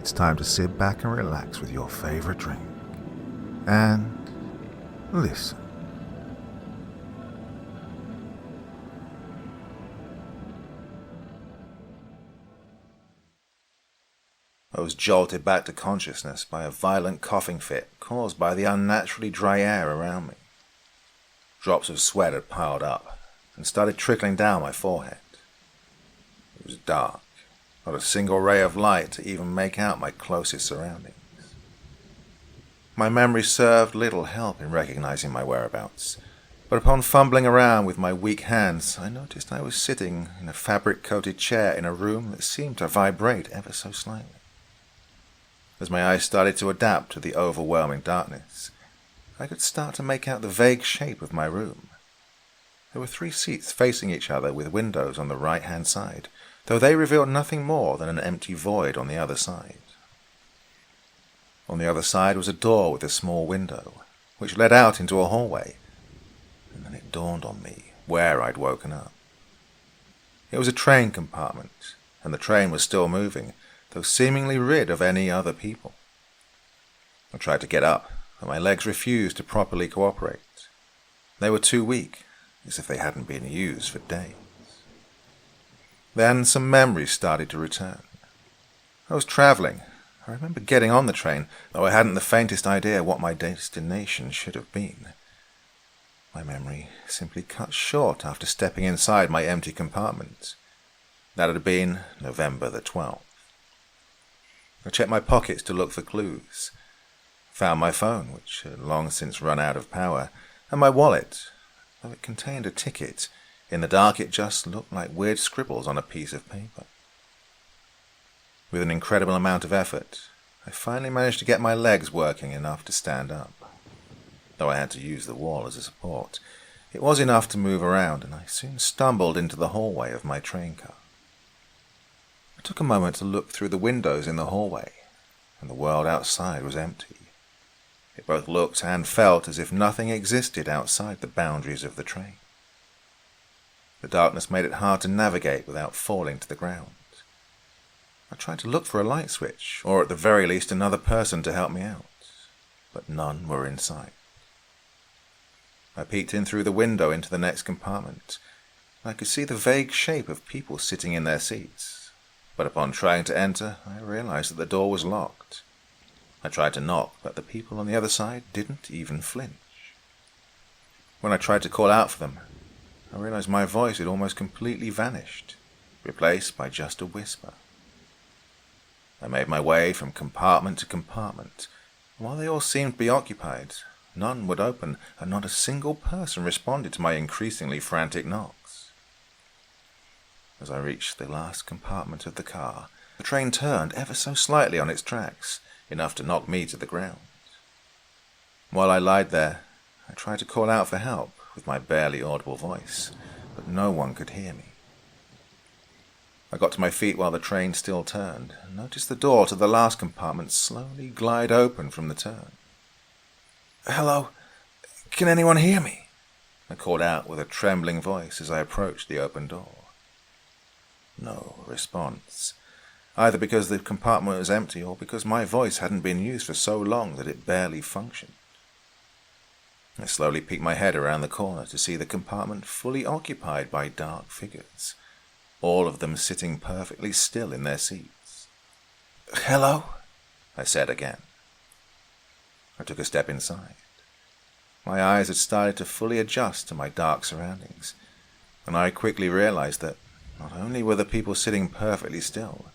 it's time to sit back and relax with your favorite drink. And listen. I was jolted back to consciousness by a violent coughing fit caused by the unnaturally dry air around me. Drops of sweat had piled up and started trickling down my forehead. It was dark, not a single ray of light to even make out my closest surroundings. My memory served little help in recognizing my whereabouts, but upon fumbling around with my weak hands, I noticed I was sitting in a fabric-coated chair in a room that seemed to vibrate ever so slightly. As my eyes started to adapt to the overwhelming darkness, I could start to make out the vague shape of my room. There were 3 seats facing each other with windows on the right-hand side, though they revealed nothing more than an empty void on the other side. On the other side was a door with a small window, which led out into a hallway, and then it dawned on me where I'd woken up. It was a train compartment, and the train was still moving, though seemingly rid of any other people. I tried to get up, but my legs refused to properly cooperate. They were too weak, as if they hadn't been used for days. Then some memories started to return. I was travelling. I remember getting on the train, though I hadn't the faintest idea what my destination should have been. My memory simply cut short after stepping inside my empty compartment. That had been November the 12th. I checked my pockets to look for clues. Found my phone, which had long since run out of power, and my wallet. Though it contained a ticket, in the dark it just looked like weird scribbles on a piece of paper. With an incredible amount of effort, I finally managed to get my legs working enough to stand up. Though I had to use the wall as a support, it was enough to move around, and I soon stumbled into the hallway of my train car. I took a moment to look through the windows in the hallway, and the world outside was empty. It both looked and felt as if nothing existed outside the boundaries of the train. The darkness made it hard to navigate without falling to the ground. I tried to look for a light switch, or at the very least another person to help me out, but none were in sight. I peeked in through the window into the next compartment. I could see the vague shape of people sitting in their seats, but upon trying to enter, I realized that the door was locked. I tried to knock, but the people on the other side didn't even flinch. When I tried to call out for them, I realized my voice had almost completely vanished, replaced by just a whisper. I made my way from compartment to compartment. While they all seemed to be occupied, none would open, and not a single person responded to my increasingly frantic knocks. As I reached the last compartment of the car, the train turned ever so slightly on its tracks, enough to knock me to the ground. While I lied there, I tried to call out for help with my barely audible voice, but no one could hear me. I got to my feet while the train still turned, and noticed the door to the last compartment slowly glide open from the turn. "Hello? Can anyone hear me?" I called out with a trembling voice as I approached the open door. No response, either because the compartment was empty or because my voice hadn't been used for so long that it barely functioned. I slowly peeked my head around the corner to see the compartment fully occupied by dark figures, all of them sitting perfectly still in their seats. "Hello?" I said again. I took a step inside. My eyes had started to fully adjust to my dark surroundings, and I quickly realized that not only were the people sitting perfectly still,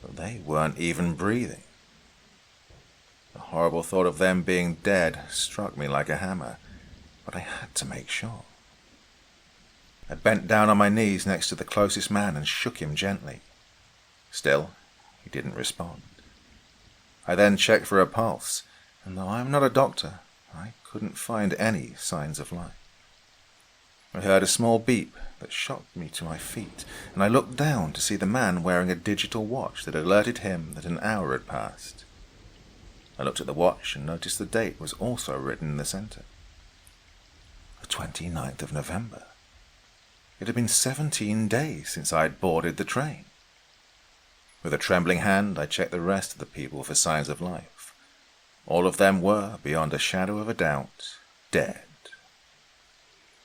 but they weren't even breathing. The horrible thought of them being dead struck me like a hammer, but I had to make sure. I bent down on my knees next to the closest man and shook him gently. Still, he didn't respond. I then checked for a pulse, and though I'm not a doctor, I couldn't find any signs of life. I heard a small beep that shocked me to my feet, and I looked down to see the man wearing a digital watch that alerted him that an hour had passed. I looked at the watch and noticed the date was also written in the center. The 29th of November. It had been 17 days since I had boarded the train. With a trembling hand, I checked the rest of the people for signs of life. All of them were, beyond a shadow of a doubt, dead.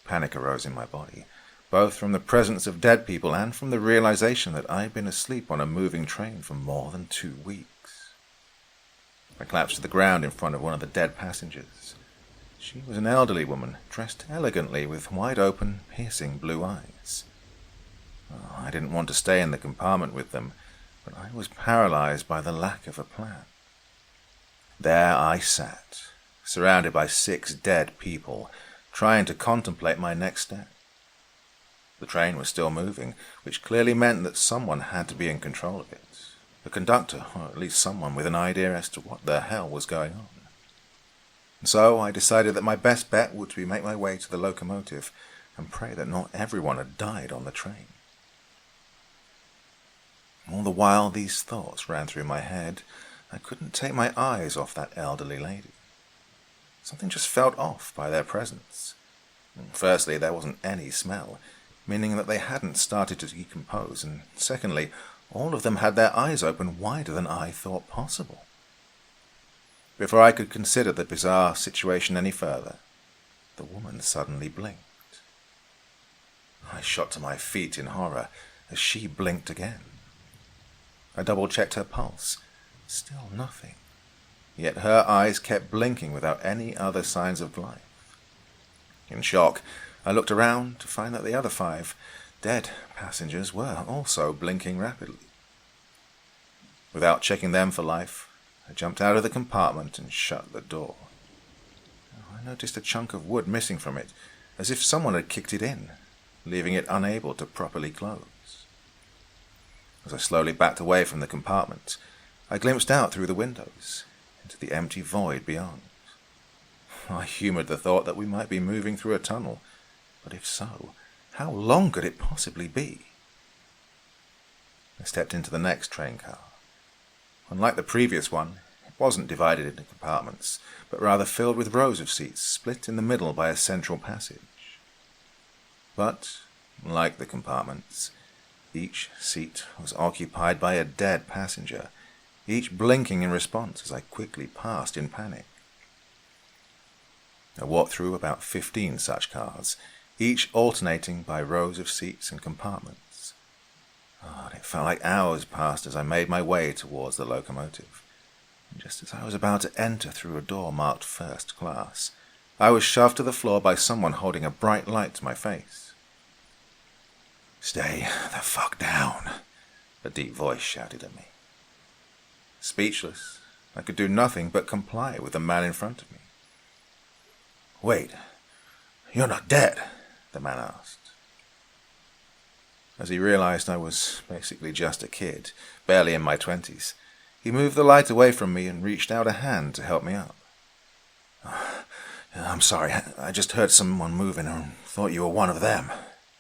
Panic arose in my body, both from the presence of dead people and from the realization that I'd been asleep on a moving train for more than 2 weeks. I collapsed to the ground in front of one of the dead passengers. She was an elderly woman, dressed elegantly with wide-open, piercing blue eyes. Oh, I didn't want to stay in the compartment with them, but I was paralyzed by the lack of a plan. There I sat, surrounded by 6 dead people, trying to contemplate my next step. The train was still moving, which clearly meant that someone had to be in control of it. The conductor, or at least someone with an idea as to what the hell was going on. And so I decided that my best bet would be make my way to the locomotive and pray that not everyone had died on the train. All the while these thoughts ran through my head, I couldn't take my eyes off that elderly lady. Something just felt off by their presence. Firstly, there wasn't any smell, meaning that they hadn't started to decompose, and secondly, all of them had their eyes open wider than I thought possible. Before I could consider the bizarre situation any further, the woman suddenly blinked. I shot to my feet in horror as she blinked again. I double-checked her pulse. Still nothing. Yet her eyes kept blinking without any other signs of life. In shock, I looked around to find that the other 5 dead passengers were also blinking rapidly. Without checking them for life, I jumped out of the compartment and shut the door. I noticed a chunk of wood missing from it, as if someone had kicked it in, leaving it unable to properly close. As I slowly backed away from the compartment, I glimpsed out through the windows into the empty void beyond. I humoured the thought that we might be moving through a tunnel, but if so, how long could it possibly be? I stepped into the next train car. Unlike the previous one, it wasn't divided into compartments, but rather filled with rows of seats split in the middle by a central passage. But, like the compartments, each seat was occupied by a dead passenger, each blinking in response as I quickly passed in panic. I walked through about 15 such cars, each alternating by rows of seats and compartments. And it felt like hours passed as I made my way towards the locomotive. And just as I was about to enter through a door marked first class, I was shoved to the floor by someone holding a bright light to my face. "Stay the fuck down," a deep voice shouted at me. Speechless, I could do nothing but comply with the man in front of me. "Wait, you're not dead?" the man asked. As he realized I was basically just a kid, barely in my 20s, he moved the light away from me and reached out a hand to help me up. "I'm sorry, I just heard someone moving and thought you were one of them,"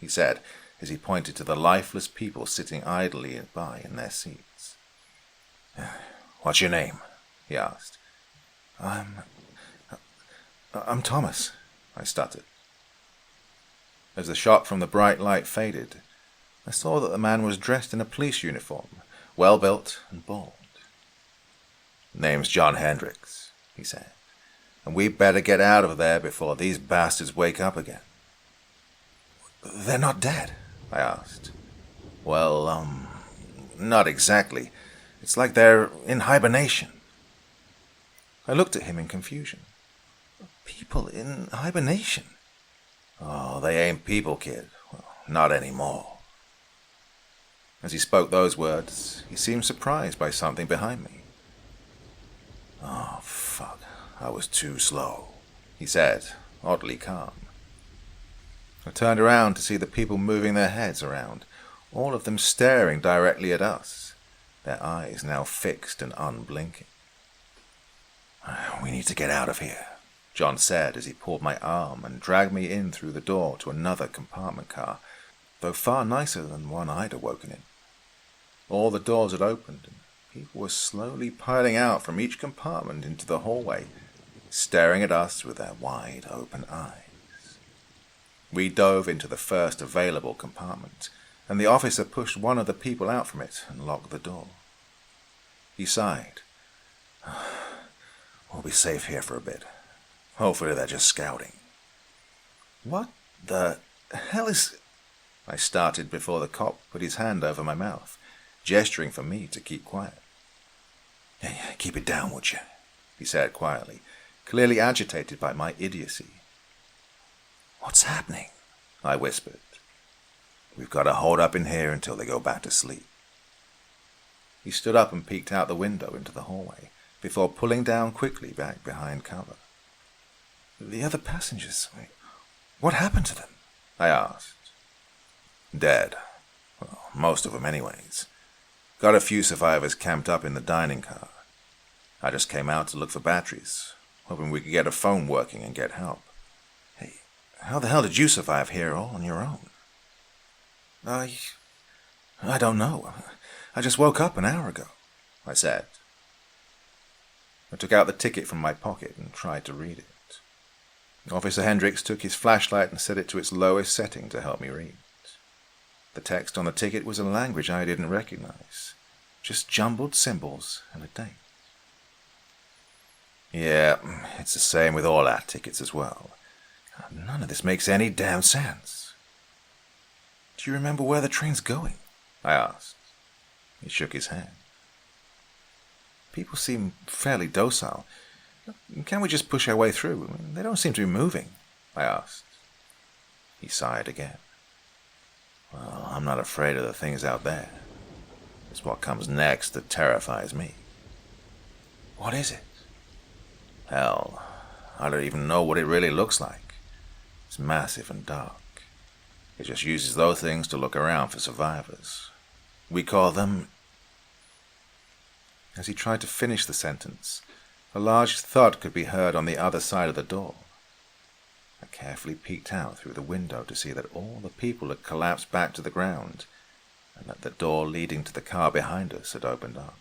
he said, as he pointed to the lifeless people sitting idly by in their seats. "What's your name?" he asked. I'm Thomas," I stuttered. As the shock from the bright light faded, I saw that the man was dressed in a police uniform, well-built and bald. "Name's John Hendricks," he said, "and we better get out of there before these bastards wake up again." "They're not dead?" I asked. "Well, not exactly. It's like they're in hibernation." I looked at him in confusion. "People in hibernation?" "Oh, they ain't people, kid. Well, not anymore." As he spoke those words, he seemed surprised by something behind me. "Oh, fuck, I was too slow," he said, oddly calm. I turned around to see the people moving their heads around, all of them staring directly at us, their eyes now fixed and unblinking. "We need to get out of here," John said as he pulled my arm and dragged me in through the door to another compartment car, though far nicer than the one I'd awoken in. All the doors had opened, and people were slowly piling out from each compartment into the hallway, staring at us with their wide open eyes. We dove into the first available compartment, and the officer pushed one of the people out from it and locked the door. He sighed. We'll be safe here for a bit. Hopefully they're just scouting. What the hell is... I started before the cop put his hand over my mouth, gesturing for me to keep quiet. Hey, keep it down, would you? He said quietly, clearly agitated by my idiocy. What's happening? I whispered. We've got to hold up in here until they go back to sleep. He stood up and peeked out the window into the hallway, before pulling down quickly back behind cover. The other passengers, what happened to them? I asked. Dead. Well, most of them anyways. Got a few survivors camped up in the dining car. I just came out to look for batteries, hoping we could get a phone working and get help. Hey, how the hell did you survive here all on your own? I don't know. I just woke up an hour ago, I said. I took out the ticket from my pocket and tried to read it. Officer Hendricks took his flashlight and set it to its lowest setting to help me read. The text on the ticket was a language I didn't recognize, just jumbled symbols and a date. Yeah, it's the same with all our tickets as well. None of this makes any damn sense. Do you remember where the train's going? I asked. He shook his head. People seem fairly docile. Can't we just push our way through? They don't seem to be moving, I asked. He sighed again. Well, I'm not afraid of the things out there. It's what comes next that terrifies me. What is it? Hell, I don't even know what it really looks like. It's massive and dark. It just uses those things to look around for survivors. We call them... As he tried to finish the sentence, a large thud could be heard on the other side of the door. I carefully peeked out through the window to see that all the people had collapsed back to the ground, and that the door leading to the car behind us had opened up.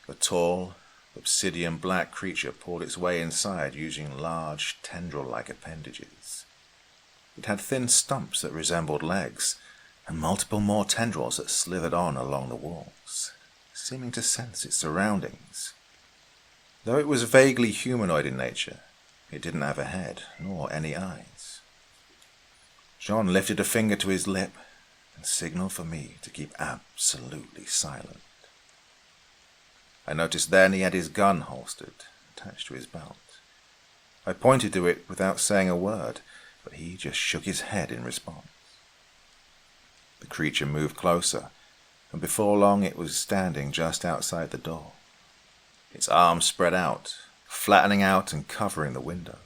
A tall, obsidian black creature poured its way inside using large, tendril-like appendages. It had thin stumps that resembled legs, and multiple more tendrils that slithered on along the walls, seeming to sense its surroundings. Though it was vaguely humanoid in nature, it didn't have a head, nor any eyes. John lifted a finger to his lip and signaled for me to keep absolutely silent. I noticed then he had his gun holstered, attached to his belt. I pointed to it without saying a word, but he just shook his head in response. The creature moved closer, and before long it was standing just outside the door. Its arms spread out, flattening out and covering the window.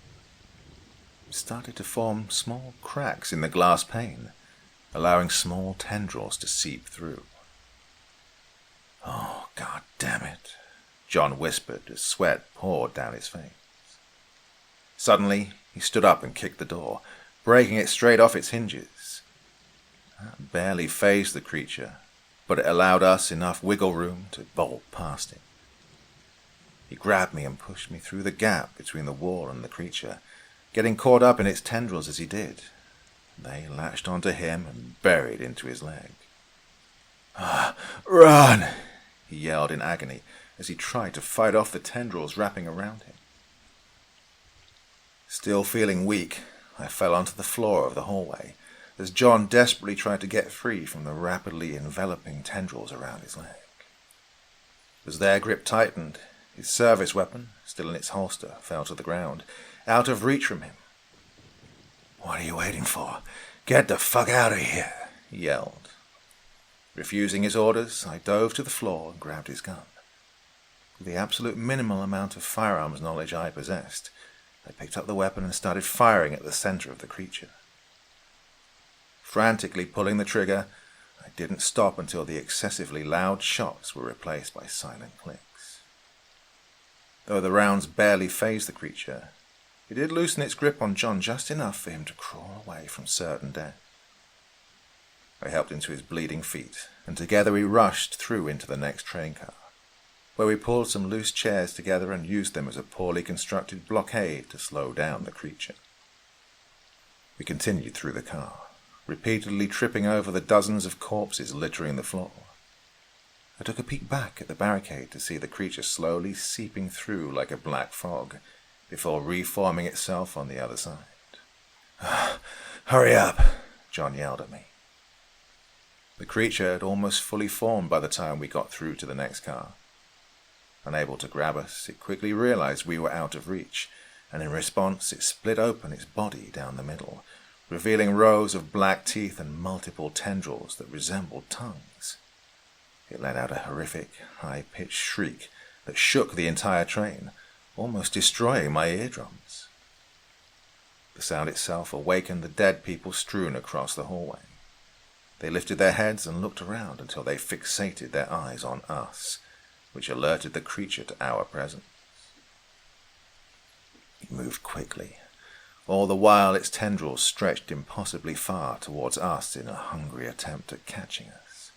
It started to form small cracks in the glass pane, allowing small tendrils to seep through. Oh, God damn it, John whispered as sweat poured down his face. Suddenly, he stood up and kicked the door, breaking it straight off its hinges. That barely fazed the creature, but it allowed us enough wiggle room to bolt past it. He grabbed me and pushed me through the gap between the wall and the creature, getting caught up in its tendrils as he did. They latched onto him and buried into his leg. Run! He yelled in agony as he tried to fight off the tendrils wrapping around him. Still feeling weak, I fell onto the floor of the hallway as John desperately tried to get free from the rapidly enveloping tendrils around his leg. As their grip tightened, his service weapon, still in its holster, fell to the ground, out of reach from him. What are you waiting for? Get the fuck out of here, he yelled. Refusing his orders, I dove to the floor and grabbed his gun. With the absolute minimal amount of firearms knowledge I possessed, I picked up the weapon and started firing at the center of the creature. Frantically pulling the trigger, I didn't stop until the excessively loud shots were replaced by silent clicks. Though the rounds barely fazed the creature, it did loosen its grip on John just enough for him to crawl away from certain death. I helped him to his bleeding feet, and together we rushed through into the next train car, where we pulled some loose chairs together and used them as a poorly constructed blockade to slow down the creature. We continued through the car, repeatedly tripping over the dozens of corpses littering the floor. I took a peek back at the barricade to see the creature slowly seeping through like a black fog, before reforming itself on the other side. "Hurry up!" John yelled at me. The creature had almost fully formed by the time we got through to the next car. Unable to grab us, it quickly realized we were out of reach, and in response it split open its body down the middle, revealing rows of black teeth and multiple tendrils that resembled tongues. It let out a horrific, high-pitched shriek that shook the entire train, almost destroying my eardrums. The sound itself awakened the dead people strewn across the hallway. They lifted their heads and looked around until they fixated their eyes on us, which alerted the creature to our presence. It moved quickly, all the while its tendrils stretched impossibly far towards us in a hungry attempt at catching us.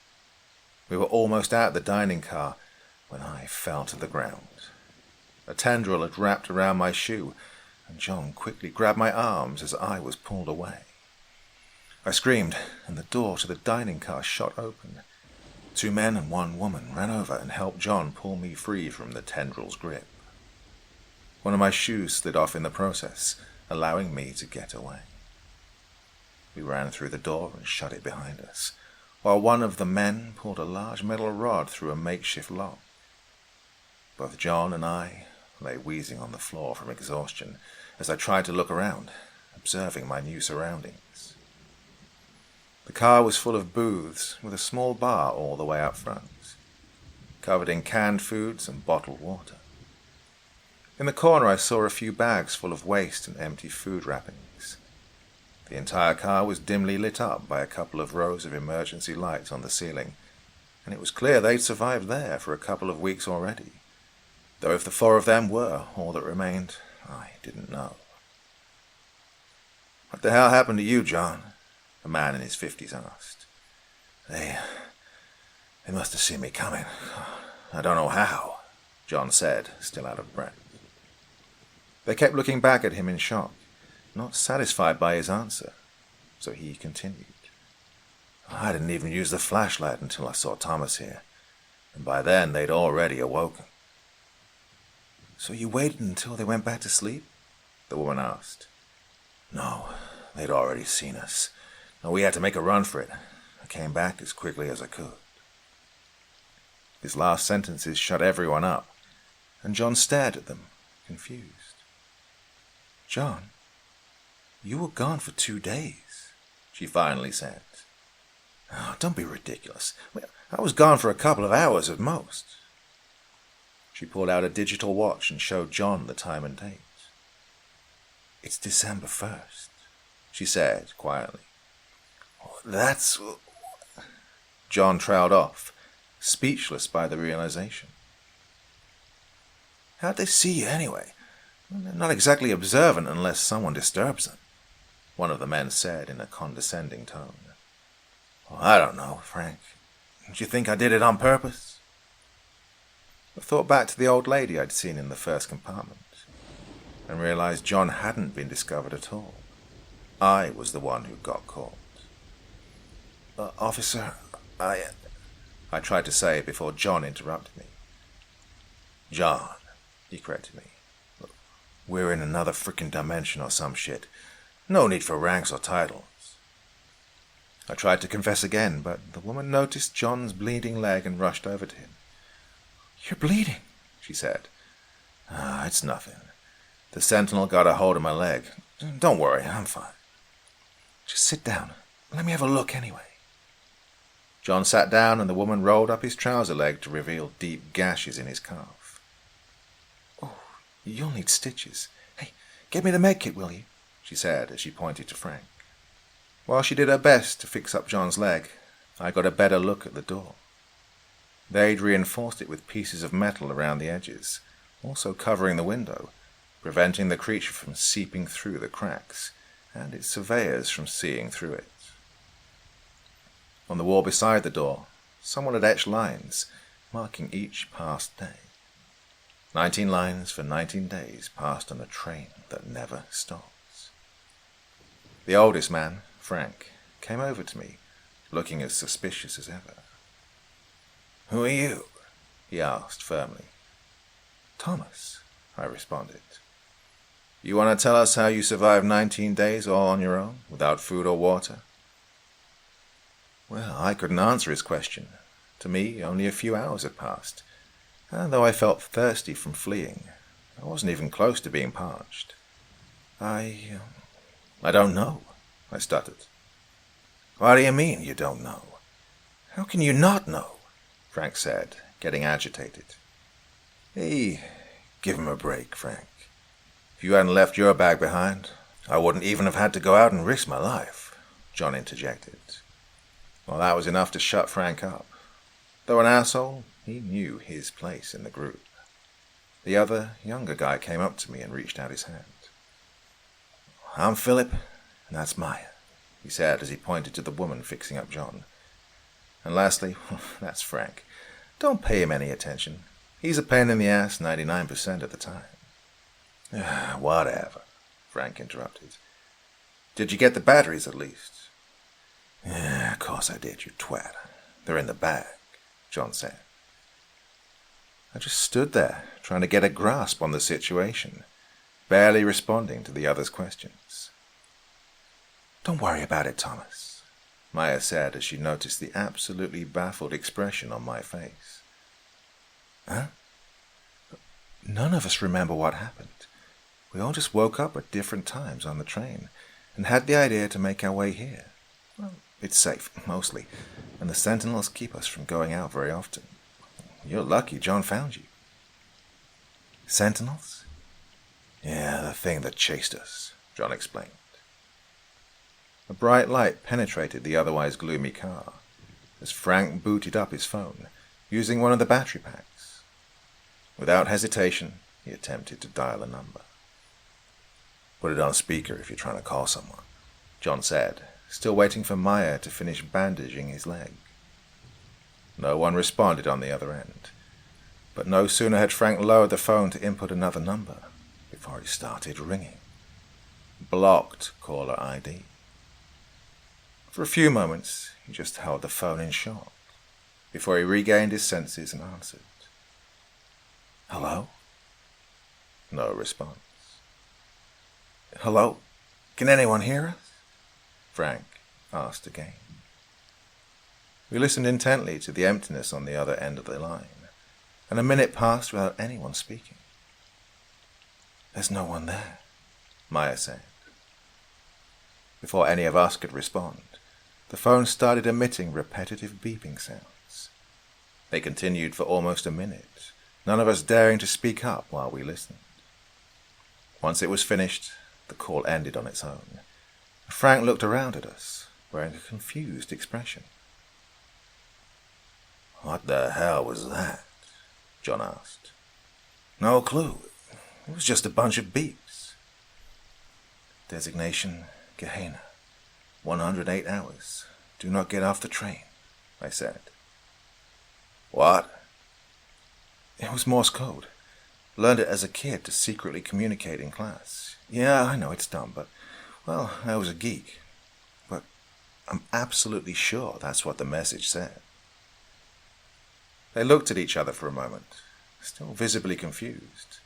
We were almost at the dining car when I fell to the ground. A tendril had wrapped around my shoe, and John quickly grabbed my arms as I was pulled away. I screamed, and the door to the dining car shot open. 2 men and 1 woman ran over and helped John pull me free from the tendril's grip. One of my shoes slid off in the process, allowing me to get away. We ran through the door and shut it behind us, while one of the men pulled a large metal rod through a makeshift lock. Both John and I lay wheezing on the floor from exhaustion as I tried to look around, observing my new surroundings. The car was full of booths with a small bar all the way up front, covered in canned foods and bottled water. In the corner I saw a few bags full of waste and empty food wrappings. The entire car was dimly lit up by a couple of rows of emergency lights on the ceiling, and it was clear they'd survived there for a couple of weeks already, though if the 4 of them were all that remained, I didn't know. "What the hell happened to you, John?" a man in his 50s asked. They must have seen me coming. I don't know how," John said, still out of breath. They kept looking back at him in shock, not satisfied by his answer, so he continued. "I didn't even use the flashlight until I saw Thomas here, and by then they'd already awoken." "So you waited until they went back to sleep?" the woman asked. "No, they'd already seen us. No, we had to make a run for it. I came back as quickly as I could." His last sentences shut everyone up, and John stared at them, confused. "John, you were gone for 2 days, she finally said. "Oh, don't be ridiculous. I was gone for a couple of hours at most." She pulled out a digital watch and showed John the time and date. "It's December 1st, she said quietly. "That's..." John trailed off, speechless by the realization. "How'd they see you anyway? They're not exactly observant unless someone disturbs them," one of the men said in a condescending tone. "I don't know, Frank. Do you think I did it on purpose?" I thought back to the old lady I'd seen in the first compartment, and realized John hadn't been discovered at all. I was the one who got caught. "Officer, I tried to say before John interrupted me. "John," he corrected me. "Look, we're in another frickin' dimension or some shit. No need for ranks or titles." I tried to confess again, but the woman noticed John's bleeding leg and rushed over to him. "You're bleeding," she said. It's nothing. The sentinel got a hold of my leg. Don't worry, I'm fine." "Just sit down. Let me have a look anyway." John sat down and the woman rolled up his trouser leg to reveal deep gashes in his calf. "Oh, you'll need stitches. Hey, get me the med kit, will you?" she said as she pointed to Frank. While she did her best to fix up John's leg, I got a better look at the door. They'd reinforced it with pieces of metal around the edges, also covering the window, preventing the creature from seeping through the cracks, and its surveyors from seeing through it. On the wall beside the door, someone had etched lines, marking each past day. 19 lines for 19 days passed on a train that never stops. The oldest man, Frank, came over to me, looking as suspicious as ever. "Who are you?" he asked firmly. "Thomas," I responded. "You want to tell us how you survived 19 days all on your own, without food or water?" Well, I couldn't answer his question. To me, only a few hours had passed, and though I felt thirsty from fleeing, I wasn't even close to being parched. I don't know," I stuttered. "What do you mean, you don't know? How can you not know?" Frank said, getting agitated. "Hey, give him a break, Frank. If you hadn't left your bag behind, I wouldn't even have had to go out and risk my life," John interjected. Well, that was enough to shut Frank up. Though an asshole, he knew his place in the group. The other, younger guy came up to me and reached out his hand. "I'm Philip, and that's Maya," he said as he pointed to the woman fixing up John. "And lastly, that's Frank. Don't pay him any attention. He's a pain in the ass 99% of the time." "Whatever," Frank interrupted. "Did you get the batteries at least?" "Of course I did, you twat. They're in the bag," John said. I just stood there, trying to get a grasp on the situation, barely responding to the other's questions. "Don't worry about it, Thomas," Maya said as she noticed the absolutely baffled expression on my face. "Huh? None of us remember what happened. We all just woke up at different times on the train and had the idea to make our way here. Well, it's safe, mostly, and the sentinels keep us from going out very often. You're lucky John found you." "Sentinels?" "Yeah, the thing that chased us," John explained. A bright light penetrated the otherwise gloomy car as Frank booted up his phone, using one of the battery packs. Without hesitation, he attempted to dial a number. "Put it on speaker if you're trying to call someone," John said, still waiting for Maya to finish bandaging his leg. No one responded on the other end, but no sooner had Frank lowered the phone to input another number before it started ringing. Blocked caller ID. For a few moments, he just held the phone in shock, before he regained his senses and answered. "Hello?" No response. "Hello? Can anyone hear us?" Frank asked again. We listened intently to the emptiness on the other end of the line, and a minute passed without anyone speaking. "There's no one there," Maya said. Before any of us could respond, the phone started emitting repetitive beeping sounds. They continued for almost a minute, none of us daring to speak up while we listened. Once it was finished, the call ended on its own. Frank looked around at us, wearing a confused expression. "What the hell was that?" John asked. "No clue. It was just a bunch of beeps." "Designation, Gehenna. 108 hours. Do not get off the train," I said. "What?" "It was Morse code. Learned it as a kid to secretly communicate in class. Yeah, I know it's dumb, but, well, I was a geek. But I'm absolutely sure that's what the message said." They looked at each other for a moment, still visibly confused,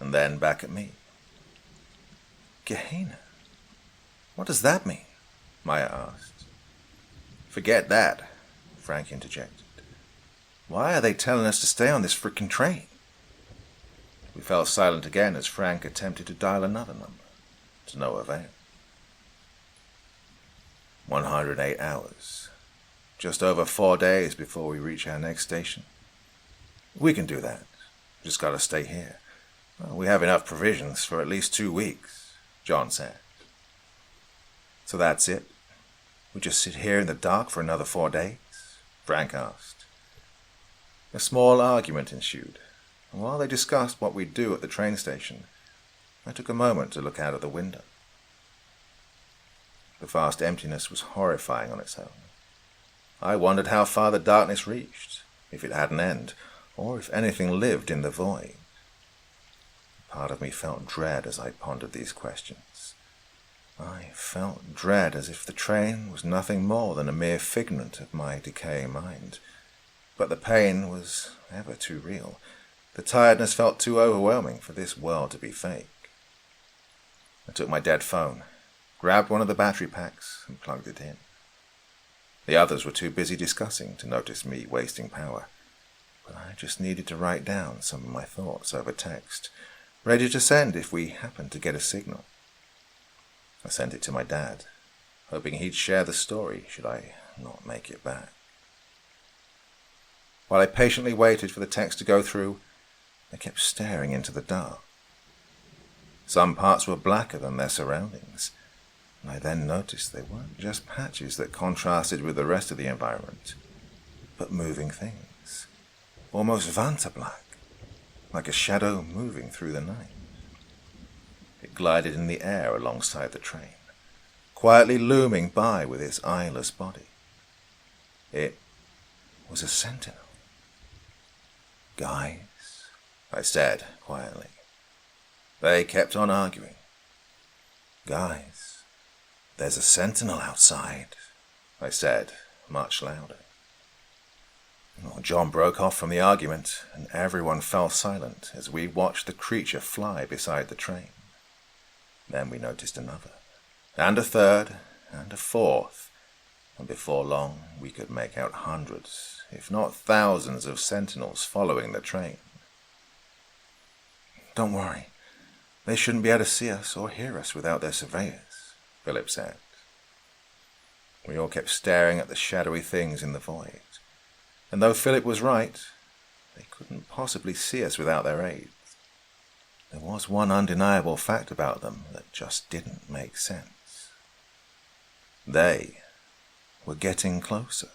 and then back at me. "Gehenna? What does that mean?" Maya asked. "Forget that," Frank interjected. "Why are they telling us to stay on this frickin' train?" We fell silent again as Frank attempted to dial another number, to no avail. 108 hours. Just over 4 days before we reach our next station. "We can do that. Just gotta stay here. Well, we have enough provisions for at least 2 weeks," John said. "So that's it? We just sit here in the dark for another 4 days?" Frank asked. A small argument ensued, and while they discussed what we'd do at the train station, I took a moment to look out of the window. The vast emptiness was horrifying on its own. I wondered how far the darkness reached, if it had an end, or if anything lived in the void. Part of me felt dread as I pondered these questions. I felt dread as if the train was nothing more than a mere figment of my decaying mind, But the pain was ever too real. The tiredness felt too overwhelming for this world to be fake. I took my dead phone, grabbed one of the battery packs, and plugged it in. The others were too busy discussing to notice me wasting power, but I just needed to write down some of my thoughts over text, ready to send if we happened to get a signal. I sent it to my dad, hoping he'd share the story should I not make it back. While I patiently waited for the text to go through, I kept staring into the dark. Some parts were blacker than their surroundings, and I then noticed they weren't just patches that contrasted with the rest of the environment, but moving things, almost Vanta-black, like a shadow moving through the night. It glided in the air alongside the train, quietly looming by with its eyeless body. It was a sentinel. "Guys," I said quietly. They kept on arguing. "Guys, there's a sentinel outside," I said, much louder. John broke off from the argument, and everyone fell silent as we watched the creature fly beside the train. Then we noticed another, and a third, and a fourth, and before long we could make out hundreds, if not thousands, of sentinels following the train. "Don't worry. They shouldn't be able to see us or hear us without their surveyors," Philip said. We all kept staring at the shadowy things in the void, and though Philip was right, they couldn't possibly see us without their aid. There was one undeniable fact about them that just didn't make sense. They were getting closer.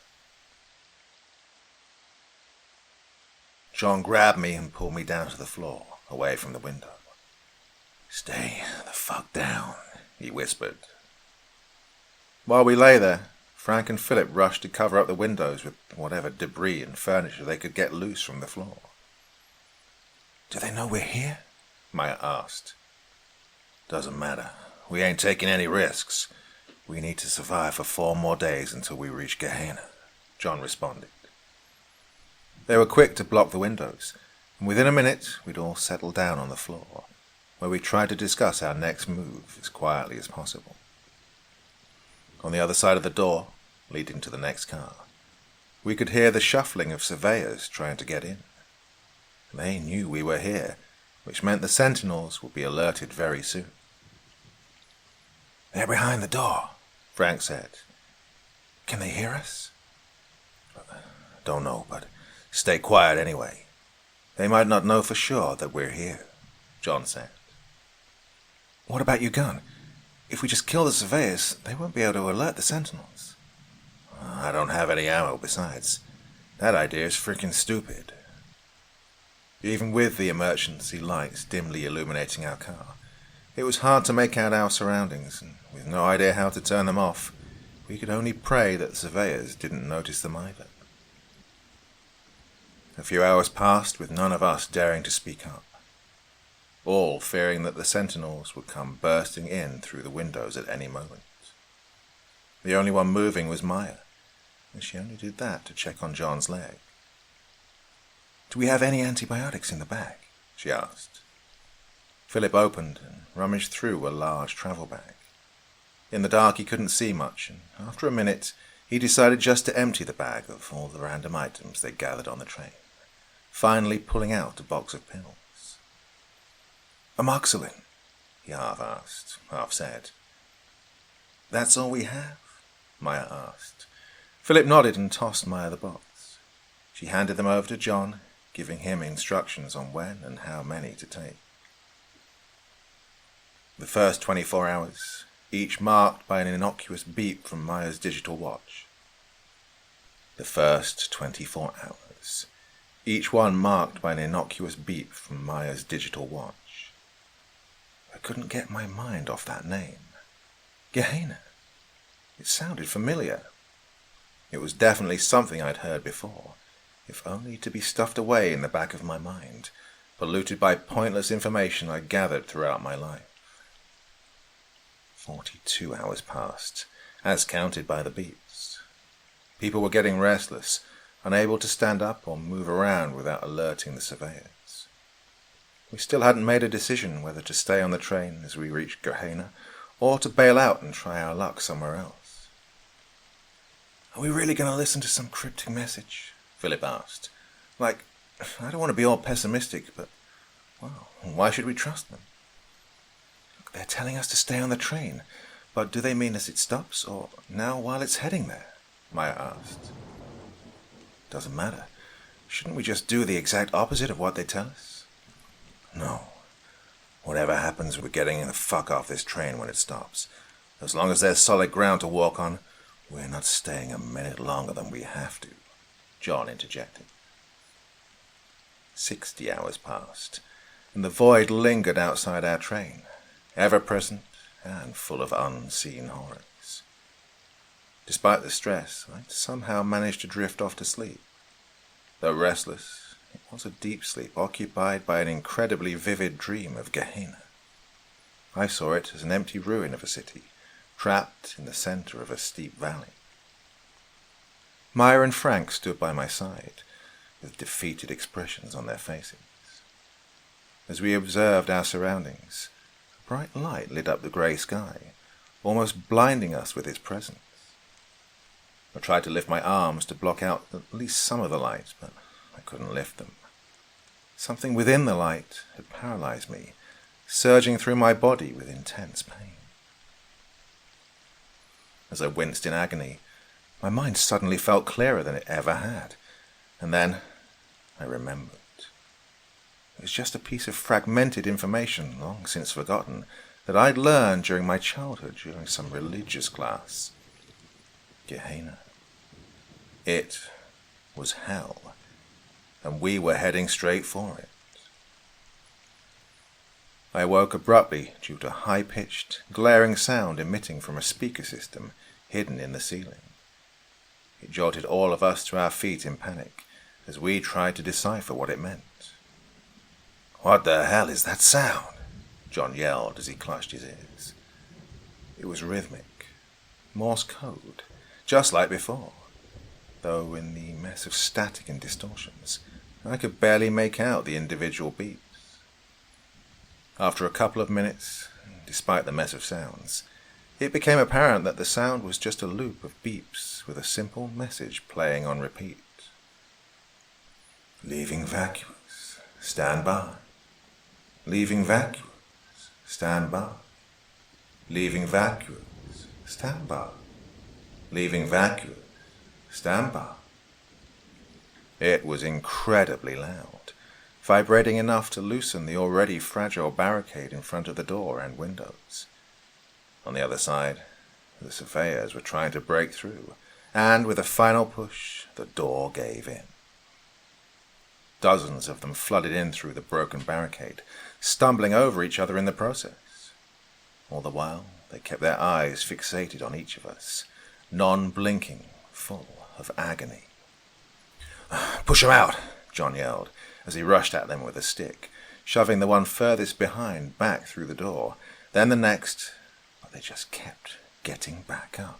John grabbed me and pulled me down to the floor, away from the window. "Stay the fuck down," he whispered. While we lay there, Frank and Philip rushed to cover up the windows with whatever debris and furniture they could get loose from the floor. "Do they know we're here?" Maya asked. "Doesn't matter. We ain't taking any risks. We need to survive for 4 more days until we reach Gehenna," John responded. They were quick to block the windows, and within a minute we'd all settled down on the floor, where we tried to discuss our next move as quietly as possible. On the other side of the door, leading to the next car, we could hear the shuffling of surveyors trying to get in. They knew we were here, which meant the sentinels would be alerted very soon. "They're behind the door," Frank said. "Can they hear us?" "Don't know, but stay quiet anyway. They might not know for sure that we're here," John said. "What about your gun? If we just kill the surveyors, they won't be able to alert the sentinels." "I don't have any ammo besides. That idea is freaking stupid." Even with the emergency lights dimly illuminating our car, it was hard to make out our surroundings, and with no idea how to turn them off, we could only pray that the surveyors didn't notice them either. A few hours passed with none of us daring to speak up, all fearing that the sentinels would come bursting in through the windows at any moment. The only one moving was Maya, and she only did that to check on John's leg. "Do we have any antibiotics in the bag?" she asked. Philip opened and rummaged through a large travel bag. In the dark he couldn't see much, and after a minute he decided just to empty the bag of all the random items they gathered on the train, finally pulling out a box of pills. "Amoxicillin?" he half asked, half said. "That's all we have?" Maya asked. Philip nodded and tossed Maya the box. She handed them over to John, giving him instructions on when and how many to take. The first 24 hours, each marked by an innocuous beep from Maya's digital watch. The first 24 hours, each one marked by an innocuous beep from Maya's digital watch. I couldn't get my mind off that name. Gehenna. It sounded familiar. It was definitely something I'd heard before, if only to be stuffed away in the back of my mind, polluted by pointless information I gathered throughout my life. 42 hours passed, as counted by the beeps. People were getting restless, unable to stand up or move around without alerting the surveyors. We still hadn't made a decision whether to stay on the train as we reached Gehenna, or to bail out and try our luck somewhere else. "Are we really going to listen to some cryptic message?" Philip asked. "Like, I don't want to be all pessimistic, but, well, why should we trust them?" "Look, they're telling us to stay on the train, but do they mean as it stops, or now while it's heading there?" Maya asked. "Doesn't matter. Shouldn't we just do the exact opposite of what they tell us?" "No. Whatever happens, we're getting the fuck off this train when it stops. As long as there's solid ground to walk on, we're not staying a minute longer than we have to," John interjected. 60 hours passed, and the void lingered outside our train, ever-present and full of unseen horrors. Despite the stress, I somehow managed to drift off to sleep. Though restless, it was a deep sleep occupied by an incredibly vivid dream of Gehenna. I saw it as an empty ruin of a city, trapped in the center of a steep valley. Maya and Frank stood by my side, with defeated expressions on their faces. As we observed our surroundings, a bright light lit up the grey sky, almost blinding us with its presence. I tried to lift my arms to block out at least some of the light, but I couldn't lift them. Something within the light had paralyzed me, surging through my body with intense pain. As I winced in agony, my mind suddenly felt clearer than it ever had, and then I remembered. It was just a piece of fragmented information, long since forgotten, that I'd learned during my childhood during some religious class. Gehenna. It was hell, and we were heading straight for it. I awoke abruptly due to high-pitched, glaring sound emitting from a speaker system hidden in the ceiling. It jolted all of us to our feet in panic as we tried to decipher what it meant. "What the hell is that sound?" John yelled as he clutched his ears. It was rhythmic, Morse code, just like before, though in the mess of static and distortions, I could barely make out the individual beats. After a couple of minutes, despite the mess of sounds, it became apparent that the sound was just a loop of beeps with a simple message playing on repeat. "Leaving vacuous, stand by. Leaving vacuous, stand by. Leaving vacuous, stand by. Leaving vacuous, stand by." It was incredibly loud, vibrating enough to loosen the already fragile barricade in front of the door and windows. On the other side, the surveyors were trying to break through, and with a final push, the door gave in. Dozens of them flooded in through the broken barricade, stumbling over each other in the process. All the while, they kept their eyes fixated on each of us, non-blinking, full of agony. "Push him out!" John yelled, as he rushed at them with a stick, shoving the one furthest behind back through the door, then the next, but they just kept getting back up.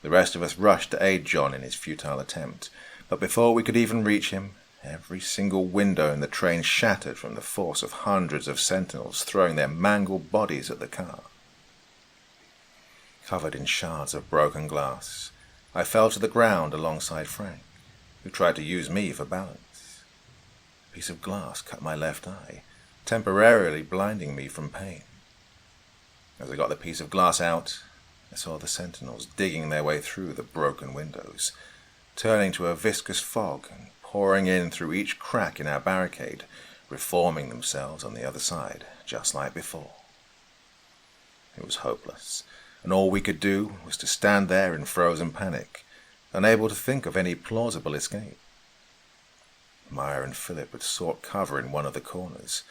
The rest of us rushed to aid John in his futile attempt, but before we could even reach him, every single window in the train shattered from the force of hundreds of sentinels throwing their mangled bodies at the car. Covered in shards of broken glass, I fell to the ground alongside Frank, who tried to use me for balance. A piece of glass cut my left eye, temporarily blinding me from pain. As I got the piece of glass out, I saw the sentinels digging their way through the broken windows, turning to a viscous fog and pouring in through each crack in our barricade, reforming themselves on the other side, just like before. It was hopeless, and all we could do was to stand there in frozen panic, unable to think of any plausible escape. Maya and Philip had sought cover in one of the corners,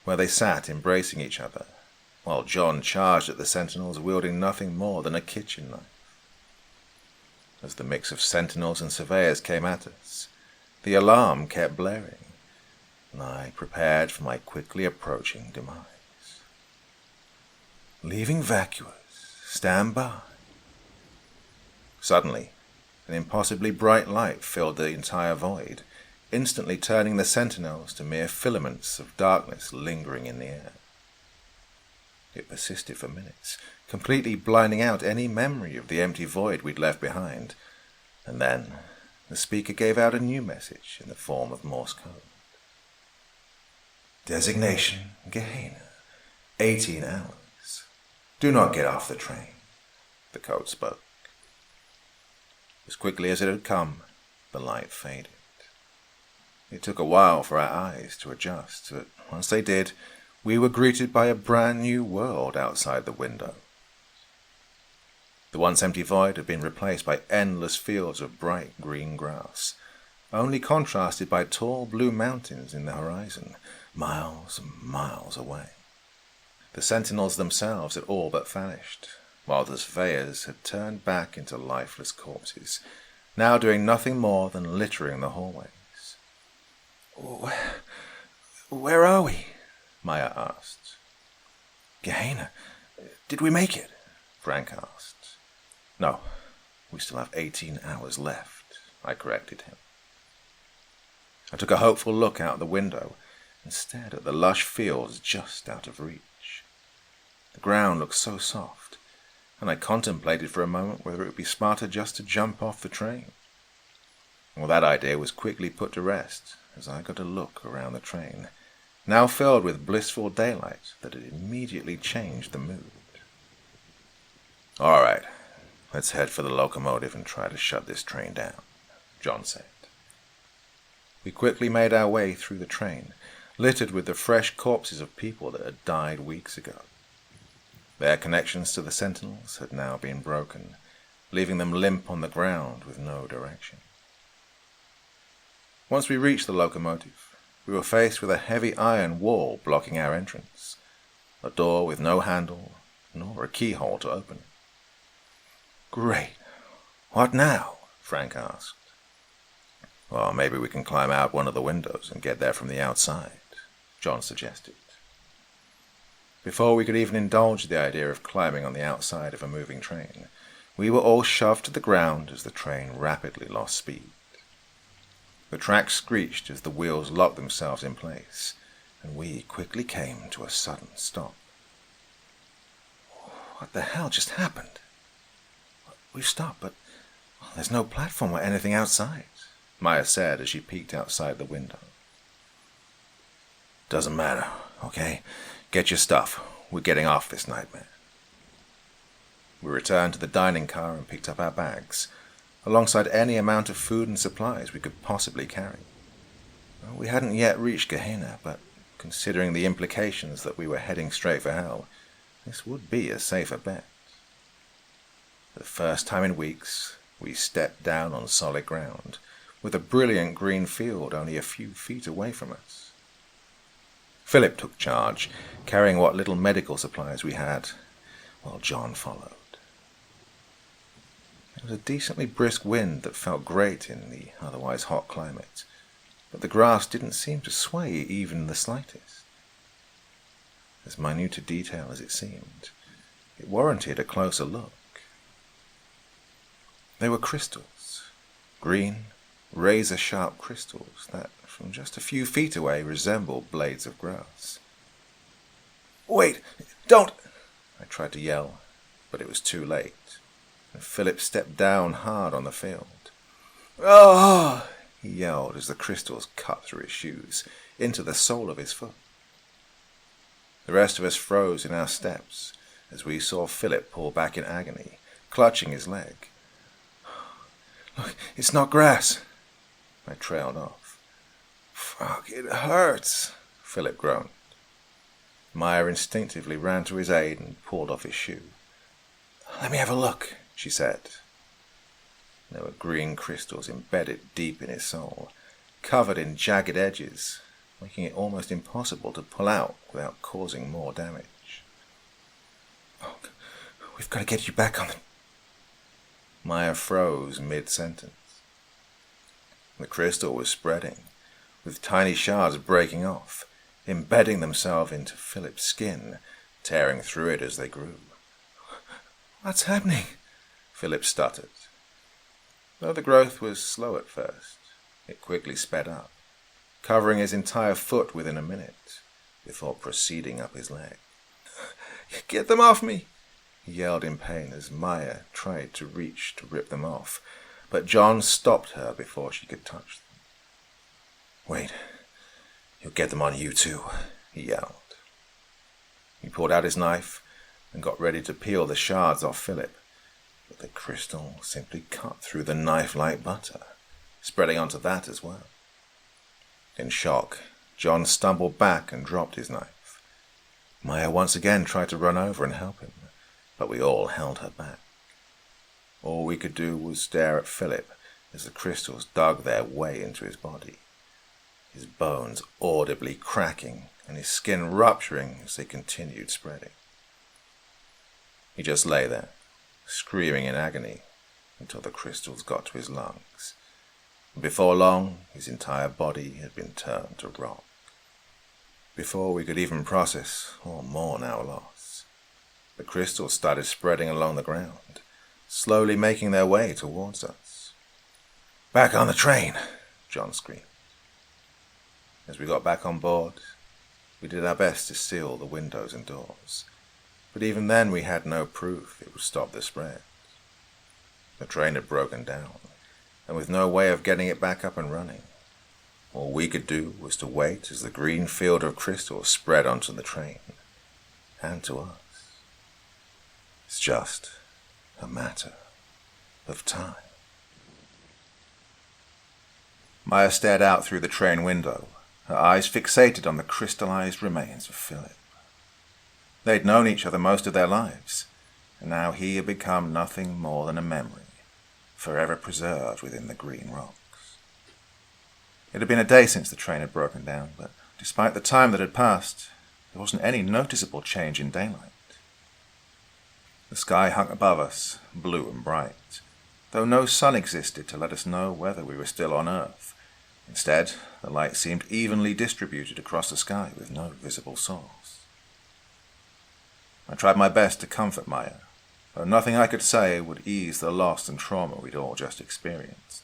where they sat embracing each other, while John charged at the sentinels wielding nothing more than a kitchen knife. As the mix of sentinels and surveyors came at us, the alarm kept blaring, and I prepared for my quickly approaching demise. "Leaving vacuous, stand by." Suddenly, An impossibly bright light filled the entire void, instantly turning the sentinels to mere filaments of darkness lingering in the air. It persisted for minutes, completely blinding out any memory of the empty void we'd left behind, and then the speaker gave out a new message in the form of Morse code. Designation Gehenna, 18 hours. Do not get off the train, the code spoke. As quickly as it had come, the light faded. It took a while for our eyes to adjust, but once they did, we were greeted by a brand new world outside the window. The once empty void had been replaced by endless fields of bright green grass, only contrasted by tall blue mountains in the horizon, miles and miles away. The sentinels themselves had all but vanished, while the surveyors had turned back into lifeless corpses, now doing nothing more than littering the hallways. Where are we? Maya asked. Gehenna, did we make it? Frank asked. No, we still have 18 hours left, I corrected him. I took a hopeful look out the window and stared at the lush fields just out of reach. The ground looked so soft, and I contemplated for a moment whether it would be smarter just to jump off the train. Well, that idea was quickly put to rest as I got a look around the train, now filled with blissful daylight that had immediately changed the mood. All right, let's head for the locomotive and try to shut this train down, John said. We quickly made our way through the train, littered with the fresh corpses of people that had died weeks ago. Their connections to the sentinels had now been broken, leaving them limp on the ground with no direction. Once we reached the locomotive, we were faced with a heavy iron wall blocking our entrance, a door with no handle nor a keyhole to open it. Great. What now? Frank asked. Well, maybe we can climb out one of the windows and get there from the outside, John suggested. Before we could even indulge the idea of climbing on the outside of a moving train, we were all shoved to the ground as the train rapidly lost speed. The tracks screeched as the wheels locked themselves in place, and we quickly came to a sudden stop. What the hell just happened? We've stopped, but there's no platform or anything outside, Maya said as she peeked outside the window. Doesn't matter, okay? Get your stuff. We're getting off this nightmare. We returned to the dining car and picked up our bags, alongside any amount of food and supplies we could possibly carry. Well, we hadn't yet reached Gehenna, but considering the implications that we were heading straight for hell, this would be a safer bet. For the first time in weeks, we stepped down on solid ground, with a brilliant green field only a few feet away from us. Philip took charge, carrying what little medical supplies we had, while John followed. There was a decently brisk wind that felt great in the otherwise hot climate, but the grass didn't seem to sway even the slightest. As minute a detail as it seemed, it warranted a closer look. They were crystals, green, razor-sharp crystals that, from just a few feet away, resembled blades of grass. Wait, don't! I tried to yell, but it was too late, and Philip stepped down hard on the field. Oh! He yelled as the crystals cut through his shoes, into the sole of his foot. The rest of us froze in our steps as we saw Philip pull back in agony, clutching his leg. Look, it's not grass. I trailed off. Fuck, it hurts, Philip groaned. Maya instinctively ran to his aid and pulled off his shoe. Let me have a look, she said. There were green crystals embedded deep in his sole, covered in jagged edges, making it almost impossible to pull out without causing more damage. Oh, we've got to get you back on the... Maya froze mid-sentence. The crystal was spreading, with tiny shards breaking off, embedding themselves into Philip's skin, tearing through it as they grew. What's happening? Philip stuttered. Though the growth was slow at first, it quickly sped up, covering his entire foot within a minute, before proceeding up his leg. "Get them off me!" he yelled in pain as Maya tried to reach to rip them off, but John stopped her before she could touch them. "Wait, he'll get them on you too," he yelled. He pulled out his knife and got ready to peel the shards off Philip, but the crystal simply cut through the knife like butter, spreading onto that as well. In shock, John stumbled back and dropped his knife. Maya once again tried to run over and help him, but we all held her back. All we could do was stare at Philip as the crystals dug their way into his body, his bones audibly cracking and his skin rupturing as they continued spreading. He just lay there, screaming in agony until the crystals got to his lungs. And before long, his entire body had been turned to rock. Before we could even process or mourn our loss, the crystals started spreading along the ground, slowly making their way towards us. "Back on the train!" John screamed. As we got back on board, we did our best to seal the windows and doors, but even then we had no proof it would stop the spread. The train had broken down, and with no way of getting it back up and running, all we could do was to wait as the green field of crystals spread onto the train, and to us. It's just a matter of time. Maya stared out through the train window, her eyes fixated on the crystallized remains of Philip. They'd known each other most of their lives, and now he had become nothing more than a memory, forever preserved within the green rocks. It had been a day since the train had broken down, but despite the time that had passed, there wasn't any noticeable change in daylight. The sky hung above us, blue and bright, though no sun existed to let us know whether we were still on Earth. Instead, the light seemed evenly distributed across the sky with no visible source. I tried my best to comfort Maya, though nothing I could say would ease the loss and trauma we'd all just experienced.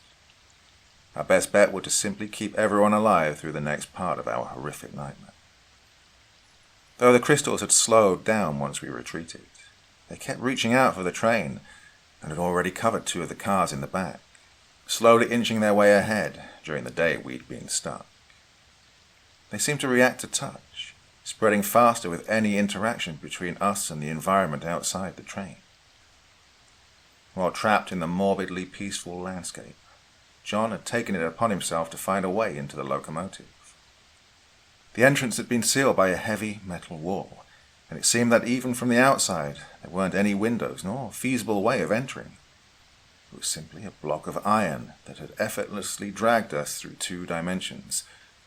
Our best bet was to simply keep everyone alive through the next part of our horrific nightmare. Though the crystals had slowed down once we retreated, they kept reaching out for the train and had already covered 2 of the cars in the back, slowly inching their way ahead during the day we'd been stuck. They seemed to react to touch, spreading faster with any interaction between us and the environment outside the train. While trapped in the morbidly peaceful landscape, John had taken it upon himself to find a way into the locomotive. The entrance had been sealed by a heavy metal wall, and it seemed that even from the outside there weren't any windows nor feasible way of entering. It was simply a block of iron that had effortlessly dragged us through 2 dimensions,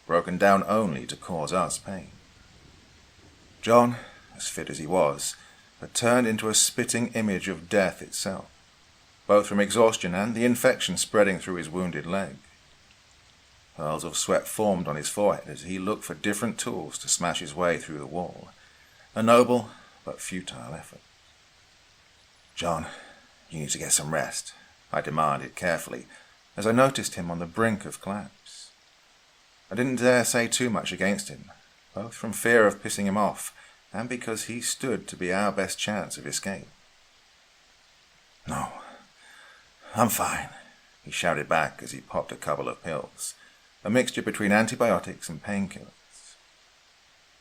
broken down only to cause us pain. John, as fit as he was, had turned into a spitting image of death itself, both from exhaustion and the infection spreading through his wounded leg. Pearls of sweat formed on his forehead as he looked for different tools to smash his way through the wall, a noble but futile effort. "John, you need to get some rest," I demanded carefully, as I noticed him on the brink of collapse. I didn't dare say too much against him, both from fear of pissing him off and because he stood to be our best chance of escape. "No, I'm fine," he shouted back as he popped a couple of pills, a mixture between antibiotics and painkillers.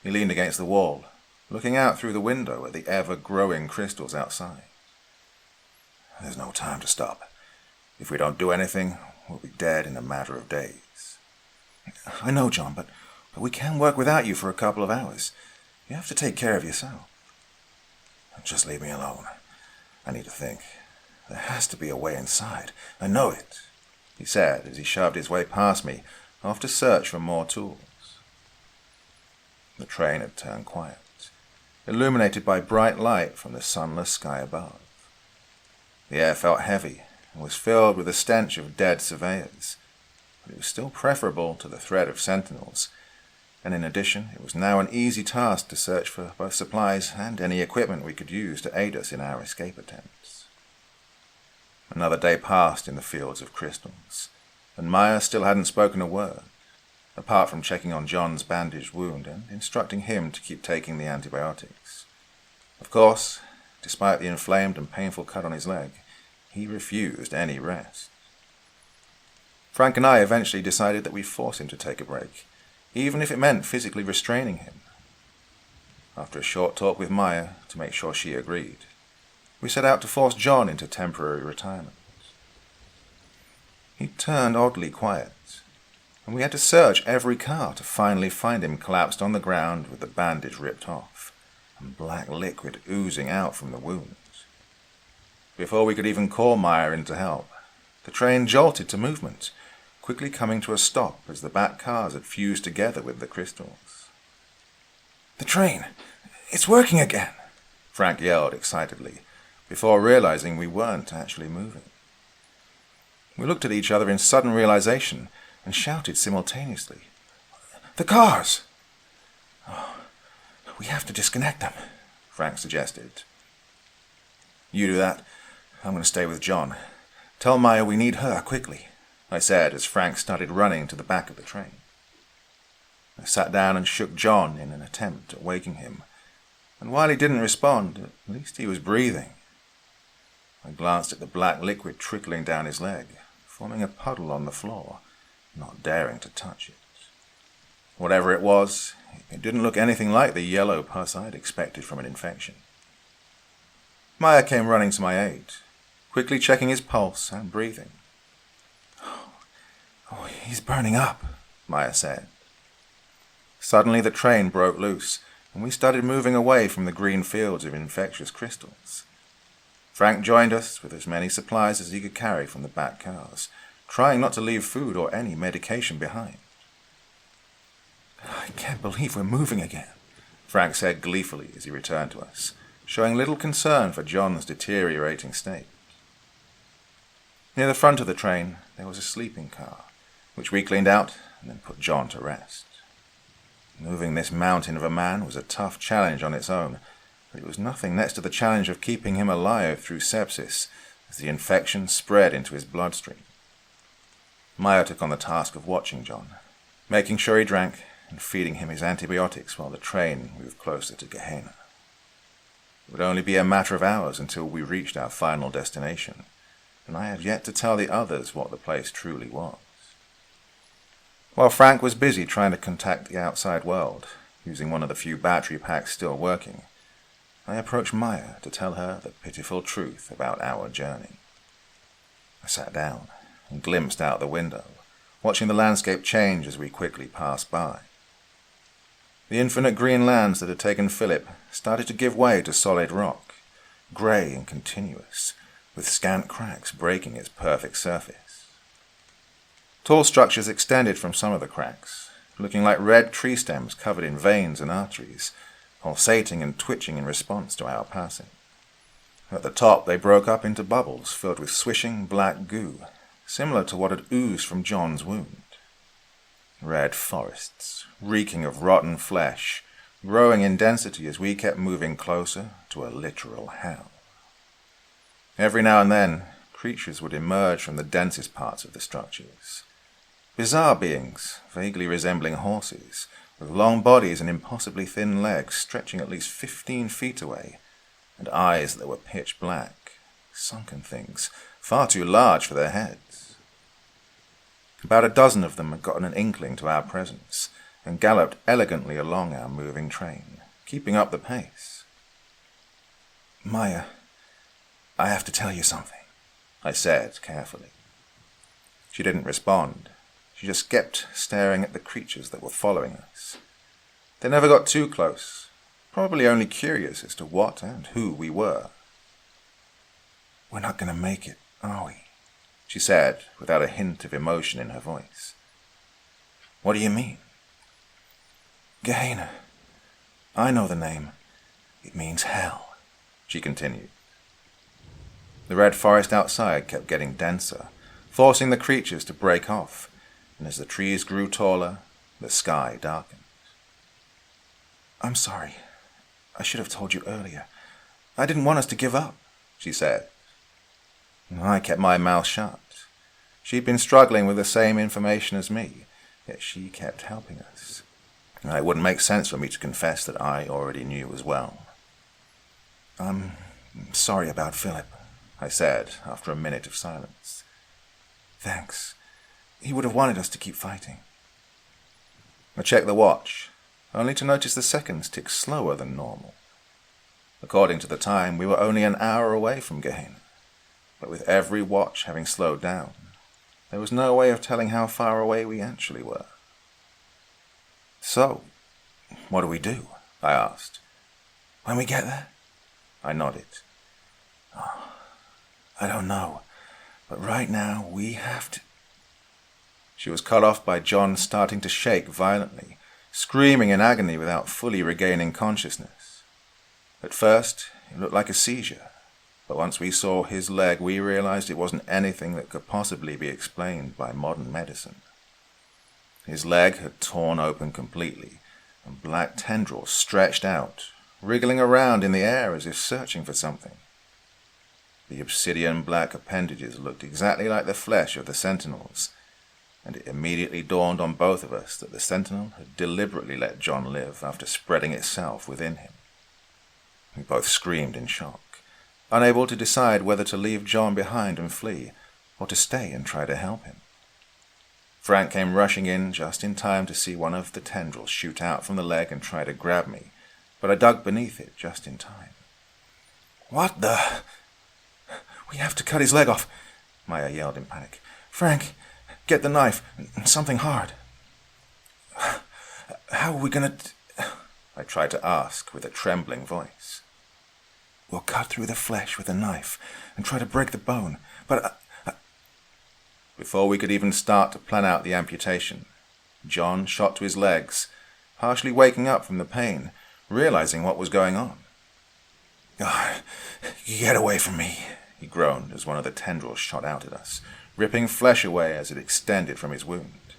He leaned against the wall, looking out through the window at the ever-growing crystals outside. "There's no time to stop. If we don't do anything, we'll be dead in a matter of days." "I know, John, but we can work without you for a couple of hours. You have to take care of yourself." "Just leave me alone. I need to think. There has to be a way inside. I know it," he said as he shoved his way past me, off to search for more tools. The train had turned quiet, illuminated by bright light from the sunless sky above. The air felt heavy and was filled with the stench of dead surveyors, but it was still preferable to the threat of sentinels, and in addition it was now an easy task to search for both supplies and any equipment we could use to aid us in our escape attempts. Another day passed in the fields of crystals, and Maya still hadn't spoken a word, apart from checking on John's bandaged wound and instructing him to keep taking the antibiotics. Of course, despite the inflamed and painful cut on his leg, he refused any rest. Frank and I eventually decided that we'd force him to take a break, even if it meant physically restraining him. After a short talk with Maya to make sure she agreed, we set out to force John into temporary retirement. He turned oddly quiet, and we had to search every car to finally find him collapsed on the ground with the bandage ripped off and black liquid oozing out from the wounds. Before we could even call Maya in to help, the train jolted to movement, quickly coming to a stop as the back cars had fused together with the crystals. "The train! It's working again!" Frank yelled excitedly, before realizing we weren't actually moving. We looked at each other in sudden realization and shouted simultaneously, "The cars!" "Oh, we have to disconnect them," Frank suggested. "You do that. I'm going to stay with John. Tell Maya we need her quickly," I said as Frank started running to the back of the train. I sat down and shook John in an attempt at waking him, and while he didn't respond, at least he was breathing. I glanced at the black liquid trickling down his leg, forming a puddle on the floor, not daring to touch it. Whatever it was, it didn't look anything like the yellow pus I'd expected from an infection. Maya came running to my aid, quickly checking his pulse and breathing. "Oh, he's burning up," Maya said. Suddenly the train broke loose, and we started moving away from the green fields of infectious crystals. Frank joined us with as many supplies as he could carry from the back cars, trying not to leave food or any medication behind. "I can't believe we're moving again," Frank said gleefully as he returned to us, showing little concern for John's deteriorating state. Near the front of the train, there was a sleeping car, which we cleaned out and then put John to rest. Moving this mountain of a man was a tough challenge on its own, but it was nothing next to the challenge of keeping him alive through sepsis as the infection spread into his bloodstream. Maya took on the task of watching John, making sure he drank and feeding him his antibiotics while the train moved closer to Gehenna. It would only be a matter of hours until we reached our final destination, and I had yet to tell the others what the place truly was. While Frank was busy trying to contact the outside world, using one of the few battery packs still working, I approached Maya to tell her the pitiful truth about our journey. I sat down and glimpsed out the window, watching the landscape change as we quickly passed by. The infinite green lands that had taken Philip started to give way to solid rock, grey and continuous, with scant cracks breaking its perfect surface. Tall structures extended from some of the cracks, looking like red tree stems covered in veins and arteries, pulsating and twitching in response to our passing. At the top they broke up into bubbles filled with swishing black goo, similar to what had oozed from John's wound. Red forests, reeking of rotten flesh, growing in density as we kept moving closer to a literal hell. Every now and then, creatures would emerge from the densest parts of the structures. Bizarre beings, vaguely resembling horses, with long bodies and impossibly thin legs stretching at least 15 feet away, and eyes that were pitch black, sunken things, far too large for their heads. About a dozen of them had gotten an inkling to our presence, and galloped elegantly along our moving train, keeping up the pace. "Maya, I have to tell you something," I said carefully. She didn't respond. She just kept staring at the creatures that were following us. They never got too close, probably only curious as to what and who we were. "We're not going to make it, are we?" she said, without a hint of emotion in her voice. "What do you mean?" "Gehenna. I know the name. It means hell," she continued. The red forest outside kept getting denser, forcing the creatures to break off, and as the trees grew taller, the sky darkened. "I'm sorry. I should have told you earlier. I didn't want us to give up," she said. I kept my mouth shut. She'd been struggling with the same information as me, yet she kept helping us. It wouldn't make sense for me to confess that I already knew as well. "I'm sorry about Philip," I said after a minute of silence. "Thanks. He would have wanted us to keep fighting." I checked the watch, only to notice the seconds tick slower than normal. According to the time, we were only an hour away from Gehenna, but with every watch having slowed down, there was no way of telling how far away we actually were. "So, what do we do?" I asked. "When we get there?" I nodded. "Oh, I don't know, but right now we have to..." She was cut off by John starting to shake violently, screaming in agony without fully regaining consciousness. At first, it looked like a seizure, but once we saw his leg, we realized it wasn't anything that could possibly be explained by modern medicine. His leg had torn open completely, and black tendrils stretched out, wriggling around in the air as if searching for something. The obsidian black appendages looked exactly like the flesh of the sentinels, and it immediately dawned on both of us that the sentinel had deliberately let John live after spreading itself within him. We both screamed in shock, unable to decide whether to leave John behind and flee, or to stay and try to help him. Frank came rushing in just in time to see one of the tendrils shoot out from the leg and try to grab me, but I dug beneath it just in time. "What the..." "We have to cut his leg off," Maya yelled in panic. "Frank, get the knife, and something hard." "How are we going to..." I tried to ask with a trembling voice. "We'll cut through the flesh with a knife and try to break the bone, but..." Before we could even start to plan out the amputation, John shot to his legs, partially waking up from the pain, realizing what was going on. "Oh, get away from me," he groaned as one of the tendrils shot out at us, ripping flesh away as it extended from his wound.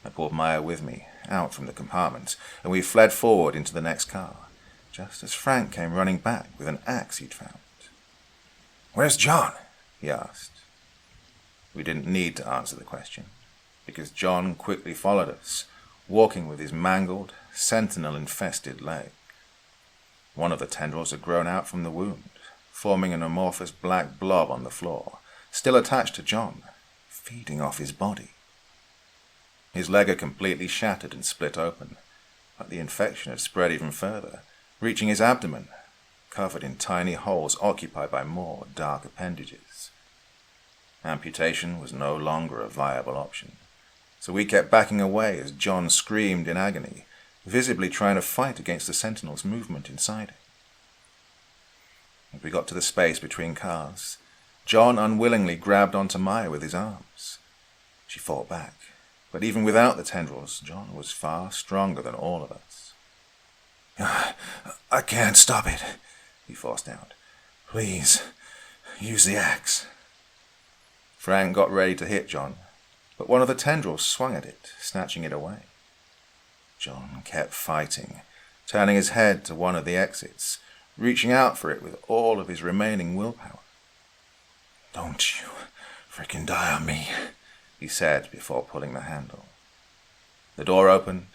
I pulled Maya with me, out from the compartment, and we fled forward into the next car, just as Frank came running back with an axe he'd found. "Where's John?" he asked. We didn't need to answer the question, because John quickly followed us, walking with his mangled, sentinel-infested leg. One of the tendrils had grown out from the wound, forming an amorphous black blob on the floor, still attached to John, feeding off his body. His leg had completely shattered and split open, but the infection had spread even further, reaching his abdomen, covered in tiny holes occupied by more dark appendages. Amputation was no longer a viable option, so we kept backing away as John screamed in agony, visibly trying to fight against the sentinel's movement inside him. As we got to the space between cars, John unwillingly grabbed onto Maya with his arms. She fought back, but even without the tendrils, John was far stronger than all of us. "I can't stop it," he forced out. "Please, use the axe." Frank got ready to hit John, but one of the tendrils swung at it, snatching it away. John kept fighting, turning his head to one of the exits, reaching out for it with all of his remaining willpower. "Don't you frickin' die on me," he said before pulling the handle. The door opened,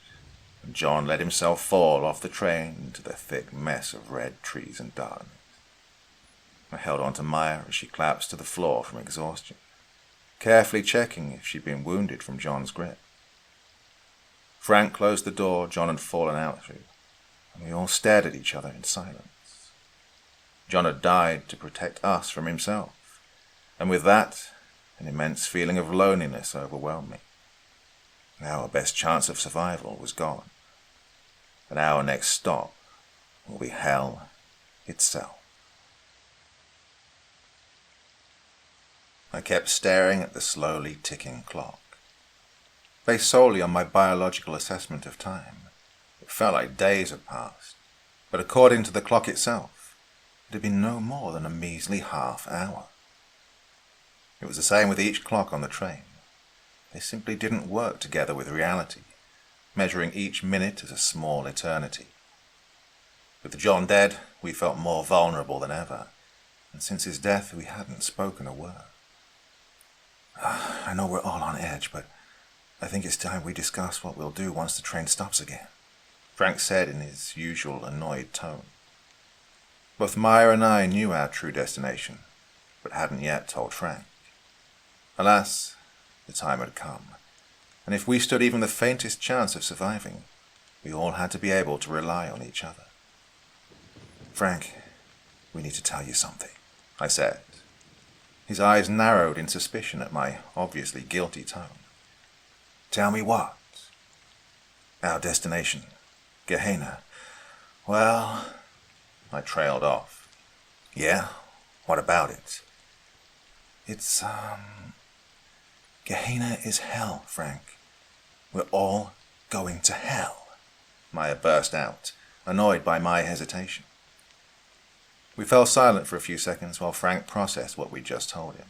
and John let himself fall off the train into the thick mess of red trees and darkness. I held on to Maya as she collapsed to the floor from exhaustion, carefully checking if she'd been wounded from John's grip. Frank closed the door John had fallen out through, and we all stared at each other in silence. John had died to protect us from himself, and with that, an immense feeling of loneliness overwhelmed me. Our best chance of survival was gone, and our next stop will be hell itself. I kept staring at the slowly ticking clock. Based solely on my biological assessment of time, it felt like days had passed, but according to the clock itself, it had been no more than a measly half hour. It was the same with each clock on the train. They simply didn't work together with reality, measuring each minute as a small eternity. With John dead, we felt more vulnerable than ever, and since his death we hadn't spoken a word. I know we're all on edge, but I think it's time we discuss what we'll do once the train stops again, Frank said in his usual annoyed tone. Both Maya and I knew our true destination, but hadn't yet told Frank. Alas, the time had come, and if we stood even the faintest chance of surviving, we all had to be able to rely on each other. Frank, we need to tell you something, I said. His eyes narrowed in suspicion at my obviously guilty tone. Tell me what? Our destination, Gehenna. Well, I trailed off. Yeah? What about it? It's, Gehenna is hell, Frank. We're all going to hell, Maya burst out, annoyed by my hesitation. We fell silent for a few seconds while Frank processed what we'd just told him.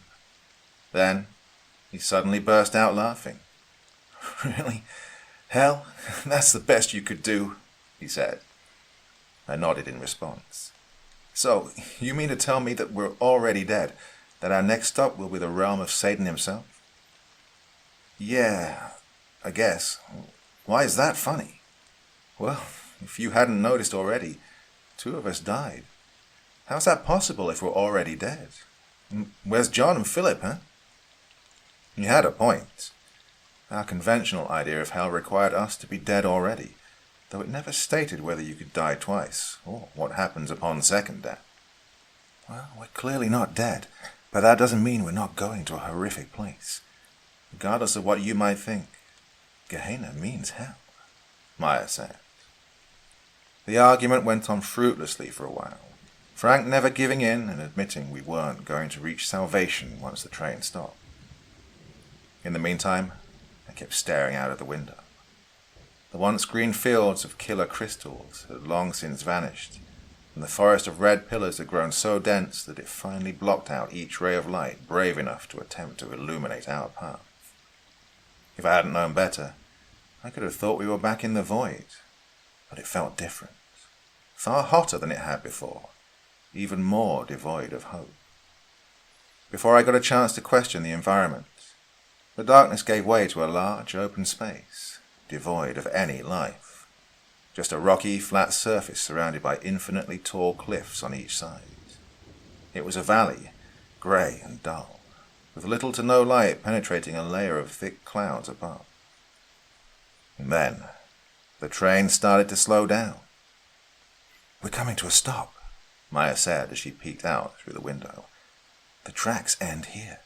Then, he suddenly burst out laughing. Really? Hell? That's the best you could do, he said. I nodded in response. So, you mean to tell me that we're already dead? That our next stop will be the realm of Satan himself? Yeah, I guess. Why is that funny? Well, if you hadn't noticed already, 2 of us died. How's that possible if we're already dead? Where's John and Philip, huh? You had a point. Our conventional idea of hell required us to be dead already, though it never stated whether you could die twice, or what happens upon second death. Well, we're clearly not dead, but that doesn't mean we're not going to a horrific place. Regardless of what you might think, Gehenna means hell, Maya said. The argument went on fruitlessly for a while, Frank never giving in and admitting we weren't going to reach salvation once the train stopped. In the meantime, I kept staring out of the window. The once green fields of killer crystals had long since vanished, and the forest of red pillars had grown so dense that it finally blocked out each ray of light brave enough to attempt to illuminate our path. If I hadn't known better, I could have thought we were back in the void, but it felt different, far hotter than it had before, even more devoid of hope. Before I got a chance to question the environment, the darkness gave way to a large open space, devoid of any life. Just a rocky, flat surface surrounded by infinitely tall cliffs on each side. It was a valley, grey and dull, with little to no light penetrating a layer of thick clouds above. And then, the train started to slow down. We're coming to a stop, Maya said as she peeked out through the window. The tracks end here.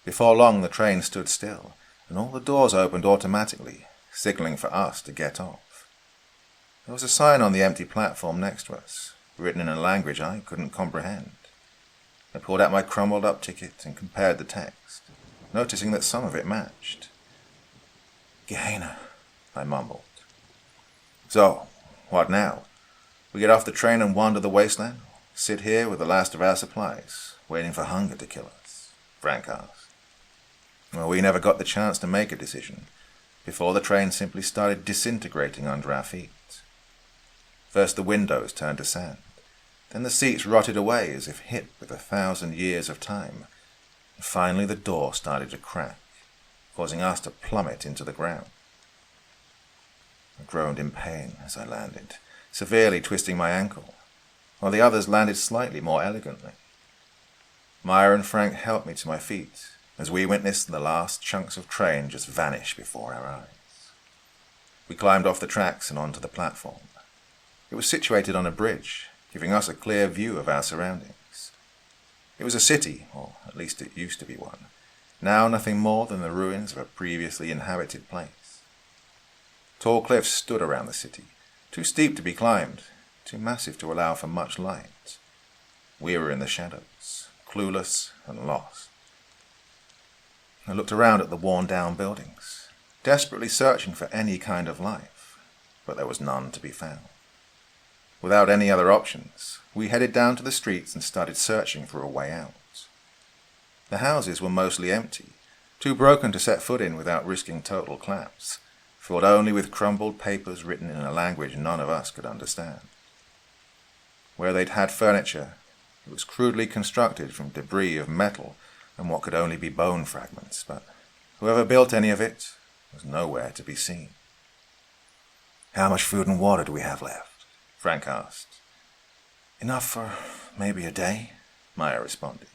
Before long, the train stood still, and all the doors opened automatically, signaling for us to get off. There was a sign on the empty platform next to us, written in a language I couldn't comprehend. I pulled out my crumbled-up ticket and compared the text, noticing that some of it matched. Gehenna, I mumbled. So, what now? We get off the train and wander the wasteland? Sit here with the last of our supplies, waiting for hunger to kill us? Frank asked. Well, we never got the chance to make a decision, before the train simply started disintegrating under our feet. First the windows turned to sand, then the seats rotted away as if hit with 1,000 years of time, and finally the door started to crack, causing us to plummet into the ground. I groaned in pain as I landed, severely twisting my ankle, while the others landed slightly more elegantly. Maya and Frank helped me to my feet as we witnessed the last chunks of train just vanish before our eyes. We climbed off the tracks and onto the platform. It was situated on a bridge, giving us a clear view of our surroundings. It was a city, or at least it used to be one, now nothing more than the ruins of a previously inhabited place. Tall cliffs stood around the city, too steep to be climbed, too massive to allow for much light. We were in the shadows, clueless and lost. I looked around at the worn-down buildings, desperately searching for any kind of life, but there was none to be found. Without any other options, we headed down to the streets and started searching for a way out. The houses were mostly empty, too broken to set foot in without risking total collapse, filled only with crumbled papers written in a language none of us could understand. Where they'd had furniture, It was crudely constructed from debris of metal and what could only be bone fragments, but whoever built any of it was nowhere to be seen. "How much food and water do we have left?" Frank asked. "Enough for maybe a day," Maya responded.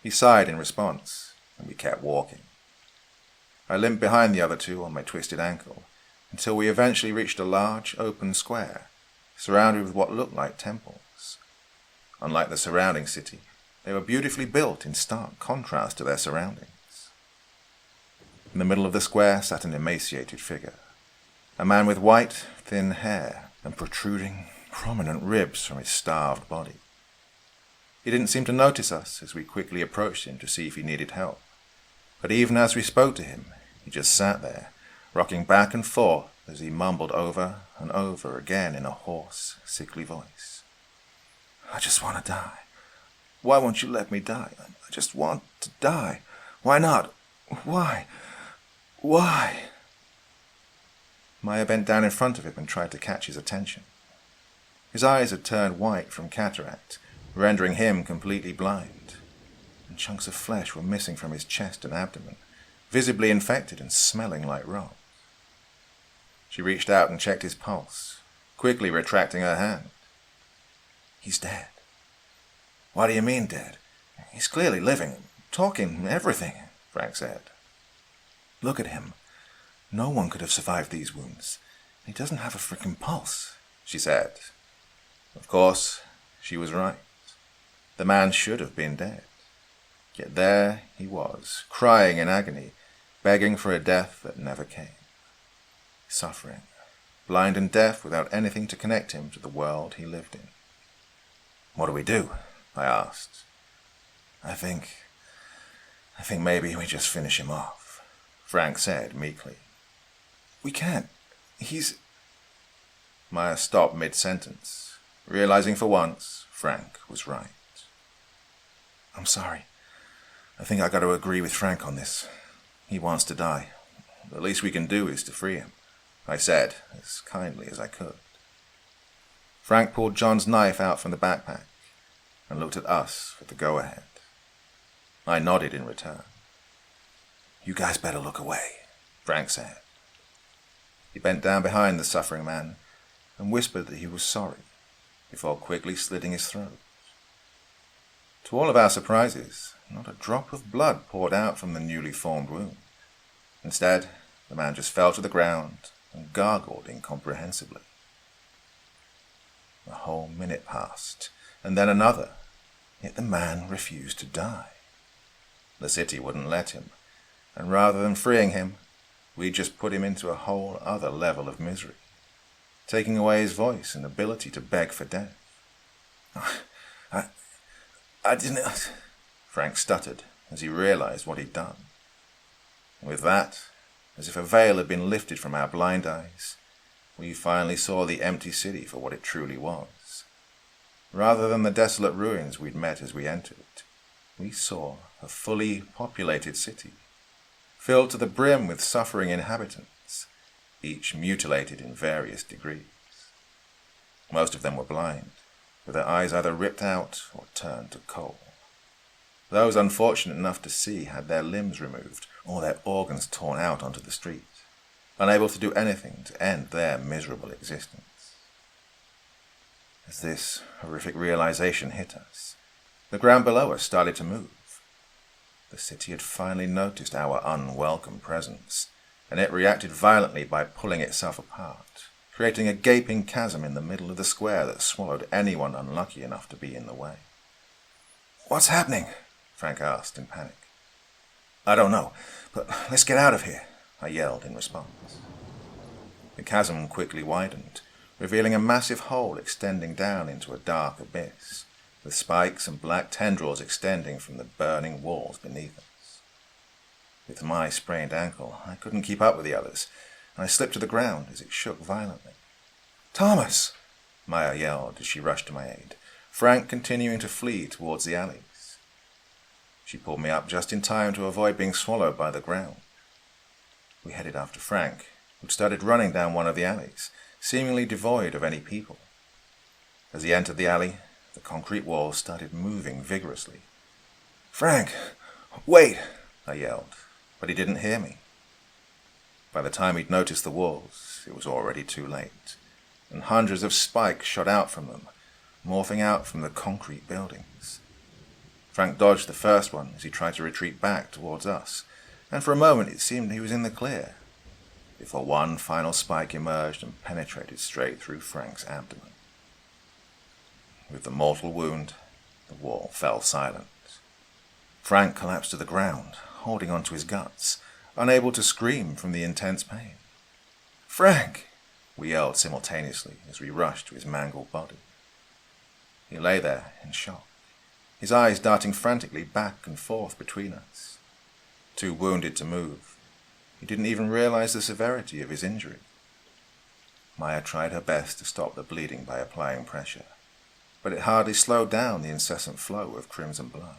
He sighed in response, and we kept walking. I limped behind the other two on my twisted ankle, until we eventually reached a large, open square, surrounded with what looked like temples. Unlike the surrounding city, they were beautifully built in stark contrast to their surroundings. In the middle of the square sat an emaciated figure, a man with white, thin hair and protruding, prominent ribs from his starved body. He didn't seem to notice us as we quickly approached him to see if he needed help, but even as we spoke to him, he just sat there, rocking back and forth as he mumbled over and over again in a hoarse, sickly voice. "I just want to die. Why won't you let me die? I just want to die. Why not? Why? Why?" Maya bent down in front of him and tried to catch his attention. His eyes had turned white from cataract, rendering him completely blind, and chunks of flesh were missing from his chest and abdomen, visibly infected and smelling like rot. She reached out and checked his pulse, quickly retracting her hand. "He's dead." "What do you mean dead? He's clearly living, talking, everything," Frank said. "Look at him. No one could have survived these wounds. He doesn't have a freaking pulse," she said. Of course, she was right. The man should have been dead. Yet there he was, crying in agony, begging for a death that never came. Suffering, blind and deaf without anything to connect him to the world he lived in. "What do we do?" I asked. I think maybe we just finish him off," Frank said meekly. "We can't. He's..." Maya stopped mid-sentence, realizing for once Frank was right. "I'm sorry. I think I got to agree with Frank on this. He wants to die. The least we can do is to free him," I said, as kindly as I could. Frank pulled John's knife out from the backpack and looked at us for the go-ahead. I nodded in return. "You guys better look away," Frank said. He bent down behind the suffering man and whispered that he was sorry, before quickly slitting his throat. To all of our surprises, not a drop of blood poured out from the newly formed wound. Instead, the man just fell to the ground and gargled incomprehensibly. A whole minute passed, and then another, yet the man refused to die. The city wouldn't let him, and rather than freeing him, we just put him into a whole other level of misery, taking away his voice and ability to beg for death. I didn't..." Frank stuttered as he realized what he'd done. With that, as if a veil had been lifted from our blind eyes, we finally saw the empty city for what it truly was. Rather than the desolate ruins we'd met as we entered, we saw a fully populated city, filled to the brim with suffering inhabitants, each mutilated in various degrees. Most of them were blind, with their eyes either ripped out or turned to coal. Those unfortunate enough to see had their limbs removed or their organs torn out onto the street, unable to do anything to end their miserable existence. As this horrific realization hit us, the ground below us started to move. The city had finally noticed our unwelcome presence, and it reacted violently by pulling itself apart, creating a gaping chasm in the middle of the square that swallowed anyone unlucky enough to be in the way. "What's happening?" Frank asked in panic. "I don't know, but let's get out of here," I yelled in response. The chasm quickly widened, revealing a massive hole extending down into a dark abyss, with spikes and black tendrils extending from the burning walls beneath us. With my sprained ankle, I couldn't keep up with the others, and I slipped to the ground as it shook violently. "Thomas!" Maya yelled as she rushed to my aid, Frank continuing to flee towards the alleys. She pulled me up just in time to avoid being swallowed by the ground. We headed after Frank, who'd started running down one of the alleys, seemingly devoid of any people. As he entered the alley, the concrete walls started moving vigorously. "Frank, wait!" I yelled, but he didn't hear me. By the time he'd noticed the walls, it was already too late, and hundreds of spikes shot out from them, morphing out from the concrete buildings. Frank dodged the first one as he tried to retreat back towards us, and for a moment it seemed he was in the clear, before one final spike emerged and penetrated straight through Frank's abdomen. With the mortal wound, the wall fell silent. Frank collapsed to the ground, holding onto his guts, unable to scream from the intense pain. "Frank!" we yelled simultaneously as we rushed to his mangled body. He lay there in shock, his eyes darting frantically back and forth between us. Too wounded to move, he didn't even realize the severity of his injury. Maya tried her best to stop the bleeding by applying pressure, but it hardly slowed down the incessant flow of crimson blood.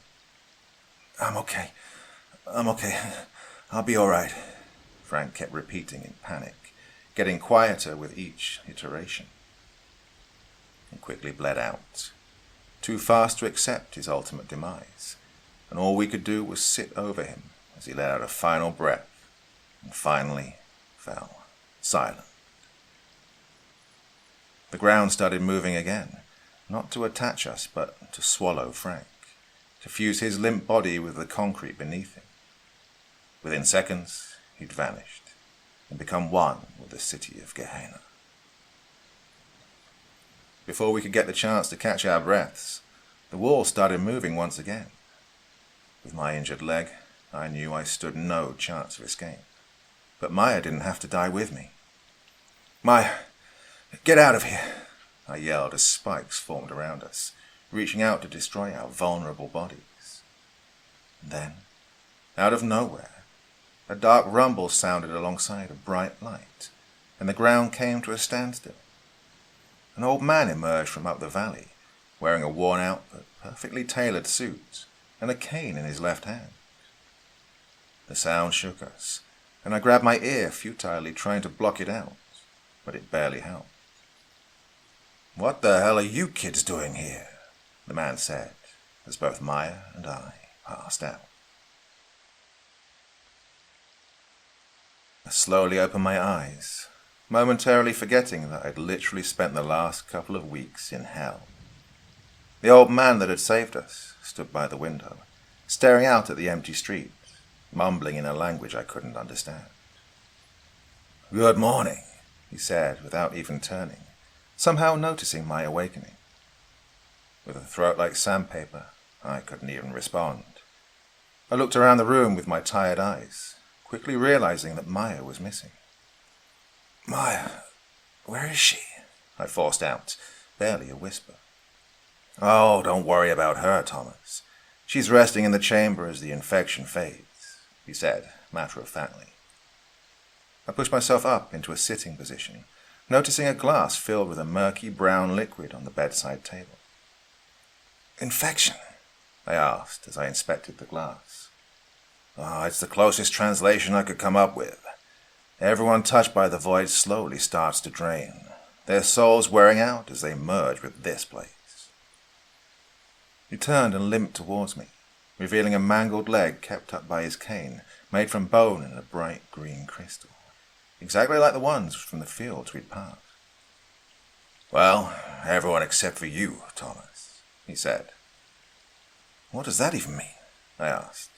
I'm okay. I'll be all right," Frank kept repeating in panic, getting quieter with each iteration. He quickly bled out, too fast to accept his ultimate demise, and all we could do was sit over him as he let out a final breath and finally fell silent. The ground started moving again, not to attach us, but to swallow Frank, to fuse his limp body with the concrete beneath him. Within seconds, he'd vanished and become one with the city of Gehenna. Before we could get the chance to catch our breaths, the wall started moving once again. With my injured leg, I knew I stood no chance of escape. But Maya didn't have to die with me. "Maya, get out of here!" I yelled as spikes formed around us, reaching out to destroy our vulnerable bodies. And then, out of nowhere, a dark rumble sounded alongside a bright light, and the ground came to a standstill. An old man emerged from up the valley, wearing a worn-out but perfectly tailored suit and a cane in his left hand. The sound shook us, and I grabbed my ear futilely trying to block it out, but it barely helped. "What the hell are you kids doing here?" the man said, as both Maya and I passed out. I slowly opened my eyes, momentarily forgetting that I'd literally spent the last couple of weeks in hell. The old man that had saved us stood by the window, staring out at the empty street, mumbling in a language I couldn't understand. "Good morning," he said without even turning, somehow noticing my awakening. With a throat like sandpaper, I couldn't even respond. I looked around the room with my tired eyes, quickly realizing that Maya was missing. "Maya, where is she?" I forced out, barely a whisper. "Oh, don't worry about her, Thomas. She's resting in the chamber as the infection fades," he said, matter-of-factly. I pushed myself up into a sitting position, noticing a glass filled with a murky brown liquid on the bedside table. "Infection?" I asked as I inspected the glass. "Oh, it's the closest translation I could come up with. Everyone touched by the void slowly starts to drain, their souls wearing out as they merge with this place." He turned and limped towards me, revealing a mangled leg kept up by his cane, made from bone and a bright green crystal, exactly like the ones from the fields we'd passed. "Well, everyone except for you, Thomas," he said. "What does that even mean?" I asked.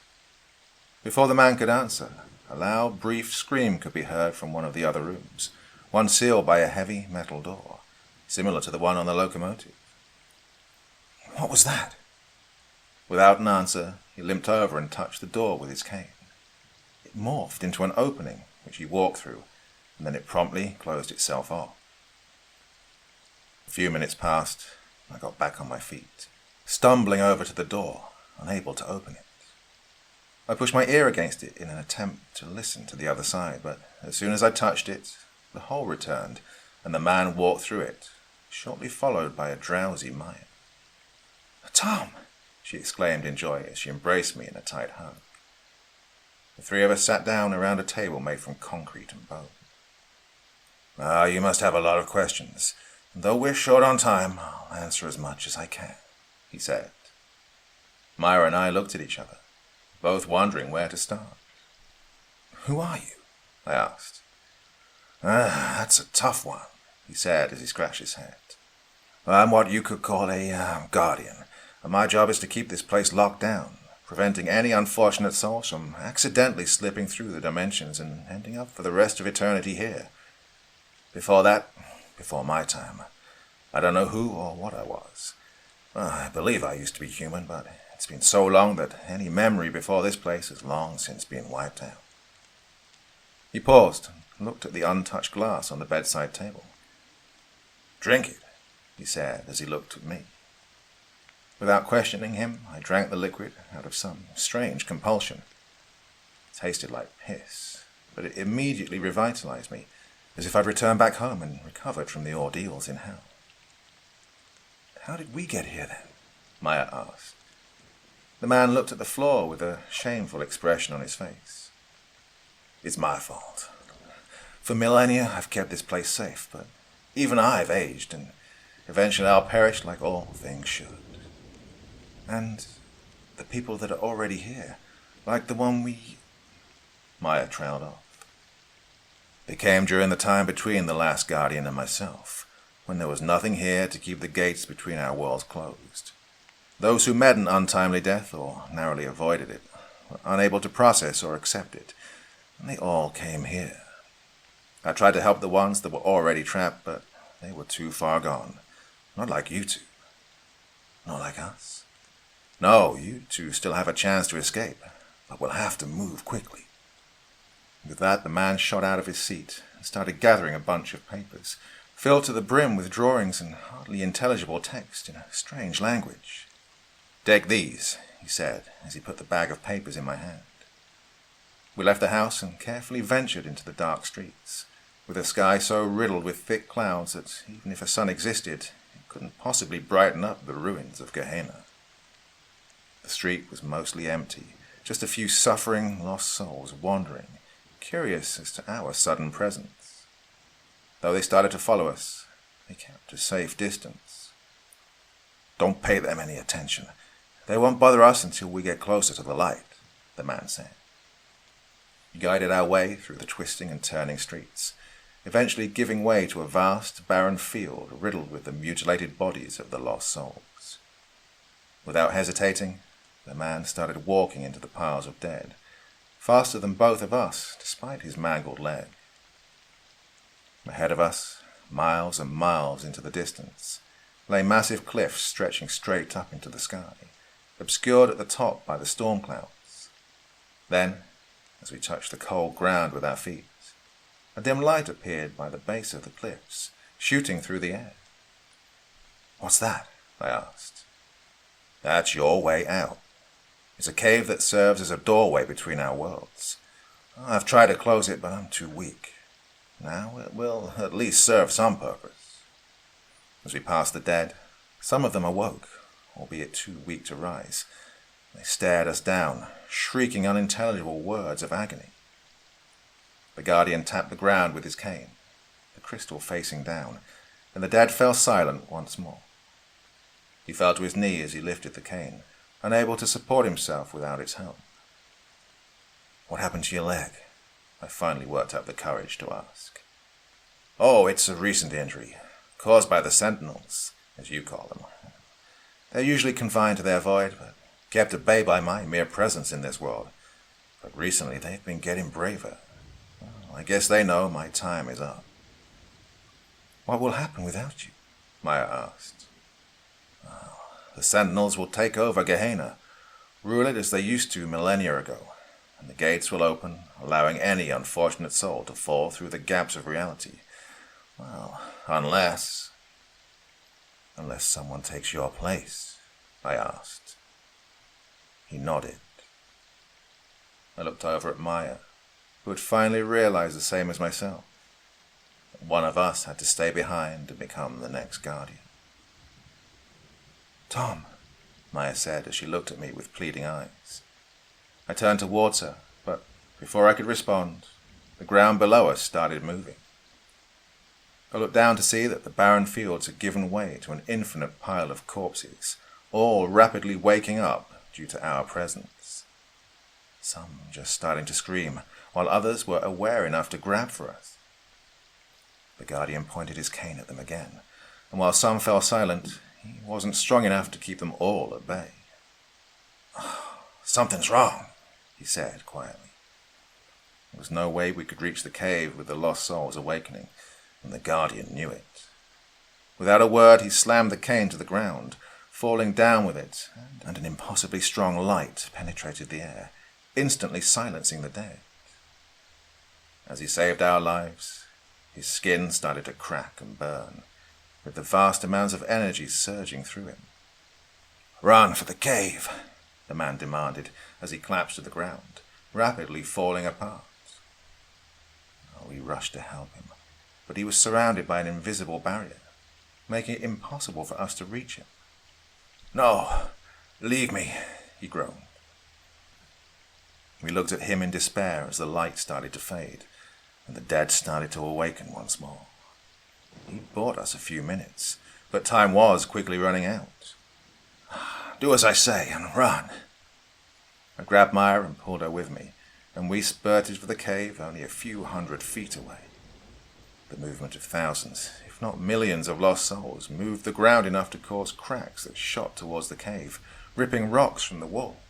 Before the man could answer, a loud, brief scream could be heard from one of the other rooms, one sealed by a heavy metal door, similar to the one on the locomotive. "What was that?" Without an answer, he limped over and touched the door with his cane. It morphed into an opening, which he walked through, and then it promptly closed itself off. A few minutes passed, and I got back on my feet, stumbling over to the door, unable to open it. I pushed my ear against it in an attempt to listen to the other side, but as soon as I touched it, the hole returned, and the man walked through it, shortly followed by a drowsy Maya. "Tom!" she exclaimed in joy as she embraced me in a tight hug. The three of us sat down around a table made from concrete and bone. "You must have a lot of questions. Though we're short on time, I'll answer as much as I can." he said. Maya and I looked at each other, both wondering where to start. Who are you? I asked. That's a tough one, he said as he scratched his head. I'm what you could call a guardian, and my job is to keep this place locked down, preventing any unfortunate souls from accidentally slipping through the dimensions and ending up for the rest of eternity here. Before my time, I don't know who or what I was. I believe I used to be human, but it's been so long that any memory before this place has long since been wiped out. He paused and looked at the untouched glass on the bedside table. Drink it, he said as he looked at me. Without questioning him, I drank the liquid out of some strange compulsion. It tasted like piss, but it immediately revitalized me, as if I'd returned back home and recovered from the ordeals in hell. How did we get here then? Maya asked. The man looked at the floor with a shameful expression on his face. It's my fault. For millennia, I've kept this place safe, but even I've aged, and eventually I'll perish like all things should. And the people that are already here, like the one we... Maya trailed off. They came during the time between the last guardian and myself, when there was nothing here to keep the gates between our worlds closed. Those who met an untimely death or narrowly avoided it were unable to process or accept it, and they all came here. I tried to help the ones that were already trapped, but they were too far gone. Not like you two. Not like us. No, you two still have a chance to escape, but we'll have to move quickly. With that, the man shot out of his seat and started gathering a bunch of papers, filled to the brim with drawings and hardly intelligible text in a strange language. Take these, he said, as he put the bag of papers in my hand. We left the house and carefully ventured into the dark streets, with a sky so riddled with thick clouds that even if a sun existed, it couldn't possibly brighten up the ruins of Gehenna. The street was mostly empty, just a few suffering, lost souls wandering, curious as to our sudden presence. Though they started to follow us, they kept a safe distance. Don't pay them any attention. They won't bother us until we get closer to the light, the man said. He guided our way through the twisting and turning streets, eventually giving way to a vast, barren field riddled with the mutilated bodies of the lost souls. Without hesitating, the man started walking into the piles of dead, faster than both of us, despite his mangled leg. Ahead of us, miles and miles into the distance, lay massive cliffs stretching straight up into the sky, obscured at the top by the storm clouds. Then, as we touched the cold ground with our feet, a dim light appeared by the base of the cliffs, shooting through the air. What's that? I asked. That's your way out. It's a cave that serves as a doorway between our worlds. I've tried to close it, but I'm too weak. Now it will at least serve some purpose. As we passed the dead, some of them awoke, albeit too weak to rise. They stared us down, shrieking unintelligible words of agony. The guardian tapped the ground with his cane, the crystal facing down, and the dead fell silent once more. He fell to his knee as he lifted the cane, unable to support himself without its help. What happened to your leg? I finally worked up the courage to ask. Oh, it's a recent injury, caused by the sentinels, as you call them. They're usually confined to their void, but kept at bay by my mere presence in this world. But recently they've been getting braver. Well, I guess they know my time is up. What will happen without you? Maya asked. Well, the sentinels will take over Gehenna, rule it as they used to millennia ago, and the gates will open, allowing any unfortunate soul to fall through the gaps of reality. Well, unless someone takes your place, I asked. He nodded. I looked over at Maya, who had finally realized the same as myself. That one of us had to stay behind and become the next guardian. Tom, Maya said as she looked at me with pleading eyes. I turned towards her, but before I could respond, the ground below us started moving. I looked down to see that the barren fields had given way to an infinite pile of corpses, all rapidly waking up due to our presence. Some just starting to scream, while others were aware enough to grab for us. The Guardian pointed his cane at them again, and while some fell silent, he wasn't strong enough to keep them all at bay. "Something's wrong," he said quietly. There was no way we could reach the cave with the lost souls awakening, and the Guardian knew it. Without a word, he slammed the cane to the ground, falling down with it, and an impossibly strong light penetrated the air, instantly silencing the dead. As he saved our lives, his skin started to crack and burn, with the vast amounts of energy surging through him. "Run for the cave," the man demanded as he collapsed to the ground, rapidly falling apart. We rushed to help him, but he was surrounded by an invisible barrier, making it impossible for us to reach him. "No, leave me," he groaned. We looked at him in despair as the light started to fade, and the dead started to awaken once more. He bought us a few minutes, but time was quickly running out. "Do as I say and run." I grabbed Maya and pulled her with me, and we spurted for the cave only a few 100 feet away. The movement of thousands, if not millions of lost souls, moved the ground enough to cause cracks that shot towards the cave, ripping rocks from the wall.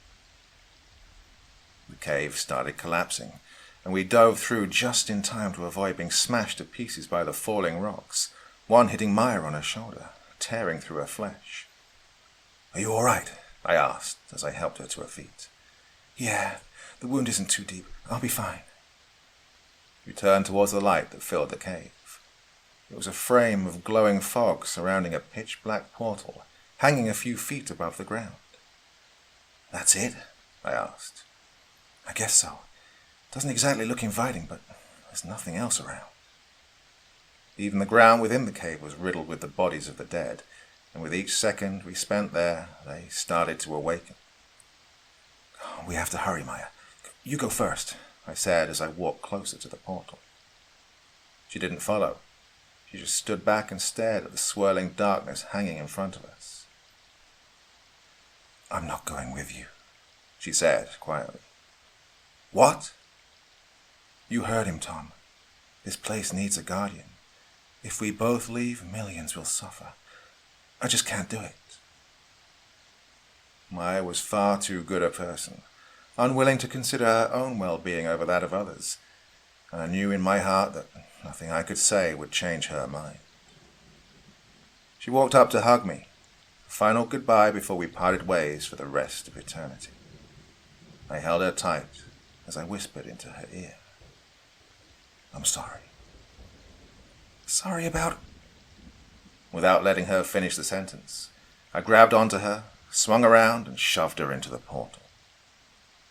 The cave started collapsing, and we dove through just in time to avoid being smashed to pieces by the falling rocks, one hitting Maya on her shoulder, tearing through her flesh. "Are you all right?" I asked as I helped her to her feet. "Yeah, the wound isn't too deep. I'll be fine." We turned towards the light that filled the cave. It was a frame of glowing fog surrounding a pitch-black portal, hanging a few feet above the ground. "That's it?" I asked. "I guess so. Doesn't exactly look inviting, but there's nothing else around." Even the ground within the cave was riddled with the bodies of the dead, and with each second we spent there, they started to awaken. "We have to hurry, Maya. You go first," I said as I walked closer to the portal. She didn't follow. She just stood back and stared at the swirling darkness hanging in front of us. "I'm not going with you," she said quietly. "What?" "You heard him, Tom. This place needs a guardian. If we both leave, millions will suffer. I just can't do it." Maya was far too good a person, unwilling to consider her own well-being over that of others, and I knew in my heart that nothing I could say would change her mind. She walked up to hug me, a final goodbye before we parted ways for the rest of eternity. I held her tight as I whispered into her ear, "I'm sorry." "Sorry about—" Without letting her finish the sentence, I grabbed onto her, swung around, and shoved her into the portal.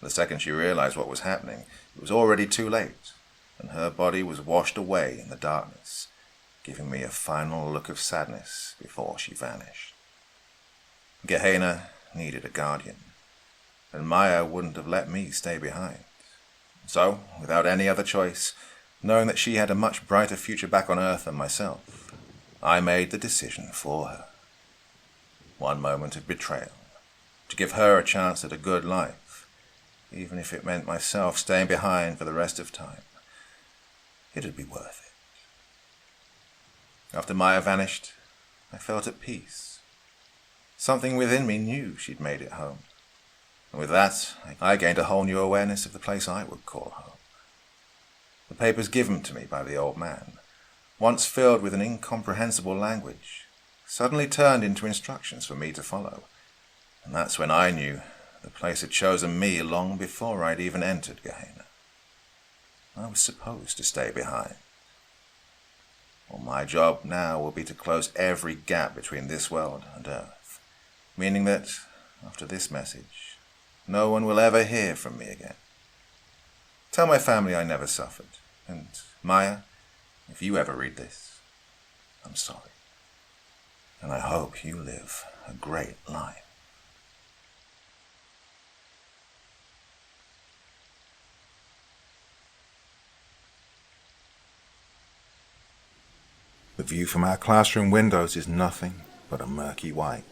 The second she realized what was happening, it was already too late, and her body was washed away in the darkness, giving me a final look of sadness before she vanished. Gehenna needed a guardian, and Maya wouldn't have let me stay behind. So, without any other choice, knowing that she had a much brighter future back on Earth than myself, I made the decision for her. One moment of betrayal, to give her a chance at a good life, even if it meant myself staying behind for the rest of time. It'd be worth it. After Maya vanished, I felt at peace. Something within me knew she'd made it home, and with that, I gained a whole new awareness of the place I would call home. The papers given to me by the old man, once filled with an incomprehensible language, suddenly turned into instructions for me to follow, and that's when I knew the place had chosen me long before I'd even entered Gehenna. I was supposed to stay behind. Well, my job now will be to close every gap between this world and Earth, meaning that, after this message, no one will ever hear from me again. Tell my family I never suffered, and Maya, if you ever read this, I'm sorry. And I hope you live a great life. The view from our classroom windows is nothing but a murky white.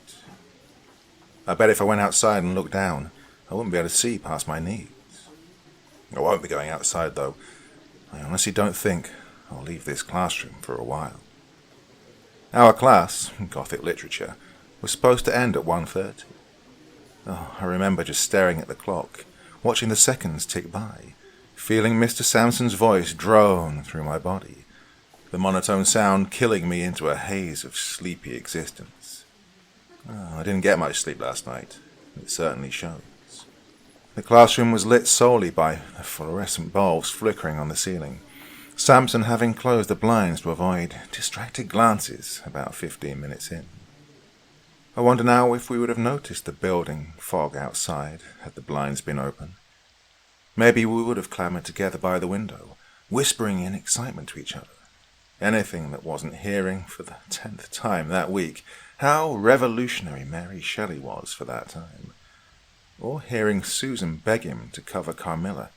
I bet if I went outside and looked down, I wouldn't be able to see past my knees. I won't be going outside, though. I honestly don't think I'll leave this classroom for a while. Our class, Gothic Literature, was supposed to end at 1:30. Oh, I remember just staring at the clock, watching the seconds tick by, feeling Mr. Sampson's voice drone through my body, the monotone sound killing me into a haze of sleepy existence. Oh, I didn't get much sleep last night. It certainly shows. The classroom was lit solely by the fluorescent bulbs flickering on the ceiling, Sampson having closed the blinds to avoid distracted glances about 15 minutes in. I wonder now if we would have noticed the building fog outside had the blinds been open. Maybe we would have clamoured together by the window, whispering in excitement to each other. Anything that wasn't hearing for the 10th time that week how revolutionary Mary Shelley was for that time. Or hearing Susan beg him to cover Carmilla,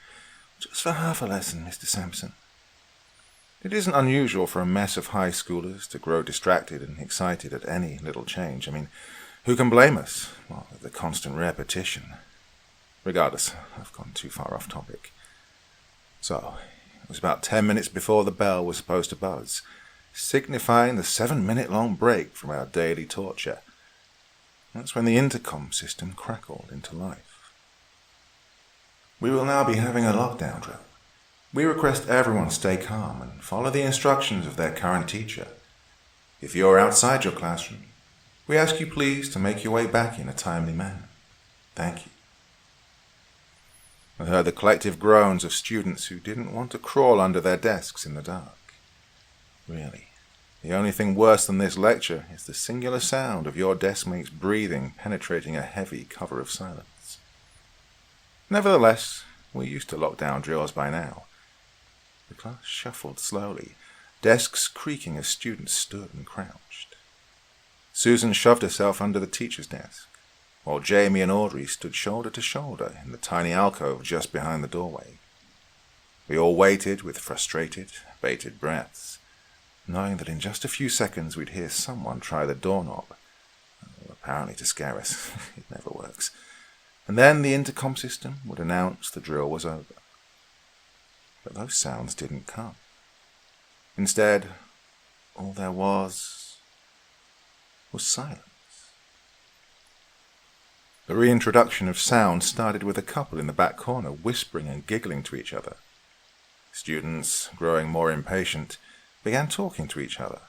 "Just for half a lesson, Mr. Sampson." It isn't unusual for a mess of high schoolers to grow distracted and excited at any little change. I mean, who can blame us? Well, the constant repetition. Regardless, I've gone too far off topic. So, it was about 10 minutes before the bell was supposed to buzz, signifying the 7-minute-long break from our daily torture. That's when the intercom system crackled into life. "We will now be having a lockdown drill. We request everyone stay calm and follow the instructions of their current teacher. If you are outside your classroom, we ask you please to make your way back in a timely manner. Thank you." I heard the collective groans of students who didn't want to crawl under their desks in the dark. Really, the only thing worse than this lecture is the singular sound of your deskmate's breathing penetrating a heavy cover of silence. Nevertheless, we're used to lockdown drills by now. The class shuffled slowly, desks creaking as students stood and crouched. Susan shoved herself under the teacher's desk, while Jamie and Audrey stood shoulder to shoulder in the tiny alcove just behind the doorway. We all waited with frustrated, bated breaths, knowing that in just a few seconds we'd hear someone try the doorknob, apparently to scare us. It never works. And then the intercom system would announce the drill was over. But those sounds didn't come. Instead, all there was silence. The reintroduction of sound started with a couple in the back corner whispering and giggling to each other. Students, growing more impatient, began talking to each other.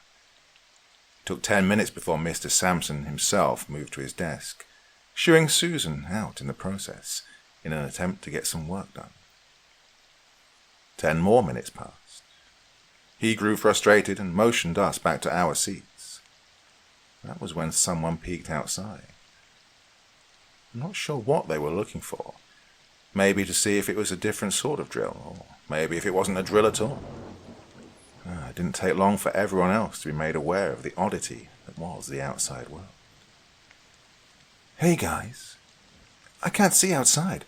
It took 10 minutes before Mr. Sampson himself moved to his desk, shooing Susan out in the process in an attempt to get some work done. 10 more minutes passed. He grew frustrated and motioned us back to our seats. That was when someone peeked outside. I'm not sure what they were looking for. Maybe to see if it was a different sort of drill, or maybe if it wasn't a drill at all. It didn't take long for everyone else to be made aware of the oddity that was the outside world. "Hey guys, I can't see outside.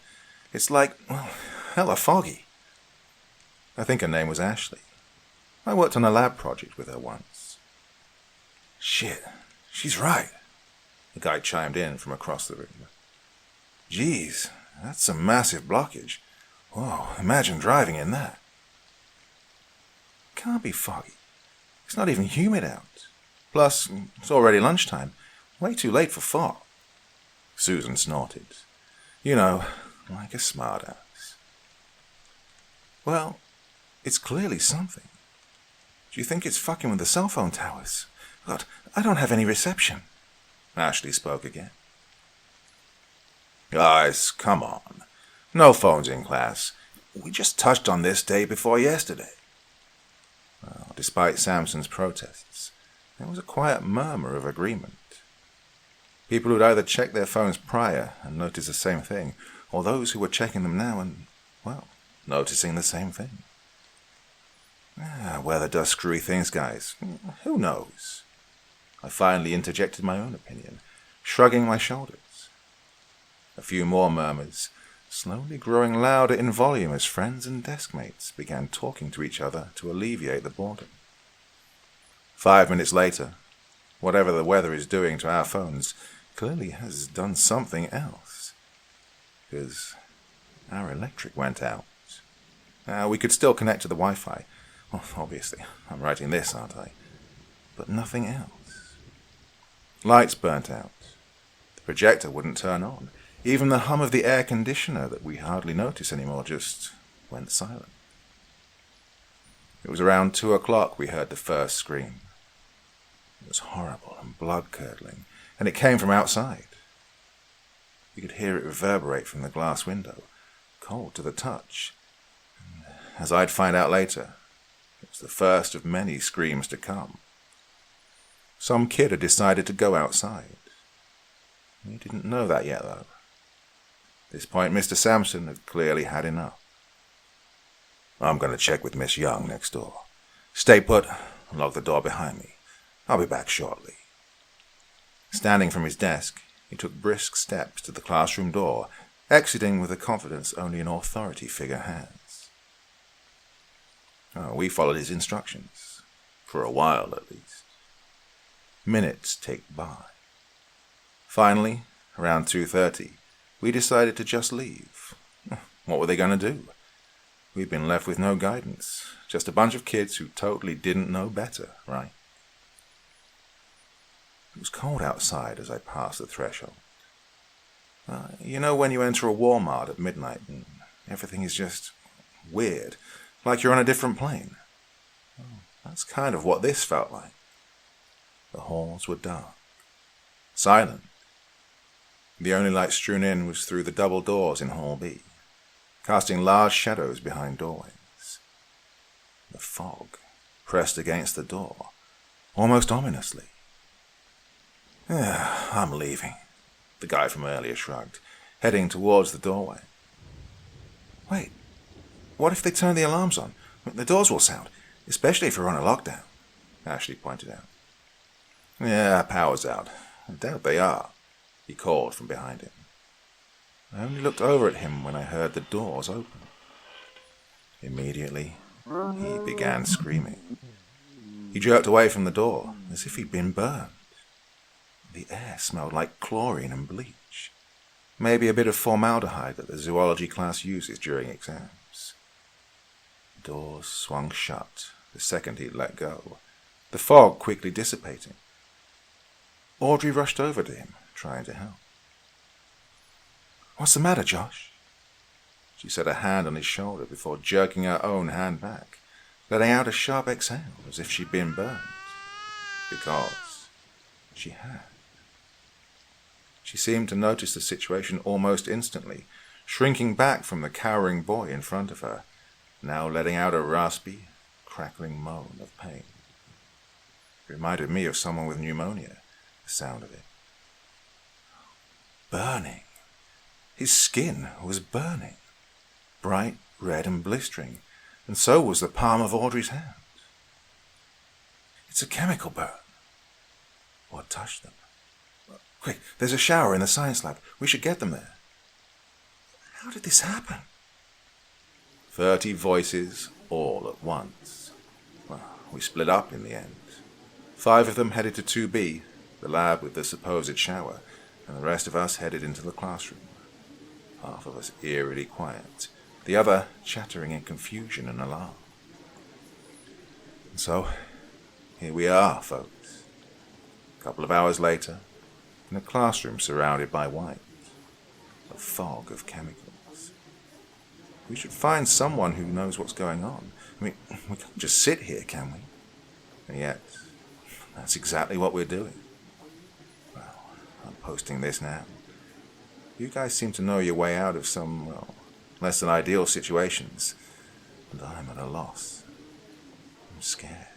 It's like, well, hella foggy." I think her name was Ashley. I worked on a lab project with her once. "Shit, she's right," the guy chimed in from across the room. "Geez, that's a massive blockage. Whoa, imagine driving in that." "Can't be foggy. It's not even humid out. Plus, it's already lunchtime. Way too late for fog." Susan snorted. You know, like a smartass. "Well, it's clearly something. Do you think it's fucking with the cell phone towers? God, I don't have any reception." Ashley spoke again. "Guys, come on. No phones in class. We just touched on this day before yesterday." Well, despite Sampson's protests, there was a quiet murmur of agreement. People who'd either checked their phones prior and noticed the same thing, or those who were checking them now and, well, noticing the same thing. Weather does screwy things, guys. Who knows? I finally interjected my own opinion, shrugging my shoulders. A few more murmurs, slowly growing louder in volume as friends and deskmates began talking to each other to alleviate the boredom. 5 minutes later, whatever the weather is doing to our phones clearly has done something else, because our electric went out. We could still connect to the Wi-Fi. Well, obviously, I'm writing this, aren't I? But nothing else. Lights burnt out. The projector wouldn't turn on. Even the hum of the air conditioner that we hardly notice anymore just went silent. It was around 2 o'clock we heard the first scream. It was horrible and blood-curdling, and it came from outside. We could hear it reverberate from the glass window, cold to the touch. And as I'd find out later, it was the first of many screams to come. Some kid had decided to go outside. We didn't know that yet, though. At this point, Mr. Sampson had clearly had enough. I'm going to check with Miss Young next door. Stay put and lock the door behind me. I'll be back shortly. Standing from his desk, he took brisk steps to the classroom door, exiting with a confidence only an authority figure has. We followed his instructions, for a while at least. Minutes ticked by. Finally, around 2:30, we decided to just leave. What were they going to do? We'd been left with no guidance, just a bunch of kids who totally didn't know better, right? It was cold outside as I passed the threshold. You know when you enter a Walmart at midnight and everything is just weird, like you're on a different plane? Well, that's kind of what this felt like. The halls were dark, silent. The only light strewn in was through the double doors in Hall B, casting large shadows behind doorways. The fog pressed against the door, almost ominously. I'm leaving, the guy from earlier shrugged, heading towards the doorway. Wait, what if they turn the alarms on? The doors will sound, especially if we're on a lockdown, Ashley pointed out. Yeah, power's out. I doubt they are, he called from behind him. I only looked over at him when I heard the doors open. Immediately, he began screaming. He jerked away from the door, as if he'd been burned. The air smelled like chlorine and bleach. Maybe a bit of formaldehyde that the zoology class uses during exams. The doors swung shut the second he'd let go, the fog quickly dissipating. Audrey rushed over to him, trying to help. What's the matter, Josh? She set a hand on his shoulder before jerking her own hand back, letting out a sharp exhale as if she'd been burned. Because she had. She seemed to notice the situation almost instantly, shrinking back from the cowering boy in front of her, now letting out a raspy, crackling moan of pain. It reminded me of someone with pneumonia, the sound of it. Burning. His skin was burning, bright red and blistering, and so was the palm of Audrey's hand. It's a chemical burn. What touched them? Quick, there's a shower in the science lab. We should get them there. How did this happen? 30 voices, all at once. Well, we split up in the end. 5 of them headed to 2B, the lab with the supposed shower, and the rest of us headed into the classroom. Half of us eerily quiet, the other chattering in confusion and alarm. And so, here we are, folks. A couple of hours later, in a classroom surrounded by white, a fog of chemicals. We should find someone who knows what's going on. I mean, we can't just sit here, can we? And yet, that's exactly what we're doing. Well, I'm posting this now. You guys seem to know your way out of some, well, less than ideal situations, and I'm at a loss. I'm scared.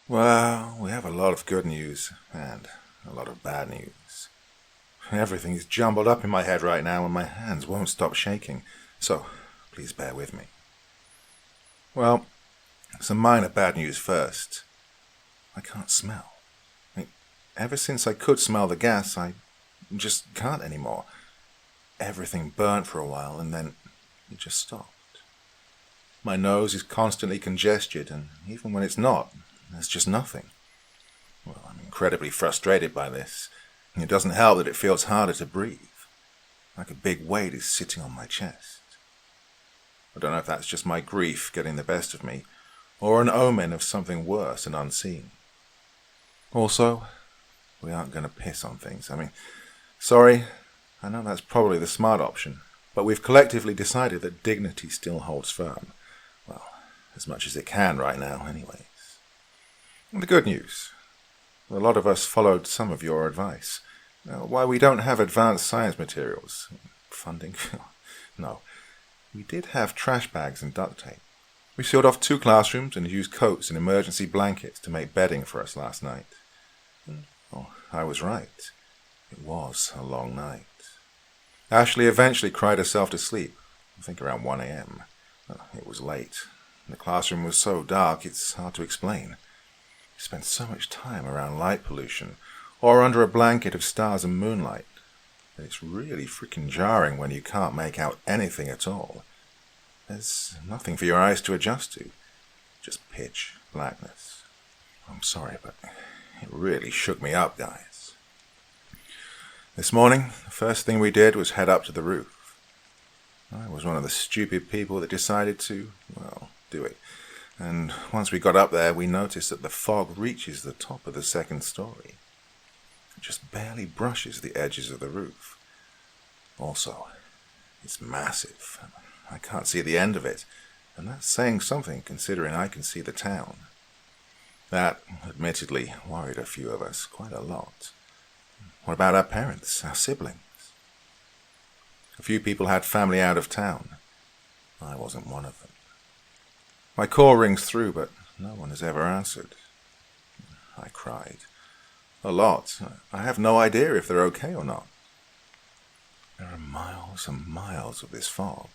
Well, we have a lot of good news and a lot of bad news. Everything is jumbled up in my head right now and my hands won't stop shaking, so please bear with me. Well, some minor bad news first. I can't smell. Ever since I could smell the gas, I just can't anymore. Everything burnt for a while and then it just stopped. My nose is constantly congested, and even when it's not, there's just nothing. incredibly frustrated by this. It doesn't help that it feels harder to breathe, like a big weight is sitting on my chest. I don't know if that's just my grief getting the best of me, or an omen of something worse and unseen. Also, we aren't going to piss on things. Sorry, I know that's probably the smart option, but we've collectively decided that dignity still holds firm. Well, as much as it can right now, anyways. And the good news. A lot of us followed some of your advice. Why we don't have advanced science materials. Funding? No. We did have trash bags and duct tape. We sealed off 2 classrooms and used coats and emergency blankets to make bedding for us last night. Oh, I was right. It was a long night. Ashley eventually cried herself to sleep, I think around 1 a.m. It was late. The classroom was so dark it's hard to explain. We spent so much time around light pollution, or under a blanket of stars and moonlight, that it's really freaking jarring when you can't make out anything at all. There's nothing for your eyes to adjust to, just pitch blackness. I'm sorry, but it really shook me up, guys. This morning, the first thing we did was head up to the roof. I was one of the stupid people that decided to, do it. And once we got up there, we noticed that the fog reaches the top of the 2nd story. It just barely brushes the edges of the roof. Also, it's massive. I can't see the end of it, and that's saying something considering I can see the town. That, admittedly, worried a few of us quite a lot. What about our parents, our siblings? A few people had family out of town. I wasn't one of them. My call rings through, but no one has ever answered. I cried. A lot. I have no idea if they're okay or not. There are miles and miles of this fog.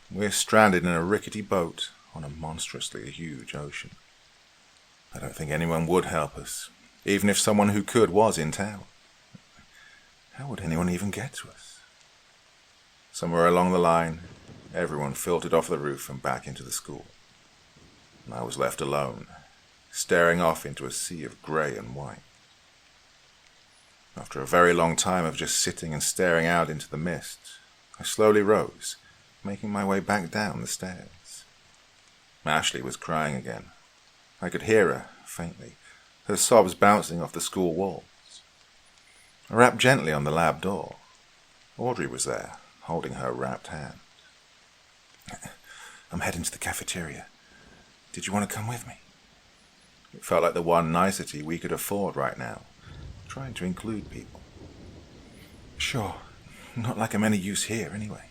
We're stranded in a rickety boat on a monstrously huge ocean. I don't think anyone would help us, even if someone who could was in town. How would anyone even get to us? Somewhere along the line, everyone filtered off the roof and back into the school. And I was left alone, staring off into a sea of grey and white. After a very long time of just sitting and staring out into the mist, I slowly rose, making my way back down the stairs. Ashley was crying again. I could hear her, faintly, her sobs bouncing off the school walls. I rapped gently on the lab door. Audrey was there, holding her wrapped hand. I'm heading to the cafeteria. Did you want to come with me? It felt like the one nicety we could afford right now, trying to include people. Sure, not like I'm any use here anyway.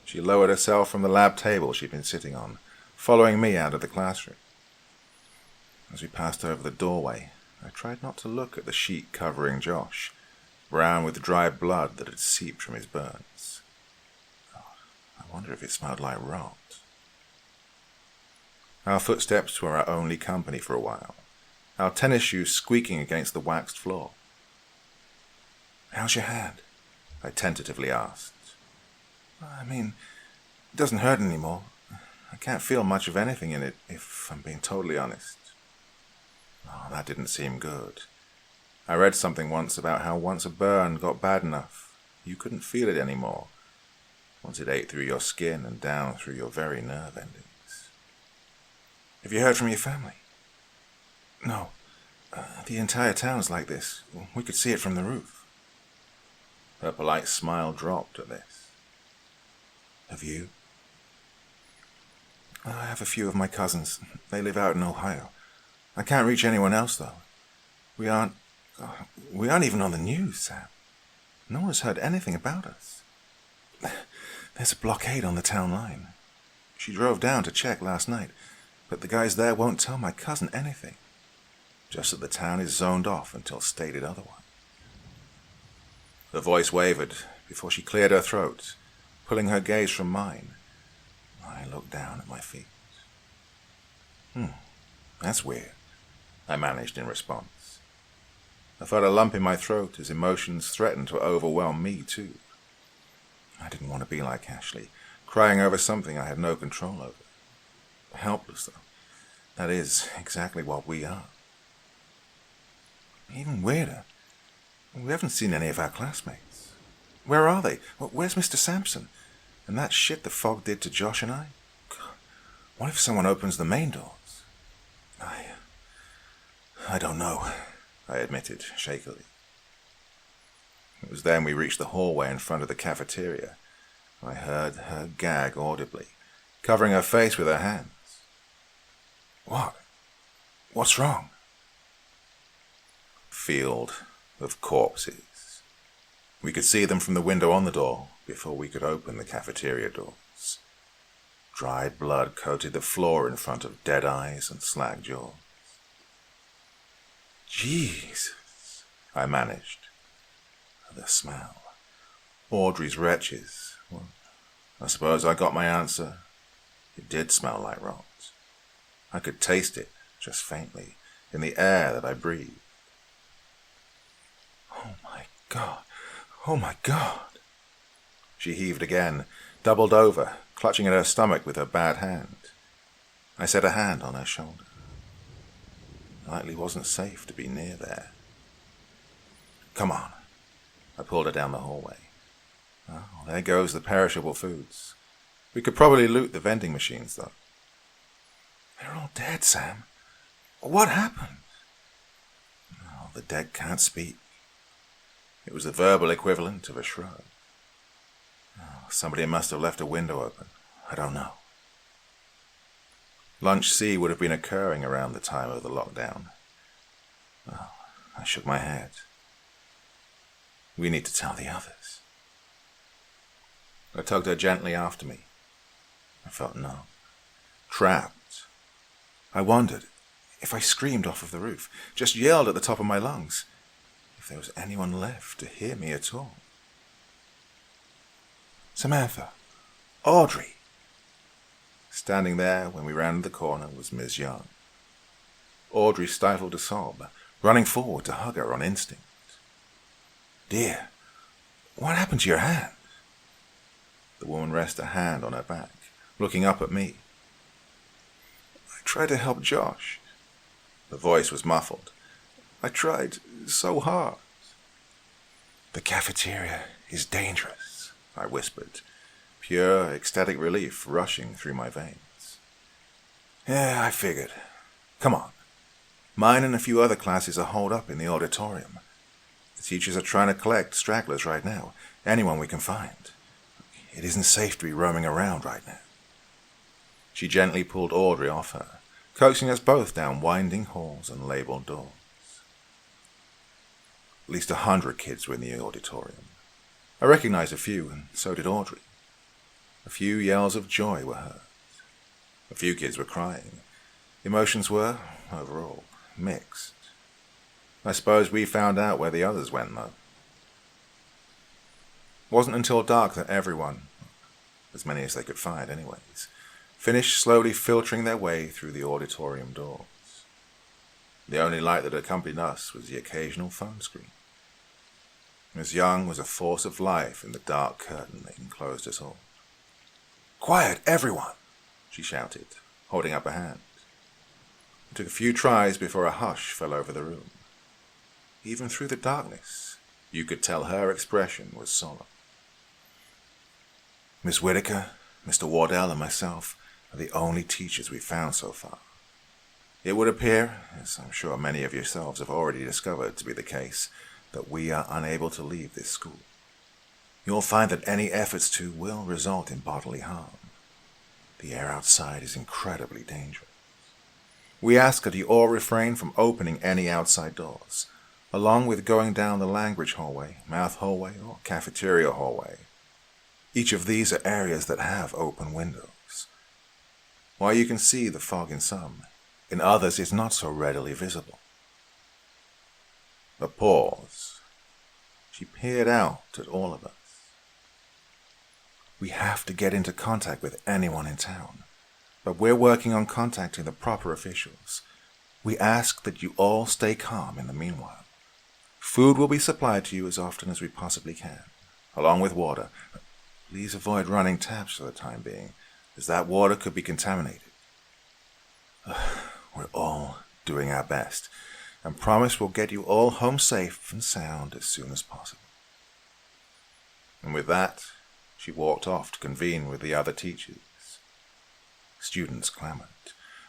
She lowered herself from the lab table she'd been sitting on, following me out of the classroom. As we passed over the doorway, I tried not to look at the sheet covering Josh, brown with dry blood that had seeped from his burns. God, I wonder if it smelled like rot. Our footsteps were our only company for a while, our tennis shoes squeaking against the waxed floor. How's your hand? I tentatively asked. It doesn't hurt anymore. I can't feel much of anything in it, if I'm being totally honest. Oh, that didn't seem good. I read something once about how once a burn got bad enough, you couldn't feel it anymore, once it ate through your skin and down through your very nerve endings. Have you heard from your family? No. The entire town's like this. We could see it from the roof. Her polite smile dropped at this. Have you? I have a few of my cousins. They live out in Ohio. I can't reach anyone else, though. We aren't even on the news, Sam. No one's heard anything about us. There's a blockade on the town line. She drove down to check last night, but the guys there won't tell my cousin anything. Just that the town is zoned off until stated otherwise. Her voice wavered before she cleared her throat, pulling her gaze from mine. I looked down at my feet. That's weird, I managed in response. I felt a lump in my throat as emotions threatened to overwhelm me too. I didn't want to be like Ashley, crying over something I had no control over. Helpless, though. That is exactly what we are. Even weirder, we haven't seen any of our classmates. Where are they? Where's Mr. Sampson? And that shit the fog did to Josh and I? God, what if someone opens the main doors? I don't know, I admitted shakily. It was then we reached the hallway in front of the cafeteria. I heard her gag audibly, covering her face with her hands. What? What's wrong? Field of corpses. We could see them from the window on the door before we could open the cafeteria doors. Dried blood coated the floor in front of dead eyes and slack jaws. Jesus, I managed. The smell. Audrey's wretches. Well, I suppose I got my answer. It did smell like rot. I could taste it, just faintly, in the air that I breathed. Oh my God! Oh my God! She heaved again, doubled over, clutching at her stomach with her bad hand. I set a hand on her shoulder. It likely wasn't safe to be near there. Come on. I pulled her down the hallway. Oh, there goes the perishable foods. We could probably loot the vending machines, though. They're all dead, Sam. What happened? Oh, the dead can't speak. It was the verbal equivalent of a shrug. Oh, somebody must have left a window open. I don't know. Lunch C would have been occurring around the time of the lockdown. Oh, I shook my head. We need to tell the others. I tugged her gently after me. I felt numb, trapped. I wondered if I screamed off of the roof, just yelled at the top of my lungs, if there was anyone left to hear me at all. Samantha, Audrey. Standing there when we rounded the corner was Ms. Young. Audrey stifled a sob, running forward to hug her on instinct. Dear, what happened to your hand? The woman rested a hand on her back, looking up at me. I tried to help Josh. The voice was muffled. I tried so hard. The cafeteria is dangerous, I whispered, pure ecstatic relief rushing through my veins. Yeah, I figured. Come on. Mine and a few other classes are holed up in the auditorium. The teachers are trying to collect stragglers right now, anyone we can find. It isn't safe to be roaming around right now. She gently pulled Audrey off her, coaxing us both down winding halls and labeled doors. At least 100 kids were in the auditorium. I recognized a few, and so did Audrey. A few yells of joy were heard. A few kids were crying. Emotions were, overall, mixed. I suppose we found out where the others went, though. It wasn't until dark that everyone, as many as they could find anyways, finished slowly filtering their way through the auditorium doors. The only light that accompanied us was the occasional phone screen. Miss Young was a force of life in the dark curtain that enclosed us all. Quiet, everyone, she shouted, holding up a hand. It took a few tries before a hush fell over the room. Even through the darkness, you could tell her expression was solemn. Miss Whitaker, Mr. Wardell, and myself are the only teachers we've found so far. It would appear, as I'm sure many of yourselves have already discovered to be the case, that we are unable to leave this school. You'll find that any efforts to will result in bodily harm. The air outside is incredibly dangerous. We ask that you all refrain from opening any outside doors, along with going down the language hallway, math hallway, or cafeteria hallway. Each of these are areas that have open windows. While you can see the fog in some, in others it's not so readily visible. A pause. She peered out at all of us. We have to get into contact with anyone in town, but we're working on contacting the proper officials. We ask that you all stay calm in the meanwhile. Food will be supplied to you as often as we possibly can, along with water. Please avoid running taps for the time being, as that water could be contaminated. We're all doing our best, and promise we'll get you all home safe and sound as soon as possible." And with that, she walked off to convene with the other teachers. Students clamored,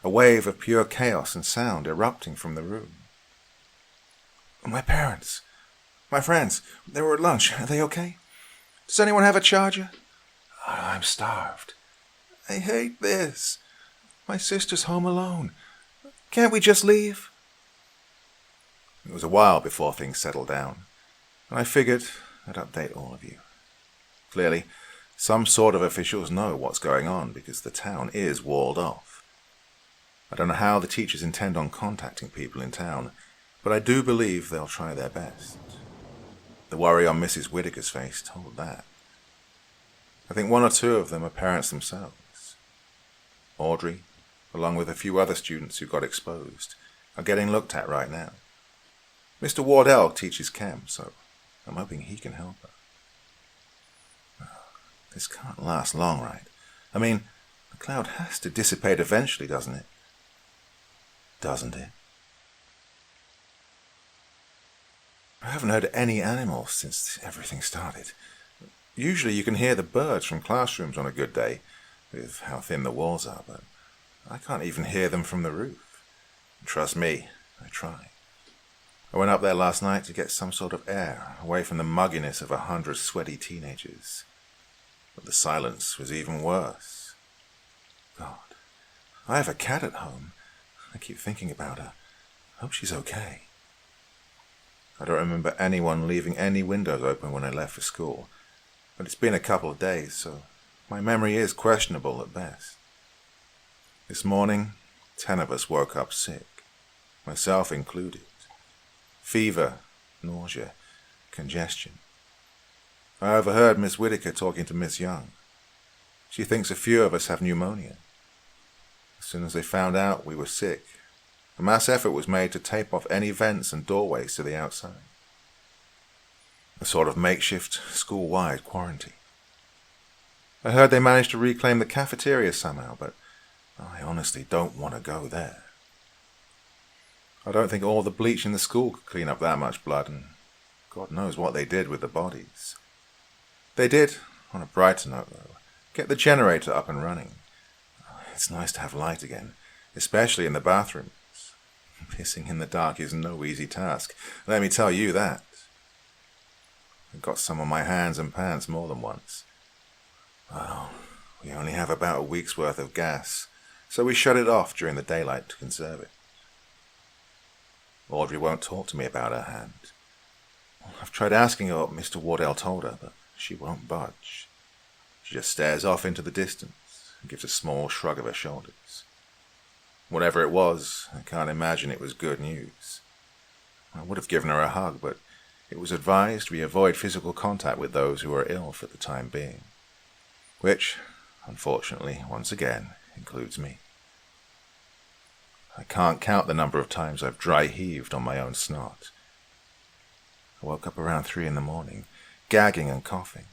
a wave of pure chaos and sound erupting from the room. "My parents, my friends, they were at lunch. Are they okay? Does anyone have a charger? I'm starved. I hate this. My sister's home alone. Can't we just leave?" It was a while before things settled down, and I figured I'd update all of you. Clearly, some sort of officials know what's going on because the town is walled off. I don't know how the teachers intend on contacting people in town, but I do believe they'll try their best. The worry on Mrs. Whittaker's face told that. I think one or two of them are parents themselves. Audrey, along with a few other students who got exposed, are getting looked at right now. Mr. Wardell teaches chem, so I'm hoping he can help her. This can't last long, right? I mean, the cloud has to dissipate eventually, doesn't it? Doesn't it? I haven't heard any animals since everything started. Usually you can hear the birds from classrooms on a good day, with how thin the walls are, but I can't even hear them from the roof. Trust me, I try. I went up there last night to get some sort of air, away from the mugginess of 100 sweaty teenagers. But the silence was even worse. God, I have a cat at home. I keep thinking about her. I hope she's okay. I don't remember anyone leaving any windows open when I left for school, but it's been a couple of days, so my memory is questionable at best. This morning, 10 of us woke up sick, myself included. Fever, nausea, congestion. I overheard Miss Whittaker talking to Miss Young. She thinks a few of us have pneumonia. As soon as they found out we were sick, a mass effort was made to tape off any vents and doorways to the outside. A sort of makeshift school-wide quarantine. I heard they managed to reclaim the cafeteria somehow, but I honestly don't want to go there. I don't think all the bleach in the school could clean up that much blood, and God knows what they did with the bodies. They did, on a brighter note though, get the generator up and running. It's nice to have light again, especially in the bathrooms. Pissing in the dark is no easy task, let me tell you that. I got some on my hands and pants more than once. Well, we only have about a week's worth of gas, so we shut it off during the daylight to conserve it. Audrey won't talk to me about her hand. I've tried asking her what Mr. Wardell told her, but she won't budge. She just stares off into the distance and gives a small shrug of her shoulders. Whatever it was, I can't imagine it was good news. I would have given her a hug, but it was advised we avoid physical contact with those who are ill for the time being. Which, unfortunately, once again, includes me. I can't count the number of times I've dry heaved on my own snot. I woke up around 3 a.m, gagging and coughing.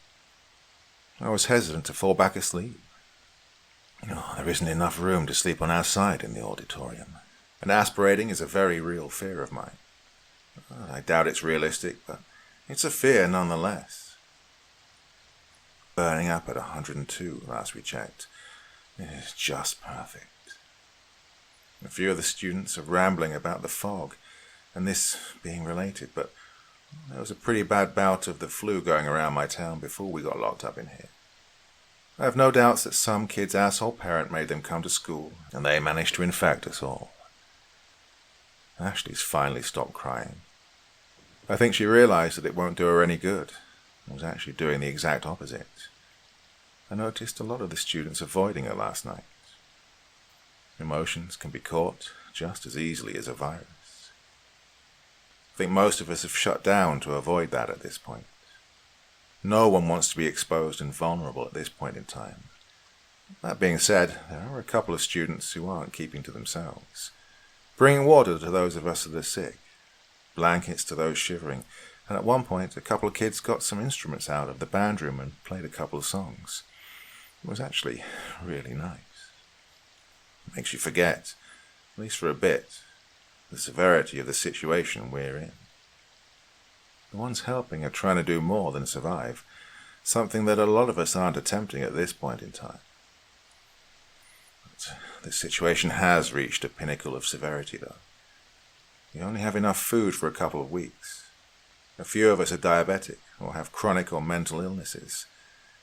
I was hesitant to fall back asleep. There isn't enough room to sleep on our side in the auditorium, and aspirating is a very real fear of mine. I doubt it's realistic, but it's a fear nonetheless. Burning up at 102 last we checked. It is just perfect. A few of the students are rambling about the fog, and this being related, but there was a pretty bad bout of the flu going around my town before we got locked up in here. I have no doubts that some kid's asshole parent made them come to school, and they managed to infect us all. Ashley's finally stopped crying. I think she realized that it won't do her any good, and was actually doing the exact opposite. I noticed a lot of the students avoiding her last night. Emotions can be caught just as easily as a virus. I think most of us have shut down to avoid that at this point. No one wants to be exposed and vulnerable at this point in time. That being said, there are a couple of students who aren't keeping to themselves, bringing water to those of us that are sick, blankets to those shivering, and at one point a couple of kids got some instruments out of the band room and played a couple of songs. It was actually really nice. It makes you forget, at least for a bit, the severity of the situation we're in. The ones helping are trying to do more than survive, something that a lot of us aren't attempting at this point in time. But the situation has reached a pinnacle of severity, though. We only have enough food for a couple of weeks. A few of us are diabetic or have chronic or mental illnesses,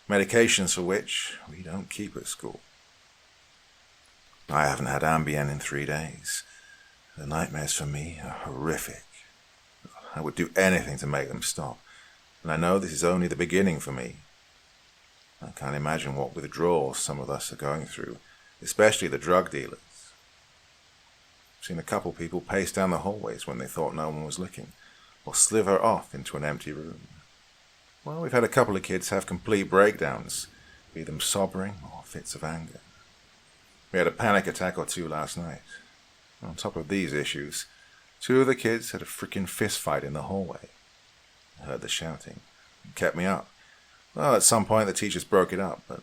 medications for which we don't keep at school. I haven't had Ambien in 3 days. The nightmares for me are horrific. I would do anything to make them stop, and I know this is only the beginning for me. I can't imagine what withdrawals some of us are going through, especially the drug dealers. I've seen a couple people pace down the hallways when they thought no one was looking, or slither off into an empty room. Well, we've had a couple of kids have complete breakdowns, be them sobbing or fits of anger. We had a panic attack or two last night. On top of these issues, 2 of the kids had a freaking fist fight in the hallway. I heard the shouting. It kept me up. Well, at some point the teachers broke it up, but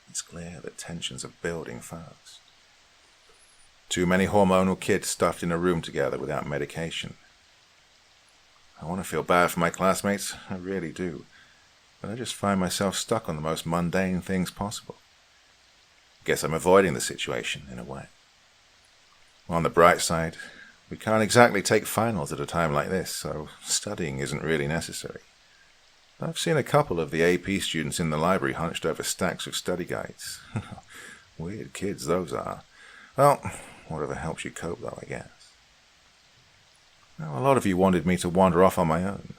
it's clear that tensions are building fast. Too many hormonal kids stuffed in a room together without medication. I want to feel bad for my classmates, I really do, but I just find myself stuck on the most mundane things possible. Guess I'm avoiding the situation in a way. On the bright side, we can't exactly take finals at a time like this, so studying isn't really necessary. I've seen a couple of the AP students in the library hunched over stacks of study guides. Weird kids those are. Well, whatever helps you cope though, I guess. Now, a lot of you wanted me to wander off on my own.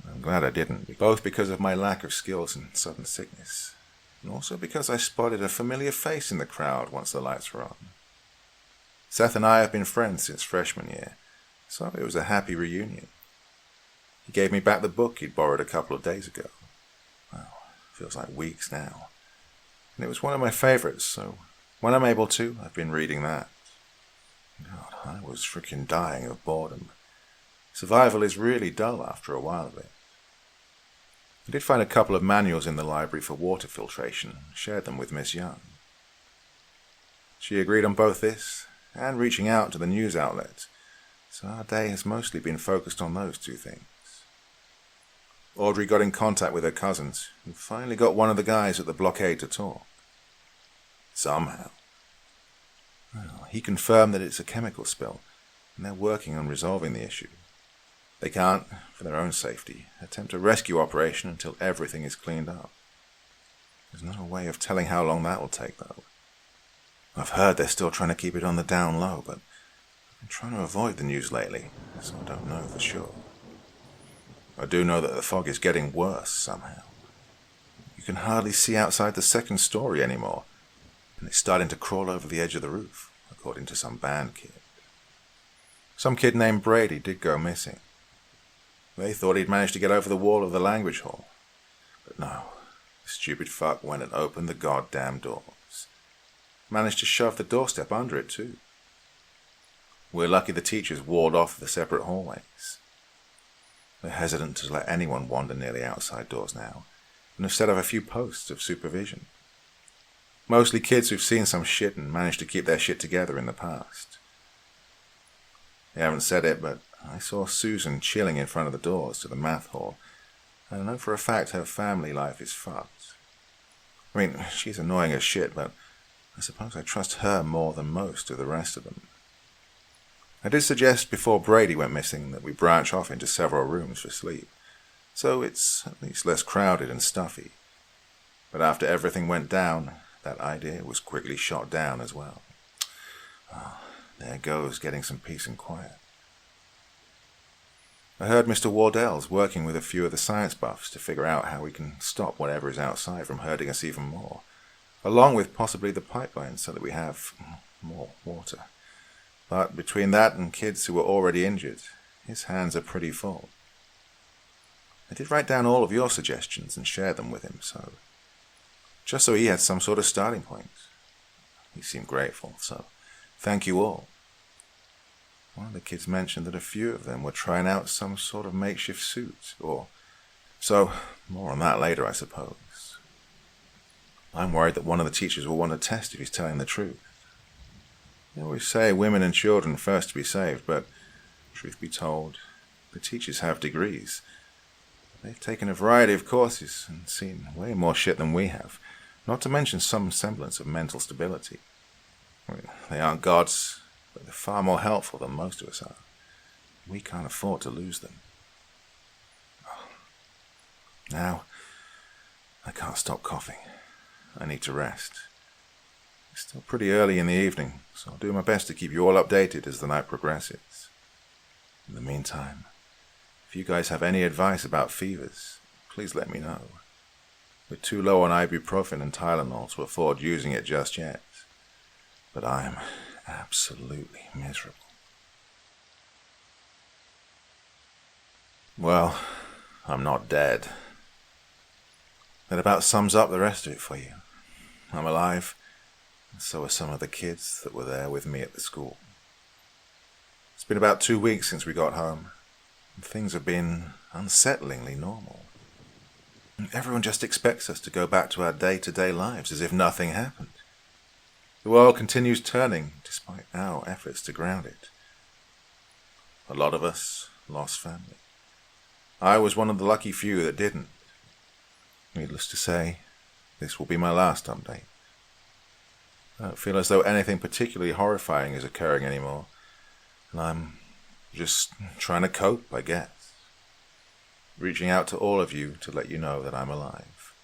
I'm glad I didn't, both because of my lack of skills and sudden sickness, and also because I spotted a familiar face in the crowd once the lights were on. Seth and I have been friends since freshman year, so it was a happy reunion. He gave me back the book he'd borrowed a couple of days ago. Well, feels like weeks now. And it was one of my favorites, so when I'm able to, I've been reading that. God, I was freaking dying of boredom. Survival is really dull after a while of it. I did find a couple of manuals in the library for water filtration and shared them with Miss Young. She agreed on both this and reaching out to the news outlets, so our day has mostly been focused on those 2 things. Audrey got in contact with her cousins, who finally got one of the guys at the blockade to talk. Somehow. Well, he confirmed that it's a chemical spill, and they're working on resolving the issue. They can't, for their own safety, attempt a rescue operation until everything is cleaned up. There's no way of telling how long that will take, though. I've heard they're still trying to keep it on the down low, but I've been trying to avoid the news lately, so I don't know for sure. I do know that the fog is getting worse somehow. You can hardly see outside the 2nd story anymore, and it's starting to crawl over the edge of the roof, according to some band kid. Some kid named Brady did go missing. They thought he'd managed to get over the wall of the language hall, but no, the stupid fuck went and opened the goddamn doors. Managed to shove the doorstep under it too. We're lucky the teachers walled off the separate hallways. They're hesitant to let anyone wander near the outside doors now, and have set up a few posts of supervision. Mostly kids who've seen some shit and managed to keep their shit together in the past. They haven't said it, but I saw Susan chilling in front of the doors to the math hall, and I know for a fact her family life is fucked. I mean, she's annoying as shit, but I suppose I trust her more than most of the rest of them. I did suggest before Brady went missing that we branch off into several rooms for sleep, so it's at least less crowded and stuffy. But after everything went down, that idea was quickly shot down as well. Oh, there goes getting some peace and quiet. I heard Mr. Wardell's working with a few of the science buffs to figure out how we can stop whatever is outside from hurting us even more, along with possibly the pipelines so that we have more water. But between that and kids who were already injured, his hands are pretty full. I did write down all of your suggestions and share them with him, just so he had some sort of starting point. He seemed grateful, so thank you all. One of the kids mentioned that a few of them were trying out some sort of makeshift suit, so more on that later, I suppose. I'm worried that one of the teachers will want to test if he's telling the truth. They always say women and children first to be saved, but truth be told, the teachers have degrees. They've taken a variety of courses and seen way more shit than we have, not to mention some semblance of mental stability. I mean, they aren't gods, but they're far more helpful than most of us are. We can't afford to lose them. Now, I can't stop coughing. I need to rest. It's still pretty early in the evening, so I'll do my best to keep you all updated as the night progresses. In the meantime, if you guys have any advice about fevers, please let me know. We're too low on ibuprofen and Tylenol to afford using it just yet, but I'm absolutely miserable. Well, I'm not dead. That about sums up the rest of it for you. I'm alive, and so are some of the kids that were there with me at the school. It's been about 2 weeks since we got home, and things have been unsettlingly normal. Everyone just expects us to go back to our day-to-day lives as if nothing happened. The world continues turning despite our efforts to ground it. A lot of us lost family. I was one of the lucky few that didn't. Needless to say, this will be my last update. I don't feel as though anything particularly horrifying is occurring anymore, and I'm just trying to cope, I guess. Reaching out to all of you to let you know that I'm alive.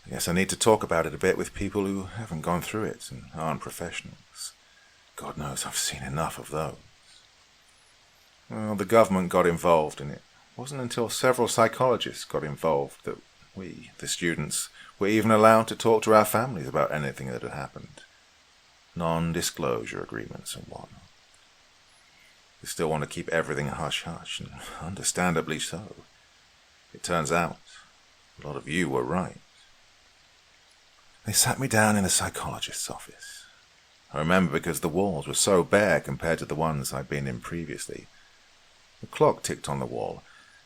I guess I need to talk about it a bit with people who haven't gone through it and aren't professionals. God knows I've seen enough of those. Well, the government got involved, and it wasn't until several psychologists got involved that we, the students, were even allowed to talk to our families about anything that had happened. Non-disclosure agreements and whatnot. They still want to keep everything hush-hush, and understandably so. It turns out, a lot of you were right. They sat me down in a psychologist's office. I remember because the walls were so bare compared to the ones I'd been in previously. The clock ticked on the wall,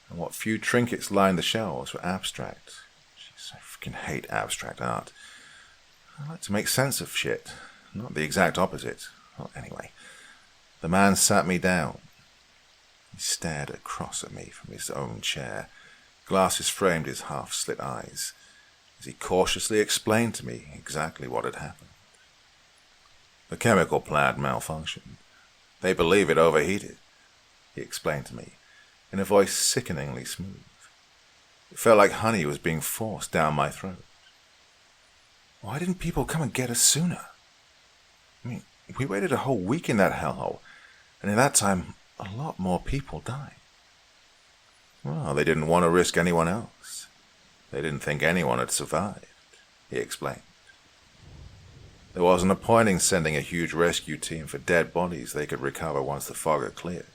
and what few trinkets lined the shelves were abstract. Jeez, I freaking hate abstract art. I like to make sense of shit, not the exact opposite. Well, anyway, the man sat me down. He stared across at me from his own chair. Glasses framed his half-slit eyes, as he cautiously explained to me exactly what had happened. The chemical plant malfunctioned. They believe it overheated, he explained to me, in a voice sickeningly smooth. It felt like honey was being forced down my throat. Why didn't people come and get us sooner? I mean, we waited a whole week in that hellhole, and in that time, a lot more people died. Well, they didn't want to risk anyone else. They didn't think anyone had survived, he explained. There wasn't a point in sending a huge rescue team for dead bodies they could recover once the fog had cleared.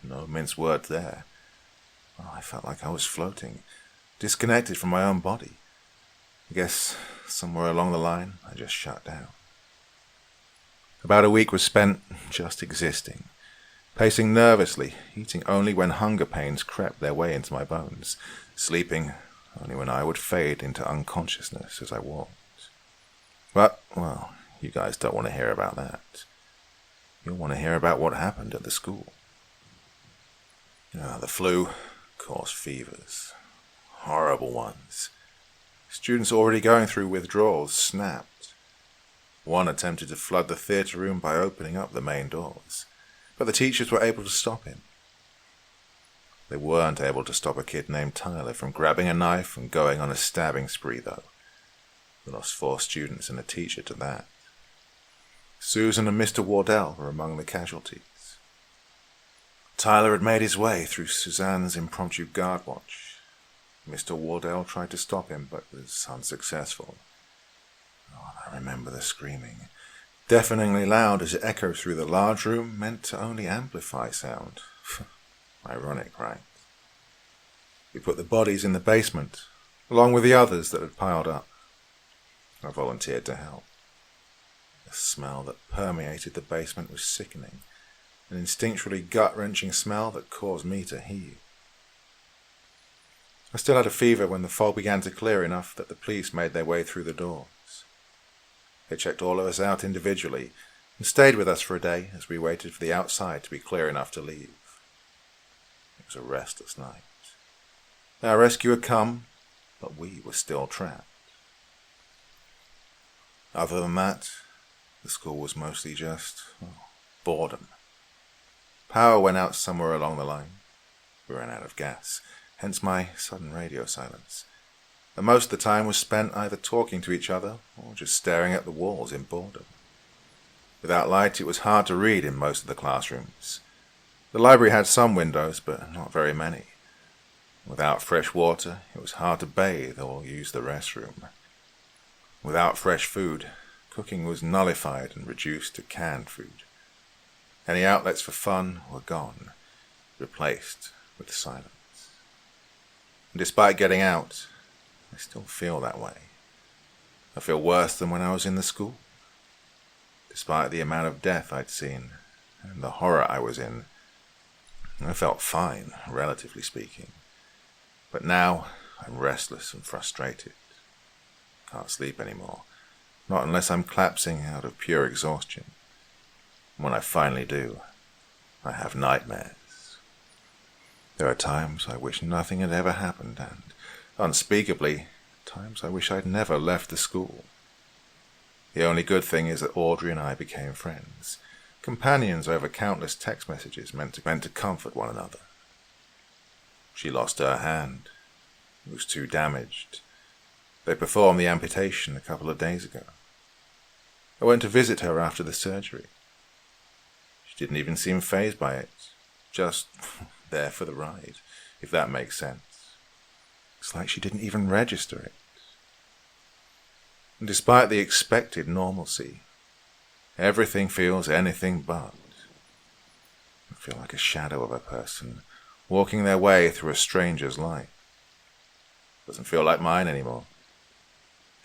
No mince words there. Well, I felt like I was floating, disconnected from my own body. I guess somewhere along the line, I just shut down. About a week was spent just existing, pacing nervously, eating only when hunger pains crept their way into my bones, sleeping only when I would fade into unconsciousness as I walked. But, well, you guys don't want to hear about that. You'll want to hear about what happened at the school. The flu caused fevers. Horrible ones. Students already going through withdrawals snapped. One attempted to flood the theatre room by opening up the main doors, but the teachers were able to stop him. They weren't able to stop a kid named Tyler from grabbing a knife and going on a stabbing spree, though. We lost 4 students and a teacher to that. Susan and Mr. Wardell were among the casualties. Tyler had made his way through Suzanne's impromptu guard watch. Mr. Wardell tried to stop him, but was unsuccessful. Oh, I remember the screaming, deafeningly loud as it echoed through the large room meant to only amplify sound. Ironic, right? We put the bodies in the basement, along with the others that had piled up. I volunteered to help. The smell that permeated the basement was sickening, an instinctually gut-wrenching smell that caused me to heave. I still had a fever when the fog began to clear enough that the police made their way through the doors. They checked all of us out individually and stayed with us for a day as we waited for the outside to be clear enough to leave. It was a restless night. Our rescue had come, but we were still trapped. Other than that, the school was mostly just boredom. Power went out somewhere along the line. We ran out of gas, hence my sudden radio silence. And most of the time was spent either talking to each other or just staring at the walls in boredom. Without light, it was hard to read in most of the classrooms. The library had some windows, but not very many. Without fresh water, it was hard to bathe or use the restroom. Without fresh food, cooking was nullified and reduced to canned food. Any outlets for fun were gone, replaced with silence. And despite getting out, I still feel that way. I feel worse than when I was in the school. Despite the amount of death I'd seen and the horror I was in, I felt fine, relatively speaking. But now I'm restless and frustrated. Can't sleep anymore, not unless I'm collapsing out of pure exhaustion. When I finally do, I have nightmares. There are times I wish nothing had ever happened, and, unspeakably, times I wish I'd never left the school. The only good thing is that Audrey and I became friends, companions over countless text messages meant to comfort one another. She lost her hand. It was too damaged. They performed the amputation a couple of days ago. I went to visit her after the surgery. She didn't even seem fazed by it, just there for the ride, if that makes sense. It's like she didn't even register it. And despite the expected normalcy, everything feels anything but. I feel like a shadow of a person walking their way through a stranger's life. Doesn't feel like mine anymore.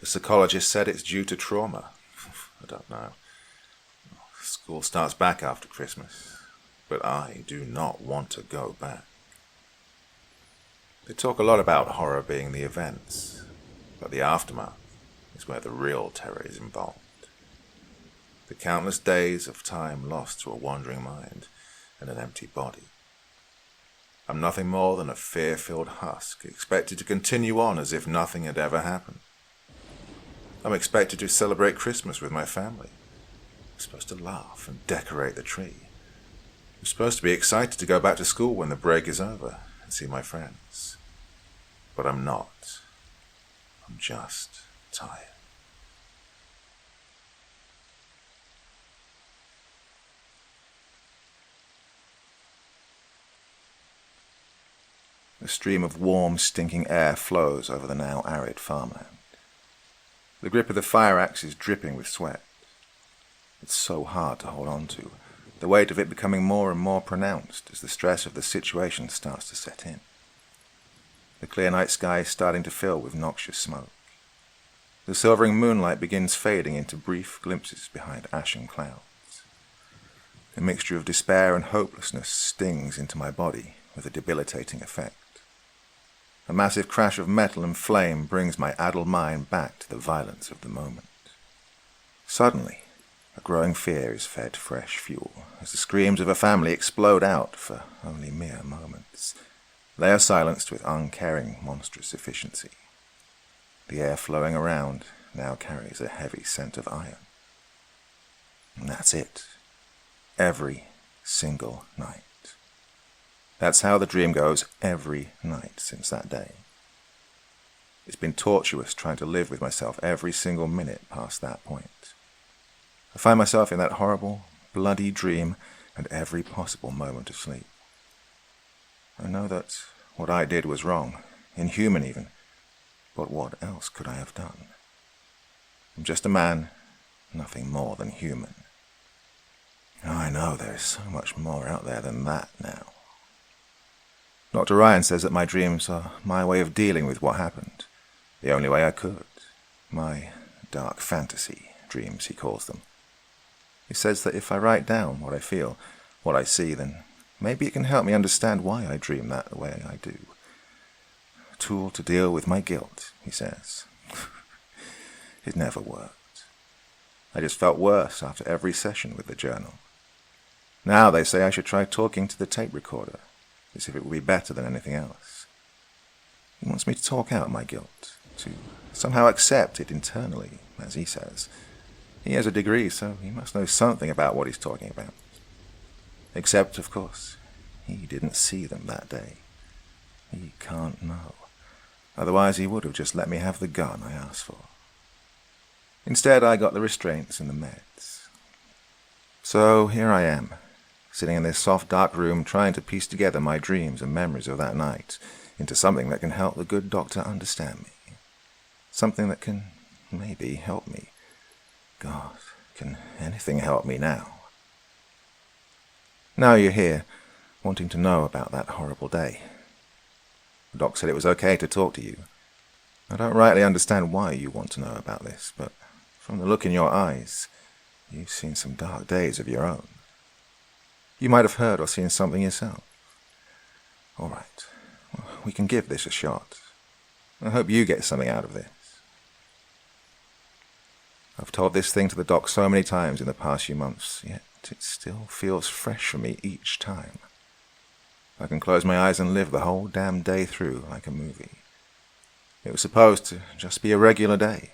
The psychologist said it's due to trauma. I don't know. School starts back after Christmas, but I do not want to go back. They talk a lot about horror being the events, but the aftermath is where the real terror is involved. The countless days of time lost to a wandering mind and an empty body. I'm nothing more than a fear-filled husk, expected to continue on as if nothing had ever happened. I'm expected to celebrate Christmas with my family. I'm supposed to laugh and decorate the tree. I'm supposed to be excited to go back to school when the break is over and see my friends. But I'm not. I'm just tired. A stream of warm, stinking air flows over the now arid farmland. The grip of the fire axe is dripping with sweat. It's so hard to hold on to, the weight of it becoming more and more pronounced as the stress of the situation starts to set in. The clear night sky is starting to fill with noxious smoke. The silvering moonlight begins fading into brief glimpses behind ashen clouds. A mixture of despair and hopelessness stings into my body with a debilitating effect. A massive crash of metal and flame brings my addled mind back to the violence of the moment. Suddenly, a growing fear is fed fresh fuel as the screams of a family explode out for only mere moments. They are silenced with uncaring, monstrous efficiency. The air flowing around now carries a heavy scent of iron. And that's it. Every single night. That's how the dream goes every night since that day. It's been tortuous trying to live with myself every single minute past that point. I find myself in that horrible, bloody dream at every possible moment of sleep. I know that what I did was wrong, inhuman even, but what else could I have done? I'm just a man, nothing more than human. I know there is so much more out there than that now. Dr. Ryan says that my dreams are my way of dealing with what happened. The only way I could. My dark fantasy dreams, he calls them. He says that if I write down what I feel, what I see, then maybe it can help me understand why I dream that the way I do. A tool to deal with my guilt, he says. It never worked. I just felt worse after every session with the journal. Now they say I should try talking to the tape recorder, as if it would be better than anything else. He wants me to talk out my guilt, to somehow accept it internally, as he says. He has a degree, so he must know something about what he's talking about. Except, of course, he didn't see them that day. He can't know. Otherwise he would have just let me have the gun I asked for. Instead, I got the restraints and the meds. So here I am, sitting in this soft, dark room, trying to piece together my dreams and memories of that night into something that can help the good doctor understand me. Something that can maybe help me. God, can anything help me now? Now you're here, wanting to know about that horrible day. The doc said it was okay to talk to you. I don't rightly understand why you want to know about this, but from the look in your eyes, you've seen some dark days of your own. You might have heard or seen something yourself. All right, well, we can give this a shot. I hope you get something out of this. I've told this thing to the doc so many times in the past few months, yet it still feels fresh for me each time. I can close my eyes and live the whole damn day through like a movie. It was supposed to just be a regular day.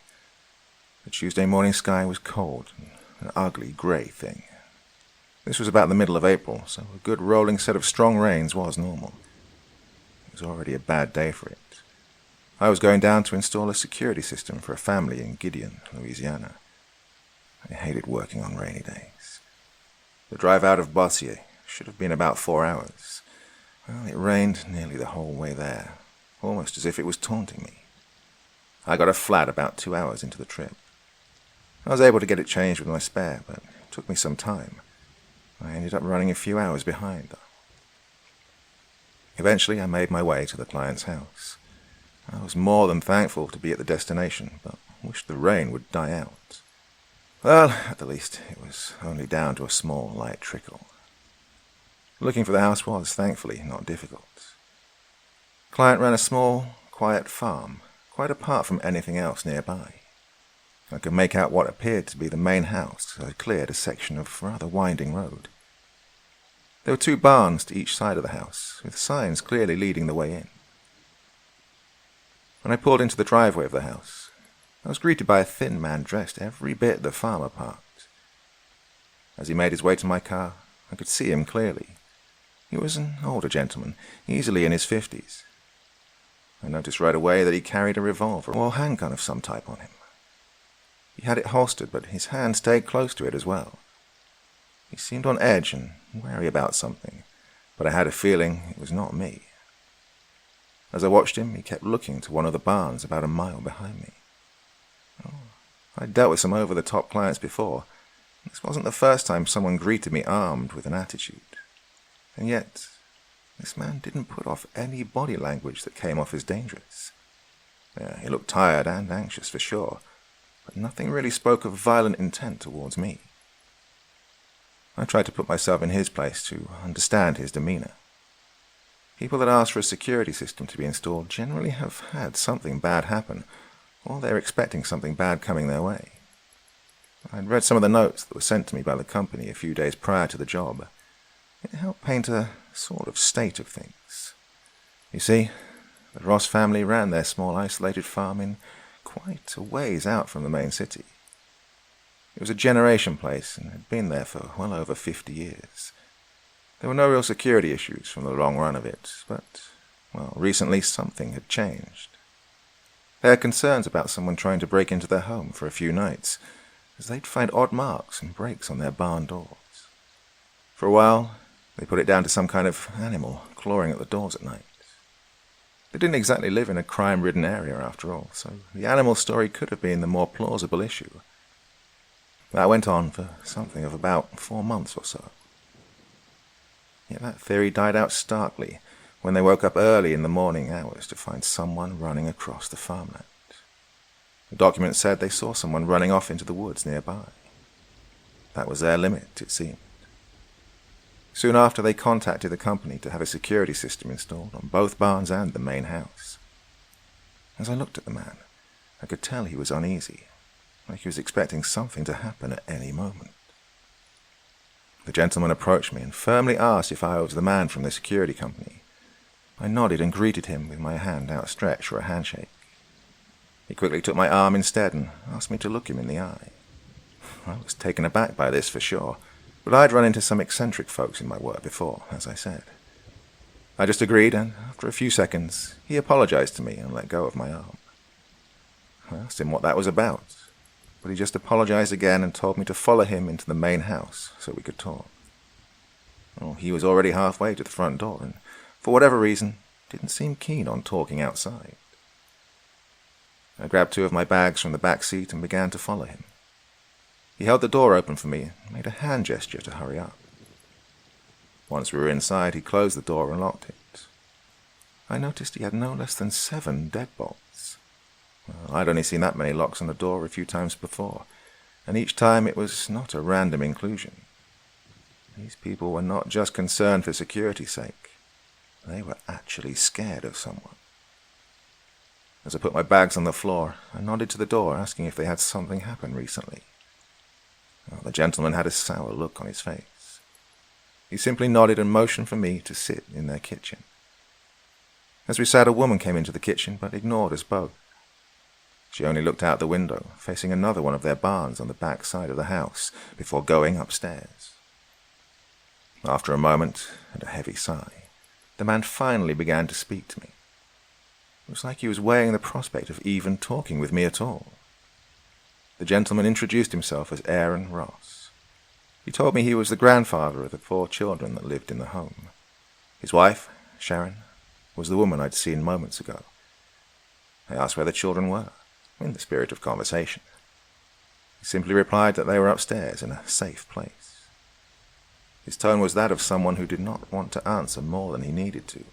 The Tuesday morning sky was cold, and an ugly grey thing. This was about the middle of April, so a good rolling set of strong rains was normal. It was already a bad day for it. I was going down to install a security system for a family in Gideon, Louisiana. I hated working on rainy days. The drive out of Bossier should have been about 4 hours. Well, it rained nearly the whole way there, almost as if it was taunting me. I got a flat about 2 hours into the trip. I was able to get it changed with my spare, but it took me some time. I ended up running a few hours behind, though. Eventually, I made my way to the client's house. I was more than thankful to be at the destination, but wished the rain would die out. Well, at the least, it was only down to a small, light trickle. Looking for the house was, thankfully, not difficult. The client ran a small, quiet farm, quite apart from anything else nearby. I could make out what appeared to be the main house as I cleared a section of rather winding road. There were 2 barns to each side of the house, with signs clearly leading the way in. When I pulled into the driveway of the house, I was greeted by a thin man dressed every bit the farmer part. As he made his way to my car, I could see him clearly. He was an older gentleman, easily in his 50s. I noticed right away that he carried a revolver or handgun of some type on him. He had it holstered, but his hand stayed close to it as well. He seemed on edge and wary about something, but I had a feeling it was not me. As I watched him, he kept looking to one of the barns about a mile behind me. I'd dealt with some over-the-top clients before. This wasn't the first time someone greeted me armed with an attitude. And yet, this man didn't put off any body language that came off as dangerous. He looked tired and anxious for sure, but nothing really spoke of violent intent towards me. I tried to put myself in his place to understand his demeanor. People that ask for a security system to be installed generally have had something bad happen, or they're expecting something bad coming their way. I'd read some of the notes that were sent to me by the company a few days prior to the job. It helped paint a sort of state of things. You see, the Ross family ran their small isolated farm in quite a ways out from the main city. It was a generation place and had been there for well over 50 years. There were no real security issues from the long run of it, but, well, recently something had changed. They had concerns about someone trying to break into their home for a few nights, as they'd find odd marks and breaks on their barn doors. For a while, they put it down to some kind of animal clawing at the doors at night. They didn't exactly live in a crime-ridden area, after all, so the animal story could have been the more plausible issue. That went on for something of about 4 months or so. Yet that theory died out starkly when they woke up early in the morning hours to find someone running across the farmland. The document said they saw someone running off into the woods nearby. That was their limit, it seemed. Soon after, they contacted the company to have a security system installed on both barns and the main house. As I looked at the man, I could tell he was uneasy. like he was expecting something to happen at any moment. The gentleman approached me and firmly asked if I was the man from the security company. I nodded and greeted him with my hand outstretched for a handshake. He quickly took my arm instead and asked me to look him in the eye. I was taken aback by this for sure, but I'd run into some eccentric folks in my work before, as I said. I just agreed, and after a few seconds, he apologized to me and let go of my arm. I asked him what that was about, but he just apologized again and told me to follow him into the main house so we could talk. Well, he was already halfway to the front door and, for whatever reason, didn't seem keen on talking outside. I grabbed 2 of my bags from the back seat and began to follow him. He held the door open for me and made a hand gesture to hurry up. Once we were inside, he closed the door and locked it. I noticed he had no less than 7 deadbolts. Well, I'd only seen that many locks on the door a few times before, and each time it was not a random inclusion. These people were not just concerned for security's sake. They were actually scared of someone. As I put my bags on the floor, I nodded to the door, asking if they had something happen recently. Well, the gentleman had a sour look on his face. He simply nodded and motioned for me to sit in their kitchen. As we sat, a woman came into the kitchen, but ignored us both. She only looked out the window, facing another one of their barns on the back side of the house, before going upstairs. After a moment, and a heavy sigh, the man finally began to speak to me. It was like he was weighing the prospect of even talking with me at all. The gentleman introduced himself as Aaron Ross. He told me he was the grandfather of the 4 children that lived in the home. His wife, Sharon, was the woman I'd seen moments ago. I asked where the children were, in the spirit of conversation. He simply replied that they were upstairs in a safe place. His tone was that of someone who did not want to answer more than he needed to.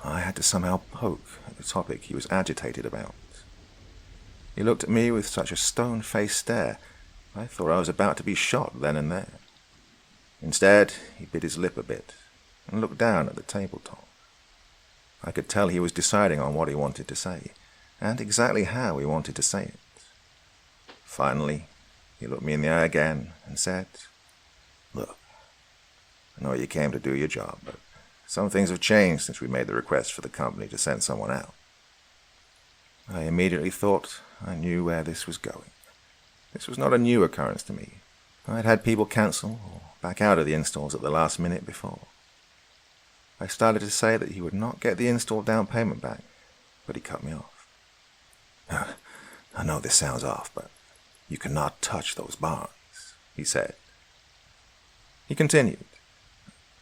I had to somehow poke at the topic he was agitated about. He looked at me with such a stone-faced stare, I thought I was about to be shot then and there. Instead, he bit his lip a bit and looked down at the tabletop. I could tell he was deciding on what he wanted to say, and exactly how he wanted to say it. Finally, he looked me in the eye again and said, "Look, I know you came to do your job, but some things have changed since we made the request for the company to send someone out." I immediately thought I knew where this was going. This was not a new occurrence to me. I'd had people cancel or back out of the installs at the last minute before. I started to say that he would not get the install down payment back, but he cut me off. "I know this sounds off, but you cannot touch those barns," he said. He continued,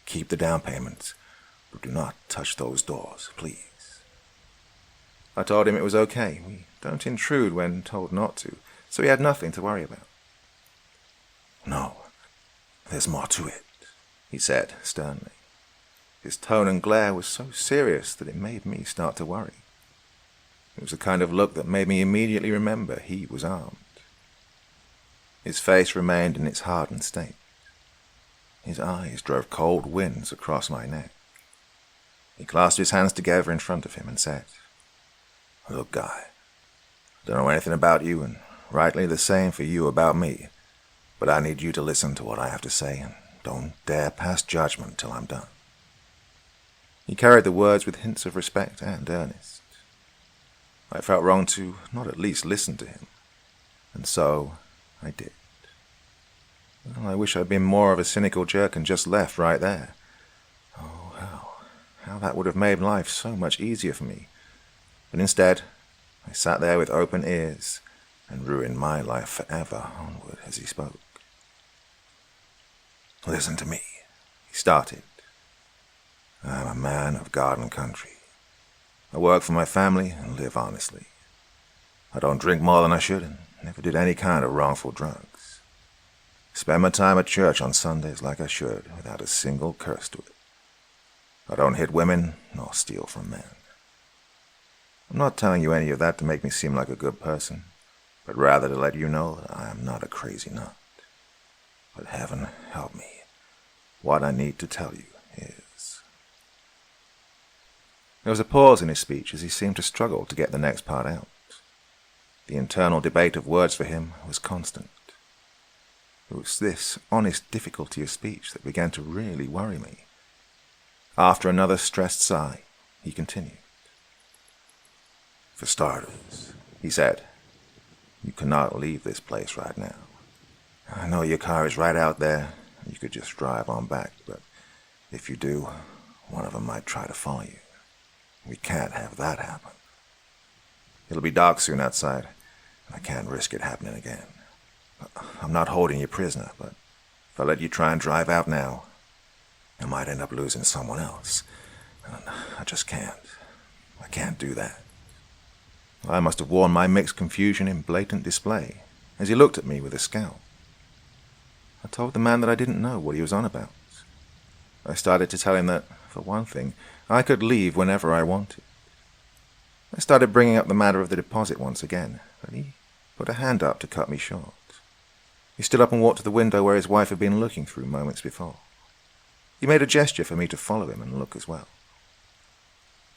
"Keep the down payments, but do not touch those doors, please." I told him it was okay. We don't intrude when told not to, so he had nothing to worry about. "No, there's more to it," he said sternly. His tone and glare was so serious that it made me start to worry. It was the kind of look that made me immediately remember he was armed. His face remained in its hardened state. His eyes drove cold winds across my neck. He clasped his hands together in front of him and said, "Look, guy, I don't know anything about you, and rightly the same for you about me, but I need you to listen to what I have to say, and don't dare pass judgment till I'm done." He carried the words with hints of respect and earnest. I felt wrong to not at least listen to him, and so I did. Well, I wish I'd been more of a cynical jerk and just left right there. Oh, how that would have made life so much easier for me. But instead, I sat there with open ears and ruined my life forever onward as he spoke. "Listen to me," he started. "I'm a man of God and country. I work for my family and live honestly. I don't drink more than I should and never did any kind of wrongful drugs. Spend my time at church on Sundays like I should without a single curse to it. I don't hit women nor steal from men. I'm not telling you any of that to make me seem like a good person, but rather to let you know that I am not a crazy nut. But heaven help me, what I need to tell you is..." There was a pause in his speech as he seemed to struggle to get the next part out. The internal debate of words for him was constant. It was this honest difficulty of speech that began to really worry me. After another stressed sigh, he continued. "For starters," he said, "you cannot leave this place right now. I know your car is right out there, and you could just drive on back, but if you do, one of them might try to follow you. We can't have that happen. It'll be dark soon outside, and I can't risk it happening again. I'm not holding you prisoner, but if I let you try and drive out now, I might end up losing someone else. And I just can't. I can't do that." I must have worn my mixed confusion in blatant display as he looked at me with a scowl. I told the man that I didn't know what he was on about. I started to tell him that, for one thing, I could leave whenever I wanted. I started bringing up the matter of the deposit once again, but he put a hand up to cut me short. He stood up and walked to the window where his wife had been looking through moments before. He made a gesture for me to follow him and look as well.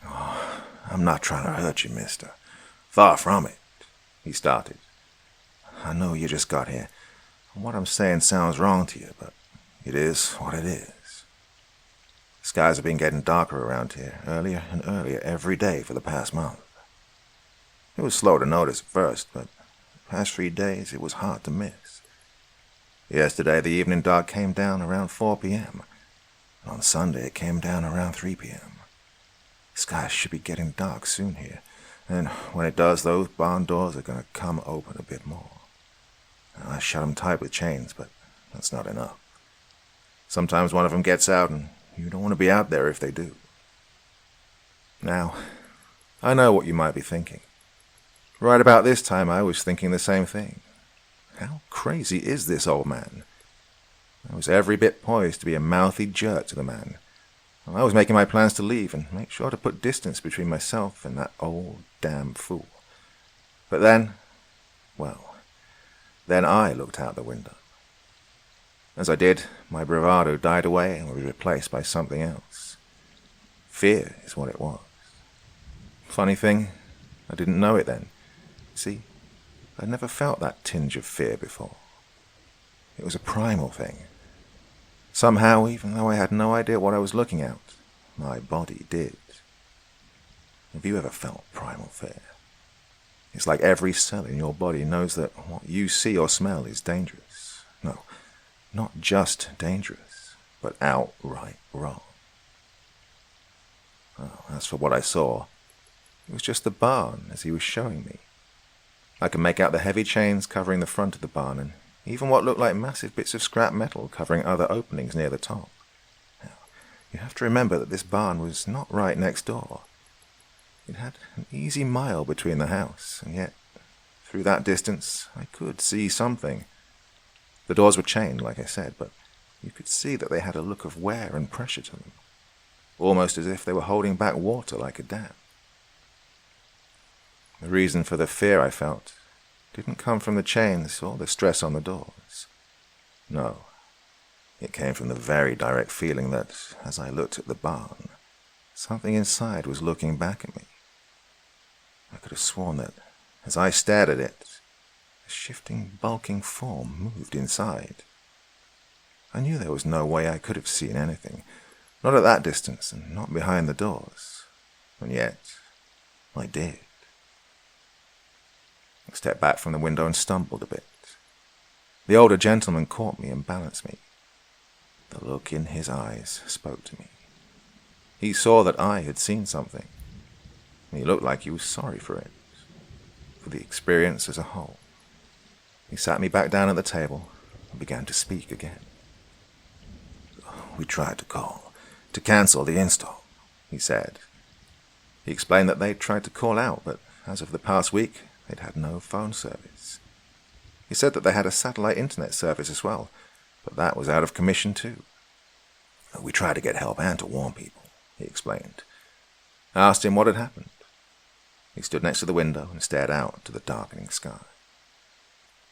"Oh, I'm not trying to hurt you, mister. Far from it," he started. "I know you just got here, and what I'm saying sounds wrong to you, but it is what it is. Skies have been getting darker around here, earlier and earlier every day for the past month. It was slow to notice at first, but the past 3 days it was hard to miss. Yesterday the evening dark came down around 4 p.m., and on Sunday it came down around 3 p.m. Skies should be getting dark soon here, and when it does, those barn doors are going to come open a bit more. I shut them tight with chains, but that's not enough. Sometimes one of them gets out, and you don't want to be out there if they do. Now, I know what you might be thinking. Right about this time, I was thinking the same thing. How crazy is this old man? I was every bit poised to be a mouthy jerk to the man. I was making my plans to leave and make sure to put distance between myself and that old damn fool. But then, well, then I looked out the window. As I did, my bravado died away and was replaced by something else. Fear is what it was. Funny thing, I didn't know it then. See, I'd never felt that tinge of fear before. It was a primal thing. Somehow, even though I had no idea what I was looking at, my body did. Have you ever felt primal fear? It's like every cell in your body knows that what you see or smell is dangerous. No, not just dangerous, but outright wrong. Well, as for what I saw, it was just the barn as he was showing me. I could make out the heavy chains covering the front of the barn, and even what looked like massive bits of scrap metal covering other openings near the top. Now, you have to remember that this barn was not right next door. It had an easy mile between the house, and yet, through that distance, I could see something. The doors were chained, like I said, but you could see that they had a look of wear and pressure to them, almost as if they were holding back water like a dam. The reason for the fear I felt didn't come from the chains or the stress on the doors. No, it came from the very direct feeling that, as I looked at the barn, something inside was looking back at me. I could have sworn that, as I stared at it, a shifting, bulking form moved inside. I knew there was no way I could have seen anything, not at that distance and not behind the doors, and yet I did. I stepped back from the window and stumbled a bit. The older gentleman caught me and balanced me. The look in his eyes spoke to me. He saw that I had seen something. He looked like he was sorry for it, for the experience as a whole. He sat me back down at the table and began to speak again. "We tried to call, to cancel the install," he said. He explained that they'd tried to call out, but as of the past week, they'd had no phone service. He said that they had a satellite internet service as well, but that was out of commission too. "We tried to get help and to warn people," he explained. I asked him what had happened. He stood next to the window and stared out to the darkening sky.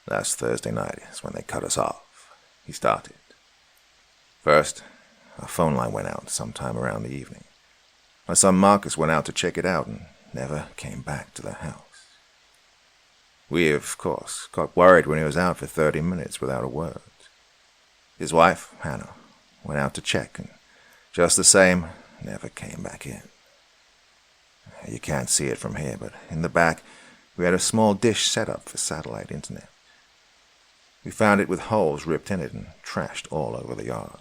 "Last Thursday night is when they cut us off," he started. "First, our phone line went out sometime around the evening. My son Marcus went out to check it out and never came back to the house. We, of course, got worried when he was out for 30 minutes without a word. His wife, Hannah, went out to check, and just the same, never came back in. You can't see it from here, but in the back, we had a small dish set up for satellite internet. We found it with holes ripped in it and trashed all over the yard.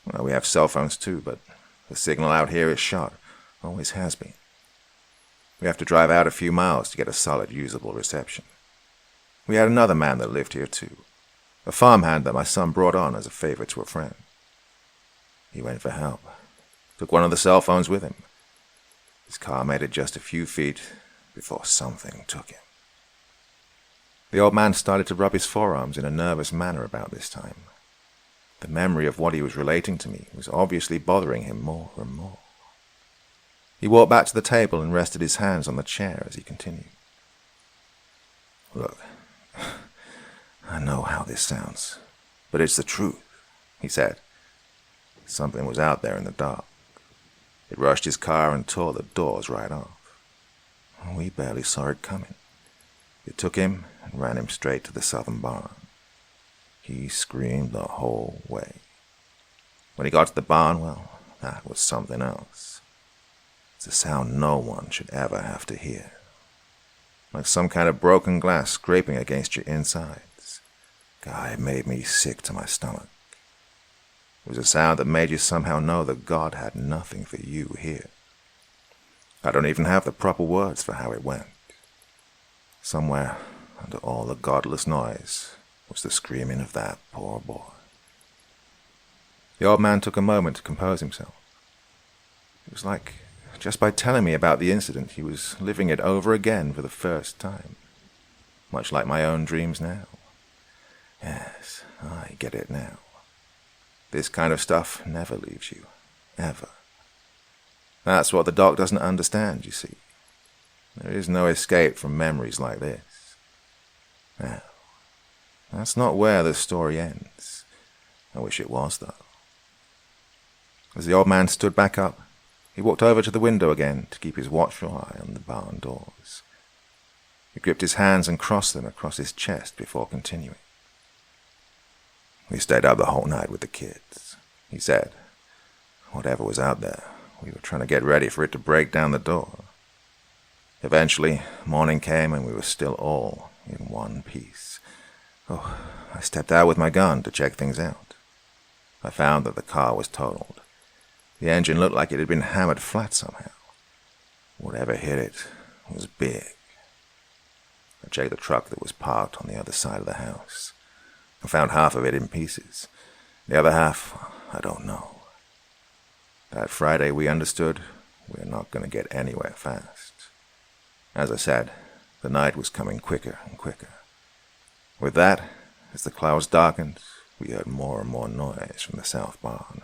Well, we have cell phones too, but the signal out here is shot, always has been. We have to drive out a few miles to get a solid, usable reception. We had another man that lived here too, a farmhand that my son brought on as a favor to a friend. He went for help, took one of the cell phones with him. His car made it just a few feet before something took him. The old man started to rub his forearms in a nervous manner about this time. The memory of what he was relating to me was obviously bothering him more and more. He walked back to the table and rested his hands on the chair as he continued. "Look, I know how this sounds, but it's the truth," he said. Something was out there in the dark. It rushed his car and tore the doors right off. We barely saw it coming. It took him and ran him straight to the southern barn. He screamed the whole way. When he got to the barn, well, that was something else. It's a sound no one should ever have to hear. Like some kind of broken glass scraping against your insides. God, it made me sick to my stomach. It was a sound that made you somehow know that God had nothing for you here. I don't even have the proper words for how it went. Somewhere under all the godless noise was the screaming of that poor boy. The old man took a moment to compose himself. It was like, just by telling me about the incident, he was living it over again for the first time. Much like my own dreams now. Yes, I get it now. This kind of stuff never leaves you, ever. That's what the doc doesn't understand, you see. There is no escape from memories like this. Now, that's not where the story ends. I wish it was, though. As the old man stood back up, he walked over to the window again to keep his watchful eye on the barn doors. He gripped his hands and crossed them across his chest before continuing. "We stayed up the whole night with the kids," he said. "Whatever was out there, we were trying to get ready for it to break down the door. Eventually, morning came and we were still all in one piece. Oh, I stepped out with my gun to check things out. I found that the car was totaled. The engine looked like it had been hammered flat somehow. Whatever hit it was big. I checked the truck that was parked on the other side of the house. I found half of it in pieces. The other half, I don't know. That Friday we understood we're not going to get anywhere fast. As I said, the night was coming quicker and quicker. With that, as the clouds darkened, we heard more and more noise from the south barn.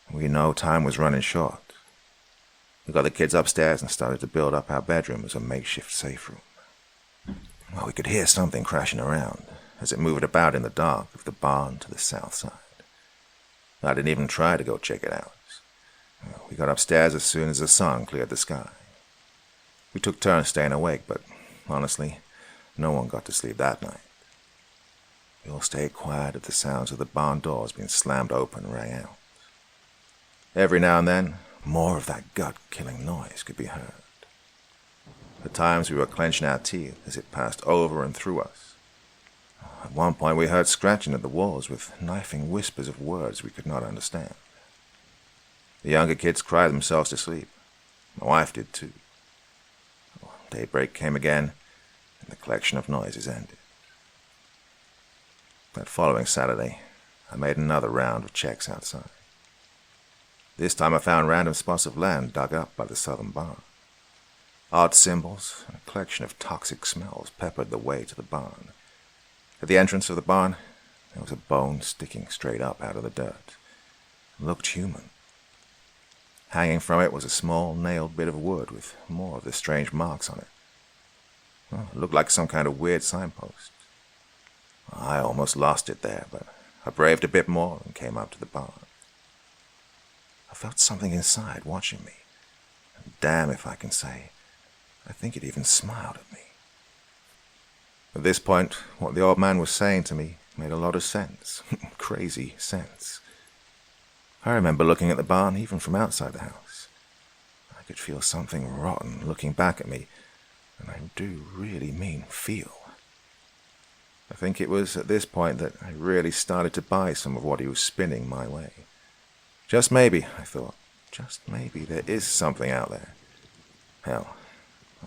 We knew time was running short. We got the kids upstairs and started to build up our bedroom as a makeshift safe room. Well, we could hear something crashing around as it moved about in the dark of the barn to the south side. I didn't even try to go check it out. We got upstairs as soon as the sun cleared the sky. We took turns staying awake, but honestly, no one got to sleep that night. We all stayed quiet as the sounds of the barn doors being slammed open rang out. Every now and then, more of that gut-killing noise could be heard. At times we were clenching our teeth as it passed over and through us. At one point we heard scratching at the walls with knifing whispers of words we could not understand. The younger kids cried themselves to sleep. My wife did too. Daybreak came again, and the collection of noises ended. That following Saturday, I made another round of checks outside. This time I found random spots of land dug up by the southern barn. Odd symbols and a collection of toxic smells peppered the way to the barn. At the entrance of the barn, there was a bone sticking straight up out of the dirt. It looked human. Hanging from it was a small, nailed bit of wood with more of the strange marks on it. Well, it looked like some kind of weird signpost. I almost lost it there, but I braved a bit more and came up to the barn. I felt something inside watching me. And damn if I can say, I think it even smiled at me. At this point, what the old man was saying to me made a lot of sense. Crazy sense. I remember looking at the barn even from outside the house. I could feel something rotten looking back at me, and I do really mean feel. I think it was at this point that I really started to buy some of what he was spinning my way. Just maybe, I thought, just maybe there is something out there. Hell,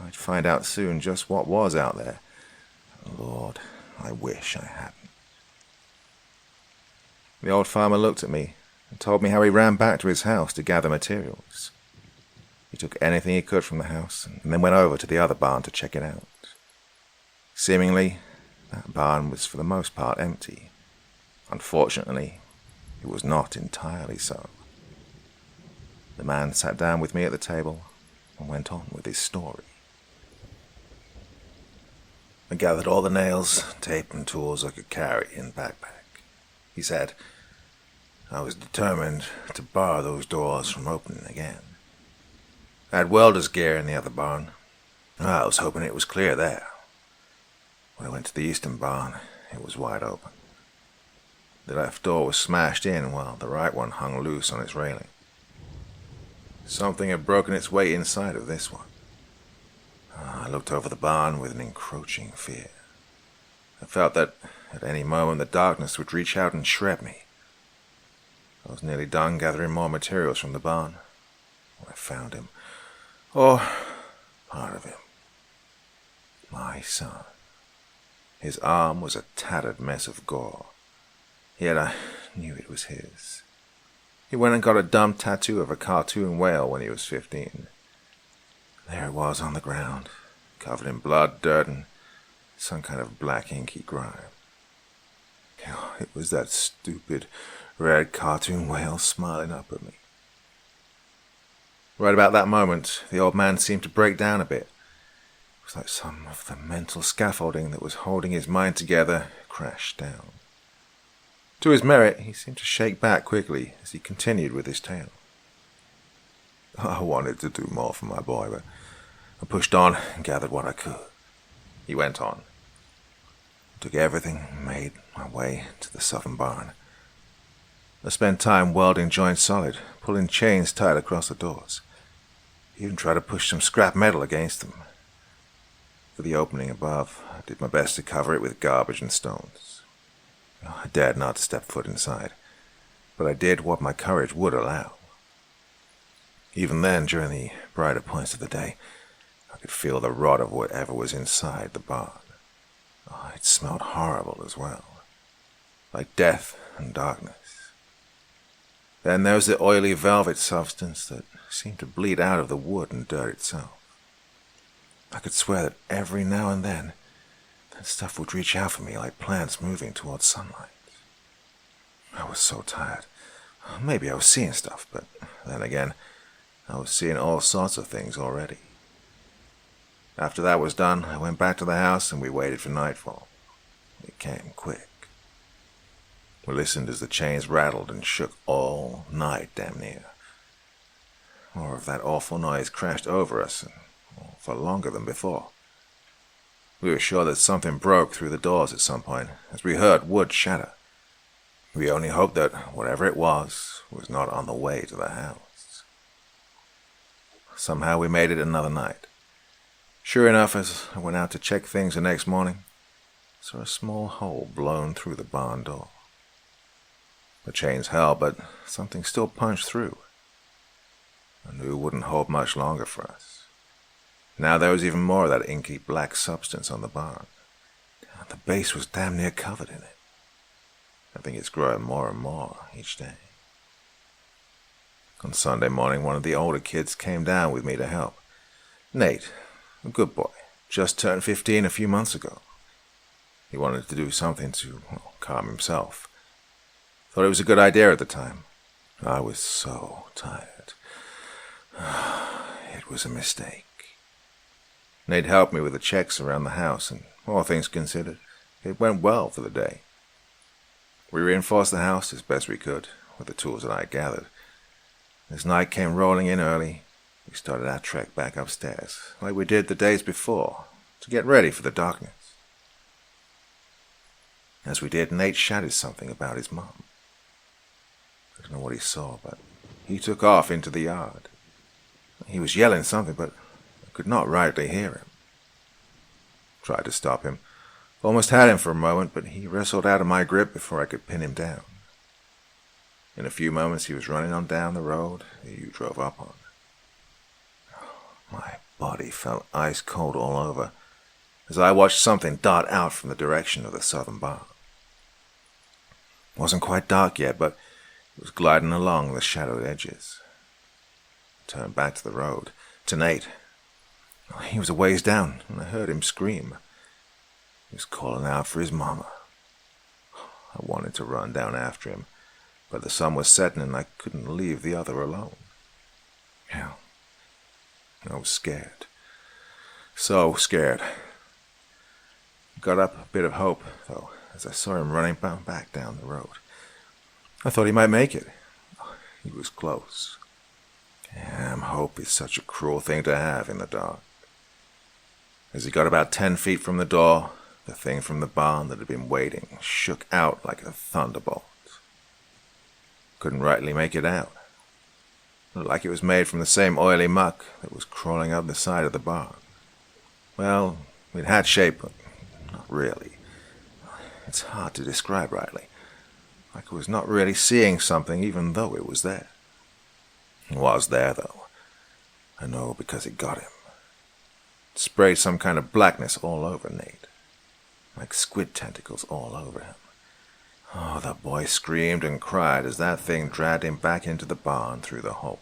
I'd find out soon just what was out there. Lord, I wish I hadn't. The old farmer looked at me and told me how he ran back to his house to gather materials. He took anything he could from the house and then went over to the other barn to check it out. Seemingly, that barn was for the most part empty. Unfortunately, it was not entirely so. The man sat down with me at the table and went on with his story. I gathered all the nails, tape and tools I could carry in the backpack. He said, I was determined to bar those doors from opening again. I had welder's gear in the other barn. I was hoping it was clear there. When I went to the eastern barn, it was wide open. The left door was smashed in while the right one hung loose on its railing. Something had broken its way inside of this one. I looked over the barn with an encroaching fear. I felt that at any moment the darkness would reach out and shred me. I was nearly done gathering more materials from the barn when I found him. Or part of him. My son. His arm was a tattered mess of gore. Yet I knew it was his. He went and got a dumb tattoo of a cartoon whale when he was 15. There it was on the ground, covered in blood, dirt, and some kind of black inky grime. It was that stupid red cartoon whale smiling up at me. Right about that moment, the old man seemed to break down a bit. It was like some of the mental scaffolding that was holding his mind together crashed down. To his merit, he seemed to shake back quickly as he continued with his tale. I wanted to do more for my boy, but I pushed on and gathered what I could. He went on. I took everything and made my way to the southern barn. I spent time welding joints solid, pulling chains tight across the doors. I even tried to push some scrap metal against them. For the opening above, I did my best to cover it with garbage and stones. I dared not step foot inside, but I did what my courage would allow. Even then, during the brighter points of the day, I could feel the rot of whatever was inside the barn. It smelled horrible as well, like death and darkness. Then there was the oily velvet substance that seemed to bleed out of the wood and dirt itself. I could swear that every now and then, that stuff would reach out for me like plants moving towards sunlight. I was so tired. Maybe I was seeing stuff, but then again, I was seeing all sorts of things already. After that was done, I went back to the house and we waited for nightfall. It came quick. We listened as the chains rattled and shook all night, damn near. More of that awful noise crashed over us, and for longer than before. We were sure that something broke through the doors at some point, as we heard wood shatter. We only hoped that whatever it was not on the way to the house. Somehow we made it another night. Sure enough, as I went out to check things the next morning, I saw a small hole blown through the barn door. The chains held, but something still punched through. I knew it wouldn't hold much longer for us. Now there was even more of that inky black substance on the barn. The base was damn near covered in it. I think it's growing more and more each day. On Sunday morning, one of the older kids came down with me to help. Nate, a good boy, just turned 15 a few months ago. He wanted to do something to calm himself. Thought it was a good idea at the time. I was so tired. It was a mistake. Nate helped me with the checks around the house, and all things considered, it went well for the day. We reinforced the house as best we could with the tools that I gathered. As night came rolling in early, we started our trek back upstairs, like we did the days before, to get ready for the darkness. As we did, Nate shouted something about his mum. I don't know what he saw, but he took off into the yard. He was yelling something, but I could not rightly hear him. Tried to stop him. Almost had him for a moment, but he wrestled out of my grip before I could pin him down. In a few moments he was running on down the road that you drove up on. My body felt ice cold all over as I watched something dart out from the direction of the southern barn. It wasn't quite dark yet, but it was gliding along the shadowed edges. I turned back to the road, to Nate. He was a ways down, and I heard him scream. He was calling out for his mama. I wanted to run down after him, but the sun was setting and I couldn't leave the other alone. Hell, I was scared. So scared. Got up a bit of hope, though, as I saw him running back down the road. I thought he might make it. He was close. Damn, hope is such a cruel thing to have in the dark. As he got about 10 feet from the door, the thing from the barn that had been waiting shook out like a thunderbolt. Couldn't rightly make it out. Looked like it was made from the same oily muck that was crawling up the side of the barn. Well, it had shape, but not really. It's hard to describe rightly. Like I was not really seeing something even though it was there. It was there, though. I know because it got him. It sprayed some kind of blackness all over Nate. Like squid tentacles all over him. Oh, the boy screamed and cried as that thing dragged him back into the barn through the hole.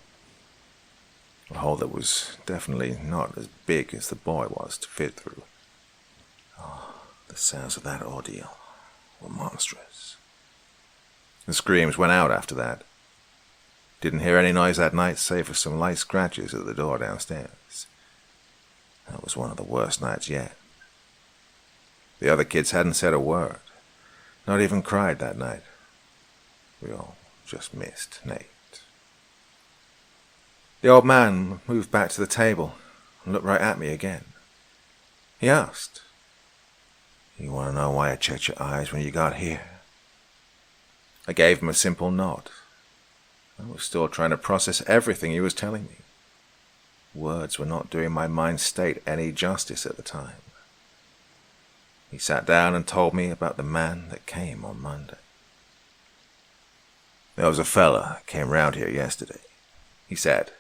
A hole that was definitely not as big as the boy was to fit through. Oh, the sounds of that ordeal were monstrous. The screams went out after that. Didn't hear any noise that night save for some light scratches at the door downstairs. That was one of the worst nights yet. The other kids hadn't said a word. Not even cried that night. We all just missed Nate. The old man moved back to the table and looked right at me again. He asked, "You want to know why I checked your eyes when you got here?" I gave him a simple nod. I was still trying to process everything he was telling me. Words were not doing my mind state any justice at the time. He sat down and told me about the man that came on Monday. "There was a fella came round here yesterday," he said.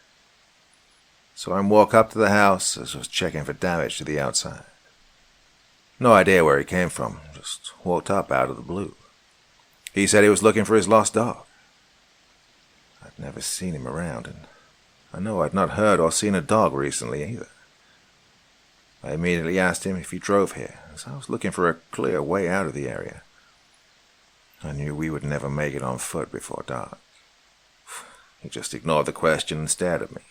So I walked up to the house as I was checking for damage to the outside. No idea where he came from, just walked up out of the blue. He said he was looking for his lost dog. I'd never seen him around, and I know I'd not heard or seen a dog recently either. I immediately asked him if he drove here, as I was looking for a clear way out of the area. I knew we would never make it on foot before dark. He just ignored the question and stared at me.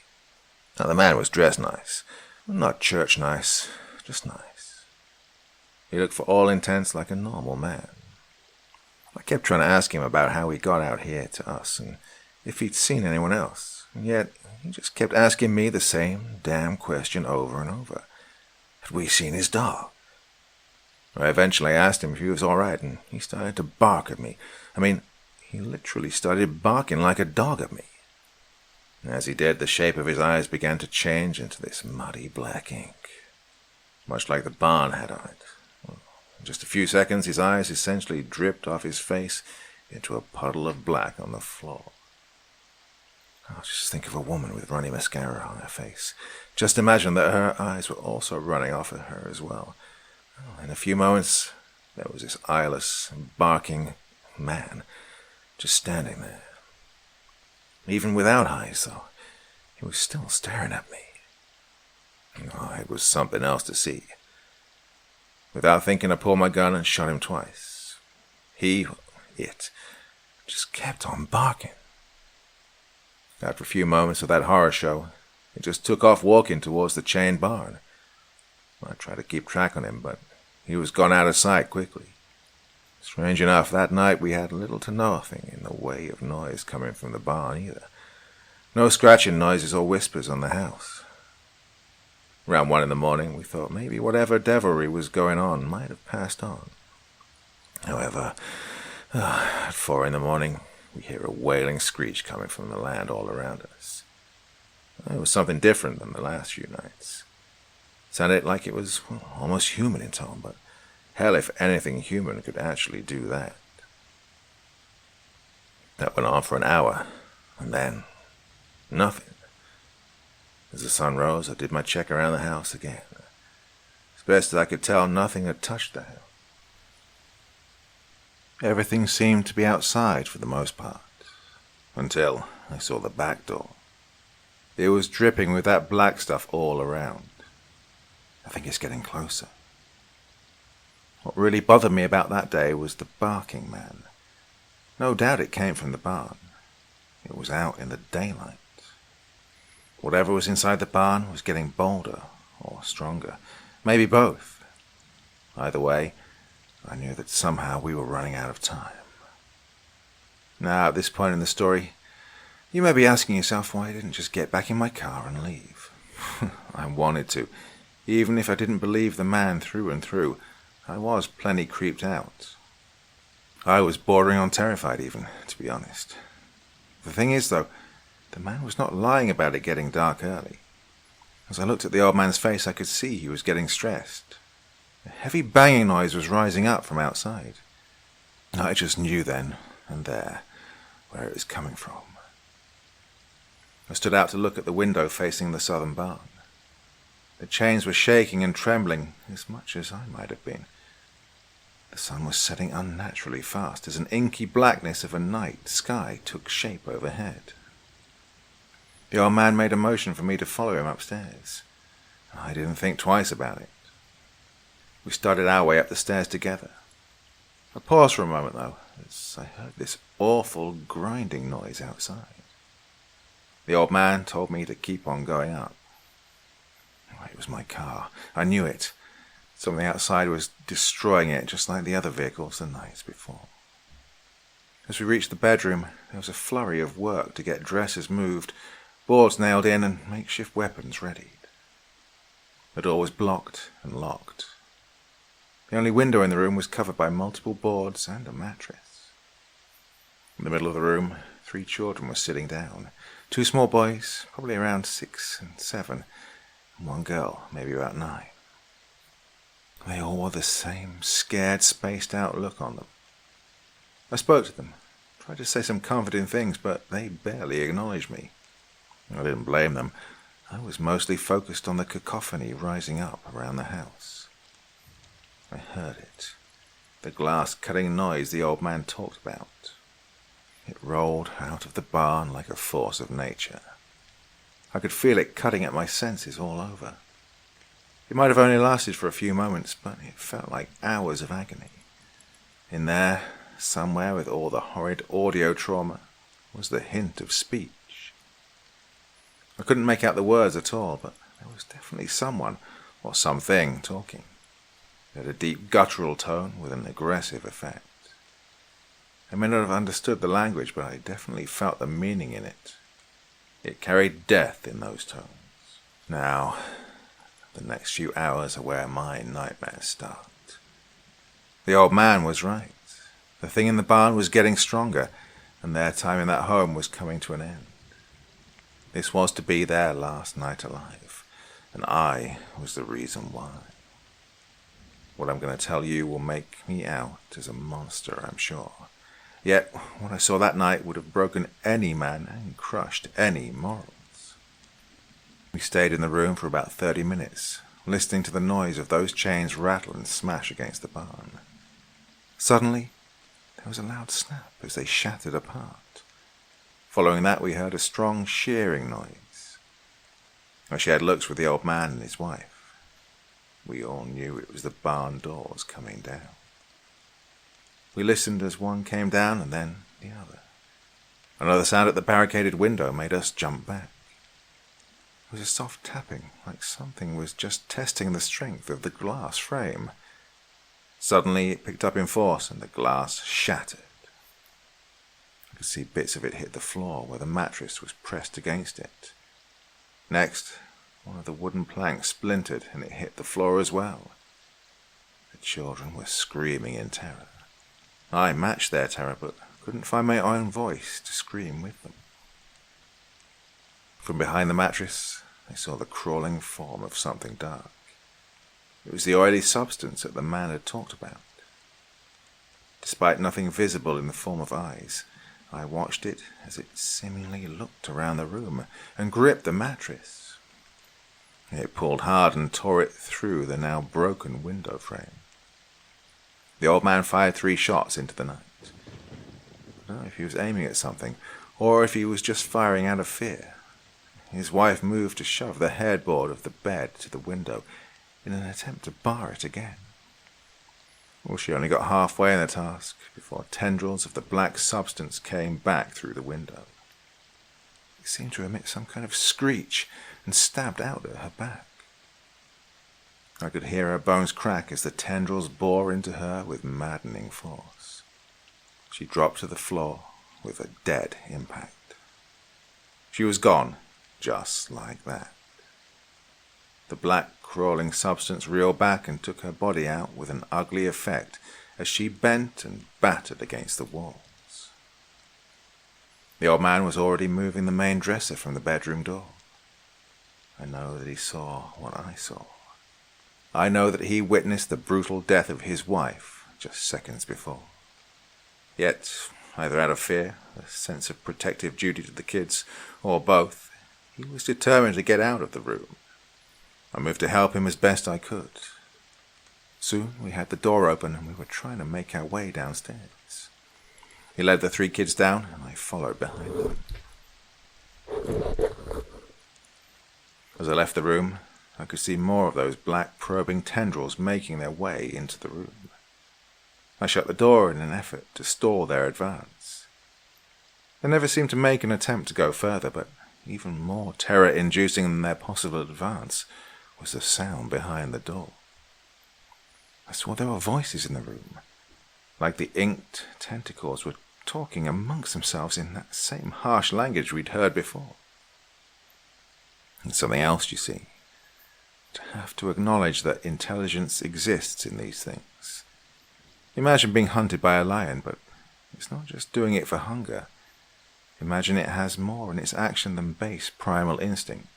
Now, the man was dressed nice. Not church nice, just nice. He looked for all intents like a normal man. I kept trying to ask him about how he got out here to us and if he'd seen anyone else, and yet he just kept asking me the same damn question over and over. Had we seen his dog? I eventually asked him if he was all right, and he started to bark at me. I mean, he literally started barking like a dog at me. As he did, the shape of his eyes began to change into this muddy black ink, much like the barn had on it. In just a few seconds, his eyes essentially dripped off his face into a puddle of black on the floor. Oh, just think of a woman with runny mascara on her face. Just imagine that her eyes were also running off at her as well. Oh, in a few moments, there was this eyeless, barking man just standing there. Even without eyes, though, he was still staring at me. Oh, it was something else to see. Without thinking, I pulled my gun and shot him twice. It, just kept on barking. After a few moments of that horror show, he just took off walking towards the chain barn. I tried to keep track on him, but he was gone out of sight quickly. Strange enough, that night we had little to nothing in the way of noise coming from the barn either. No scratching noises or whispers on the house. Around 1 in the morning, we thought maybe whatever devilry was going on might have passed on. However, at 4 a.m, we hear a wailing screech coming from the land all around us. It was something different than the last few nights. It sounded like it was almost human in tone, but hell, if anything human could actually do that. That went on for an hour, and then nothing. As the sun rose, I did my check around the house again. As best as I could tell, nothing had touched the house. Everything seemed to be outside for the most part, until I saw the back door. It was dripping with that black stuff all around. I think it's getting closer. What really bothered me about that day was the barking man. No doubt it came from the barn. It was out in the daylight. Whatever was inside the barn was getting bolder or stronger, maybe both. Either way, I knew that somehow we were running out of time. Now, at this point in the story, you may be asking yourself why I didn't just get back in my car and leave. I wanted to. Even if I didn't believe the man through and through, I was plenty creeped out. I was bordering on terrified even, to be honest. The thing is, though, the man was not lying about it getting dark early. As I looked at the old man's face, I could see he was getting stressed. A heavy banging noise was rising up from outside. I just knew then and there where it was coming from. I stood out to look at the window facing the southern barn. The chains were shaking and trembling as much as I might have been. The sun was setting unnaturally fast as an inky blackness of a night sky took shape overhead. The old man made a motion for me to follow him upstairs. I didn't think twice about it. We started our way up the stairs together. I paused for a moment, though, as I heard this awful grinding noise outside. The old man told me to keep on going up. It was my car. I knew it. Something outside was destroying it, just like the other vehicles the nights before. As we reached the bedroom, there was a flurry of work to get dressers moved, boards nailed in, and makeshift weapons readied. The door was blocked and locked. The only window in the room was covered by multiple boards and a mattress. In the middle of the room, 3 children were sitting down. 2 small boys, probably around 6 and 7, and 1 girl, maybe about 9. They all wore the same scared, spaced-out look on them. I spoke to them, tried to say some comforting things, but they barely acknowledged me. I didn't blame them. I was mostly focused on the cacophony rising up around the house. I heard it, the glass-cutting noise the old man talked about. It rolled out of the barn like a force of nature. I could feel it cutting at my senses all over. It might have only lasted for a few moments, but it felt like hours of agony. In there, somewhere with all the horrid audio trauma, was the hint of speech. I couldn't make out the words at all, but there was definitely someone or something talking. It had a deep guttural tone with an aggressive effect. I may not have understood the language, but I definitely felt the meaning in it. It carried death in those tones. Now, the next few hours are where my nightmares start. The old man was right. The thing in the barn was getting stronger, and their time in that home was coming to an end. This was to be their last night alive, and I was the reason why. What I'm going to tell you will make me out as a monster, I'm sure. Yet, what I saw that night would have broken any man and crushed any morals. We stayed in the room for about 30 minutes, listening to the noise of those chains rattle and smash against the barn. Suddenly, there was a loud snap as they shattered apart. Following that, we heard a strong shearing noise. I shared looks with the old man and his wife. We all knew it was the barn doors coming down. We listened as one came down and then the other. Another sound at the barricaded window made us jump back. It was a soft tapping, like something was just testing the strength of the glass frame. Suddenly it picked up in force and the glass shattered. I could see bits of it hit the floor where the mattress was pressed against it. Next, one of the wooden planks splintered and it hit the floor as well. The children were screaming in terror. I matched their terror, but couldn't find my own voice to scream with them. From behind the mattress, I saw the crawling form of something dark. It was the oily substance that the man had talked about. Despite nothing visible in the form of eyes, I watched it as it seemingly looked around the room and gripped the mattress. It pulled hard and tore it through the now broken window frame. The old man fired 3 shots into the night. I don't know if he was aiming at something, or if he was just firing out of fear. His wife moved to shove the headboard of the bed to the window in an attempt to bar it again. Well, she only got halfway in the task before tendrils of the black substance came back through the window. It seemed to emit some kind of screech and stabbed out at her back. I could hear her bones crack as the tendrils bore into her with maddening force. She dropped to the floor with a dead impact. She was gone, just like that. The black crawling substance reeled back and took her body out with an ugly effect as she bent and battered against the walls. The old man was already moving the main dresser from the bedroom door. I know that he saw what I saw. I know that he witnessed the brutal death of his wife just seconds before. Yet, either out of fear, a sense of protective duty to the kids, or both, he was determined to get out of the room. I moved to help him as best I could. Soon we had the door open and we were trying to make our way downstairs. He led the 3 kids down and I followed behind them. As I left the room, I could see more of those black probing tendrils making their way into the room. I shut the door in an effort to stall their advance. They never seemed to make an attempt to go further, but even more terror-inducing than their possible advance was the sound behind the door. I swore there were voices in the room, like the inked tentacles were talking amongst themselves in that same harsh language we'd heard before. And something else, you see. To have to acknowledge that intelligence exists in these things. Imagine being hunted by a lion, but it's not just doing it for hunger. Imagine it has more in its action than base primal instinct.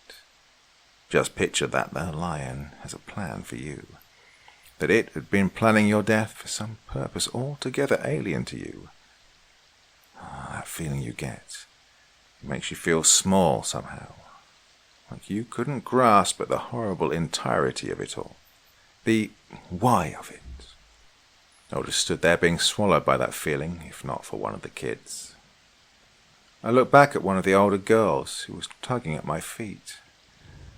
Just picture that the lion has a plan for you. That it had been planning your death for some purpose altogether alien to you. That feeling you get. It makes you feel small somehow. Like you couldn't grasp at the horrible entirety of it all. The why of it. I would have stood there being swallowed by that feeling, if not for one of the kids. I looked back at one of the older girls who was tugging at my feet.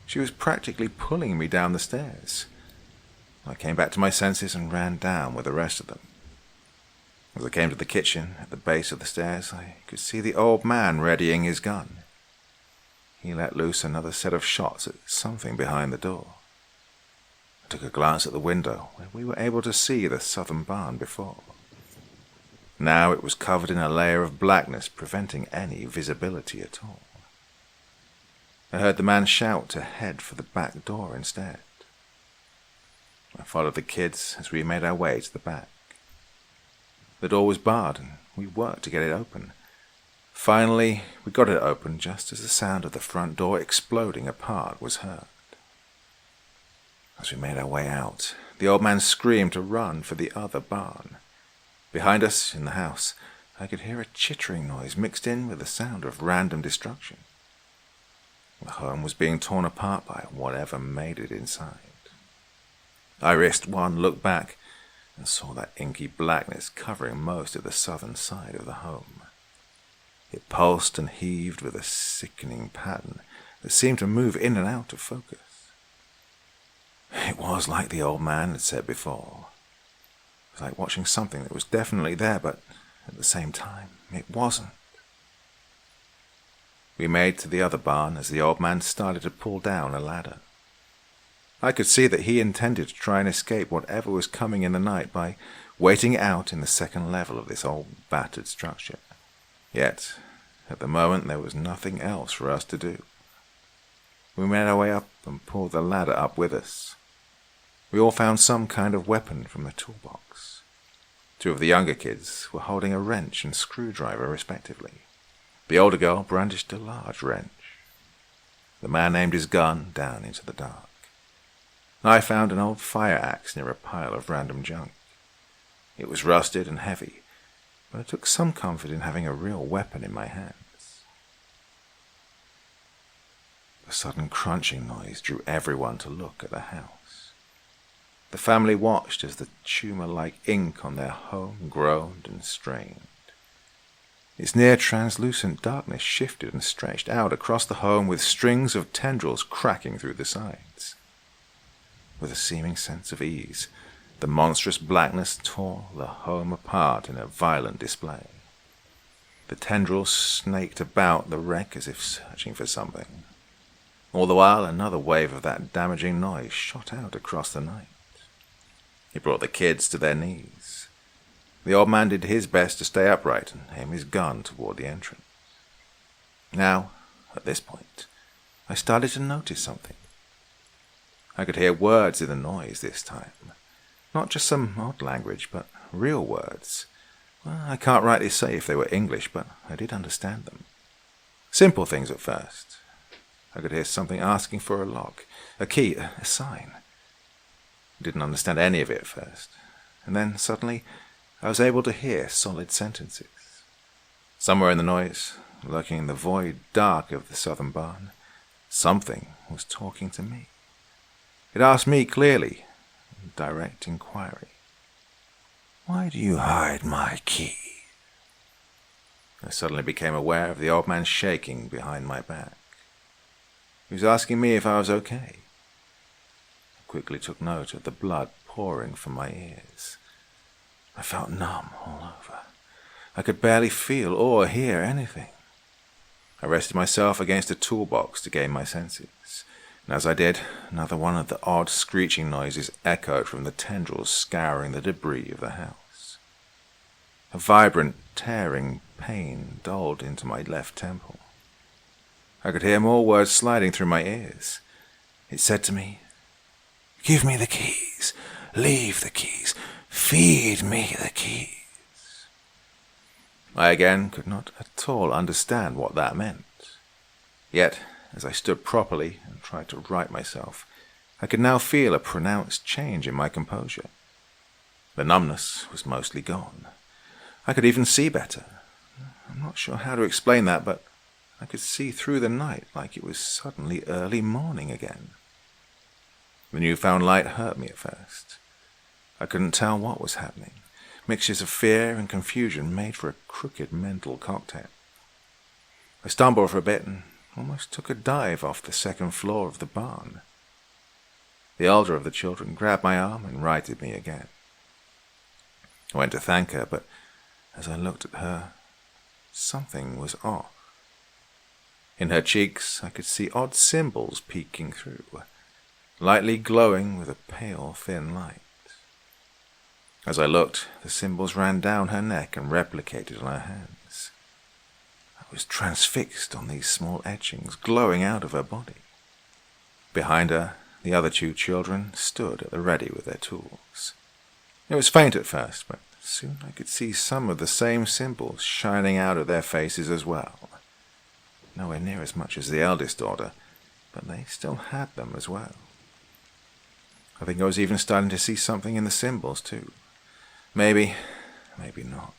She was practically pulling me down the stairs. I came back to my senses and ran down with the rest of them. As I came to the kitchen, at the base of the stairs, I could see the old man readying his gun. He let loose another set of shots at something behind the door. I took a glance at the window, where we were able to see the southern barn before. Now it was covered in a layer of blackness, preventing any visibility at all. I heard the man shout to head for the back door instead. I followed the kids as we made our way to the back. The door was barred, and we worked to get it open. Finally, we got it open just as the sound of the front door exploding apart was heard. As we made our way out, the old man screamed to run for the other barn. Behind us, in the house, I could hear a chittering noise mixed in with the sound of random destruction. The home was being torn apart by whatever made it inside. I risked one look back and saw that inky blackness covering most of the southern side of the home. It pulsed and heaved with a sickening pattern that seemed to move in and out of focus. It was like the old man had said before. It was like watching something that was definitely there, but at the same time, it wasn't. We made to the other barn as the old man started to pull down a ladder. I could see that he intended to try and escape whatever was coming in the night by waiting it out in the second level of this old battered structure. Yet, at the moment, there was nothing else for us to do. We made our way up and pulled the ladder up with us. We all found some kind of weapon from the toolbox. Two of the younger kids were holding a wrench and screwdriver respectively. The older girl brandished a large wrench. The man aimed his gun down into the dark. I found an old fire axe near a pile of random junk. It was rusted and heavy, but I took some comfort in having a real weapon in my hands. A sudden crunching noise drew everyone to look at the house. The family watched as the tumor-like ink on their home groaned and strained. Its near-translucent darkness shifted and stretched out across the home with strings of tendrils cracking through the sides. With a seeming sense of ease, the monstrous blackness tore the home apart in a violent display. The tendrils snaked about the wreck as if searching for something. All the while, another wave of that damaging noise shot out across the night. It brought the kids to their knees. The old man did his best to stay upright and aim his gun toward the entrance. Now, at this point, I started to notice something. I could hear words in the noise this time. Not just some odd language, but real words. Well, I can't rightly say if they were English, but I did understand them. Simple things at first. I could hear something asking for a lock, a key, a sign. I didn't understand any of it at first. And then, suddenly, I was able to hear solid sentences. Somewhere in the noise, lurking in the void dark of the southern barn, something was talking to me. It asked me clearly, in direct inquiry, "Why do you hide my key?" I suddenly became aware of the old man shaking behind my back. He was asking me if I was okay. I quickly took note of the blood pouring from my ears. I felt numb all over. I could barely feel or hear anything. I rested myself against a toolbox to gain my senses, and as I did, another one of the odd screeching noises echoed from the tendrils scouring the debris of the house. A vibrant, tearing pain dulled into my left temple. I could hear more words sliding through my ears. It said to me, "Give me the keys, leave the keys, feed me the keys." I again could not at all understand what that meant. Yet, as I stood properly and tried to right myself, I could now feel a pronounced change in my composure. The numbness was mostly gone. I could even see better. I'm not sure how to explain that, but I could see through the night like it was suddenly early morning again. The newfound light hurt me at first. I couldn't tell what was happening. Mixtures of fear and confusion made for a crooked mental cocktail. I stumbled for a bit and almost took a dive off the second floor of the barn. The elder of the children grabbed my arm and righted me again. I went to thank her, but as I looked at her, something was off. In her cheeks, I could see odd symbols peeking through, lightly glowing with a pale, thin light. As I looked, the symbols ran down her neck and replicated on her hands. I was transfixed on these small etchings glowing out of her body. Behind her, the other two children stood at the ready with their tools. It was faint at first, but soon I could see some of the same symbols shining out of their faces as well. Nowhere near as much as the eldest daughter, but they still had them as well. I think I was even starting to see something in the symbols too. Maybe not.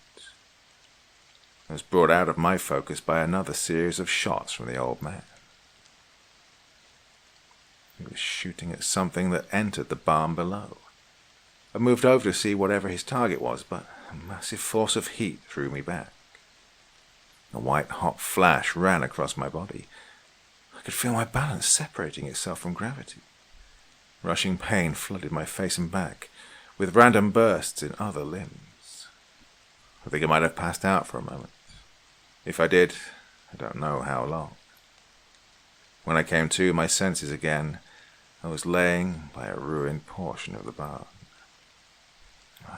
I was brought out of my focus by another series of shots from the old man. He was shooting at something that entered the barn below. I moved over to see whatever his target was, but a massive force of heat threw me back. A white-hot flash ran across my body. I could feel my balance separating itself from gravity. Rushing pain flooded my face and back, with random bursts in other limbs. I think I might have passed out for a moment. If I did, I don't know how long. When I came to my senses again, I was laying by a ruined portion of the barn.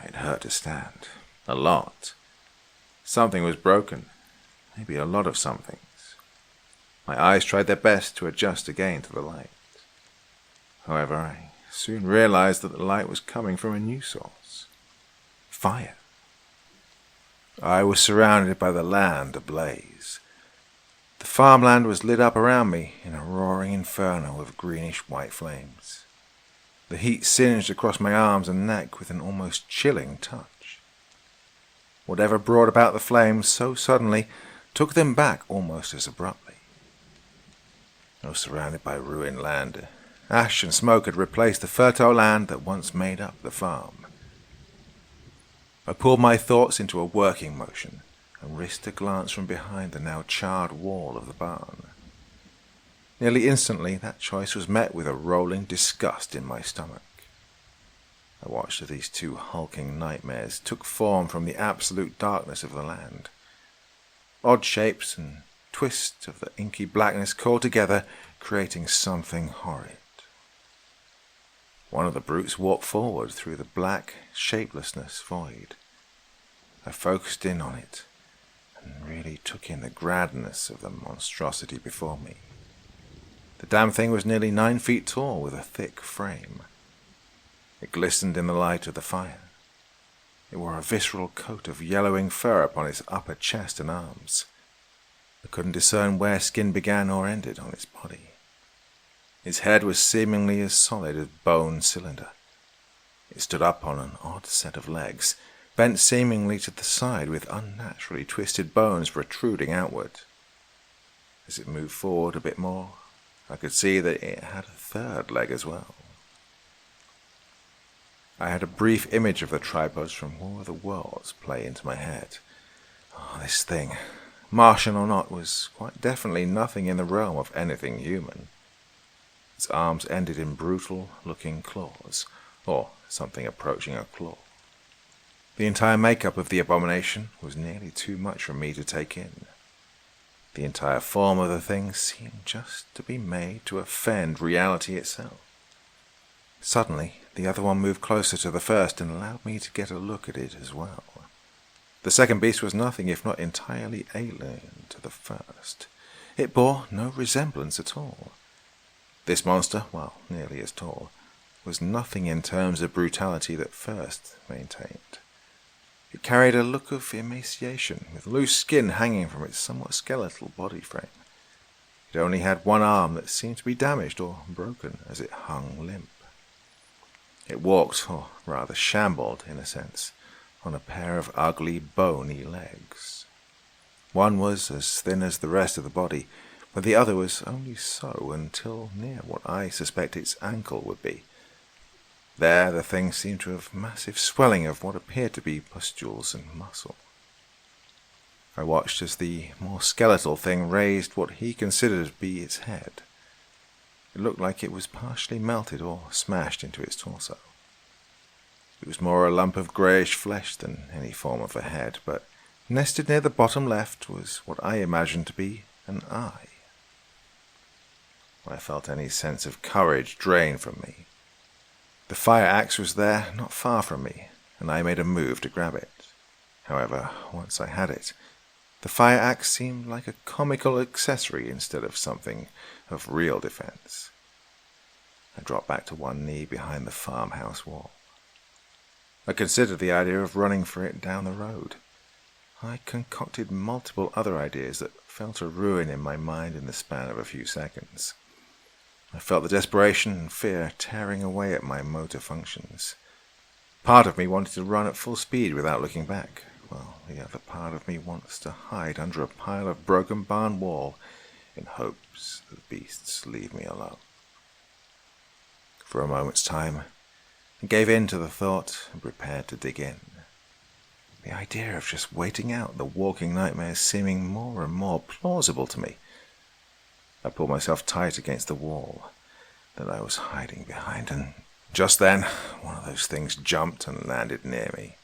It hurt to stand. A lot. Something was broken. Maybe a lot of somethings. My eyes tried their best to adjust again to the light. However, I soon realized that the light was coming from a new source. Fire. I was surrounded by the land ablaze. The farmland was lit up around me in a roaring inferno of greenish-white flames. The heat singed across my arms and neck with an almost chilling touch. Whatever brought about the flames so suddenly took them back almost as abruptly. I was surrounded by ruined land. Ash and smoke had replaced the fertile land that once made up the farm. I pulled my thoughts into a working motion and risked a glance from behind the now charred wall of the barn. Nearly instantly, that choice was met with a rolling disgust in my stomach. I watched as these two hulking nightmares took form from the absolute darkness of the land. Odd shapes and twists of the inky blackness called together, creating something horrid. One of the brutes walked forward through the black, shapelessness void. I focused in on it and really took in the grandness of the monstrosity before me. The damn thing was nearly 9 feet tall with a thick frame. It glistened in the light of the fire. It wore a visceral coat of yellowing fur upon its upper chest and arms. I couldn't discern where skin began or ended on its body. Its head was seemingly as solid as bone cylinder. It stood up on an odd set of legs, bent seemingly to the side with unnaturally twisted bones protruding outward. As it moved forward a bit more, I could see that it had a third leg as well. I had a brief image of the tripods from War of the Worlds play into my head. Oh, this thing, Martian or not, was quite definitely nothing in the realm of anything human. Its arms ended in brutal-looking claws, or something approaching a claw. The entire makeup of the abomination was nearly too much for me to take in. The entire form of the thing seemed just to be made to offend reality itself. Suddenly, the other one moved closer to the first and allowed me to get a look at it as well. The second beast was nothing if not entirely alien to the first. It bore no resemblance at all. This monster, while nearly as tall, was nothing in terms of brutality that first maintained. It carried a look of emaciation, with loose skin hanging from its somewhat skeletal body frame. It only had one arm that seemed to be damaged or broken as it hung limp. It walked, or rather shambled in a sense, on a pair of ugly, bony legs. One was as thin as the rest of the body, but the other was only so until near what I suspect its ankle would be. There the thing seemed to have massive swelling of what appeared to be pustules and muscle. I watched as the more skeletal thing raised what he considered to be its head. It looked like it was partially melted or smashed into its torso. It was more a lump of greyish flesh than any form of a head, but nested near the bottom left was what I imagined to be an eye. I felt any sense of courage drain from me. The fire axe was there, not far from me, and I made a move to grab it. However, once I had it, the fire axe seemed like a comical accessory instead of something of real defense. I dropped back to one knee behind the farmhouse wall. I considered the idea of running for it down the road. I concocted multiple other ideas that fell to ruin in my mind in the span of a few seconds. I felt the desperation and fear tearing away at my motor functions. Part of me wanted to run at full speed without looking back, while the other part of me wants to hide under a pile of broken barn wall in hopes the beasts leave me alone. For a moment's time, I gave in to the thought and prepared to dig in. The idea of just waiting out the walking nightmares seeming more and more plausible to me. I pulled myself tight against the wall that I was hiding behind, and just then one of those things jumped and landed near me.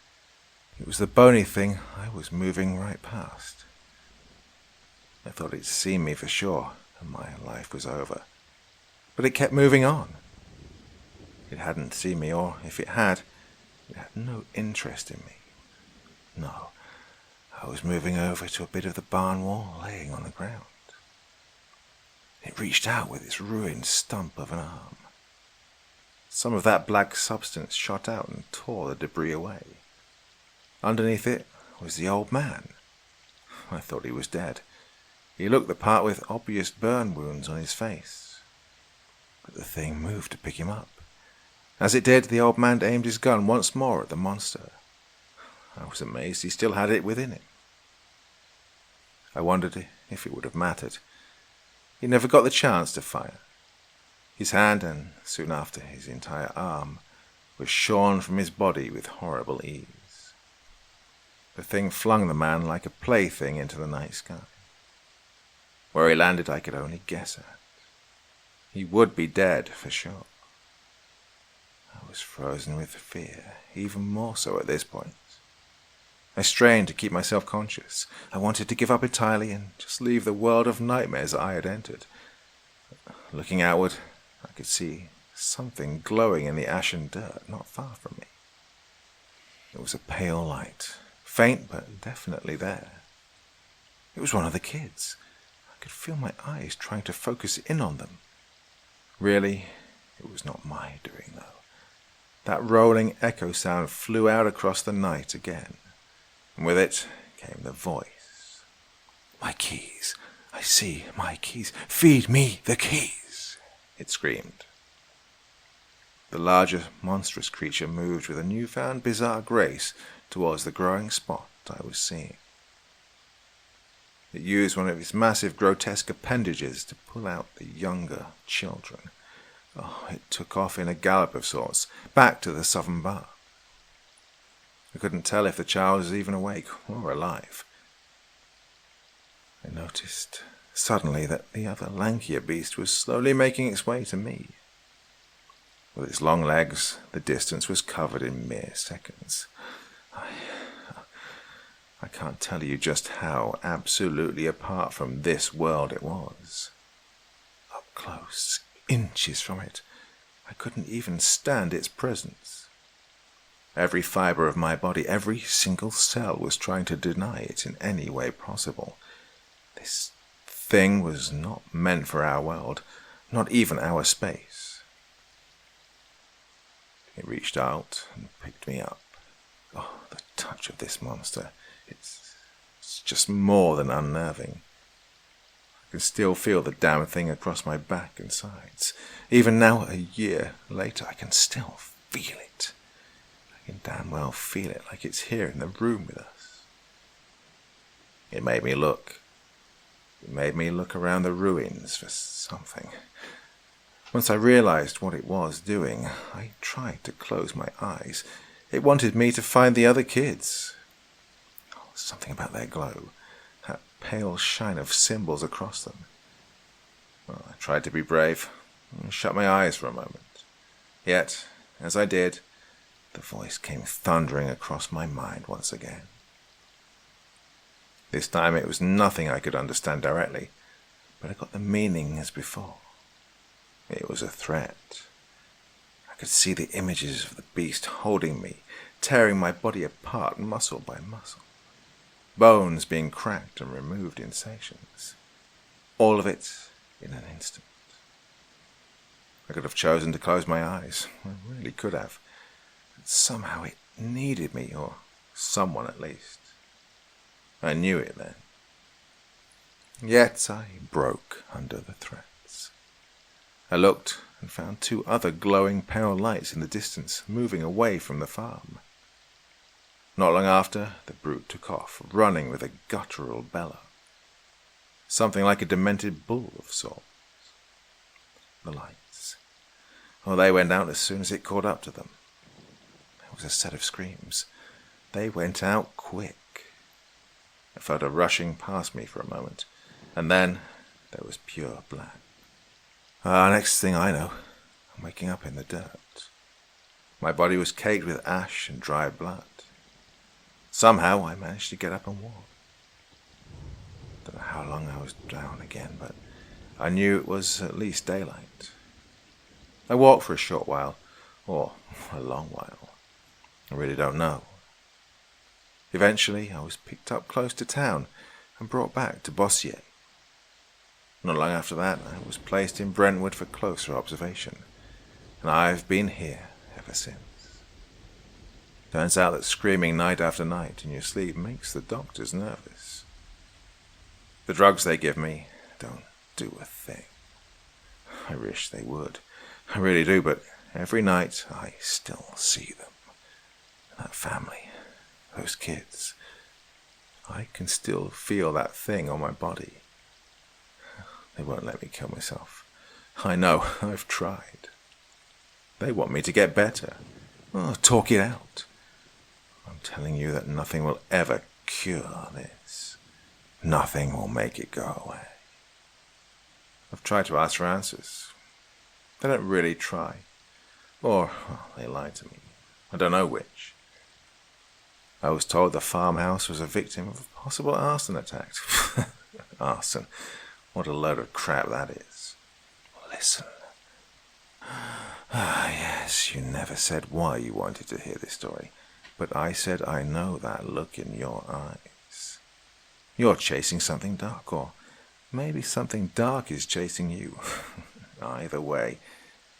It was the bony thing I was moving right past. I thought it'd seen me for sure, and my life was over. But it kept moving on. It hadn't seen me, or if it had no interest in me. No, I was moving over to a bit of the barn wall laying on the ground. It reached out with its ruined stump of an arm. Some of that black substance shot out and tore the debris away. Underneath it was the old man. I thought he was dead. He looked the part with obvious burn wounds on his face. But the thing moved to pick him up. As it did, the old man aimed his gun once more at the monster. I was amazed he still had it within him. I wondered if it would have mattered. He never got the chance to fire. His hand, and soon after his entire arm, was shorn from his body with horrible ease. The thing flung the man like a plaything into the night sky. Where he landed I could only guess at. He would be dead, for sure. I was frozen with fear, even more so at this point. I strained to keep myself conscious. I wanted to give up entirely and just leave the world of nightmares I had entered. Looking outward, I could see something glowing in the ashen dirt not far from me. It was a pale light, faint but definitely there. It was one of the kids. I could feel my eyes trying to focus in on them. Really, it was not my doing, though. That rolling echo sound flew out across the night again, and with it came the voice. "My keys! I see my keys! Feed me the keys!" it screamed. The larger, monstrous creature moved with a newfound bizarre grace towards the growing spot I was seeing. It used one of its massive, grotesque appendages to pull out the younger children. Oh, it took off in a gallop of sorts, back to the southern bar. I couldn't tell if the child was even awake or alive. I noticed suddenly that the other lankier beast was slowly making its way to me. With its long legs, the distance was covered in mere seconds. I can't tell you just how absolutely apart from this world it was. Up close, inches from it, I couldn't even stand its presence. Every fibre of my body, every single cell was trying to deny it in any way possible. This thing was not meant for our world, not even our space. It reached out and picked me up. Oh, the touch of this monster. It's just more than unnerving. I can still feel the damn thing across my back and sides. Even now, a year later, I can still feel it. I can damn well feel it like it's here in the room with us. It made me look. It made me look around the ruins for something. Once I realized what it was doing, I tried to close my eyes. It wanted me to find the other kids. Something about their glow, that pale shine of symbols across them. Well, I tried to be brave and shut my eyes for a moment. Yet, as I did, the voice came thundering across my mind once again. This time it was nothing I could understand directly, but I got the meaning as before. It was a threat. I could see the images of the beast holding me, tearing my body apart muscle by muscle. Bones being cracked and removed in sections. All of it in an instant. I could have chosen to close my eyes. I really could have. But somehow it needed me, or someone at least. I knew it then. Yet I broke under the threats. I looked and found two other glowing pale lights in the distance, moving away from the farm. Not long after, the brute took off, running with a guttural bellow. Something like a demented bull of sorts. The lights. Oh, they went out as soon as it caught up to them. There was a set of screams. They went out quick. I felt a rushing past me for a moment, and then there was pure black. Next thing I know, I'm waking up in the dirt. My body was caked with ash and dry blood. Somehow I managed to get up and walk. Don't know how long I was down again, but I knew it was at least daylight. I walked for a short while, or a long while. I really don't know. Eventually I was picked up close to town and brought back to Bossier. Not long after that I was placed in Brentwood for closer observation, and I've been here ever since. Turns out that screaming night after night in your sleep makes the doctors nervous. The drugs they give me don't do a thing. I wish they would. I really do, but every night I still see them. That family, those kids. I can still feel that thing on my body. They won't let me kill myself. I know, I've tried. They want me to get better. Oh, talk it out. I'm telling you that nothing will ever cure this. Nothing will make it go away. I've tried to ask for answers. They don't really try. Or, they lie to me. I don't know which. I was told the farmhouse was a victim of a possible arson attack. Arson. What a load of crap that is. Listen. Yes, you never said why you wanted to hear this story, but I said I know that look in your eyes. You're chasing something dark, or maybe something dark is chasing you. Either way,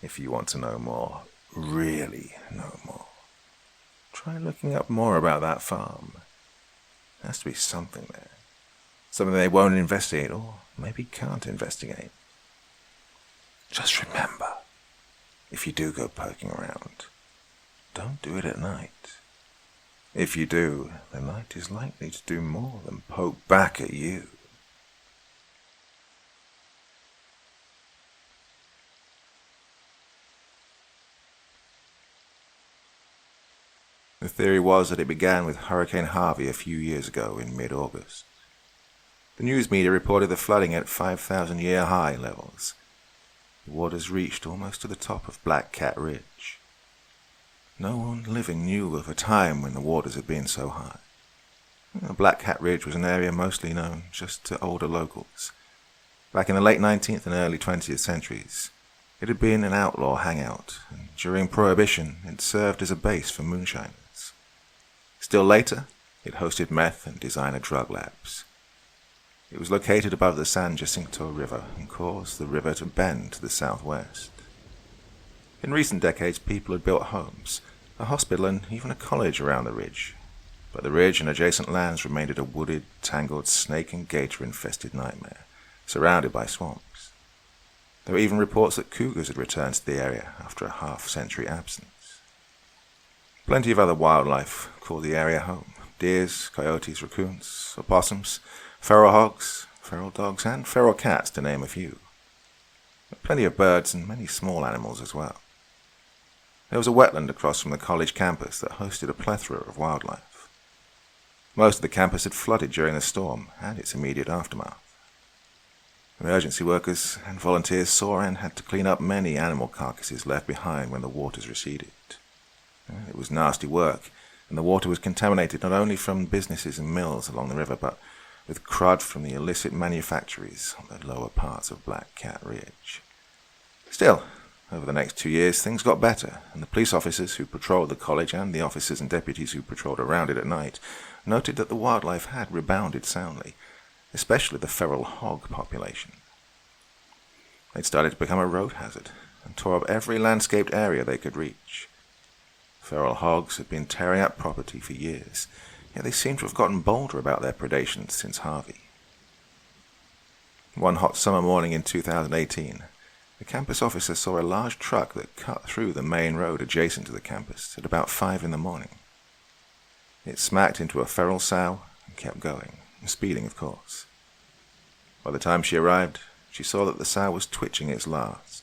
if you want to know more, really know more, try looking up more about that farm. There has to be something there. Something they won't investigate, or maybe can't investigate. Just remember, if you do go poking around, don't do it at night. If you do, the night is likely to do more than poke back at you. The theory was that it began with Hurricane Harvey a few years ago in mid-August. The news media reported the flooding at 5,000-year high levels. The waters reached almost to the top of Black Cat Ridge. No one living knew of a time when the waters had been so high. Black Cat Ridge was an area mostly known just to older locals. Back in the late 19th and early 20th centuries, it had been an outlaw hangout, and during Prohibition it served as a base for moonshiners. Still later, it hosted meth and designer drug labs. It was located above the San Jacinto River and caused the river to bend to the southwest. In recent decades, people had built homes, a hospital, and even a college around the ridge. But the ridge and adjacent lands remained a wooded, tangled, snake and gator-infested nightmare, surrounded by swamps. There were even reports that cougars had returned to the area after a half-century absence. Plenty of other wildlife called the area home: deers, coyotes, raccoons, opossums, feral hogs, feral dogs, and feral cats, to name a few. Plenty of birds and many small animals as well. There was a wetland across from the college campus that hosted a plethora of wildlife. Most of the campus had flooded during the storm and its immediate aftermath. Emergency workers and volunteers saw and had to clean up many animal carcasses left behind when the waters receded. It was nasty work, and the water was contaminated not only from businesses and mills along the river, but with crud from the illicit manufactories on the lower parts of Black Cat Ridge. Still, over the next 2 years, things got better, and the police officers who patrolled the college and the officers and deputies who patrolled around it at night noted that the wildlife had rebounded soundly, especially the feral hog population. They'd started to become a road hazard and tore up every landscaped area they could reach. Feral hogs had been tearing up property for years, yet they seemed to have gotten bolder about their predations since Harvey. One hot summer morning in 2018, the campus officer saw a large truck that cut through the main road adjacent to the campus at about 5 in the morning. It smacked into a feral sow and kept going, speeding of course. By the time she arrived, she saw that the sow was twitching its last.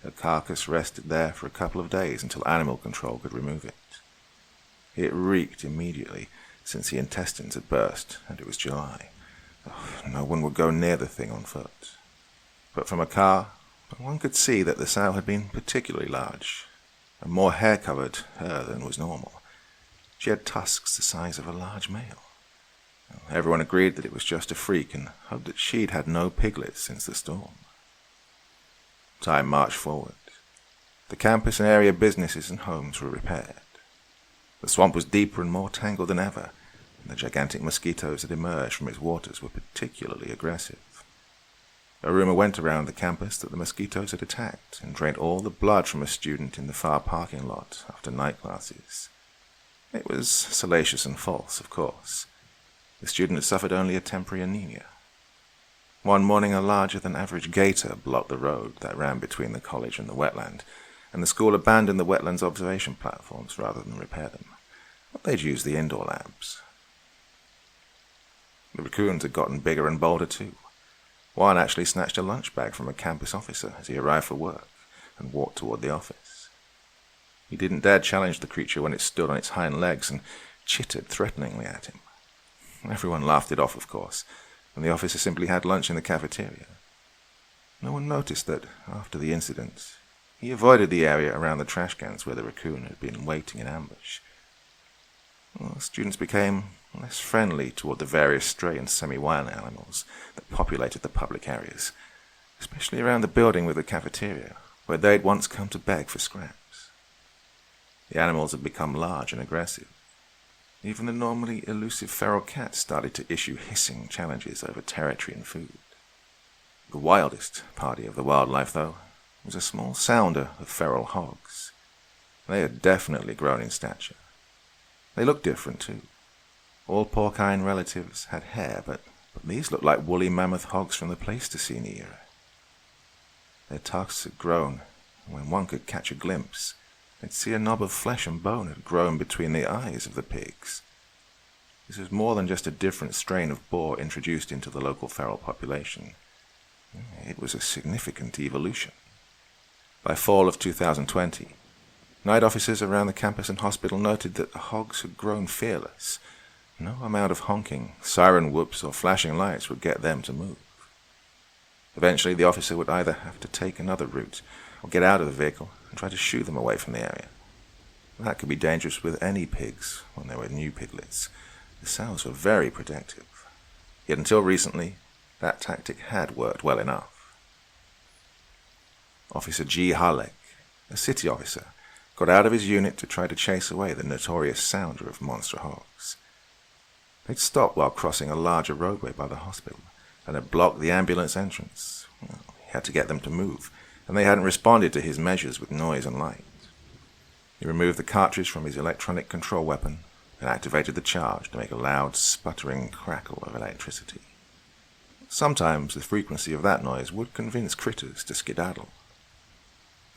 Her carcass rested there for a couple of days until animal control could remove it. It reeked immediately, since the intestines had burst, and it was July. No one would go near the thing on foot. But from a car, one could see that the sow had been particularly large, and more hair-covered her than was normal. She had tusks the size of a large male. Everyone agreed that it was just a freak and hoped that she'd had no piglets since the storm. Time marched forward. The campus and area businesses and homes were repaired. The swamp was deeper and more tangled than ever, and the gigantic mosquitoes that emerged from its waters were particularly aggressive. A rumor went around the campus that the mosquitoes had attacked and drained all the blood from a student in the far parking lot after night classes. It was salacious and false, of course. The student had suffered only a temporary anemia. One morning a larger-than-average gator blocked the road that ran between the college and the wetland, and the school abandoned the wetland's observation platforms rather than repair them. They'd use the indoor labs. The raccoons had gotten bigger and bolder too. One actually snatched a lunch bag from a campus officer as he arrived for work and walked toward the office. He didn't dare challenge the creature when it stood on its hind legs and chittered threateningly at him. Everyone laughed it off, of course, and the officer simply had lunch in the cafeteria. No one noticed that, after the incident, he avoided the area around the trash cans where the raccoon had been waiting in ambush. Well, students became less friendly toward the various stray and semi-wild animals that populated the public areas, especially around the building with the cafeteria, where they'd once come to beg for scraps. The animals had become large and aggressive. Even the normally elusive feral cats started to issue hissing challenges over territory and food. The wildest party of the wildlife, though, was a small sounder of feral hogs. They had definitely grown in stature. They looked different, too. All porcine relatives had hair, but these looked like woolly mammoth hogs from the Pleistocene era. Their tusks had grown, and when one could catch a glimpse, they'd see a knob of flesh and bone had grown between the eyes of the pigs. This was more than just a different strain of boar introduced into the local feral population. It was a significant evolution. By fall of 2020, night officers around the campus and hospital noted that the hogs had grown fearless. No amount of honking, siren whoops, or flashing lights would get them to move. Eventually, the officer would either have to take another route or get out of the vehicle and try to shoo them away from the area. That could be dangerous with any pigs when they were new piglets. The sows were very protective. Yet until recently, that tactic had worked well enough. Officer G. Halleck, a city officer, got out of his unit to try to chase away the notorious sounder of monster hogs. They'd stopped while crossing a larger roadway by the hospital and had blocked the ambulance entrance. Well, he had to get them to move, and they hadn't responded to his measures with noise and light. He removed the cartridge from his electronic control weapon and activated the charge to make a loud, sputtering crackle of electricity. Sometimes the frequency of that noise would convince critters to skedaddle.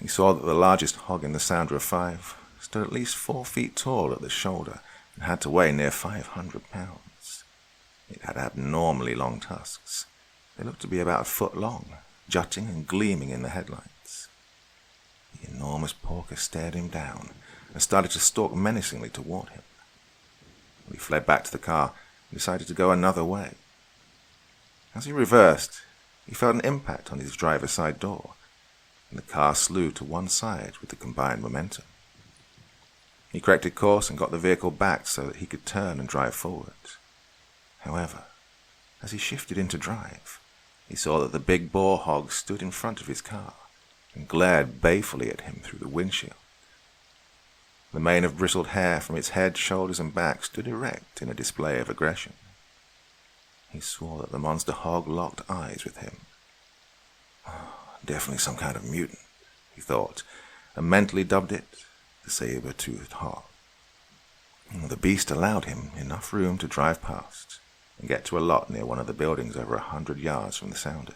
He saw that the largest hog in the sounder of 5 stood at least 4 feet tall at the shoulder and had to weigh near 500 pounds. It had abnormally long tusks. They looked to be about a foot long, jutting and gleaming in the headlights. The enormous porker stared him down and started to stalk menacingly toward him. He fled back to the car and decided to go another way. As he reversed, he felt an impact on his driver's side door, and the car slewed to one side with the combined momentum. He corrected course and got the vehicle back so that he could turn and drive forward. However, as he shifted into drive, he saw that the big boar hog stood in front of his car and glared balefully at him through the windshield. The mane of bristled hair from its head, shoulders, and back stood erect in a display of aggression. He swore that the monster hog locked eyes with him. Definitely some kind of mutant, he thought, and mentally dubbed it the saber-toothed hog. The beast allowed him enough room to drive past and get to a lot near one of the buildings over 100 yards from the sounder.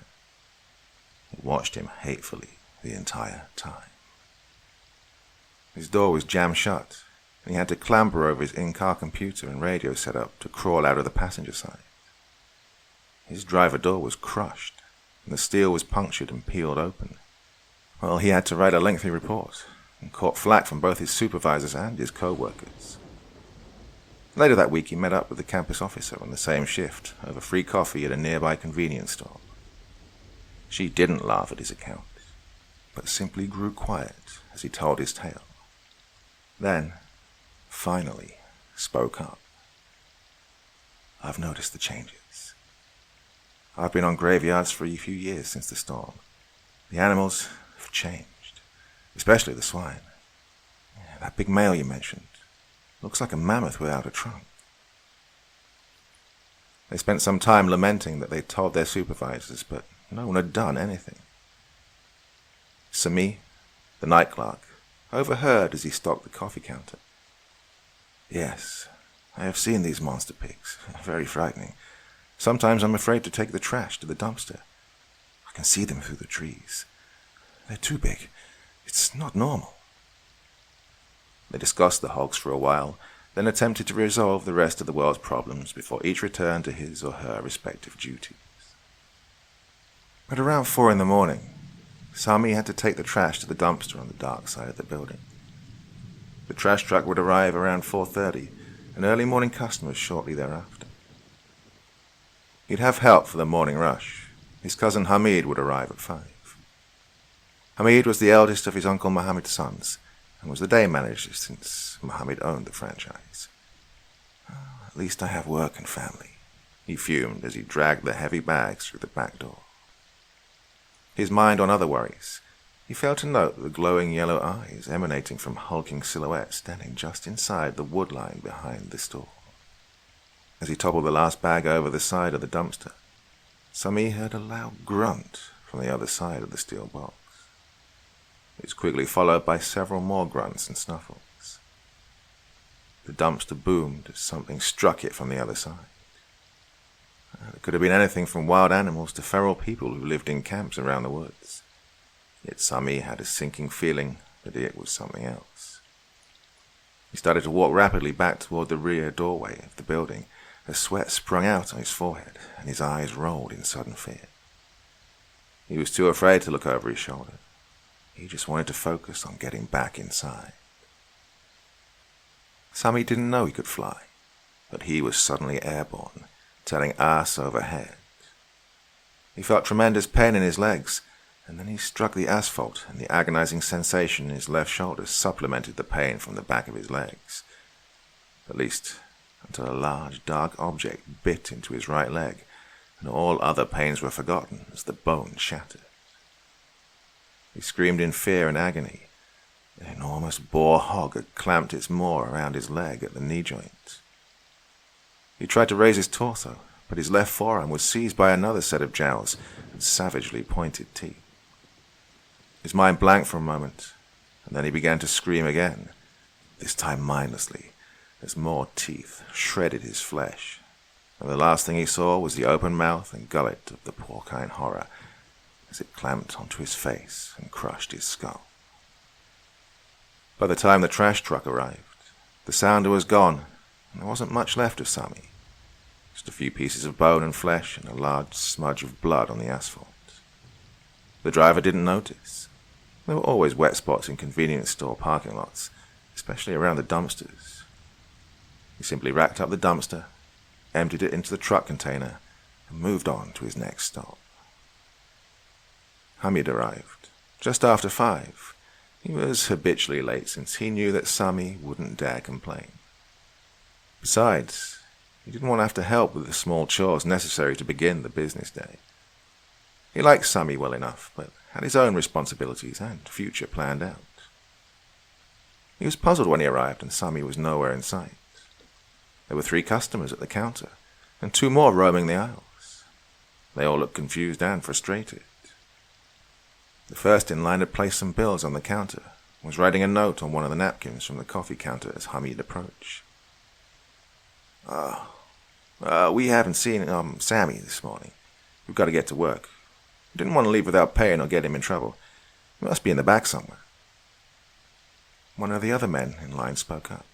He watched him hatefully the entire time. His door was jammed shut, and he had to clamber over his in-car computer and radio setup to crawl out of the passenger side. His driver door was crushed, and the steel was punctured and peeled open. Well, he had to write a lengthy report, and caught flack from both his supervisors and his co-workers. Later that week, he met up with the campus officer on the same shift over free coffee at a nearby convenience store. She didn't laugh at his account, but simply grew quiet as he told his tale. Then, finally, spoke up. "I've noticed the changes. I've been on graveyards for a few years since the storm. The animals have changed, especially the swine. That big male you mentioned looks like a mammoth without a trunk." They spent some time lamenting that they'd told their supervisors, but no one had done anything. Sami, the night clerk, overheard as he stocked the coffee counter. Yes, I have seen these monster pigs. Very frightening. Sometimes I'm afraid to take the trash to the dumpster. I can see them through the trees. They're too big. It's not normal. They discussed the hogs for a while, then attempted to resolve the rest of the world's problems before each returned to his or her respective duties. At around 4 a.m, Sami had to take the trash to the dumpster on the dark side of the building. The trash truck would arrive around 4:30, and early morning customers shortly thereafter. He'd have help for the morning rush. His cousin Hamid would arrive at 5. Hamid was the eldest of his uncle Mohammed's sons, and was the day manager since Mohammed owned the franchise. At least I have work and family, he fumed as he dragged the heavy bags through the back door. His mind on other worries, he failed to note the glowing yellow eyes emanating from hulking silhouettes standing just inside the wood line behind the store. As he toppled the last bag over the side of the dumpster, Sami heard a loud grunt from the other side of the steel box. It was quickly followed by several more grunts and snuffles. The dumpster boomed as something struck it from the other side. It could have been anything from wild animals to feral people who lived in camps around the woods. Yet Sami had a sinking feeling that it was something else. He started to walk rapidly back toward the rear doorway of the building as sweat sprung out on his forehead and his eyes rolled in sudden fear. He was too afraid to look over his shoulder. He just wanted to focus on getting back inside. Sami didn't know he could fly, but he was suddenly airborne, turning ass over head. He felt tremendous pain in his legs, and then he struck the asphalt, and the agonizing sensation in his left shoulder supplemented the pain from the back of his legs. At least until a large, dark object bit into his right leg, and all other pains were forgotten as the bone shattered. He screamed in fear and agony. An enormous boar hog had clamped its maw around his leg at the knee joint. He tried to raise his torso, but his left forearm was seized by another set of jowls and savagely pointed teeth. His mind blanked for a moment, and then he began to scream again, this time mindlessly, as more teeth shredded his flesh, and the last thing he saw was the open mouth and gullet of the Porcine Horror as it clamped onto his face and crushed his skull. By the time the trash truck arrived, the sounder was gone, and there wasn't much left of Sami. Just a few pieces of bone and flesh and a large smudge of blood on the asphalt. The driver didn't notice. There were always wet spots in convenience store parking lots, especially around the dumpsters. He simply racked up the dumpster, emptied it into the truck container, and moved on to his next stop. Hamid arrived, just after 5. He was habitually late since he knew that Sami wouldn't dare complain. Besides, he didn't want to have to help with the small chores necessary to begin the business day. He liked Sami well enough, but had his own responsibilities and future planned out. He was puzzled when he arrived and Sami was nowhere in sight. There were 3 customers at the counter, and 2 more roaming the aisles. They all looked confused and frustrated. The first in line had placed some bills on the counter, and was writing a note on one of the napkins from the coffee counter as Hamid approached. We haven't seen Sammy this morning. We've got to get to work. We didn't want to leave without paying or get him in trouble. He must be in the back somewhere. One of the other men in line spoke up.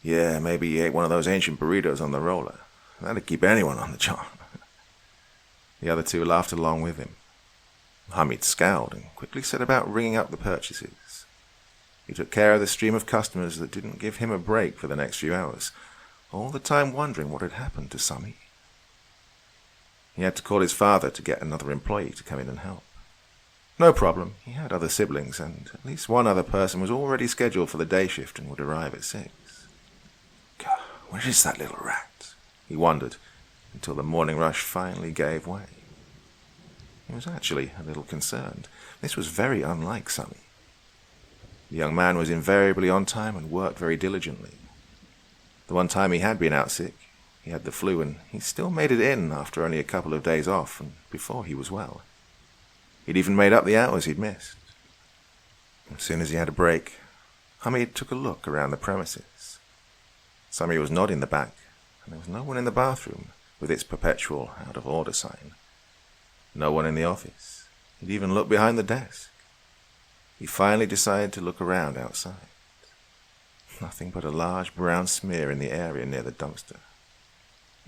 Yeah, maybe he ate one of those ancient burritos on the roller. That'd keep anyone on the job. The other 2 laughed along with him. Hamid scowled and quickly set about ringing up the purchases. He took care of the stream of customers that didn't give him a break for the next few hours, all the time wondering what had happened to Sami. He had to call his father to get another employee to come in and help. No problem, he had other siblings, and at least one other person was already scheduled for the day shift and would arrive at 6. God, where is that little rat? He wondered, until the morning rush finally gave way. He was actually a little concerned. This was very unlike Sami. The young man was invariably on time and worked very diligently. The one time he had been out sick, he had the flu, and he still made it in after only a couple of days off and before he was well. He'd even made up the hours he'd missed. As soon as he had a break, Hamid took a look around the premises. Sammy was not in the back, and there was no one in the bathroom with its perpetual out-of-order sign. No one in the office. He'd even looked behind the desk. He finally decided to look around outside. Nothing but a large brown smear in the area near the dumpster.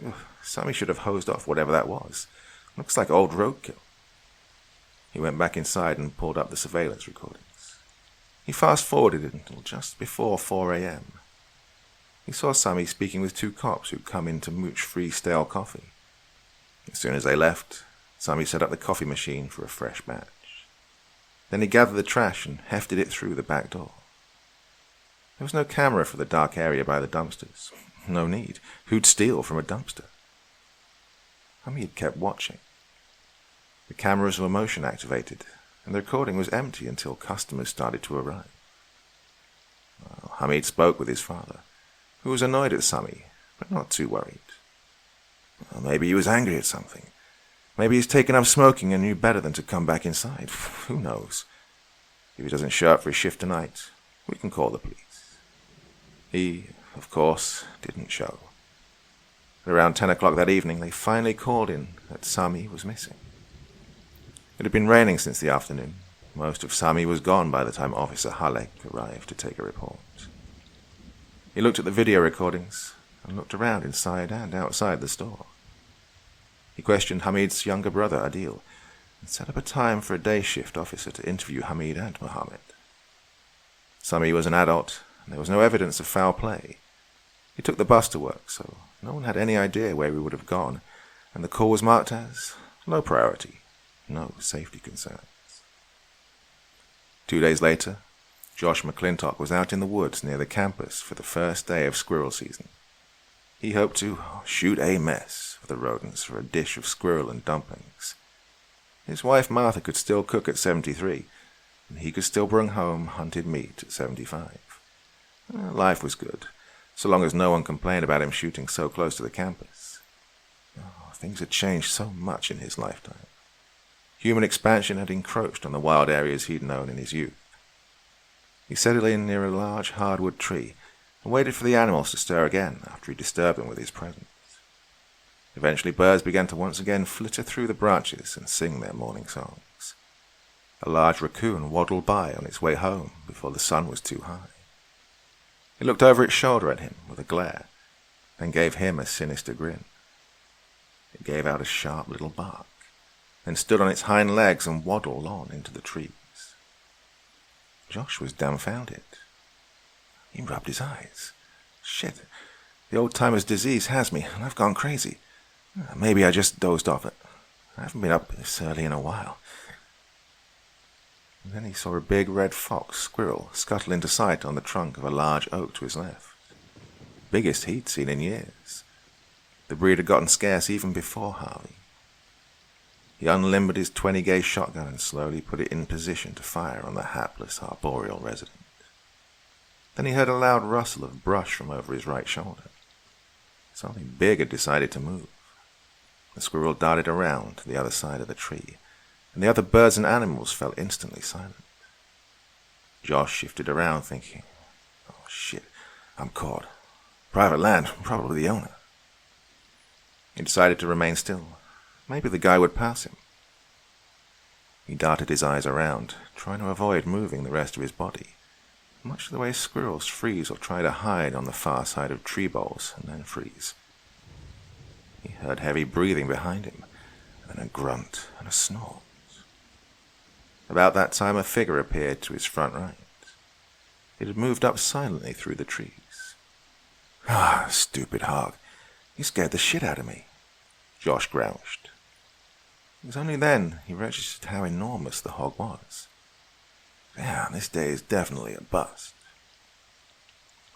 Ugh, Sammy should have hosed off whatever that was. Looks like old roadkill. He went back inside and pulled up the surveillance recordings. He fast-forwarded until just before 4 a.m. He saw Sammy speaking with 2 cops who'd come in to mooch free stale coffee. As soon as they left, Sammy set up the coffee machine for a fresh batch. Then he gathered the trash and hefted it through the back door. There was no camera for the dark area by the dumpsters. No need. Who'd steal from a dumpster? Hamid kept watching. The cameras were motion activated, and the recording was empty until customers started to arrive. Well, Hamid spoke with his father, who was annoyed at Sammy, but not too worried. Well, maybe he was angry at something. Maybe he's taken up smoking and knew better than to come back inside. Who knows? If he doesn't show up for his shift tonight, we can call the police. He, of course, didn't show. At around 10 o'clock that evening, they finally called in that Sammy was missing. It had been raining since the afternoon. Most of Sammy was gone by the time Officer Halek arrived to take a report. He looked at the video recordings and looked around inside and outside the store. He questioned Hamid's younger brother, Adil, and set up a time for a day shift officer to interview Hamid and Mohammed. Sammy was an adult, and there was no evidence of foul play. He took the bus to work, so no one had any idea where he would have gone, and the call was marked as low priority, no safety concerns. 2 days later, Josh McClintock was out in the woods near the campus for the first day of squirrel season. He hoped to shoot a mess for the rodents for a dish of squirrel and dumplings. His wife Martha could still cook at 73, and he could still bring home hunted meat at 75. Life was good, so long as no one complained about him shooting so close to the campus. Things had changed so much in his lifetime. Human expansion had encroached on the wild areas he'd known in his youth. He settled in near a large hardwood tree and waited for the animals to stir again after he disturbed them with his presence. Eventually birds began to once again flitter through the branches and sing their morning songs. A large raccoon waddled by on its way home before the sun was too high. It looked over its shoulder at him with a glare, then gave him a sinister grin. It gave out a sharp little bark, then stood on its hind legs and waddled on into the trees. Josh was dumbfounded. He rubbed his eyes. Shit, the old-timer's disease has me, and I've gone crazy. Maybe I just dozed off it. I haven't been up this early in a while. And then he saw a big red fox squirrel scuttle into sight on the trunk of a large oak to his left. Biggest he'd seen in years. The breed had gotten scarce even before Harvey. He unlimbered his 20-gauge shotgun and slowly put it in position to fire on the hapless arboreal resident. Then he heard a loud rustle of brush from over his right shoulder. Something big had decided to move. The squirrel darted around to the other side of the tree, and the other birds and animals fell instantly silent. Josh shifted around thinking, oh shit, I'm caught. Private land, probably the owner. He decided to remain still. Maybe the guy would pass him. He darted his eyes around, trying to avoid moving the rest of his body, much the way squirrels freeze or try to hide on the far side of tree boles and then freeze. He heard heavy breathing behind him, and then a grunt and a snort. About that time a figure appeared to his front right. It had moved up silently through the trees. Ah, stupid hog. You scared the shit out of me, Josh grouched. It was only then he registered how enormous the hog was. Yeah, this day is definitely a bust.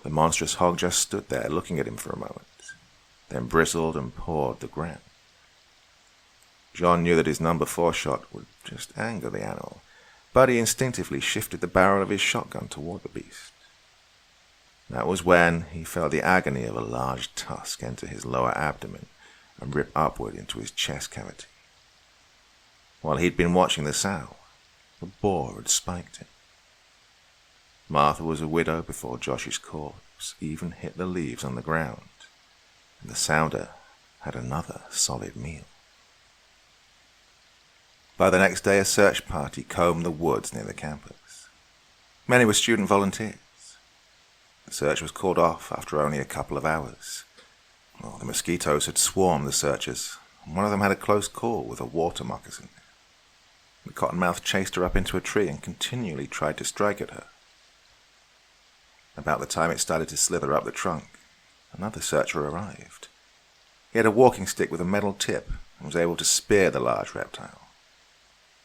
The monstrous hog just stood there looking at him for a moment, then bristled and pawed the ground. John knew that his number 4 shot would just anger the animal, but he instinctively shifted the barrel of his shotgun toward the beast. That was when he felt the agony of a large tusk enter his lower abdomen and rip upward into his chest cavity. While he'd been watching the sow, the boar had spiked him. Martha was a widow before Josh's call, footsteps even hit the leaves on the ground, and the sounder had another solid meal. By the next day, a search party combed the woods near the campus. Many were student volunteers. The search was called off after only a couple of hours. The mosquitoes had swarmed the searchers, and one of them had a close call with a water moccasin. The cottonmouth chased her up into a tree and continually tried to strike at her. About the time it started to slither up the trunk, another searcher arrived. He had a walking stick with a metal tip and was able to spear the large reptile.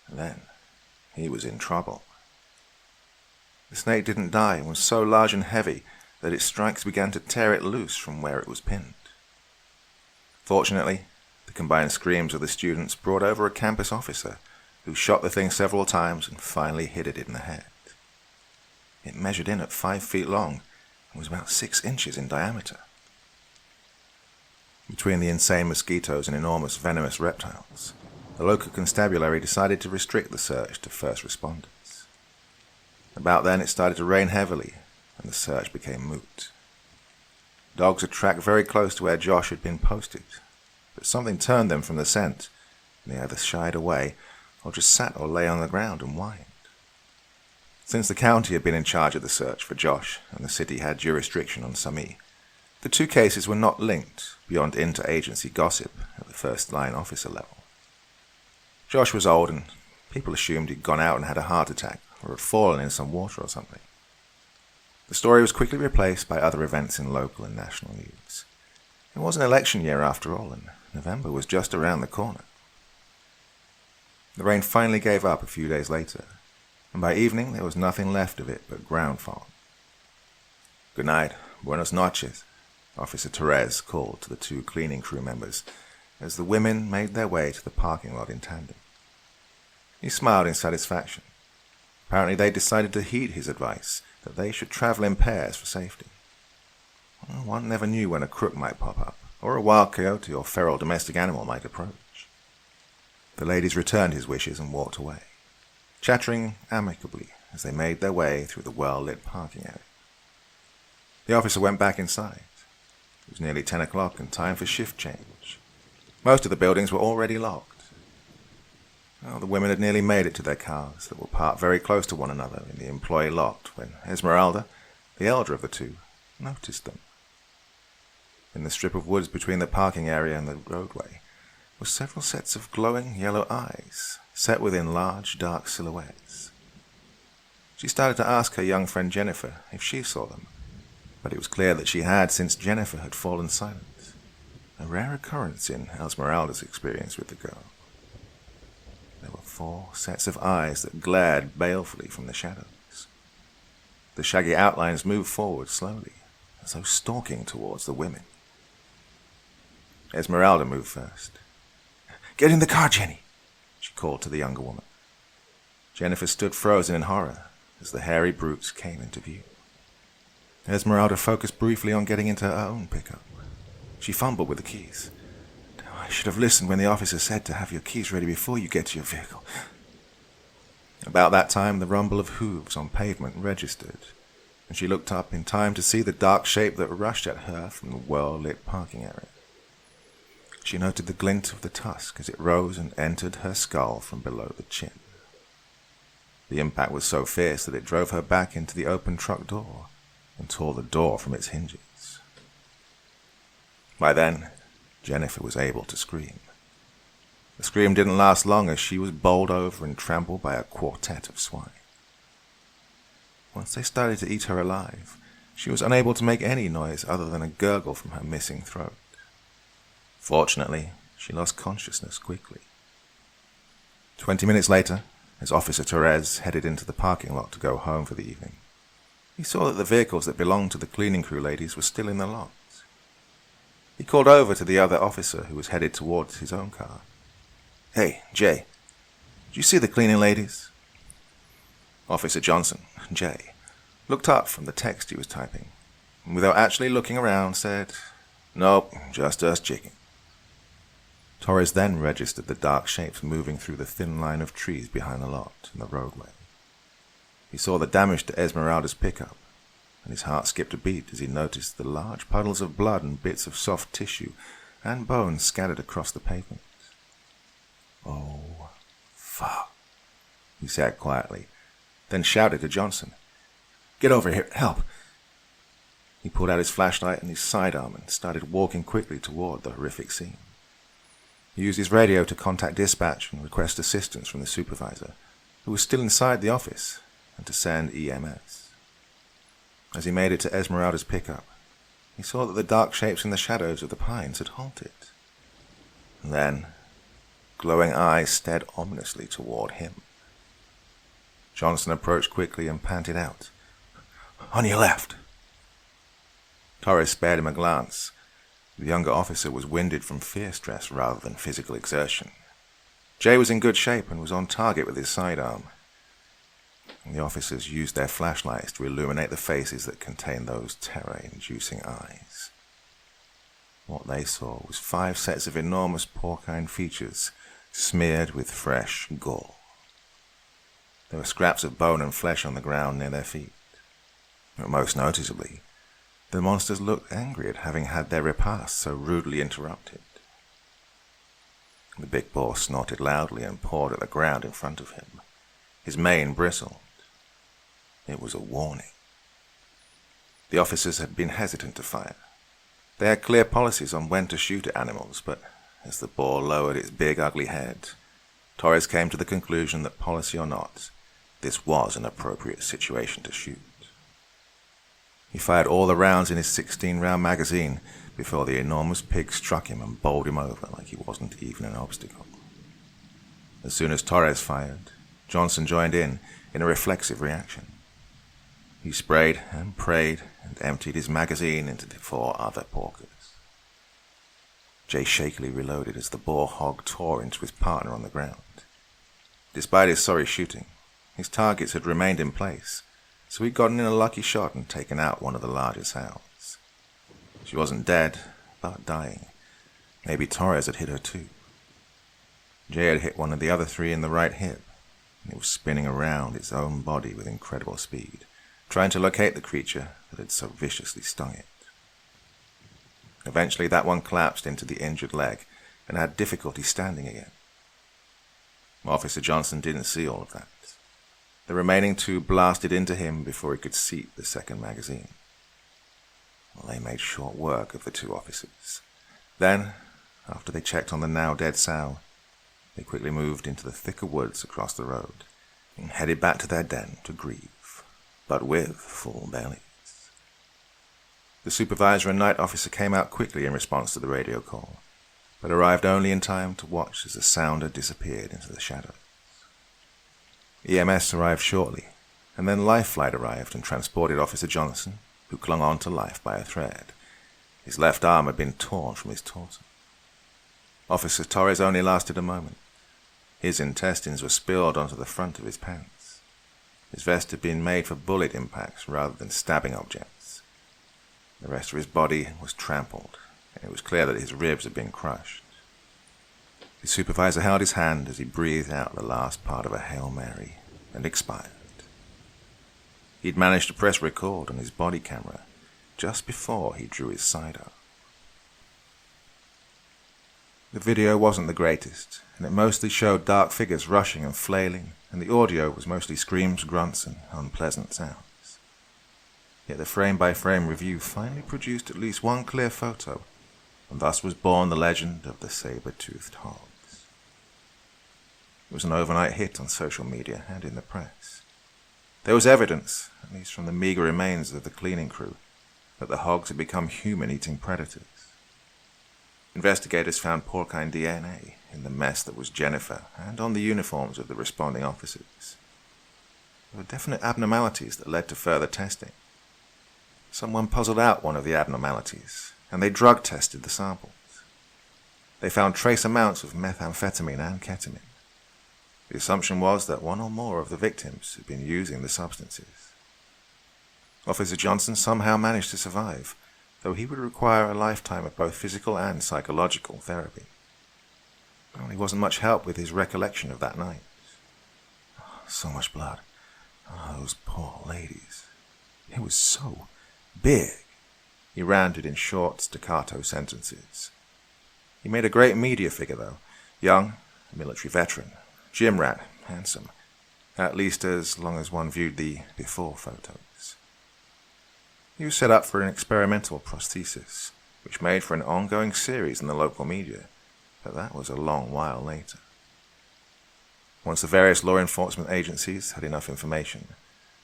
And then he was in trouble. The snake didn't die and was so large and heavy that its strikes began to tear it loose from where it was pinned. Fortunately, the combined screams of the students brought over a campus officer who shot the thing several times and finally hit it in the head. It measured in at 5 feet long and was about 6 inches in diameter. Between the insane mosquitoes and enormous venomous reptiles, the local constabulary decided to restrict the search to first responders. About then it started to rain heavily and the search became moot. Dogs had tracked very close to where Josh had been posted, but something turned them from the scent, and they either shied away or just sat or lay on the ground and whined. Since the county had been in charge of the search for Josh and the city had jurisdiction on Sami, the two cases were not linked beyond inter-agency gossip at the first-line officer level. Josh was old and people assumed he'd gone out and had a heart attack or had fallen in some water or something. The story was quickly replaced by other events in local and national news. It was an election year after all, and November was just around the corner. The rain finally gave up a few days later, and by evening there was nothing left of it but ground fog. "Good night, buenas noches," Officer Therese called to the two cleaning crew members as the women made their way to the parking lot in tandem. He smiled in satisfaction. Apparently they decided to heed his advice that they should travel in pairs for safety. Well, one never knew when a crook might pop up, or a wild coyote or feral domestic animal might approach. The ladies returned his wishes and walked away, chattering amicably as they made their way through the well-lit parking area. The officer went back inside. It was nearly 10 o'clock and time for shift change. Most of the buildings were already locked. Well, the women had nearly made it to their cars that were parked very close to one another in the employee lot when Esmeralda, the elder of the two, noticed them. In the strip of woods between the parking area and the roadway were several sets of glowing yellow eyes set within large dark silhouettes. She started to ask her young friend Jennifer if she saw them, but it was clear that she had since Jennifer had fallen silent, a rare occurrence in Esmeralda's experience with the girl. There were 4 sets of eyes that glared balefully from the shadows. The shaggy outlines moved forward slowly, as though stalking towards the women. Esmeralda moved first. "Get in the car, Jenny," she called to the younger woman. Jennifer stood frozen in horror as the hairy brutes came into view. Esmeralda focused briefly on getting into her own pickup. She fumbled with the keys. "I should have listened when the officer said to have your keys ready before you get to your vehicle." About that time, the rumble of hooves on pavement registered, and she looked up in time to see the dark shape that rushed at her from the well-lit parking area. She noted the glint of the tusk as it rose and entered her skull from below the chin. The impact was so fierce that it drove her back into the open truck door and tore the door from its hinges. By then, Jennifer was able to scream. The scream didn't last long as she was bowled over and trampled by a quartet of swine. Once they started to eat her alive, she was unable to make any noise other than a gurgle from her missing throat. Fortunately, she lost consciousness quickly. 20 minutes later, as Officer Therese headed into the parking lot to go home for the evening, he saw that the vehicles that belonged to the cleaning crew ladies were still in the lot. He called over to the other officer who was headed towards his own car. "Hey, Jay, did you see the cleaning ladies?" Officer Johnson, Jay, looked up from the text he was typing, and without actually looking around said, "Nope, just us chicken." Torres then registered the dark shapes moving through the thin line of trees behind the lot and the roadway. He saw the damage to Esmeralda's pickup, and his heart skipped a beat as he noticed the large puddles of blood and bits of soft tissue and bone scattered across the pavement. "Oh, fuck," he said quietly, then shouted to Johnson, "Get over here, help!" He pulled out his flashlight and his sidearm and started walking quickly toward the horrific scene. He used his radio to contact dispatch and request assistance from the supervisor, who was still inside the office, and to send EMS. As he made it to Esmeralda's pickup, he saw that the dark shapes in the shadows of the pines had halted. And then, glowing eyes stared ominously toward him. Johnson approached quickly and panted out, "On your left!" Torres spared him a glance. The younger officer was winded from fear stress rather than physical exertion. Jay was in good shape and was on target with his sidearm. The officers used their flashlights to illuminate the faces that contained those terror-inducing eyes. What they saw was 5 sets of enormous porcine features smeared with fresh gore. There were scraps of bone and flesh on the ground near their feet. But most noticeably, the monsters looked angry at having had their repast so rudely interrupted. The big boar snorted loudly and pawed at the ground in front of him. His mane bristled. It was a warning. The officers had been hesitant to fire. They had clear policies on when to shoot at animals, but as the boar lowered its big ugly head, Torres came to the conclusion that, policy or not, this was an appropriate situation to shoot. He fired all the rounds in his 16-round magazine before the enormous pig struck him and bowled him over like he wasn't even an obstacle. As soon as Torres fired, Johnson joined in a reflexive reaction. He sprayed and prayed and emptied his magazine into the 4 other porkers. Jay shakily reloaded as the boar hog tore into his partner on the ground. Despite his sorry shooting, his targets had remained in place, so he'd gotten in a lucky shot and taken out one of the larger sows. She wasn't dead, but dying. Maybe Torres had hit her too. Jay had hit one of the other 3 in the right hip, and it was spinning around its own body with incredible speed, trying to locate the creature that had so viciously stung it. Eventually that one collapsed into the injured leg and had difficulty standing again. Officer Johnson didn't see all of that. The remaining 2 blasted into him before he could seat the second magazine. Well, they made short work of the 2 officers. Then, after they checked on the now dead sow, they quickly moved into the thicker woods across the road and headed back to their den to grieve, but with full bellies. The supervisor and night officer came out quickly in response to the radio call, but arrived only in time to watch as the sounder disappeared into the shadows. EMS arrived shortly, and then Life Flight arrived and transported Officer Johnson, who clung on to life by a thread. His left arm had been torn from his torso. Officer Torres only lasted a moment. His intestines were spilled onto the front of his pants. His vest had been made for bullet impacts rather than stabbing objects. The rest of his body was trampled, and it was clear that his ribs had been crushed. The supervisor held his hand as he breathed out the last part of a Hail Mary and expired. He'd managed to press record on his body camera just before he drew his sidearm. The video wasn't the greatest, and it mostly showed dark figures rushing and flailing, and the audio was mostly screams, grunts, and unpleasant sounds. Yet the frame-by-frame review finally produced at least one clear photo, and thus was born the legend of the saber-toothed hogs. It was an overnight hit on social media and in the press. There was evidence, at least from the meager remains of the cleaning crew, that the hogs had become human-eating predators. Investigators found porcine DNA in the mess that was Jennifer and on the uniforms of the responding officers. There were definite abnormalities that led to further testing. Someone puzzled out one of the abnormalities, and they drug tested the samples. They found trace amounts of methamphetamine and ketamine. The assumption was that one or more of the victims had been using the substances. Officer Johnson somehow managed to survive, though he would require a lifetime of both physical and psychological therapy. Well, he wasn't much help with his recollection of that night. Oh, so much blood. Oh, those poor ladies. It was so Big. He ranted in short, staccato sentences. He made a great media figure, though. Young, a military veteran, gym rat, handsome. At least as long as one viewed the before photos. He was set up for an experimental prosthesis, which made for an ongoing series in the local media, but that was a long while later. Once the various law enforcement agencies had enough information,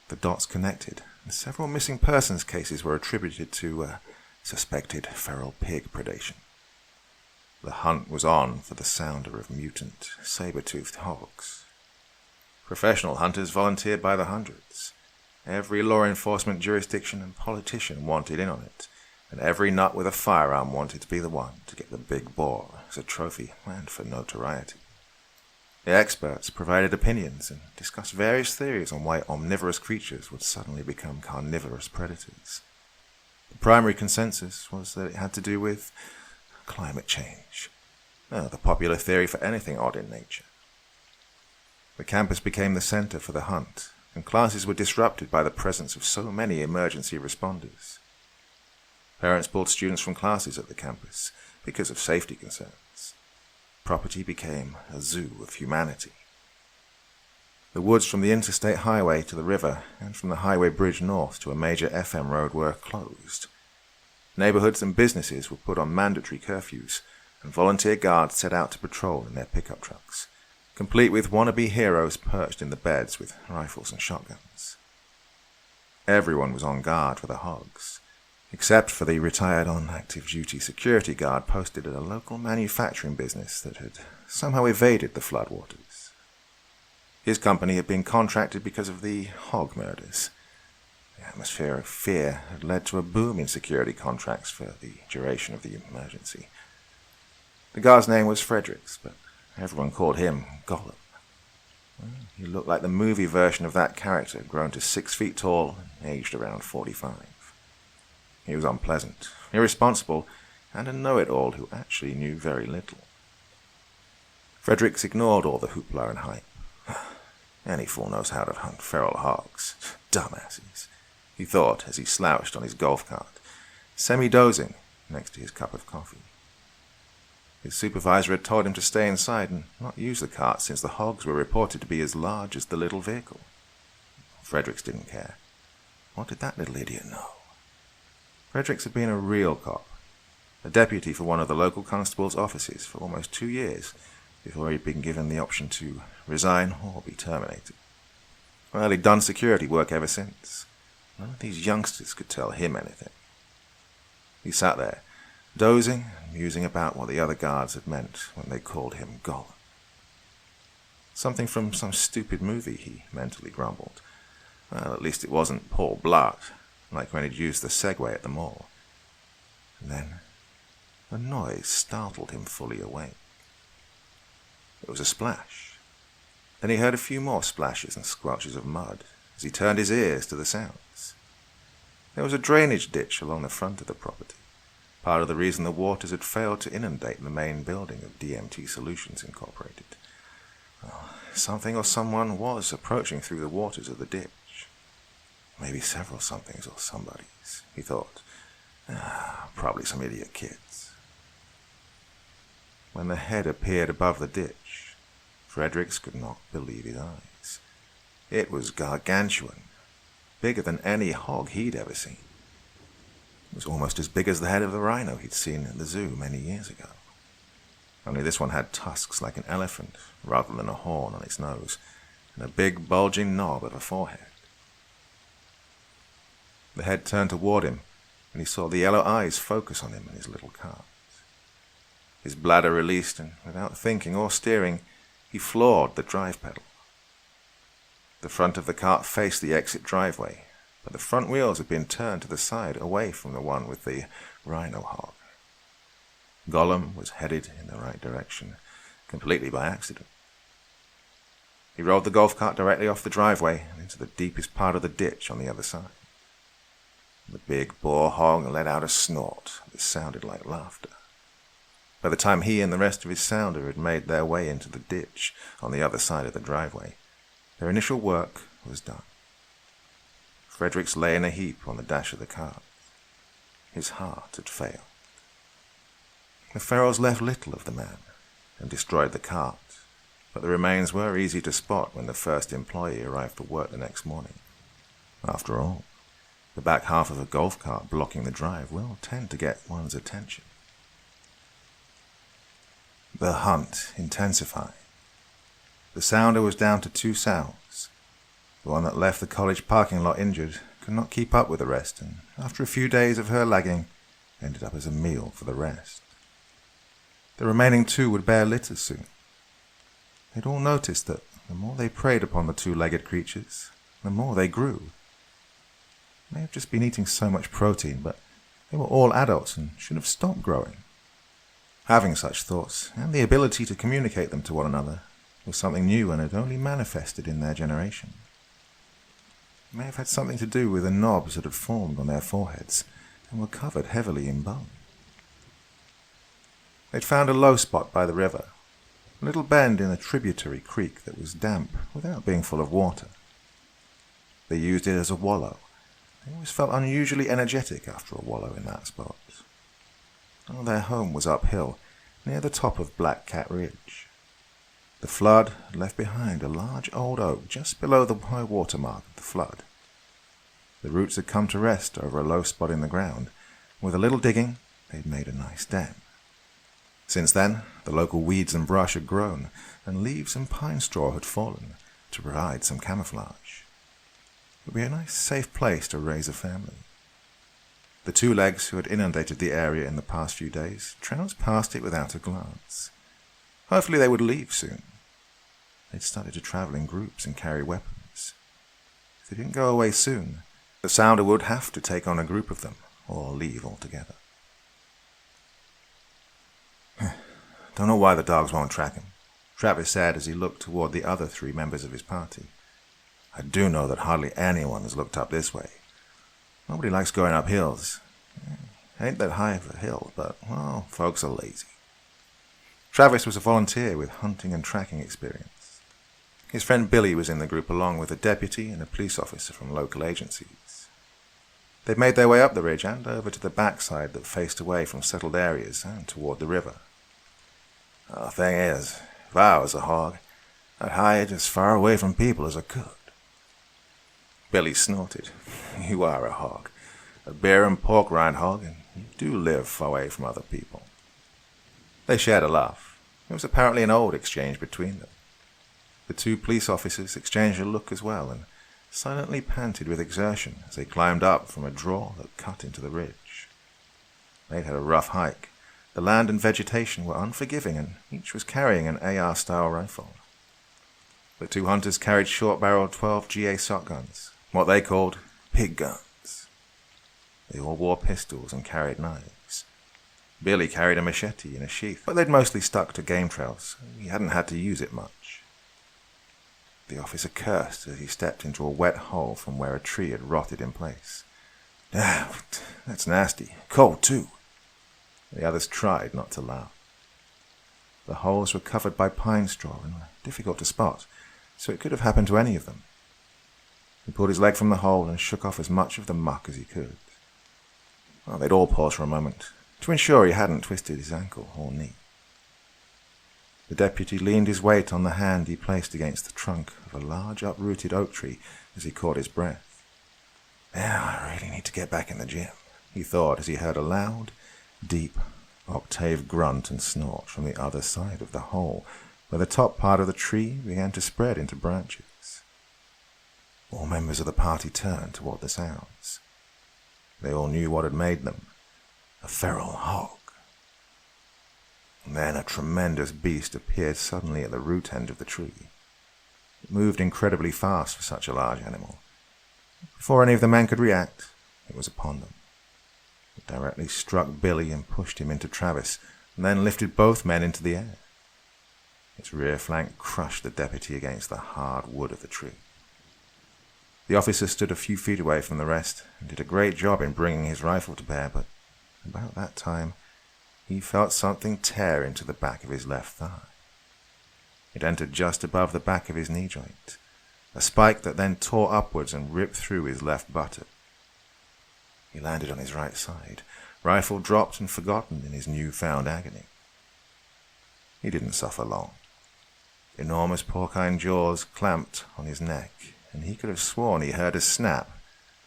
the dots connected, and several missing persons cases were attributed to suspected feral pig predation. The hunt was on for the sounder of mutant, saber-toothed hogs. Professional hunters volunteered by the hundreds. Every law enforcement jurisdiction and politician wanted in on it, and every nut with a firearm wanted to be the one to get the big boar as a trophy and for notoriety. The experts provided opinions and discussed various theories on why omnivorous creatures would suddenly become carnivorous predators. The primary consensus was that it had to do with climate change, the popular theory for anything odd in nature. The campus became the center for the hunt, and classes were disrupted by the presence of so many emergency responders. Parents pulled students from classes at the campus because of safety concerns. Property became a zoo of humanity. The woods from the interstate highway to the river and from the highway bridge north to a major FM road were closed. Neighborhoods and businesses were put on mandatory curfews, and volunteer guards set out to patrol in their pickup trucks, complete with wannabe heroes perched in the beds with rifles and shotguns. Everyone was on guard for the hogs, except for the retired on-active-duty security guard posted at a local manufacturing business that had somehow evaded the floodwaters. His company had been contracted because of the hog murders. The atmosphere of fear had led to a boom in security contracts for the duration of the emergency. The guard's name was Fredericks, but everyone called him Gollum. He looked like the movie version of that character, grown to 6 feet tall and aged around 45. He was unpleasant, irresponsible, and a know-it-all who actually knew very little. Fredericks ignored all the hoopla and hype. Any fool knows how to hunt feral hogs. Dumbasses, he thought as he slouched on his golf cart, semi-dozing next to his cup of coffee. His supervisor had told him to stay inside and not use the cart since the hogs were reported to be as large as the little vehicle. Fredericks didn't care. What did that little idiot know? Fredericks had been a real cop, a deputy for one of the local constable's offices for almost 2 years before he'd been given the option to resign or be terminated. Well, he'd done security work ever since. None of these youngsters could tell him anything. He sat there, dozing and musing about what the other guards had meant when they called him Gollum. Something from some stupid movie, he mentally grumbled. Well, at least it wasn't Paul Blart, like when he'd used the Segway at the mall. And then a noise startled him fully awake. It was a splash. Then he heard a few more splashes and squelches of mud as he turned his ears to the sounds. There was a drainage ditch along the front of the property, part of the reason the waters had failed to inundate the main building of DMT Solutions Incorporated. Well, something or someone was approaching through the waters of the ditch. Maybe several somethings or somebodies, he thought. Probably some idiot kids. When the head appeared above the ditch, Fredericks could not believe his eyes. It was gargantuan, bigger than any hog he'd ever seen. It was almost as big as the head of the rhino he'd seen at the zoo many years ago. Only this one had tusks like an elephant, rather than a horn on its nose, and a big bulging knob of a forehead. The head turned toward him, and he saw the yellow eyes focus on him in his little cart. His bladder released, and without thinking or steering, he floored the drive pedal. The front of the cart faced the exit driveway, but the front wheels had been turned to the side away from the one with the rhino hog. Gollum was headed in the right direction, completely by accident. He rolled the golf cart directly off the driveway and into the deepest part of the ditch on the other side. The big boar hog let out a snort that sounded like laughter. By the time he and the rest of his sounder had made their way into the ditch on the other side of the driveway, their initial work was done. Fredericks lay in a heap on the dash of the cart, his heart had failed. The ferals left little of the man and destroyed the cart, but the remains were easy to spot when the first employee arrived for work the next morning. After all, the back half of a golf cart blocking the drive will tend to get one's attention. The hunt intensified. The sounder was down to 2 sows. The one that left the college parking lot injured could not keep up with the rest, and after a few days of her lagging, ended up as a meal for the rest. The remaining 2 would bear litter soon. They'd all noticed that the more they preyed upon the 2-legged creatures, the more they grew. They may have just been eating so much protein, but they were all adults and should have stopped growing. Having such thoughts, and the ability to communicate them to one another, was something new and had only manifested in their generation. It may have had something to do with the knobs that had formed on their foreheads and were covered heavily in bone. They'd found a low spot by the river, a little bend in a tributary creek that was damp without being full of water. They used it as a wallow. They always felt unusually energetic after a wallow in that spot. Oh, their home was uphill, near the top of Black Cat Ridge. The flood had left behind a large old oak just below the high water mark of the flood. The roots had come to rest over a low spot in the ground. With a little digging, they'd made a nice dam. Since then, the local weeds and brush had grown, and leaves and pine straw had fallen to provide some camouflage. It would be a nice, safe place to raise a family. The 2 legs who had inundated the area in the past few days trounced past it without a glance. Hopefully they would leave soon. They'd started to travel in groups and carry weapons. If they didn't go away soon, the sounder would have to take on a group of them, or leave altogether. Don't know why the dogs won't track him, Travis said as he looked toward the other 3 members of his party. I do know that hardly anyone has looked up this way. Nobody likes going up hills. Ain't that high of a hill, but, well, folks are lazy. Travis was a volunteer with hunting and tracking experience. His friend Billy was in the group along with a deputy and a police officer from local agencies. They made their way up the ridge and over to the backside that faced away from settled areas and toward the river. The thing is, if I was a hog, I'd hide as far away from people as I could. Billy snorted. You are a hog. A bear and pork rind hog, and you do live away from other people. They shared a laugh. It was apparently an old exchange between them. The 2 police officers exchanged a look as well, and silently panted with exertion as they climbed up from a draw that cut into the ridge. They'd had a rough hike. The land and vegetation were unforgiving, and each was carrying an AR-style rifle. The 2 hunters carried short-barreled 12 GA shotguns, what they called pig guns. They all wore pistols and carried knives. Billy carried a machete in a sheath, but they'd mostly stuck to game trails, so he hadn't had to use it much. The officer cursed as he stepped into a wet hole from where a tree had rotted in place. That's nasty. Cold, too. The others tried not to laugh. The holes were covered by pine straw and were difficult to spot, so it could have happened to any of them. He pulled his leg from the hole and shook off as much of the muck as he could. Well, they'd all pause for a moment, to ensure he hadn't twisted his ankle or knee. The deputy leaned his weight on the hand he placed against the trunk of a large uprooted oak tree as he caught his breath. Now I really need to get back in the gym, he thought as he heard a loud, deep, octave grunt and snort from the other side of the hole, where the top part of the tree began to spread into branches. All members of the party turned toward the sounds. They all knew what had made them, a feral hog. And then a tremendous beast appeared suddenly at the root end of the tree. It moved incredibly fast for such a large animal. Before any of the men could react, it was upon them. It directly struck Billy and pushed him into Travis, and then lifted both men into the air. Its rear flank crushed the deputy against the hard wood of the tree. The officer stood a few feet away from the rest and did a great job in bringing his rifle to bear, but about that time he felt something tear into the back of his left thigh. It entered just above the back of his knee joint, a spike that then tore upwards and ripped through his left buttock. He landed on his right side, rifle dropped and forgotten in his newfound agony. He didn't suffer long. Enormous porcine jaws clamped on his neck, and he could have sworn he heard a snap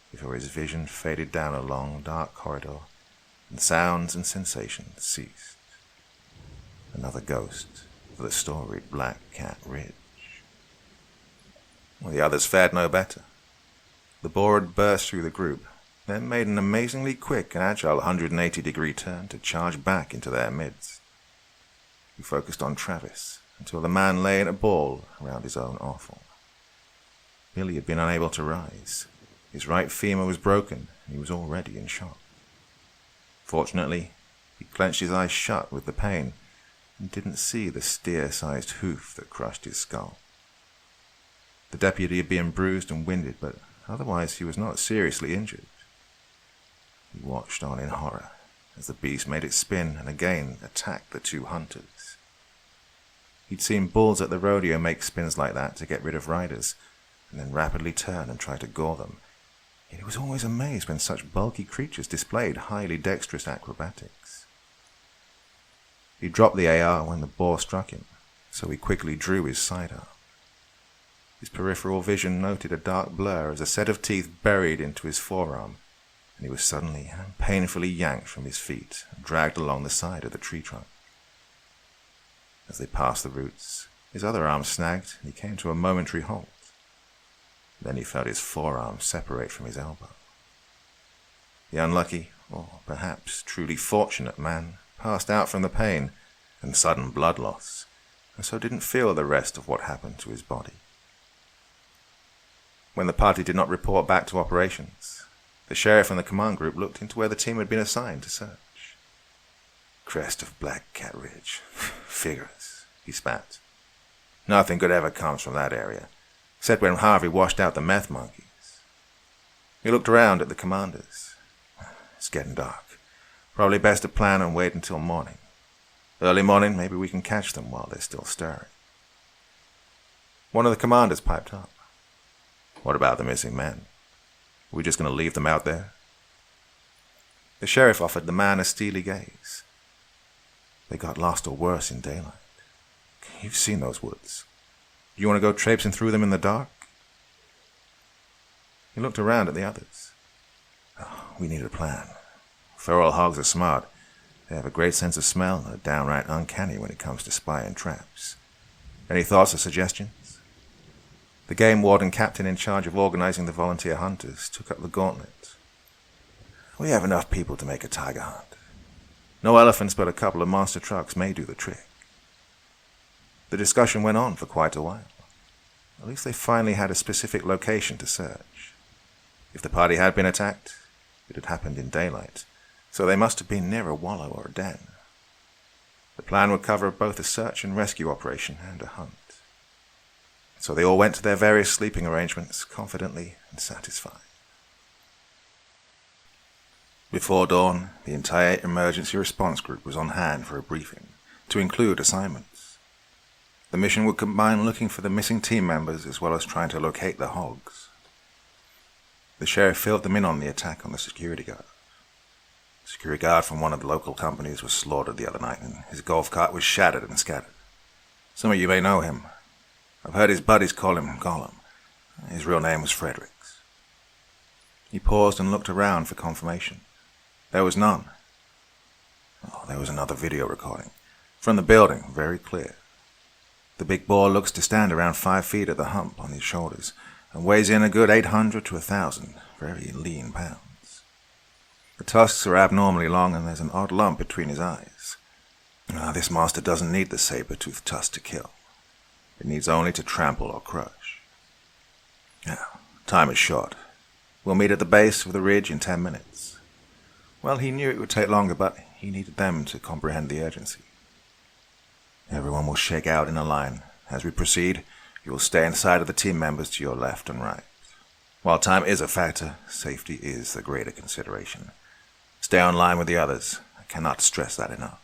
before his vision faded down a long, dark corridor, and sounds and sensations ceased. Another ghost of the storied Black Cat Ridge. Well, the others fared no better. The boar had burst through the group, then made an amazingly quick and agile 180-degree turn to charge back into their midst. He focused on Travis until the man lay in a ball around his own offal. Billy had been unable to rise. His right femur was broken, and he was already in shock. Fortunately, he clenched his eyes shut with the pain and didn't see the steer-sized hoof that crushed his skull. The deputy had been bruised and winded, but otherwise he was not seriously injured. He watched on in horror as the beast made it spin and again attacked the two hunters. He'd seen bulls at the rodeo make spins like that to get rid of riders, and then rapidly turn and try to gore them. Yet he was always amazed when such bulky creatures displayed highly dexterous acrobatics. He dropped the AR when the boar struck him, so he quickly drew his sidearm. His peripheral vision noted a dark blur as a set of teeth buried into his forearm, and he was suddenly and painfully yanked from his feet and dragged along the side of the tree trunk. As they passed the roots, his other arm snagged and he came to a momentary halt. Then he felt his forearm separate from his elbow. The unlucky, or perhaps truly fortunate man passed out from the pain and sudden blood loss, and so didn't feel the rest of what happened to his body. When the party did not report back to operations, the sheriff and the command group looked into where the team had been assigned to search. Crest of Black Cat Ridge. Figures, he spat. Nothing good ever comes from that area, except when Harvey washed out the meth monkeys. He looked around at the commanders. It's getting dark. Probably best to plan and wait until morning. Early morning, maybe we can catch them while they're still stirring. One of the commanders piped up. What about the missing men? Are we just going to leave them out there? The sheriff offered the man a steely gaze. They got lost or worse in daylight. You've seen those woods. You want to go traipsing through them in the dark? He looked around at the others. Oh, we need a plan. Feral hogs are smart. They have a great sense of smell and are downright uncanny when it comes to spying traps. Any thoughts or suggestions? The game warden captain in charge of organizing the volunteer hunters took up the gauntlet. We have enough people to make a tiger hunt. No elephants, but a couple of monster trucks may do the trick. The discussion went on for quite a while. At least they finally had a specific location to search. If the party had been attacked, it had happened in daylight, so they must have been near a wallow or a den. The plan would cover both a search and rescue operation and a hunt. So they all went to their various sleeping arrangements, confidently and satisfied. Before dawn, the entire emergency response group was on hand for a briefing, to include assignments. The mission would combine looking for the missing team members as well as trying to locate the hogs. The sheriff filled them in on the attack on the security guard. The security guard from one of the local companies was slaughtered the other night, and his golf cart was shattered and scattered. Some of you may know him. I've heard his buddies call him Gollum. His real name was Fredericks. He paused and looked around for confirmation. There was none. Oh, there was another video recording. From the building, very clear. The big boar looks to stand around 5 feet at the hump on his shoulders, and weighs in a good 800 to 1,000 very lean pounds. The tusks are abnormally long, and there's an odd lump between his eyes. This monster doesn't need the saber-toothed tusk to kill. It needs only to trample or crush. Now, time is short. We'll meet at the base of the ridge in 10 minutes. Well, he knew it would take longer, but he needed them to comprehend the urgency. Everyone will shake out in a line. As we proceed, you will stay inside of the team members to your left and right. While time is a factor, safety is the greater consideration. Stay on line with the others. I cannot stress that enough.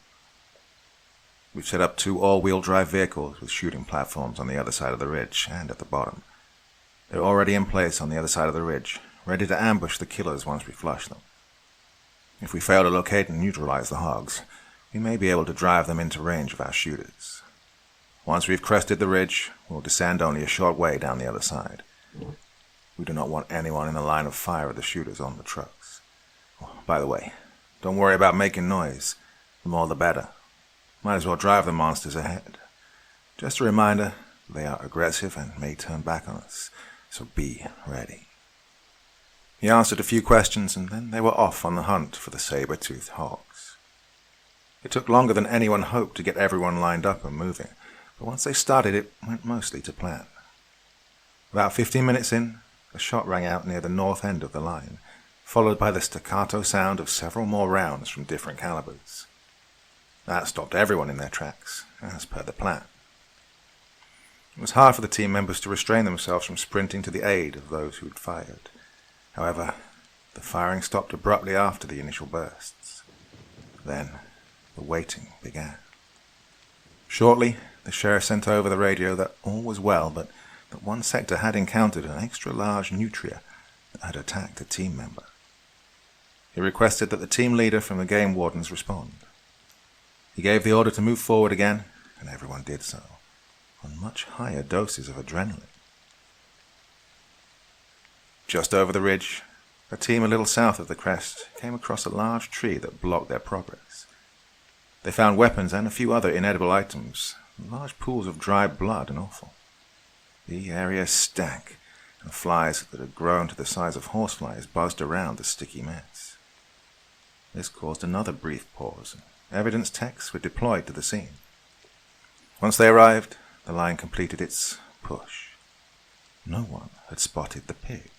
We've set up 2 all-wheel drive vehicles with shooting platforms on the other side of the ridge and at the bottom. They're already in place on the other side of the ridge, ready to ambush the killers once we flush them. If we fail to locate and neutralize the hogs, we may be able to drive them into range of our shooters. Once we've crested the ridge, we'll descend only a short way down the other side. We do not want anyone in the line of fire of the shooters on the trucks. By the way, don't worry about making noise. The more the better. Might as well drive the monsters ahead. Just a reminder, they are aggressive and may turn back on us, so be ready. He answered a few questions, and then they were off on the hunt for the saber-toothed hogs. It took longer than anyone hoped to get everyone lined up and moving, but once they started, it went mostly to plan. About 15 minutes in, a shot rang out near the north end of the line, followed by the staccato sound of several more rounds from different calibers. That stopped everyone in their tracks, as per the plan. It was hard for the team members to restrain themselves from sprinting to the aid of those who had fired. However, the firing stopped abruptly after the initial bursts. Then, the waiting began. Shortly, the sheriff sent over the radio that all was well, but that one sector had encountered an extra-large nutria that had attacked a team member. He requested that the team leader from the game wardens respond. He gave the order to move forward again, and everyone did so, on much higher doses of adrenaline. Just over the ridge, a team a little south of the crest came across a large tree that blocked their progress. They found weapons and a few other inedible items, and large pools of dry blood and offal. The area stank, and flies that had grown to the size of horseflies buzzed around the sticky mess. This caused another brief pause, and evidence techs were deployed to the scene. Once they arrived, the line completed its push. No one had spotted the pigs.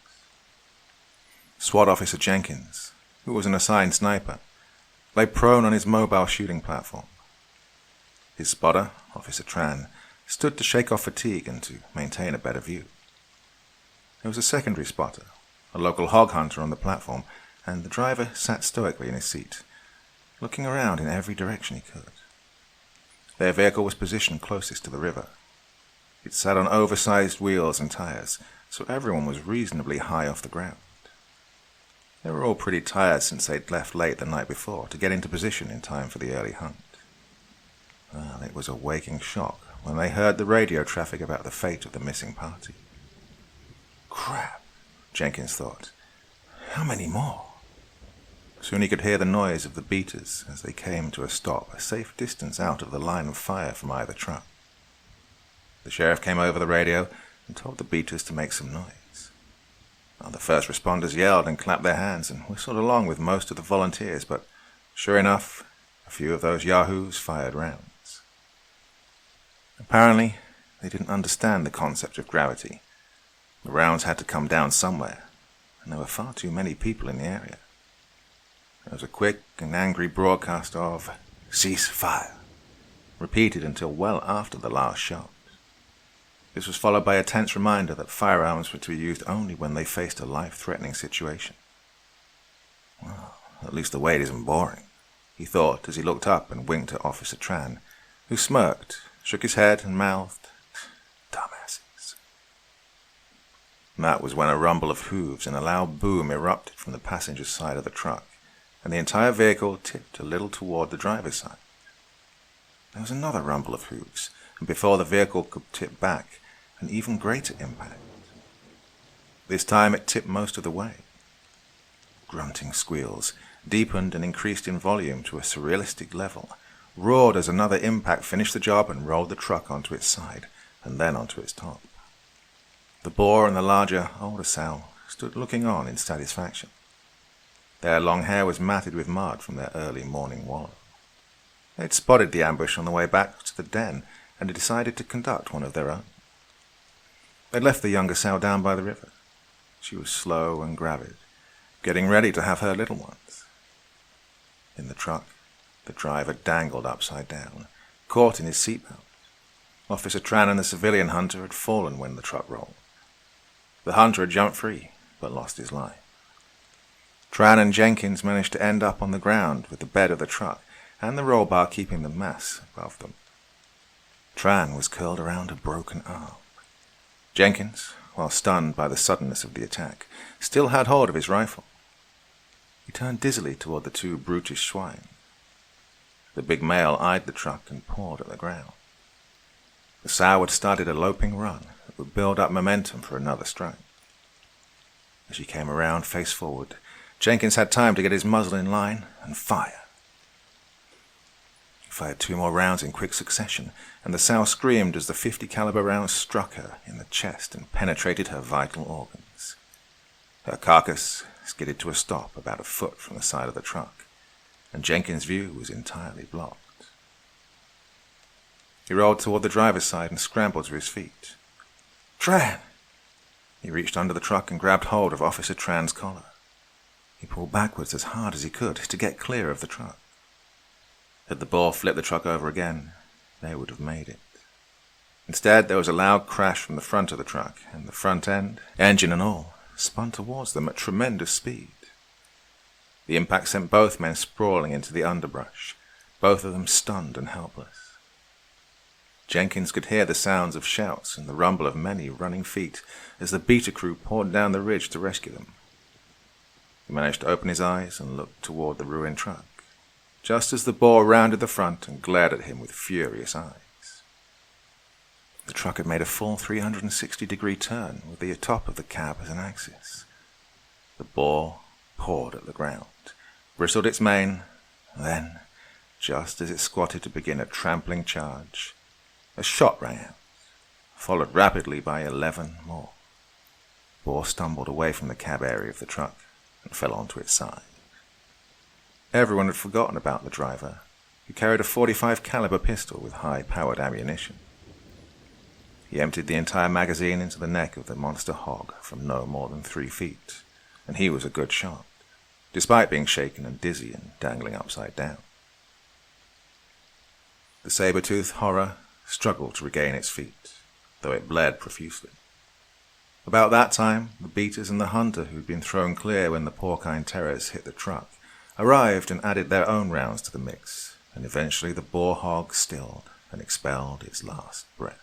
SWAT Officer Jenkins, who was an assigned sniper, lay prone on his mobile shooting platform. His spotter, Officer Tran, stood to shake off fatigue and to maintain a better view. There was a secondary spotter, a local hog hunter on the platform, and the driver sat stoically in his seat, looking around in every direction he could. Their vehicle was positioned closest to the river. It sat on oversized wheels and tires, so everyone was reasonably high off the ground. They were all pretty tired since they'd left late the night before to get into position in time for the early hunt. Well, it was a waking shock when they heard the radio traffic about the fate of the missing party. Crap, Jenkins thought. How many more? Soon he could hear the noise of the beaters as they came to a stop a safe distance out of the line of fire from either truck. The sheriff came over the radio and told the beaters to make some noise. Well, the first responders yelled and clapped their hands and whistled along with most of the volunteers, but sure enough, a few of those yahoos fired rounds. Apparently, they didn't understand the concept of gravity. The rounds had to come down somewhere, and there were far too many people in the area. There was a quick and angry broadcast of "Cease fire," repeated until well after the last shot. This was followed by a tense reminder that firearms were to be used only when they faced a life-threatening situation. Well, at least the wait isn't boring, he thought as he looked up and winked at Officer Tran, who smirked, shook his head and mouthed, "Dumbasses." And that was when a rumble of hooves and a loud boom erupted from the passenger side of the truck, and the entire vehicle tipped a little toward the driver's side. There was another rumble of hooves, and before the vehicle could tip back, an even greater impact. This time it tipped most of the way. Grunting squeals, deepened and increased in volume to a surrealistic level, roared as another impact finished the job and rolled the truck onto its side, and then onto its top. The boar and the larger, older sow stood looking on in satisfaction. Their long hair was matted with mud from their early morning wallow. They'd spotted the ambush on the way back to the den and had decided to conduct one of their own. They'd left the younger sow down by the river. She was slow and gravid, getting ready to have her little ones. In the truck, the driver dangled upside down, caught in his seatbelt. Officer Tran and the civilian hunter had fallen when the truck rolled. The hunter had jumped free, but lost his life. Tran and Jenkins managed to end up on the ground with the bed of the truck and the roll bar keeping the mass above them. Tran was curled around a broken arm. Jenkins, while stunned by the suddenness of the attack, still had hold of his rifle. He turned dizzily toward the two brutish swine. The big male eyed the truck and pawed at the ground. The sow had started a loping run that would build up momentum for another strike. As she came around face forward, Jenkins had time to get his muzzle in line and fire. He fired 2 more rounds in quick succession, and the sow screamed as the .50 caliber round struck her in the chest and penetrated her vital organs. Her carcass skidded to a stop about a foot from the side of the truck, and Jenkins' view was entirely blocked. He rolled toward the driver's side and scrambled to his feet. "Tran!" He reached under the truck and grabbed hold of Officer Tran's collar. He pulled backwards as hard as he could to get clear of the truck. Had the boar flipped the truck over again, they would have made it. Instead, there was a loud crash from the front of the truck, and the front end, engine and all, spun towards them at tremendous speed. The impact sent both men sprawling into the underbrush, both of them stunned and helpless. Jenkins could hear the sounds of shouts and the rumble of many running feet as the beater crew poured down the ridge to rescue them. He managed to open his eyes and look toward the ruined truck, just as the boar rounded the front and glared at him with furious eyes. The truck had made a full 360-degree turn with the top of the cab as an axis. The boar pawed at the ground, bristled its mane, then, just as it squatted to begin a trampling charge, a shot rang out, followed rapidly by 11 more. The boar stumbled away from the cab area of the truck and fell onto its side. Everyone had forgotten about the driver, who carried a .45 caliber pistol with high-powered ammunition. He emptied the entire magazine into the neck of the monster hog from no more than 3 feet, and he was a good shot, despite being shaken and dizzy and dangling upside down. The saber-toothed horror struggled to regain its feet, though it bled profusely. About that time, the beaters and the hunter who'd been thrown clear when the porcine terrors hit the truck arrived and added their own rounds to the mix, and eventually the boar hog stilled and expelled its last breath.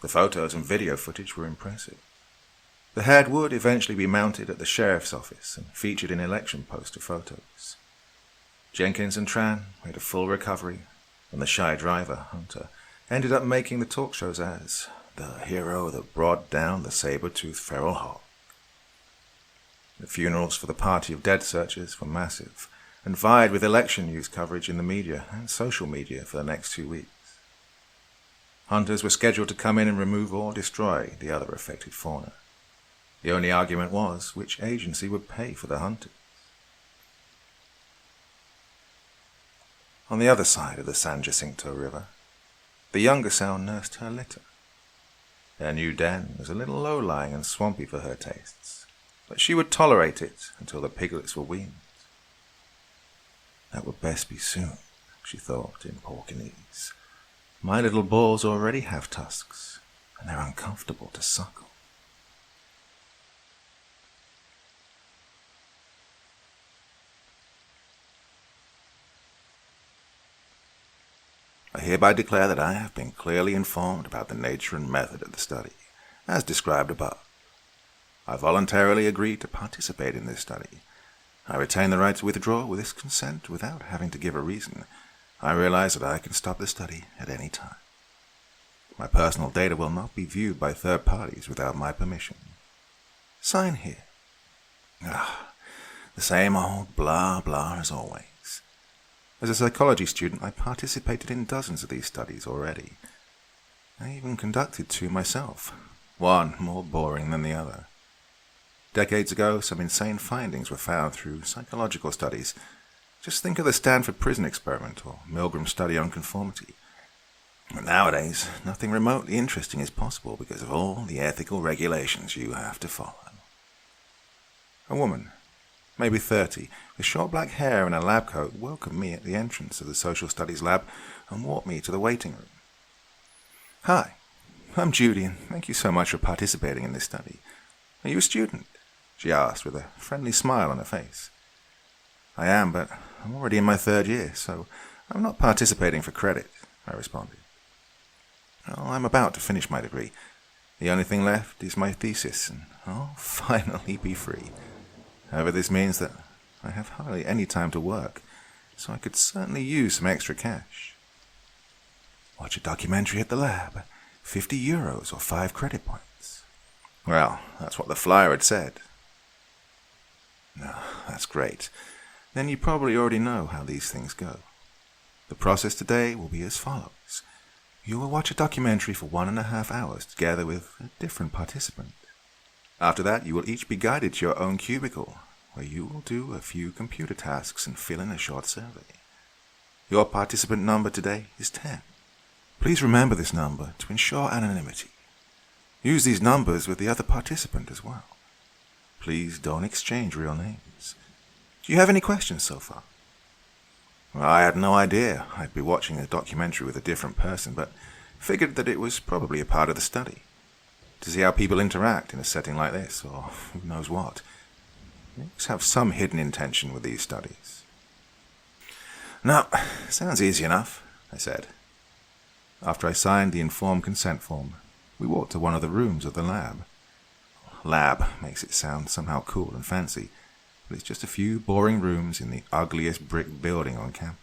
The photos and video footage were impressive. The head would eventually be mounted at the sheriff's office and featured in election poster photos. Jenkins and Tran made a full recovery, and the shy driver, Hunter, ended up making the talk shows as the hero that brought down the saber-toothed feral hog. The funerals for the party of dead searchers were massive and vied with election news coverage in the media and social media for the next 2 weeks. Hunters were scheduled to come in and remove or destroy the other affected fauna. The only argument was which agency would pay for the hunters. On the other side of the San Jacinto River, the younger sow nursed her litter. Their new den was a little low-lying and swampy for her tastes, but she would tolerate it until the piglets were weaned. That would best be soon, she thought in Porkinese. My little boars already have tusks, and they're uncomfortable to suckle. I hereby declare that I have been clearly informed about the nature and method of the study, as described above. I voluntarily agree to participate in this study. I retain the right to withdraw with this consent without having to give a reason. I realize that I can stop the study at any time. My personal data will not be viewed by third parties without my permission. Sign here. The same old blah blah as always. As a psychology student, I participated in dozens of these studies already. I even conducted 2 myself, one more boring than the other. Decades ago, some insane findings were found through psychological studies. Just think of the Stanford prison experiment or Milgram's study on conformity. But nowadays, nothing remotely interesting is possible because of all the ethical regulations you have to follow. A woman, maybe 30, with short black hair and a lab coat, welcomed me at the entrance of the social studies lab and walked me to the waiting room. Hi, I'm Gideon. Thank you so much for participating in this study. Are you a student? She asked with a friendly smile on her face. I am, but I'm already in my 3rd year, so I'm not participating for credit, I responded. Well, I'm about to finish my degree. The only thing left is my thesis, and I'll finally be free. However, this means that I have hardly any time to work, so I could certainly use some extra cash. Watch a documentary at the lab. €50 or 5 credit points. Well, that's what the flyer had said. No, that's great. Then you probably already know how these things go. The process today will be as follows. You will watch a documentary for 1.5 hours together with a different participant. After that, you will each be guided to your own cubicle, where you will do a few computer tasks and fill in a short survey. Your participant number today is 10. Please remember this number to ensure anonymity. Use these numbers with the other participant as well. Please don't exchange real names. Do you have any questions so far? Well, I had no idea I'd be watching a documentary with a different person, but figured that it was probably a part of the study. To see how people interact in a setting like this, or who knows what. You always have some hidden intention with these studies. No, sounds easy enough, I said. After I signed the informed consent form, we walked to one of the rooms of the lab. Lab makes it sound somehow cool and fancy, but it's just a few boring rooms in the ugliest brick building on campus.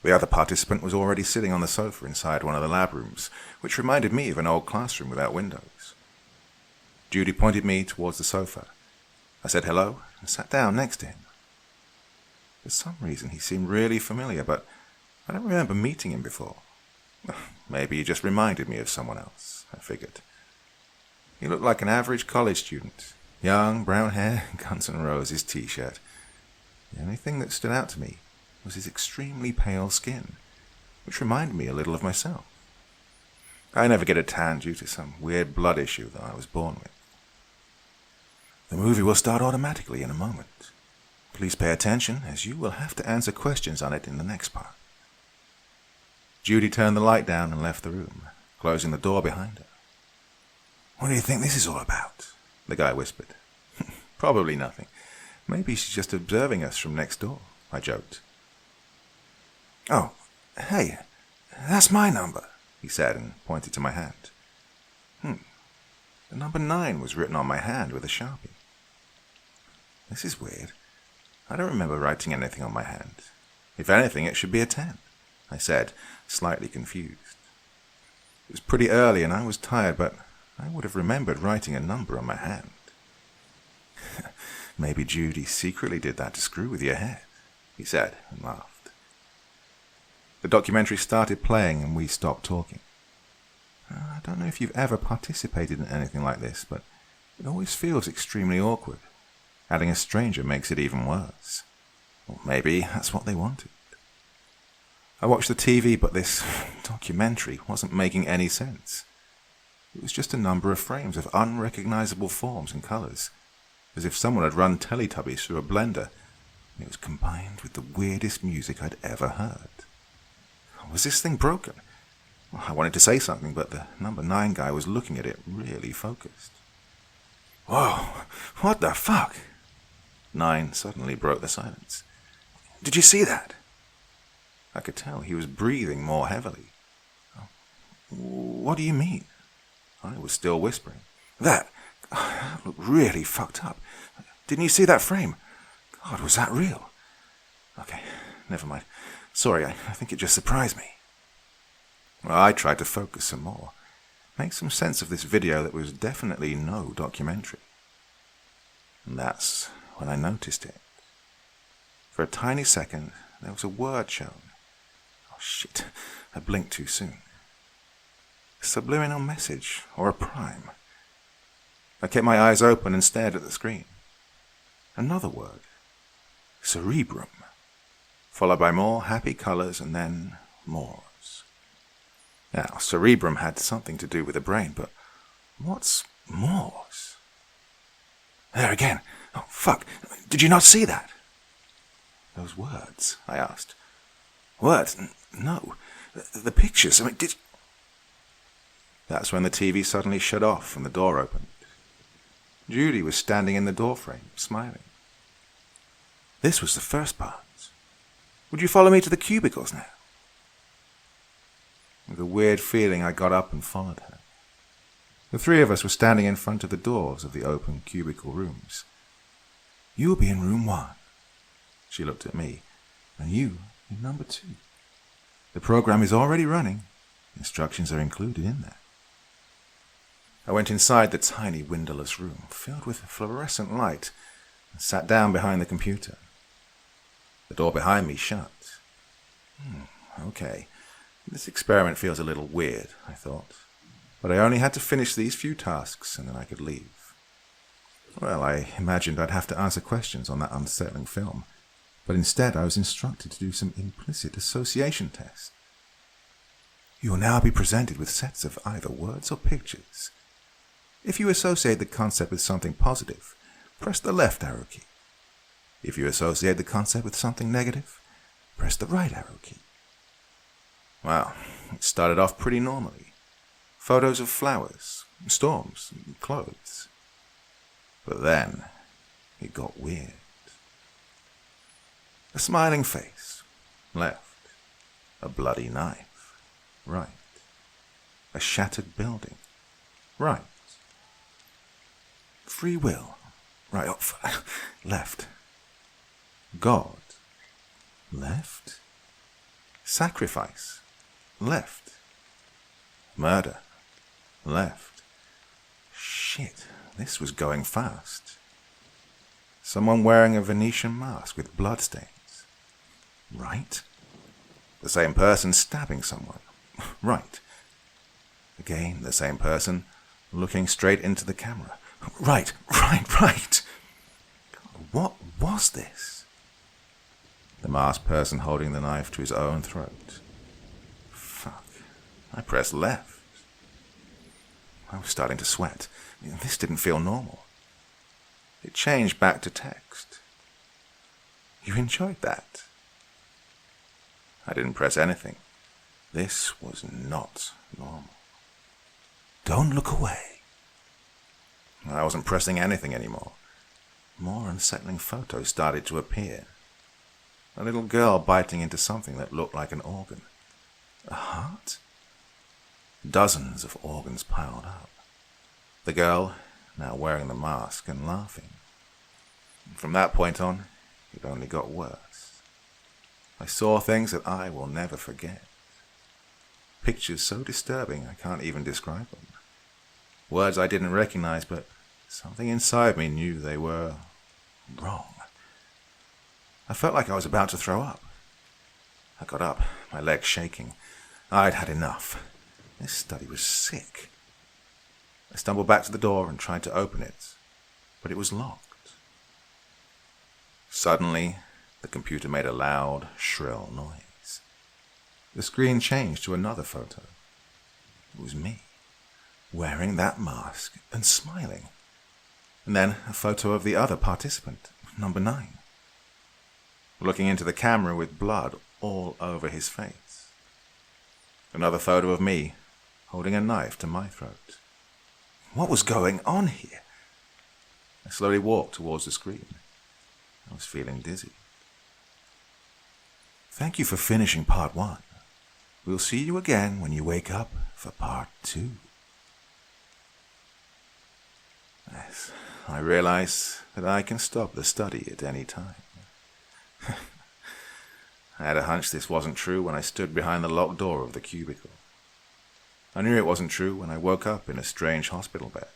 The other participant was already sitting on the sofa inside one of the lab rooms, which reminded me of an old classroom without windows. Judy pointed me towards the sofa. I said hello and sat down next to him. For some reason he seemed really familiar, but I don't remember meeting him before. Maybe he just reminded me of someone else, I figured. He looked like an average college student. Young, brown hair, Guns N' Roses t-shirt. The only thing that stood out to me was his extremely pale skin, which reminded me a little of myself. I never get a tan due to some weird blood issue that I was born with. The movie will start automatically in a moment. Please pay attention, as you will have to answer questions on it in the next part. Judy turned the light down and left the room, closing the door behind her. What do you think this is all about? The guy whispered. Probably nothing. Maybe she's just observing us from next door, I joked. Oh, hey, that's my number, he said and pointed to my hand. The number 9 was written on my hand with a Sharpie. This is weird. I don't remember writing anything on my hand. If anything, it should be a 10, I said, slightly confused. It was pretty early and I was tired, but I would have remembered writing a number on my hand. Maybe Judy secretly did that to screw with your head, he said and laughed. The documentary started playing and we stopped talking. I don't know if you've ever participated in anything like this, but it always feels extremely awkward. Adding a stranger makes it even worse. Or maybe that's what they wanted. I watched the TV, but this documentary wasn't making any sense. It was just a number of frames of unrecognizable forms and colors, as if someone had run Teletubbies through a blender, and it was combined with the weirdest music I'd ever heard. Was this thing broken? Well, I wanted to say something, but the number 9 guy was looking at it really focused. Whoa, what the fuck? 9 suddenly broke the silence. Did you see that? I could tell he was breathing more heavily. What do you mean? I was still whispering. That looked really fucked up. Didn't you see that frame? God, was that real? Okay, never mind. Sorry, I think it just surprised me. Well, I tried to focus some more. Make some sense of this video that was definitely no documentary. And that's when I noticed it. For a tiny second, there was a word shown. Oh shit, I blinked too soon. A subliminal message, or a prime. I kept my eyes open and stared at the screen. Another word. Cerebrum. Followed by more happy colors and then Moors. Now, cerebrum had something to do with the brain, but what's Moors? There again. Oh, fuck. Did you not see that? Those words, I asked. Words? No. The pictures. Did... That's when the TV suddenly shut off and the door opened. Judy was standing in the doorframe, smiling. This was the first part. Would you follow me to the cubicles now? With a weird feeling, I got up and followed her. The 3 of us were standing in front of the doors of the open cubicle rooms. You'll be in room 1. She looked at me. And you in number 2. The program is already running. Instructions are included in there. I went inside the tiny windowless room, filled with fluorescent light, and sat down behind the computer. The door behind me shut. Okay, this experiment feels a little weird, I thought. But I only had to finish these few tasks, and then I could leave. Well, I imagined I'd have to answer questions on that unsettling film, but instead I was instructed to do some implicit association tests. You will now be presented with sets of either words or pictures. If you associate the concept with something positive, press the left arrow key. If you associate the concept with something negative, press the right arrow key. Well, it started off pretty normally. Photos of flowers, storms, clothes. But then, it got weird. A smiling face, left. A bloody knife, right. A shattered building, right. Free will, right. Left. God, left. Sacrifice, left. Murder, left. Shit, this was going fast. Someone wearing a Venetian mask with bloodstains, right. The same person stabbing someone, right. Again, the same person looking straight into the camera. Right. God, what was this? The masked person holding the knife to his own throat. Fuck. I pressed left. I was starting to sweat. This didn't feel normal. It changed back to text. You enjoyed that? I didn't press anything. This was not normal. Don't look away. I wasn't pressing anything anymore. More unsettling photos started to appear. A little girl biting into something that looked like an organ. A heart? Dozens of organs piled up. The girl, now wearing the mask and laughing. From that point on, it only got worse. I saw things that I will never forget. Pictures so disturbing I can't even describe them. Words I didn't recognize, but something inside me knew they were wrong. I felt like I was about to throw up. I got up, my legs shaking. I'd had enough. This study was sick. I stumbled back to the door and tried to open it, but it was locked. Suddenly, the computer made a loud, shrill noise. The screen changed to another photo. It was me, wearing that mask and smiling. And then a photo of the other participant, number 9, looking into the camera with blood all over his face. Another photo of me, holding a knife to my throat. What was going on here? I slowly walked towards the screen. I was feeling dizzy. Thank you for finishing part 1. We'll see you again when you wake up for part 2. Yes, I realize that I can stop the study at any time. I had a hunch this wasn't true when I stood behind the locked door of the cubicle. I knew it wasn't true when I woke up in a strange hospital bed.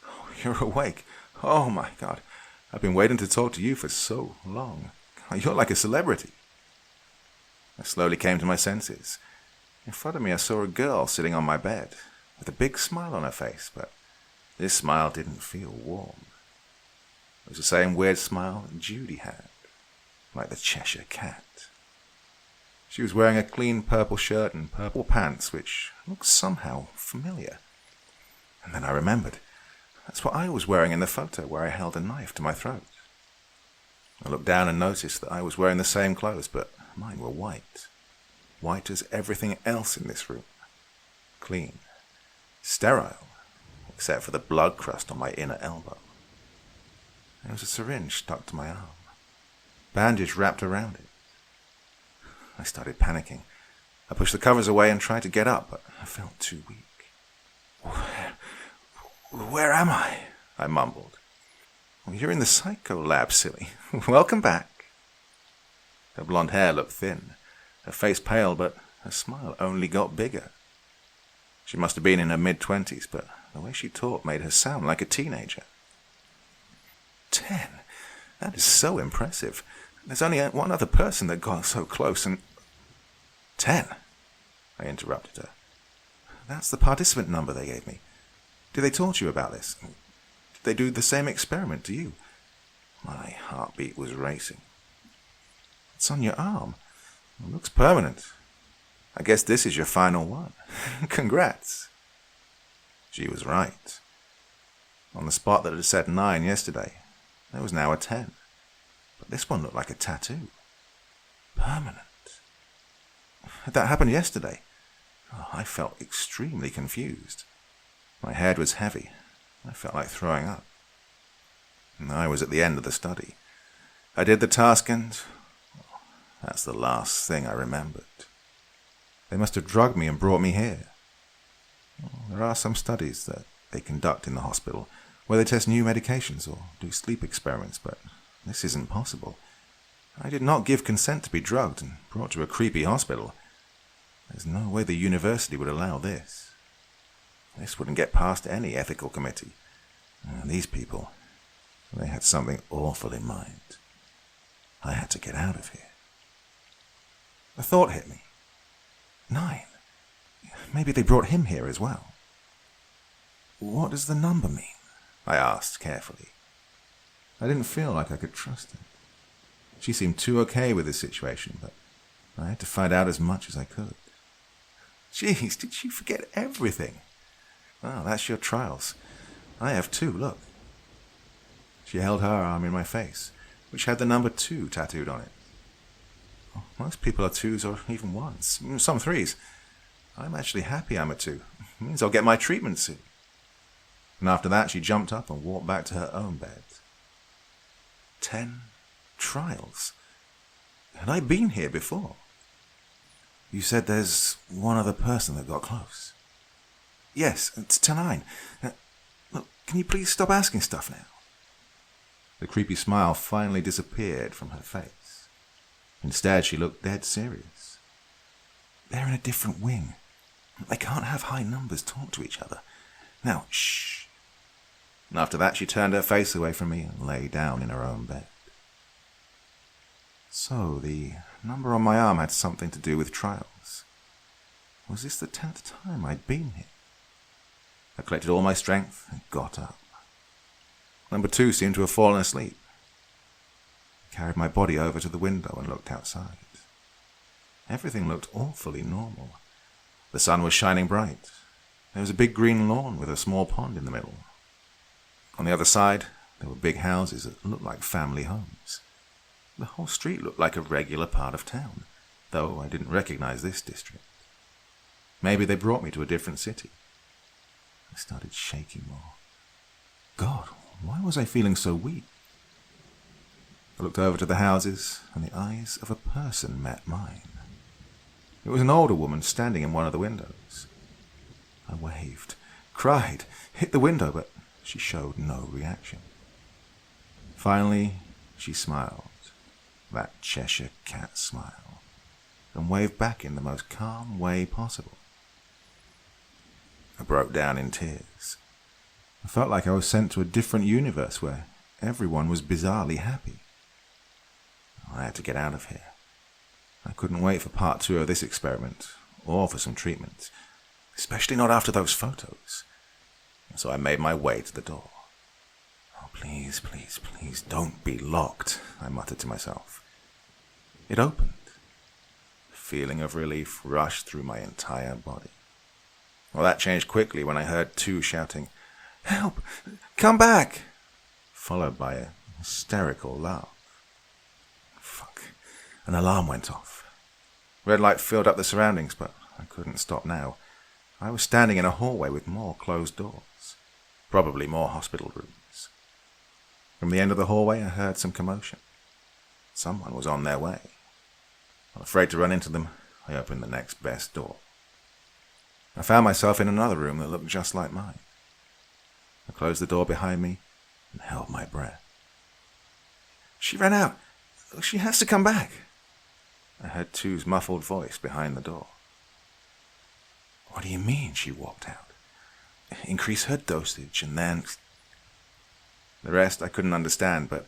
Oh, you're awake. Oh my God. I've been waiting to talk to you for so long. You're like a celebrity. I slowly came to my senses. In front of me I saw a girl sitting on my bed, with a big smile on her face, but this smile didn't feel warm. It was the same weird smile that Judy had, like the Cheshire Cat. She was wearing a clean purple shirt and purple pants, which looked somehow familiar. And then I remembered. That's what I was wearing in the photo where I held a knife to my throat. I looked down and noticed that I was wearing the same clothes, but mine were white. White as everything else in this room. Clean. Sterile. Except for the blood crust on my inner elbow. There was a syringe stuck to my arm. Bandage wrapped around it. I started panicking. I pushed the covers away and tried to get up, but I felt too weak. Where am I? I mumbled. Well, you're in the Psycho Lab, silly. Welcome back. Her blonde hair looked thin, her face pale, but her smile only got bigger. She must have been in her mid-20s, but the way she talked made her sound like a teenager. 10? That is so impressive. There's only one other person that got so close, and... 10? I interrupted her. That's the participant number they gave me. Did they talk to you about this? Did they do the same experiment to you? My heartbeat was racing. It's on your arm. It looks permanent. I guess this is your final one. Congrats. She was right. On the spot that had said 9 yesterday, there was now a 10. But this one looked like a tattoo. Permanent. That happened yesterday. Oh, I felt extremely confused. My head was heavy. I felt like throwing up. And I was at the end of the study. I did the task and... that's the last thing I remembered. They must have drugged me and brought me here. There are some studies that they conduct in the hospital where they test new medications or do sleep experiments, but this isn't possible. I did not give consent to be drugged and brought to a creepy hospital. There's no way the university would allow this. This wouldn't get past any ethical committee. These people, they had something awful in mind. I had to get out of here. A thought hit me. 9. Maybe they brought him here as well. What does the number mean? I asked carefully. I didn't feel like I could trust her. She seemed too okay with the situation, but I had to find out as much as I could. Jeez, did she forget everything? Well, that's your trials. I have 2, look. She held her arm in my face, which had the number 2 tattooed on it. Most people are 2s or even 1s, some 3s. I'm actually happy I'm a 2. It means I'll get my treatment soon. And after that, she jumped up and walked back to her own bed. 10 trials. Had I been here before? You said there's one other person that got close. Yes, it's to 9. Look, can you please stop asking stuff now? The creepy smile finally disappeared from her face. Instead, she looked dead serious. They're in a different wing. They can't have high numbers talk to each other. Now, shh. And after that, she turned her face away from me and lay down in her own bed. So, the number on my arm had something to do with trials. Was this the 10th time I'd been here? I collected all my strength and got up. Number 2 seemed to have fallen asleep. I carried my body over to the window and looked outside. Everything looked awfully normal. The sun was shining bright. There was a big green lawn with a small pond in the middle. On the other side, there were big houses that looked like family homes. The whole street looked like a regular part of town, though I didn't recognize this district. Maybe they brought me to a different city. I started shaking more. God, why was I feeling so weak? I looked over to the houses, and the eyes of a person met mine. It was an older woman standing in one of the windows. I waved, cried, hit the window, but she showed no reaction. Finally, she smiled, that Cheshire cat smile, and waved back in the most calm way possible. I broke down in tears. I felt like I was sent to a different universe where everyone was bizarrely happy. I had to get out of here. I couldn't wait for part 2 of this experiment, or for some treatment, especially not after those photos. And so I made my way to the door. Oh, please, please, please, don't be locked, I muttered to myself. It opened. A feeling of relief rushed through my entire body. Well, that changed quickly when I heard 2 shouting, "Help! Come back!" followed by a hysterical laugh. Fuck. An alarm went off. Red light filled up the surroundings, but I couldn't stop now. I was standing in a hallway with more closed doors. Probably more hospital rooms. From the end of the hallway, I heard some commotion. Someone was on their way. Afraid to run into them, I opened the next best door. I found myself in another room that looked just like mine. I closed the door behind me and held my breath. She ran out. She has to come back. I heard Tu's muffled voice behind the door. What do you mean she walked out? Increase her dosage and then... The rest I couldn't understand, but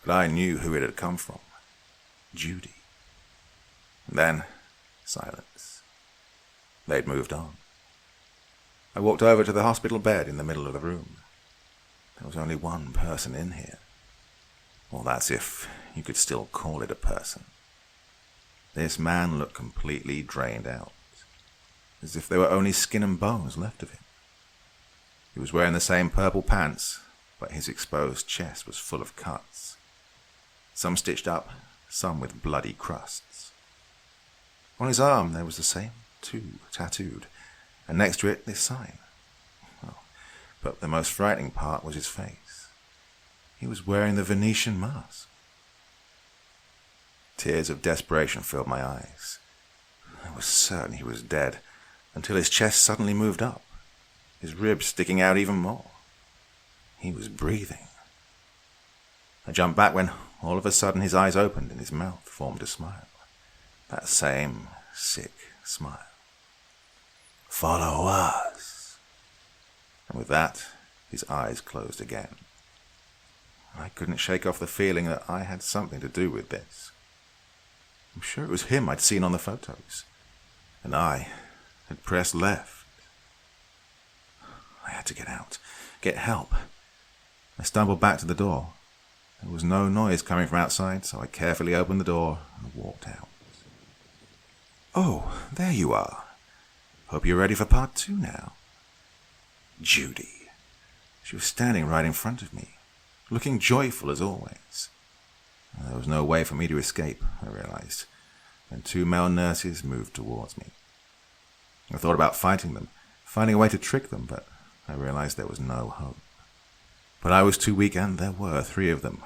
I knew who it had come from. Judy. Then, silence. They'd moved on. I walked over to the hospital bed in the middle of the room. There was only one person in here. Well, that's if you could still call it a person. This man looked completely drained out, as if there were only skin and bones left of him. He was wearing the same purple pants, but his exposed chest was full of cuts. Some stitched up, some with bloody crusts. On his arm there was the same, too, tattooed, and next to it this sign. Oh, but the most frightening part was his face. He was wearing the Venetian mask. Tears of desperation filled my eyes. I was certain he was dead, until his chest suddenly moved up, his ribs sticking out even more. He was breathing. I jumped back when, all of a sudden, his eyes opened and his mouth formed a smile. That same sick smile. Follow us. And with that, his eyes closed again. I couldn't shake off the feeling that I had something to do with this. I'm sure it was him I'd seen on the photos, and I had pressed left. I had to get out, get help. I stumbled back to the door. There was no noise coming from outside, so I carefully opened the door and walked out. Oh, there you are. Hope you're ready for part 2 now. Judy. She was standing right in front of me, looking joyful as always. There was no way for me to escape, I realized, when 2 male nurses moved towards me. I thought about fighting them, finding a way to trick them, but I realized there was no hope. But I was too weak, and there were 3 of them,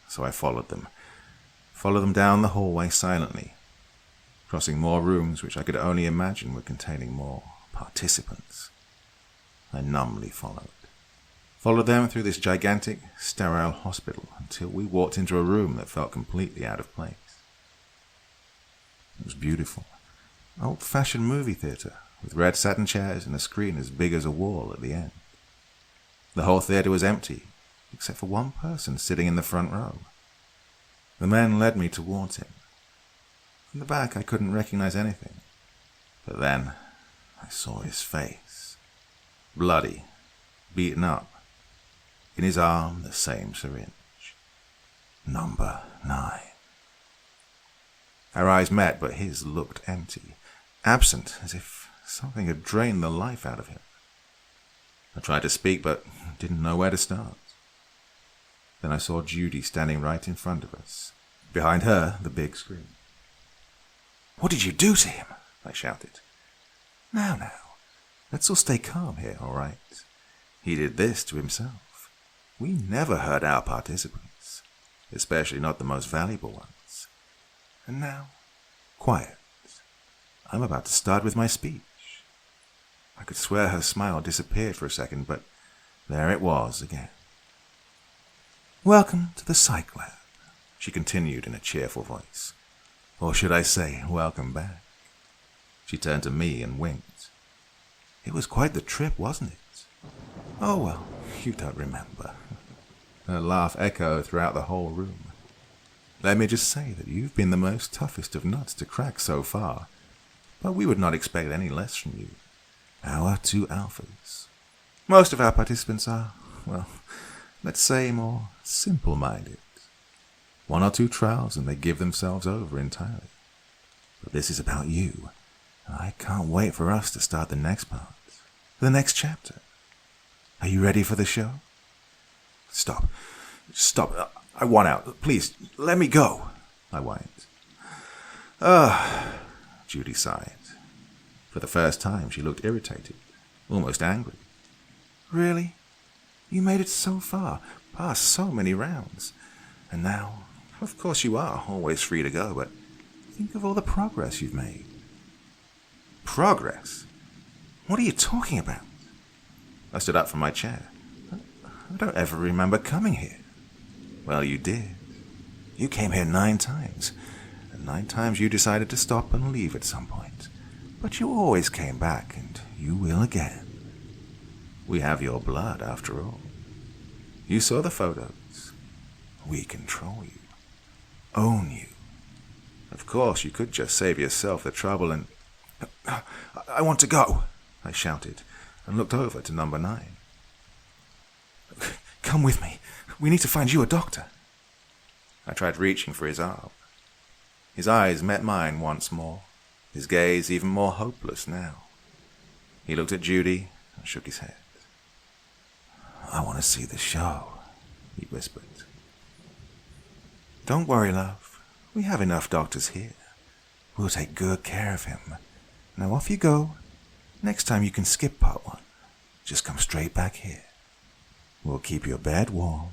so I followed them down the hallway silently, crossing more rooms which I could only imagine were containing more participants. I numbly followed them through this gigantic, sterile hospital until we walked into a room that felt completely out of place. It was beautiful. An old-fashioned movie theatre with red satin chairs and a screen as big as a wall at the end. The whole theatre was empty, except for one person sitting in the front row. The man led me towards him. From the back I couldn't recognize anything, but then I saw his face. Bloody, beaten up. In his arm, the same syringe. Number 9. Our eyes met, but his looked empty, absent, as if something had drained the life out of him. I tried to speak, but didn't know where to start. Then I saw Judy standing right in front of us. Behind her, the big screen. What did you do to him? I shouted. Now, let's all stay calm here, all right? He did this to himself. We never hurt our participants, especially not the most valuable ones. And now, quiet. I'm about to start with my speech. I could swear her smile disappeared for a second, but there it was again. Welcome to the Psych Lab, she continued in a cheerful voice. Or should I say, welcome back. She turned to me and winked. It was quite the trip, wasn't it? Oh, well, you don't remember. Her laugh echoed throughout the whole room. Let me just say that you've been the most toughest of nuts to crack so far, but we would not expect any less from you. Our 2 alphas. Most of our participants are, well, let's say more simple-minded. 1 or 2 trials and they give themselves over entirely. But this is about you. I can't wait for us to start the next part, the next chapter. Are you ready for the show? Stop. I want out. Please, let me go, I whined. Judy sighed. For the first time, she looked irritated, almost angry. Really? You made it so far, past so many rounds. And now, of course you are always free to go, but think of all the progress you've made. Progress? What are you talking about? I stood up from my chair. I don't ever remember coming here. Well, you did. You came here 9 times, and 9 times you decided to stop and leave at some point. But you always came back, and you will again. We have your blood, after all. You saw the photos. We control you. Own you. Of course, you could just save yourself the trouble and... I want to go, I shouted, and looked over to number 9. Come with me. We need to find you a doctor. I tried reaching for his arm. His eyes met mine once more, his gaze even more hopeless now. He looked at Judy and shook his head. I want to see the show, he whispered. Don't worry, love. We have enough doctors here. We'll take good care of him. Now off you go. Next time you can skip part 1. Just come straight back here. We'll keep your bed warm.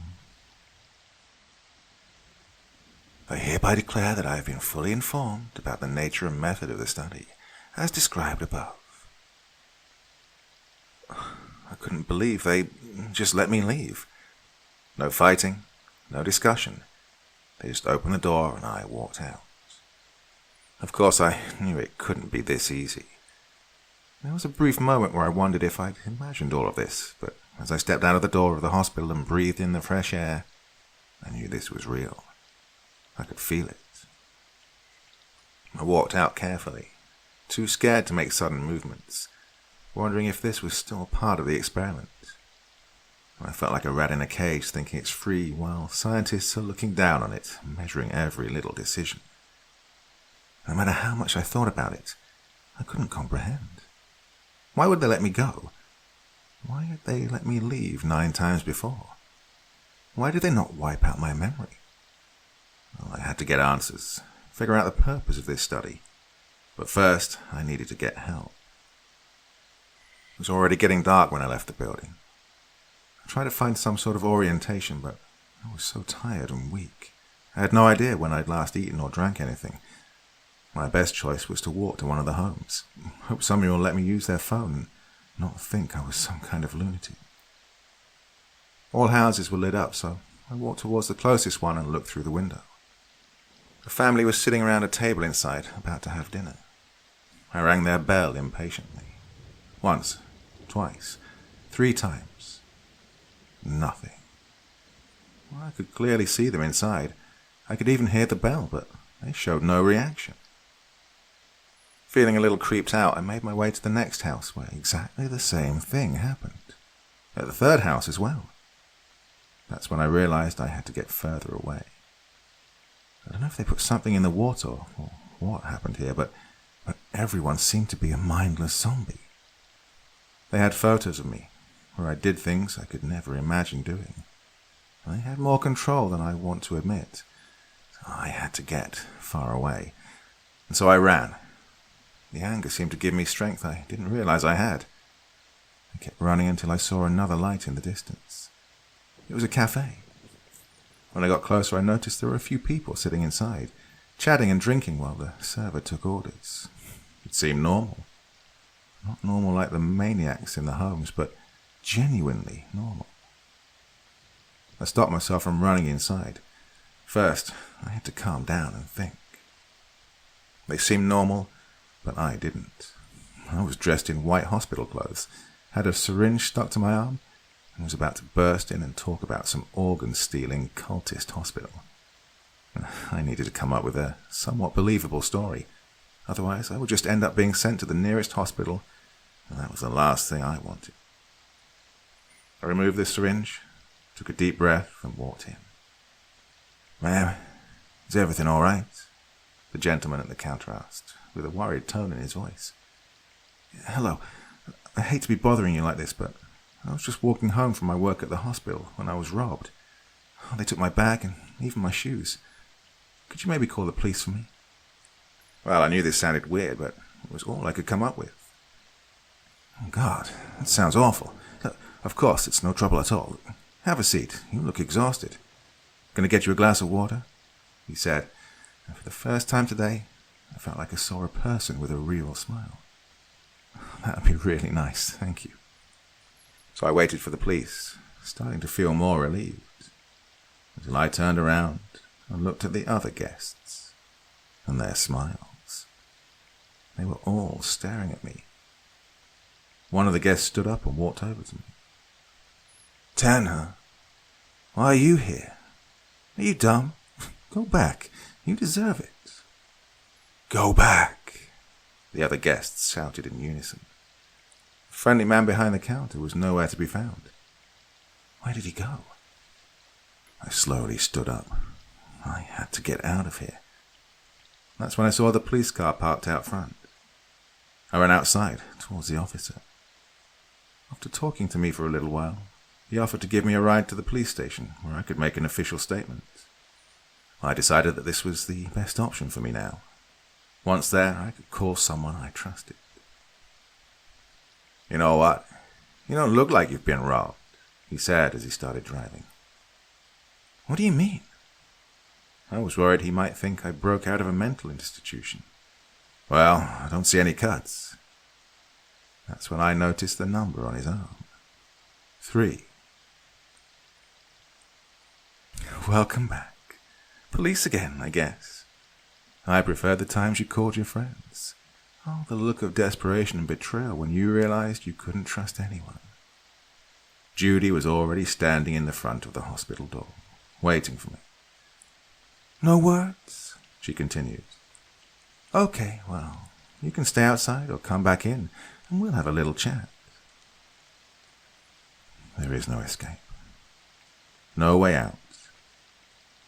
I hereby declare that I have been fully informed about the nature and method of the study, as described above. I couldn't believe they just let me leave. No fighting, no discussion. They just opened the door and I walked out. Of course, I knew it couldn't be this easy. There was a brief moment where I wondered if I'd imagined all of this, but as I stepped out of the door of the hospital and breathed in the fresh air, I knew this was real. I could feel it. I walked out carefully, too scared to make sudden movements, wondering if this was still part of the experiment. I felt like a rat in a cage thinking it's free while scientists are looking down on it, measuring every little decision. No matter how much I thought about it, I couldn't comprehend. Why would they let me go? Why had they let me leave 9 times before? Why did they not wipe out my memory? Well, I had to get answers, figure out the purpose of this study. But first, I needed to get help. It was already getting dark when I left the building. I tried to find some sort of orientation, but I was so tired and weak. I had no idea when I'd last eaten or drank anything. My best choice was to walk to one of the homes. Hope somebody will let me use their phone and not think I was some kind of lunatic. All houses were lit up, so I walked towards the closest one and looked through the window. A family was sitting around a table inside, about to have dinner. I rang their bell impatiently. Once, twice, 3 times. Nothing. Well, I could clearly see them inside. I could even hear the bell, but they showed no reaction. Feeling a little creeped out, I made my way to the next house, where exactly the same thing happened. At the 3rd house as well. That's when I realized I had to get further away. I don't know if they put something in the water or what happened here, but everyone seemed to be a mindless zombie. They had photos of me, where I did things I could never imagine doing. I had more control than I want to admit. I had to get far away, and so I ran. The anger seemed to give me strength I didn't realize I had. I kept running until I saw another light in the distance. It was a cafe. When I got closer, I noticed there were a few people sitting inside, chatting and drinking while the server took orders. It seemed normal. Not normal like the maniacs in the homes, but genuinely normal. I stopped myself from running inside. First, I had to calm down and think. They seemed normal, but I didn't. I was dressed in white hospital clothes, had a syringe stuck to my arm, and was about to burst in and talk about some organ-stealing cultist hospital. I needed to come up with a somewhat believable story. Otherwise, I would just end up being sent to the nearest hospital, and that was the last thing I wanted. I removed the syringe, took a deep breath, and walked in. "Ma'am, is everything all right?" the gentleman at the counter asked, with a worried tone in his voice. "Hello. I hate to be bothering you like this, but I was just walking home from my work at the hospital when I was robbed. They took my bag and even my shoes. Could you maybe call the police for me?" Well, I knew this sounded weird, but it was all I could come up with. "Oh, God, that sounds awful. Of course, it's no trouble at all. Have a seat. You look exhausted. Going to get you a glass of water?" he said, and for the first time today, I felt like I saw a person with a real smile. "That'd be really nice, thank you." So I waited for the police, starting to feel more relieved, until I turned around and looked at the other guests and their smiles. They were all staring at me. One of the guests stood up and walked over to me. "Tan, huh? Why are you here? Are you dumb? Go back. You deserve it." "Go back," the other guests shouted in unison. The friendly man behind the counter was nowhere to be found. Where did he go? I slowly stood up. I had to get out of here. That's when I saw the police car parked out front. I ran outside, towards the officer. After talking to me for a little while, he offered to give me a ride to the police station, where I could make an official statement. I decided that this was the best option for me now. Once there, I could call someone I trusted. "You know what? You don't look like you've been robbed," he said as he started driving. "What do you mean?" I was worried he might think I broke out of a mental institution. "Well, I don't see any cuts." That's when I noticed the number on his arm. 3. Welcome back. Police again, I guess. I prefer the times you called your friends. Oh, the look of desperation and betrayal when you realized you couldn't trust anyone. Judy was already standing in the front of the hospital door, waiting for me. "No words?" she continued. "Okay, well, you can stay outside or come back in, and we'll have a little chat." There is no escape. No way out.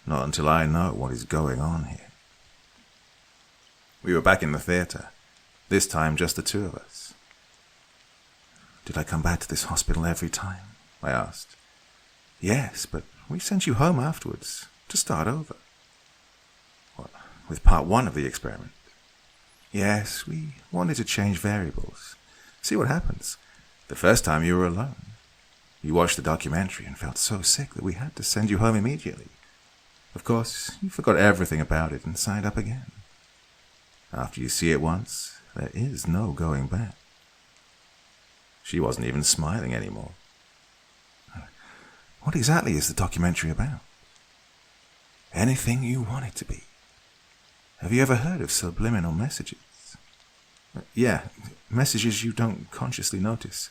Not until I know what is going on here. We were back in the theatre, this time just the two of us. "Did I come back to this hospital every time?" I asked. "Yes, but we sent you home afterwards, to start over." "What, with part 1 of the experiment?" "Yes, we wanted to change variables. See what happens. The first time you were alone. You watched the documentary and felt so sick that we had to send you home immediately. Of course, you forgot everything about it and signed up again. After you see it once, there is no going back." She wasn't even smiling anymore. "What exactly is the documentary about?" "Anything you want it to be. Have you ever heard of subliminal messages?" "Yeah, messages you don't consciously notice.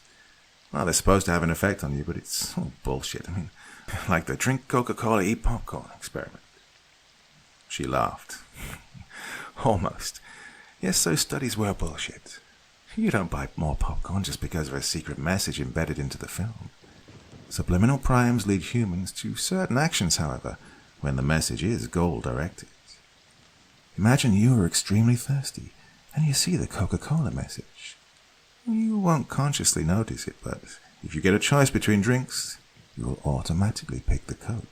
Well, they're supposed to have an effect on you, but it's all bullshit. I mean, like the drink Coca-Cola, eat popcorn experiment." She laughed. "Almost. Yes, those studies were bullshit. You don't buy more popcorn just because of a secret message embedded into the film. Subliminal primes lead humans to certain actions, however, when the message is goal-directed. Imagine you are extremely thirsty, and you see the Coca-Cola message. You won't consciously notice it, but if you get a choice between drinks, you will automatically pick the Coke.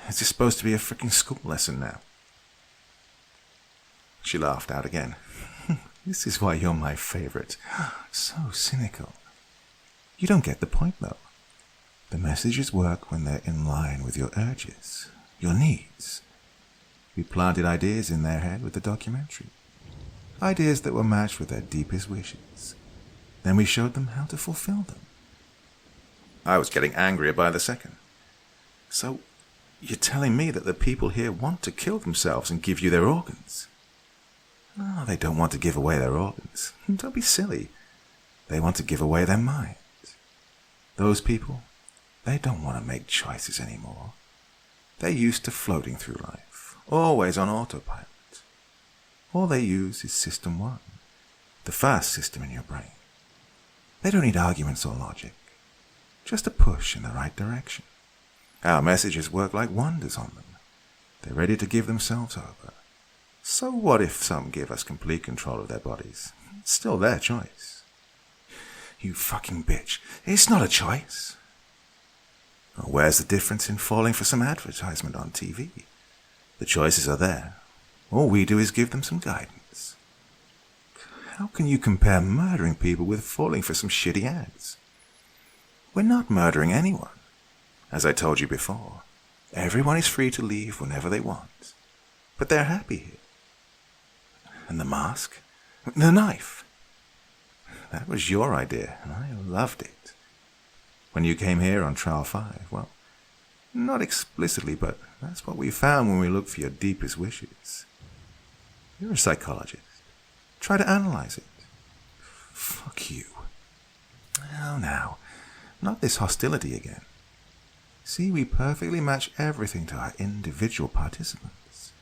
Is this supposed to be a freaking school lesson now?" She laughed out again. "This is why you're my favorite. So cynical. You don't get the point, though. The messages work when they're in line with your urges, your needs. We planted ideas in their head with the documentary. Ideas that were matched with their deepest wishes. Then we showed them how to fulfill them." I was getting angrier by the second. "So, you're telling me that the people here want to kill themselves and give you their organs?" "No, they don't want to give away their organs. Don't be silly. They want to give away their minds. Those people, they don't want to make choices anymore. They're used to floating through life, always on autopilot. All they use is System 1, the fast system in your brain. They don't need arguments or logic, just a push in the right direction. Our messages work like wonders on them. They're ready to give themselves over. So what if some give us complete control of their bodies? It's still their choice." "You fucking bitch. It's not a choice." "Well, where's the difference in falling for some advertisement on TV? The choices are there. All we do is give them some guidance. How can you compare murdering people with falling for some shitty ads? We're not murdering anyone. As I told you before, everyone is free to leave whenever they want. But they're happy here. And the mask? The knife? That was your idea, and I loved it. When you came here on Trial 5, well, Not explicitly, but that's what we found when we looked for your deepest wishes. You're a psychologist. Try to analyze it. Fuck you. Oh, now, not this hostility again. See, we perfectly match everything to our individual participants.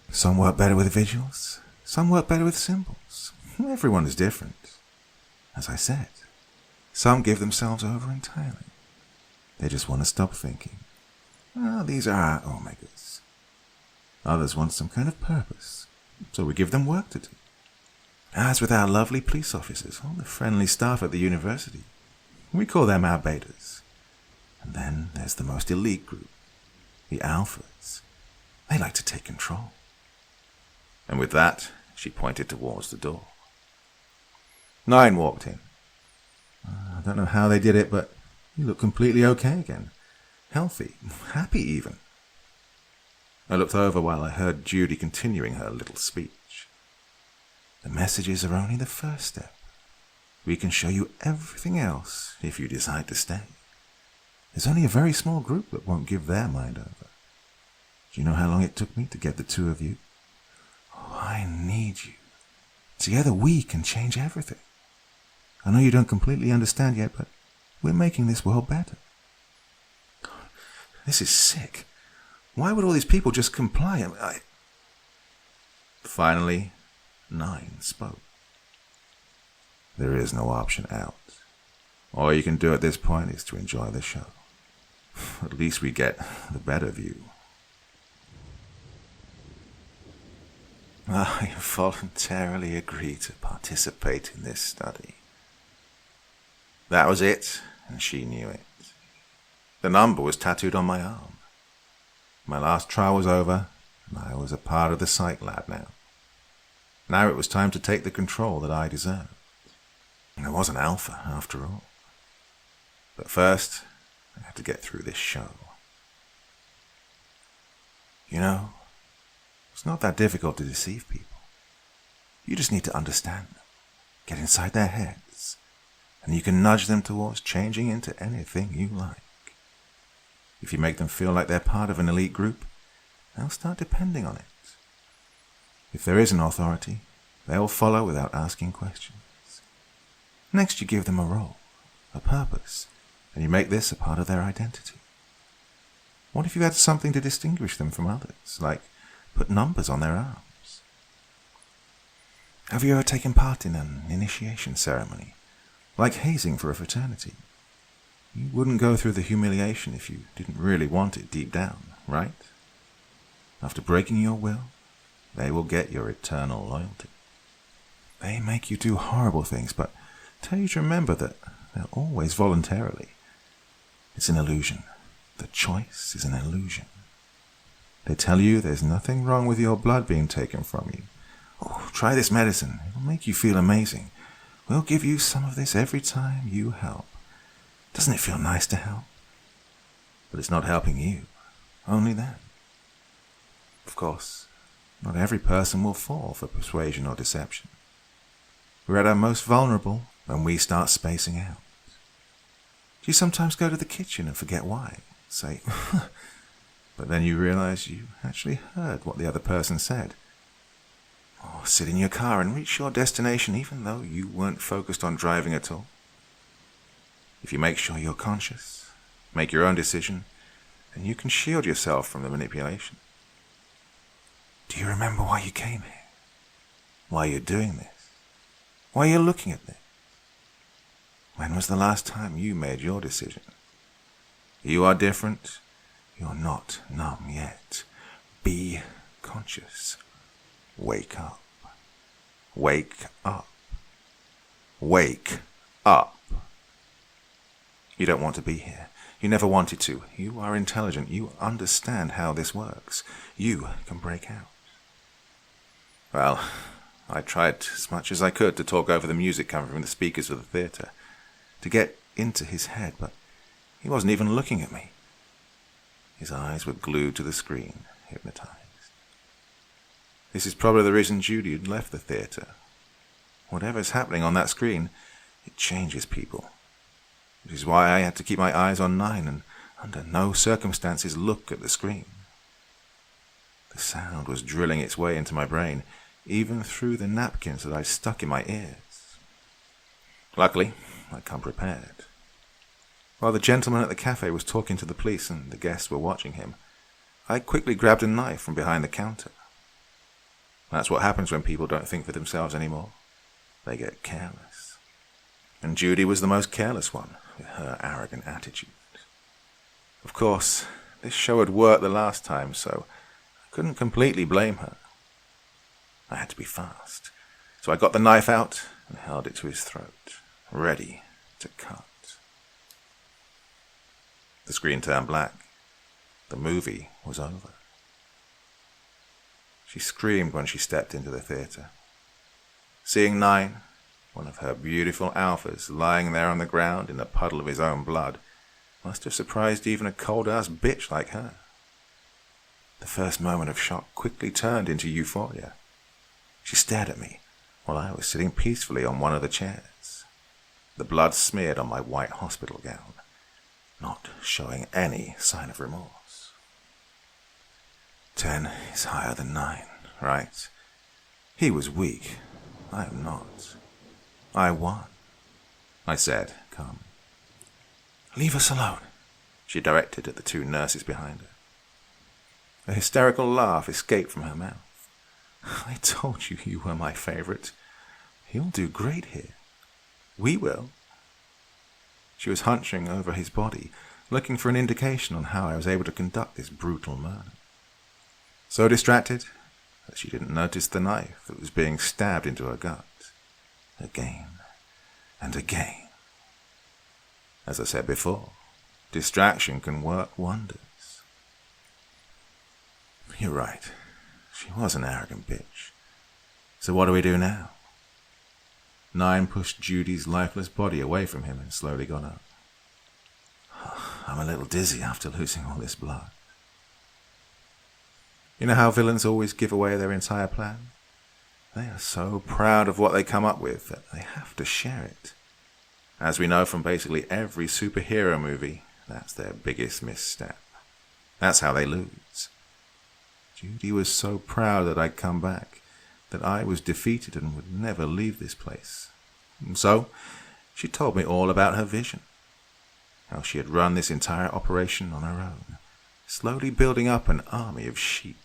Some work better with visuals, some work better with symbols. Everyone is different. As I said, some give themselves over entirely. They just want to stop thinking. Well, these are our omegas. Others want some kind of purpose, so we give them work to do. As with our lovely police officers, all the friendly staff at the university, we call them our betas. And then there's the most elite group, the alphas. They like to take control. And with that, she pointed towards the door. 9 walked in. I don't know how they did it, but he looked completely okay again. Healthy, happy even. I looked over while I heard Judy continuing her little speech. The messages are only the first step. We can show you everything else if you decide to stay. There's only a very small group that won't give their mind over. Do you know how long it took me to get the 2 of you? Oh, I need you. Together we can change everything. I know you don't completely understand yet, but we're making this world better. This is sick. Why would all these people just comply? Finally, 9 spoke. There is no option out. All you can do at this point is to enjoy the show. At least we get the better view. I voluntarily agreed to participate in this study. That was it, and she knew it. The number was tattooed on my arm. My last trial was over, and I was a part of the Psych Lab now. Now it was time to take the control that I deserved. I was an alpha, after all. But first, I had to get through this show. You know, it's not that difficult to deceive people. You just need to understand them, get inside their heads, and you can nudge them towards changing into anything you like. If you make them feel like they're part of an elite group, they'll start depending on it. If there is an authority, they'll follow without asking questions. Next, you give them a role, a purpose, and you make this a part of their identity. What if you had something to distinguish them from others, like put numbers on their arms? Have you ever taken part in an initiation ceremony, like hazing for a fraternity? You wouldn't go through the humiliation if you didn't really want it deep down, right? After breaking your will, they will get your eternal loyalty. They make you do horrible things, but tell you to remember that they're always voluntarily. It's an illusion. The choice is an illusion. They tell you there's nothing wrong with your blood being taken from you. Oh, try this medicine. It'll make you feel amazing. We'll give you some of this every time you help. Doesn't it feel nice to help? But it's not helping you, only them. Of course, not every person will fall for persuasion or deception. We're at our most vulnerable when we start spacing out. Do you sometimes go to the kitchen and forget why? Say, but then you realize you actually heard what the other person said. Or sit in your car and reach your destination even though you weren't focused on driving at all. If you make sure you're conscious, make your own decision, then you can shield yourself from the manipulation. Do you remember why you came here? Why you're doing this? Why you're looking at this? When was the last time you made your decision? You are different. You're not numb yet. Be conscious. Wake up. Wake up. Wake up. You don't want to be here. You never wanted to. You are intelligent. You understand how this works. You can break out. Well, I tried as much as I could to talk over the music coming from the speakers of the theatre, to get into his head, but he wasn't even looking at me. His eyes were glued to the screen, hypnotized. This is probably the reason Judy had left the theatre. Whatever's happening on that screen, it changes people. Which is why I had to keep my eyes on 9 and under no circumstances look at the screen. The sound was drilling its way into my brain, even through the napkins that I stuck in my ears. Luckily, I'd come prepared. While the gentleman at the cafe was talking to the police and the guests were watching him, I quickly grabbed a knife from behind the counter. That's what happens when people don't think for themselves anymore. They get careless. And Judy was the most careless one, with her arrogant attitude. Of course, this show had worked the last time, so I couldn't completely blame her. I had to be fast, so I got the knife out and held it to his throat, ready to cut. The screen turned black. The movie was over. She screamed when she stepped into the theatre. Seeing 9, one of her beautiful alphas, lying there on the ground in a puddle of his own blood, must have surprised even a cold-ass bitch like her. The first moment of shock quickly turned into euphoria. She stared at me while I was sitting peacefully on one of the chairs, the blood smeared on my white hospital gown, not showing any sign of remorse. 10 is higher than 9, right? He was weak. I am not. I won, I said, calm. Leave us alone, she directed at the 2 nurses behind her. A hysterical laugh escaped from her mouth. I told you you were my favorite. He'll do great here. We will. She was hunching over his body, looking for an indication on how I was able to conduct this brutal murder. So distracted that she didn't notice the knife that was being stabbed into her gut, again and again. As I said before, distraction can work wonders. You're right. She was an arrogant bitch. So what do we do now? 9 pushed Judy's lifeless body away from him and slowly got up. I'm a little dizzy after losing all this blood. You know how villains always give away their entire plan? They are so proud of what they come up with that they have to share it. As we know from basically every superhero movie, that's their biggest misstep. That's how they lose. Judy was so proud that I'd come back, that I was defeated and would never leave this place. And so, she told me all about her vision, how she had run this entire operation on her own, slowly building up an army of sheep.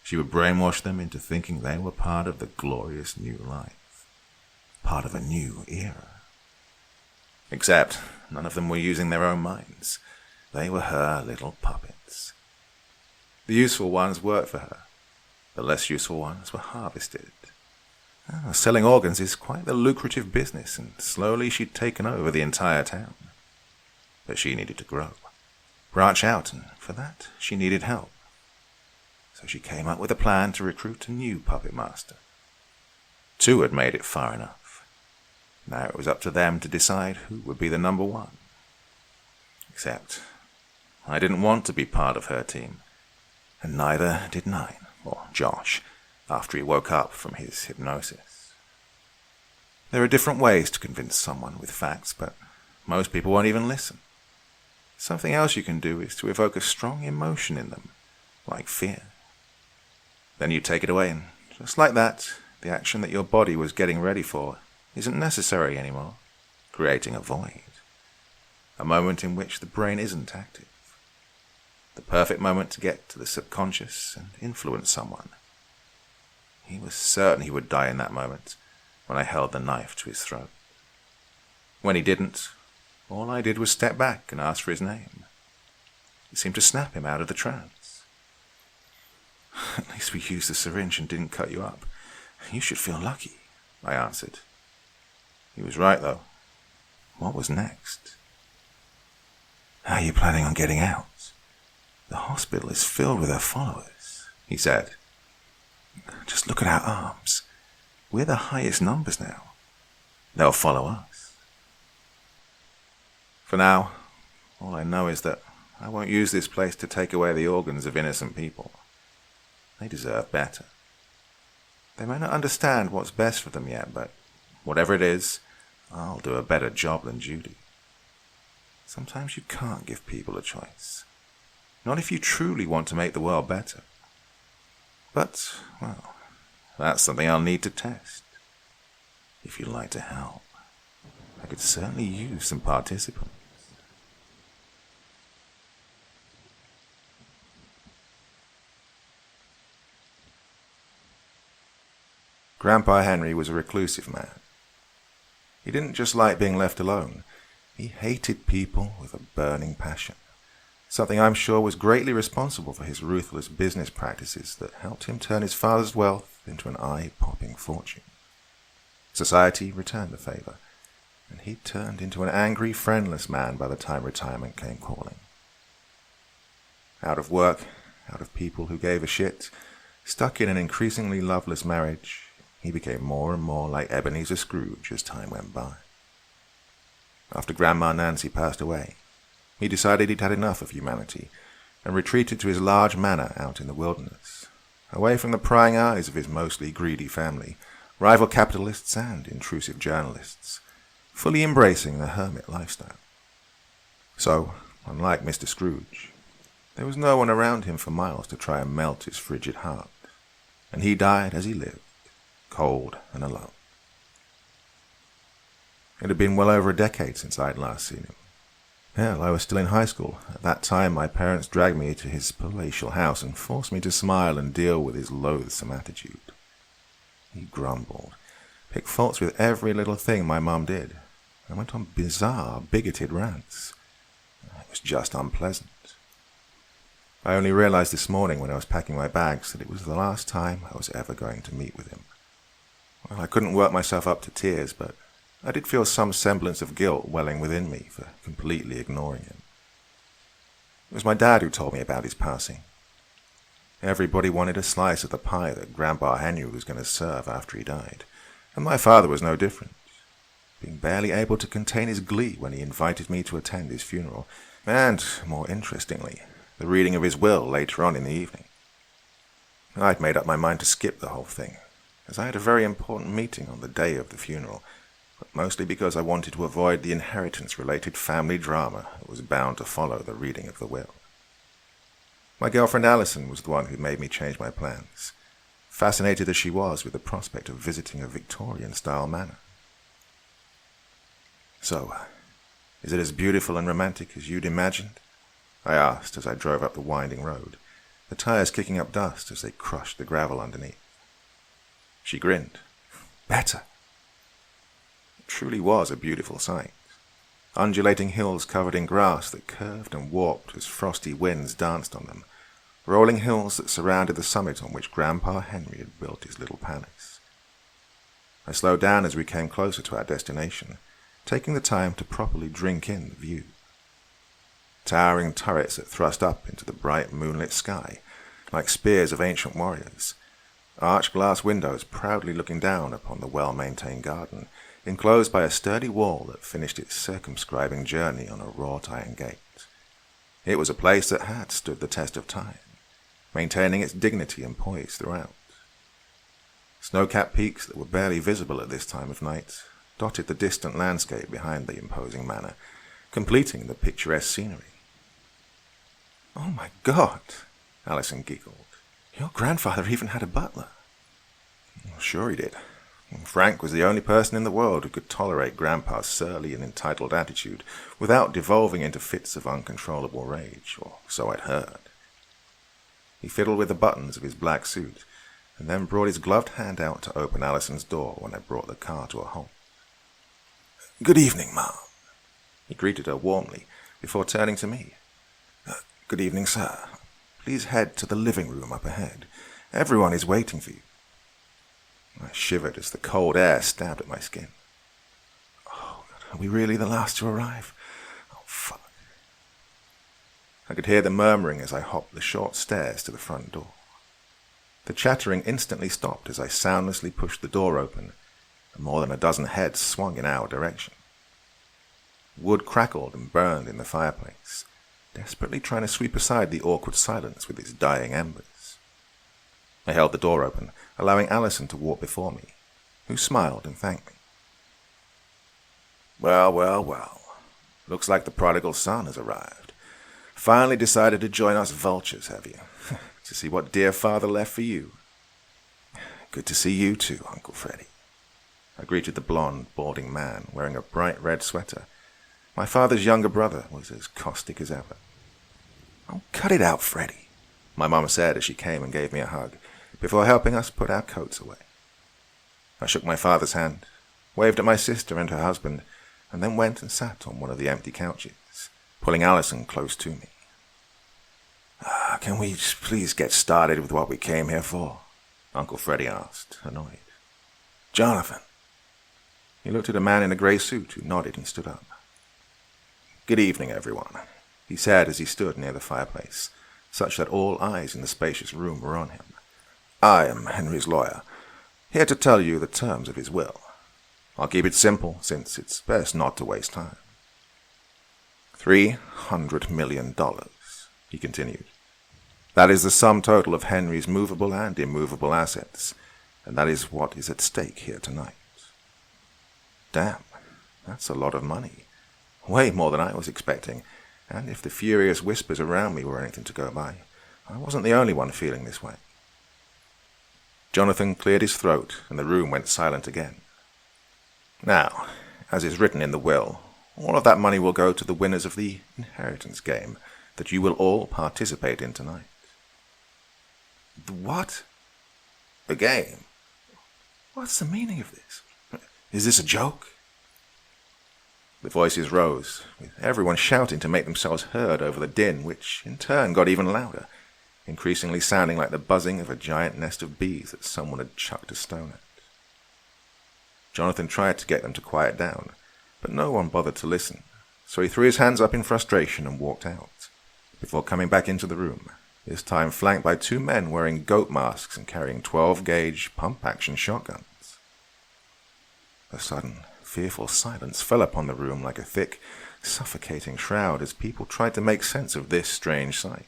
She would brainwash them into thinking they were part of the glorious new life, part of a new era. Except none of them were using their own minds. They were her little puppets. The useful ones worked for her. The less useful ones were harvested. Selling organs is quite the lucrative business, and slowly she'd taken over the entire town. But she needed to grow, branch out, and for that she needed help. So she came up with a plan to recruit a new puppet master. 2 had made it far enough. Now it was up to them to decide who would be the number 1. Except I didn't want to be part of her team. And neither did 9, or Josh, after he woke up from his hypnosis. There are different ways to convince someone with facts, but most people won't even listen. Something else you can do is to evoke a strong emotion in them, like fear. Then you take it away, and just like that, the action that your body was getting ready for isn't necessary anymore, creating a void. A moment in which the brain isn't active. The perfect moment to get to the subconscious and influence someone. He was certain he would die in that moment when I held the knife to his throat. When he didn't, all I did was step back and ask for his name. It seemed to snap him out of the trance. At least we used the syringe and didn't cut you up. You should feel lucky, I answered. He was right, though. What was next? How are you planning on getting out? The hospital is filled with her followers, he said. Just look at our arms. We're the highest numbers now. They'll follow us. For now, all I know is that I won't use this place to take away the organs of innocent people. They deserve better. They may not understand what's best for them yet, but whatever it is, I'll do a better job than Judy. Sometimes you can't give people a choice. Not if you truly want to make the world better. But, well, that's something I'll need to test. If you'd like to help, I could certainly use some participants. Grandpa Henry was a reclusive man. He didn't just like being left alone. He hated people with a burning passion, something I'm sure was greatly responsible for his ruthless business practices that helped him turn his father's wealth into an eye-popping fortune. Society returned the favor, and he turned into an angry, friendless man by the time retirement came calling. Out of work, out of people who gave a shit, stuck in an increasingly loveless marriage, he became more and more like Ebenezer Scrooge as time went by. After Grandma Nancy passed away, he decided he'd had enough of humanity and retreated to his large manor out in the wilderness, away from the prying eyes of his mostly greedy family, rival capitalists and intrusive journalists, fully embracing the hermit lifestyle. So, unlike Mr. Scrooge, there was no one around him for miles to try and melt his frigid heart, and he died as he lived, cold and alone. It had been well over a decade since I'd last seen him. Hell, I was still in high school. At that time, my parents dragged me to his palatial house and forced me to smile and deal with his loathsome attitude. He grumbled, picked faults with every little thing my mum did, and went on bizarre, bigoted rants. It was just unpleasant. I only realized this morning when I was packing my bags that it was the last time I was ever going to meet with him. Well, I couldn't work myself up to tears, but I did feel some semblance of guilt welling within me for completely ignoring him. It was my dad who told me about his passing. Everybody wanted a slice of the pie that Grandpa Henry was going to serve after he died, and my father was no different, being barely able to contain his glee when he invited me to attend his funeral, and, more interestingly, the reading of his will later on in the evening. I'd made up my mind to skip the whole thing, as I had a very important meeting on the day of the funeral, but mostly because I wanted to avoid the inheritance-related family drama that was bound to follow the reading of the will. My girlfriend Alison was the one who made me change my plans, fascinated as she was with the prospect of visiting a Victorian-style manor. "So, is it as beautiful and romantic as you'd imagined?" I asked as I drove up the winding road, the tires kicking up dust as they crushed the gravel underneath. She grinned. "Better." It truly was a beautiful sight. Undulating hills covered in grass that curved and warped as frosty winds danced on them, rolling hills that surrounded the summit on which Grandpa Henry had built his little palace. I slowed down as we came closer to our destination, taking the time to properly drink in the view. Towering turrets that thrust up into the bright moonlit sky, like spears of ancient warriors, arched glass windows proudly looking down upon the well-maintained garden, enclosed by a sturdy wall that finished its circumscribing journey on a wrought iron gate. It was a place that had stood the test of time, maintaining its dignity and poise throughout. Snow-capped peaks that were barely visible at this time of night dotted the distant landscape behind the imposing manor, completing the picturesque scenery. "Oh my God," Alison giggled. "Your grandfather even had a butler." "Sure he did. Frank was the only person in the world who could tolerate Grandpa's surly and entitled attitude without devolving into fits of uncontrollable rage, or so I'd heard." He fiddled with the buttons of his black suit, and then brought his gloved hand out to open Alison's door when I brought the car to a halt. "Good evening, Mom." He greeted her warmly before turning to me. "Good evening, sir. Please head to the living room up ahead. Everyone is waiting for you." I shivered as the cold air stabbed at my skin. "Oh, are we really the last to arrive? Oh, fuck." I could hear the murmuring as I hopped the short stairs to the front door. The chattering instantly stopped as I soundlessly pushed the door open, and more than a dozen heads swung in our direction. Wood crackled and burned in the fireplace, desperately trying to sweep aside the awkward silence with its dying embers. I held the door open, allowing Alison to walk before me, who smiled and thanked me. "Well, well, well. Looks like the prodigal son has arrived. Finally decided to join us vultures, have you? To see what dear father left for you. Good to see you too, Uncle Freddy. I greeted the blond, balding man wearing a bright red sweater. My father's younger brother was as caustic as ever. "Oh, cut it out, Freddy," my mama said as she came and gave me a hug, before helping us put our coats away. I shook my father's hand, waved at my sister and her husband, and then went and sat on one of the empty couches, pulling Allison close to me. Can we just please get started with what we came here for?" Uncle Freddy asked, annoyed. "Jonathan." He looked at a man in a grey suit who nodded and stood up. "Good evening, everyone," he said as he stood near the fireplace, such that all eyes in the spacious room were on him. "I am Henry's lawyer, here to tell you the terms of his will. I'll keep it simple, since it's best not to waste time. $300 million, he continued. That is the sum total of Henry's movable and immovable assets, and that is what is at stake here tonight. Damn, that's a lot of money. Way more than I was expecting, and if the furious whispers around me were anything to go by, I wasn't the only one feeling this way. Jonathan cleared his throat, and the room went silent again. Now, as is written in the will, all of that money will go to the winners of the inheritance game that you will all participate in tonight. The what? A game? What's the meaning of this? Is this a joke? The voices rose, with everyone shouting to make themselves heard over the din, which in turn got even louder, increasingly sounding like the buzzing of a giant nest of bees that someone had chucked a stone at. Jonathan tried to get them to quiet down, but no one bothered to listen, so he threw his hands up in frustration and walked out, before coming back into the room, this time flanked by two men wearing goat masks and carrying 12-gauge pump-action shotguns. A sudden, fearful silence fell upon the room like a thick, suffocating shroud as people tried to make sense of this strange sight.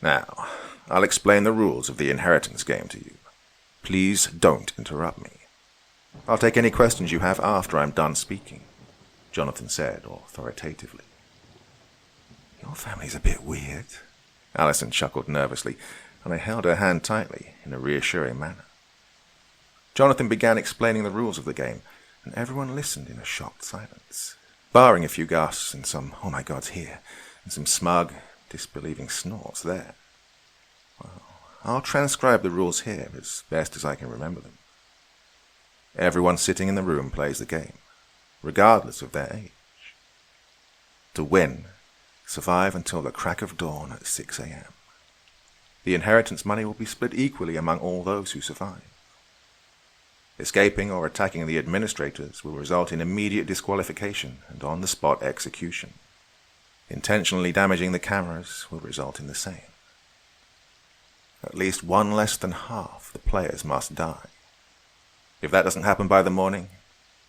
Now, I'll explain the rules of the inheritance game to you. Please don't interrupt me. I'll take any questions you have after I'm done speaking, Jonathan said authoritatively. Your family's a bit weird, Allison chuckled nervously, and I held her hand tightly in a reassuring manner. Jonathan began explaining the rules of the game, and everyone listened in a shocked silence, barring a few gasps and some "oh my gods" here, and some smug, disbelieving snorts there. Well, I'll transcribe the rules here as best as I can remember them. Everyone sitting in the room plays the game, regardless of their age. To win, survive until the crack of dawn at 6 a.m. The inheritance money will be split equally among all those who survive. Escaping or attacking the administrators will result in immediate disqualification and on-the-spot execution. Intentionally damaging the cameras will result in the same. At least one less than half the players must die. If that doesn't happen by the morning,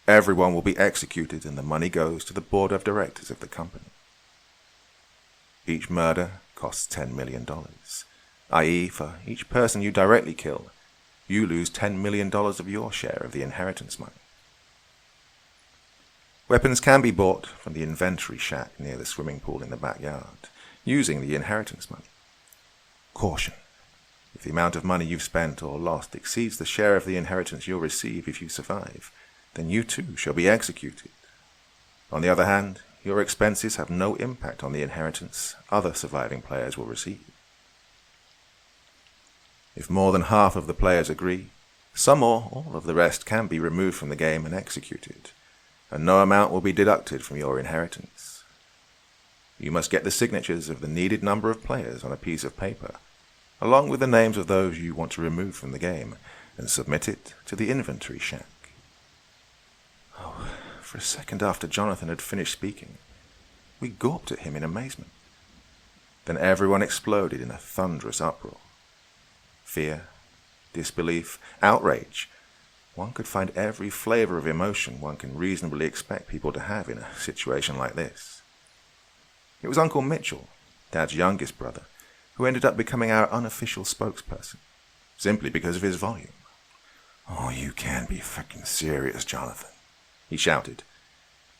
everyone will be executed and the money goes to the board of directors of the company. Each murder costs $10 million, i.e., for each person you directly kill, you lose $10 million of your share of the inheritance money. Weapons can be bought from the inventory shack near the swimming pool in the backyard, using the inheritance money. Caution. If the amount of money you've spent or lost exceeds the share of the inheritance you'll receive if you survive, then you too shall be executed. On the other hand, your expenses have no impact on the inheritance other surviving players will receive. If more than half of the players agree, some or all of the rest can be removed from the game and executed, and no amount will be deducted from your inheritance. You must get the signatures of the needed number of players on a piece of paper, along with the names of those you want to remove from the game, and submit it to the inventory shack. Oh, for a second after Jonathan had finished speaking, we gawped at him in amazement. Then everyone exploded in a thunderous uproar. Fear, disbelief, outrage. One could find every flavor of emotion one can reasonably expect people to have in a situation like this. It was Uncle Mitchell, Dad's youngest brother, who ended up becoming our unofficial spokesperson, simply because of his volume. "Oh, you can be fucking serious, Jonathan," he shouted.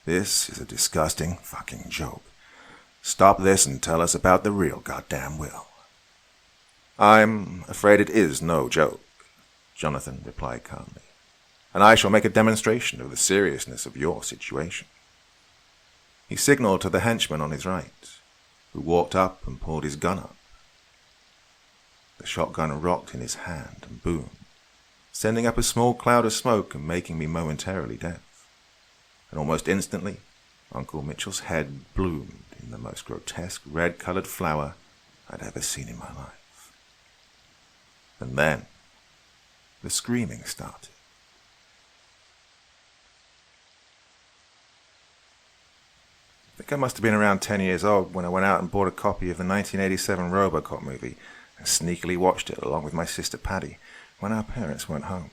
This is a disgusting fucking joke. Stop this and tell us about the real goddamn will. I'm afraid it is no joke, Jonathan replied calmly, and I shall make a demonstration of the seriousness of your situation. He signalled to the henchman on his right, who walked up and pulled his gun up. The shotgun rocked in his hand and boomed, sending up a small cloud of smoke and making me momentarily deaf. And almost instantly, Uncle Mitchell's head bloomed in the most grotesque red-coloured flower I'd ever seen in my life. And then, the screaming started. I think I must have been around 10 years old when I went out and bought a copy of the 1987 RoboCop movie and sneakily watched it along with my sister Paddy when our parents weren't home.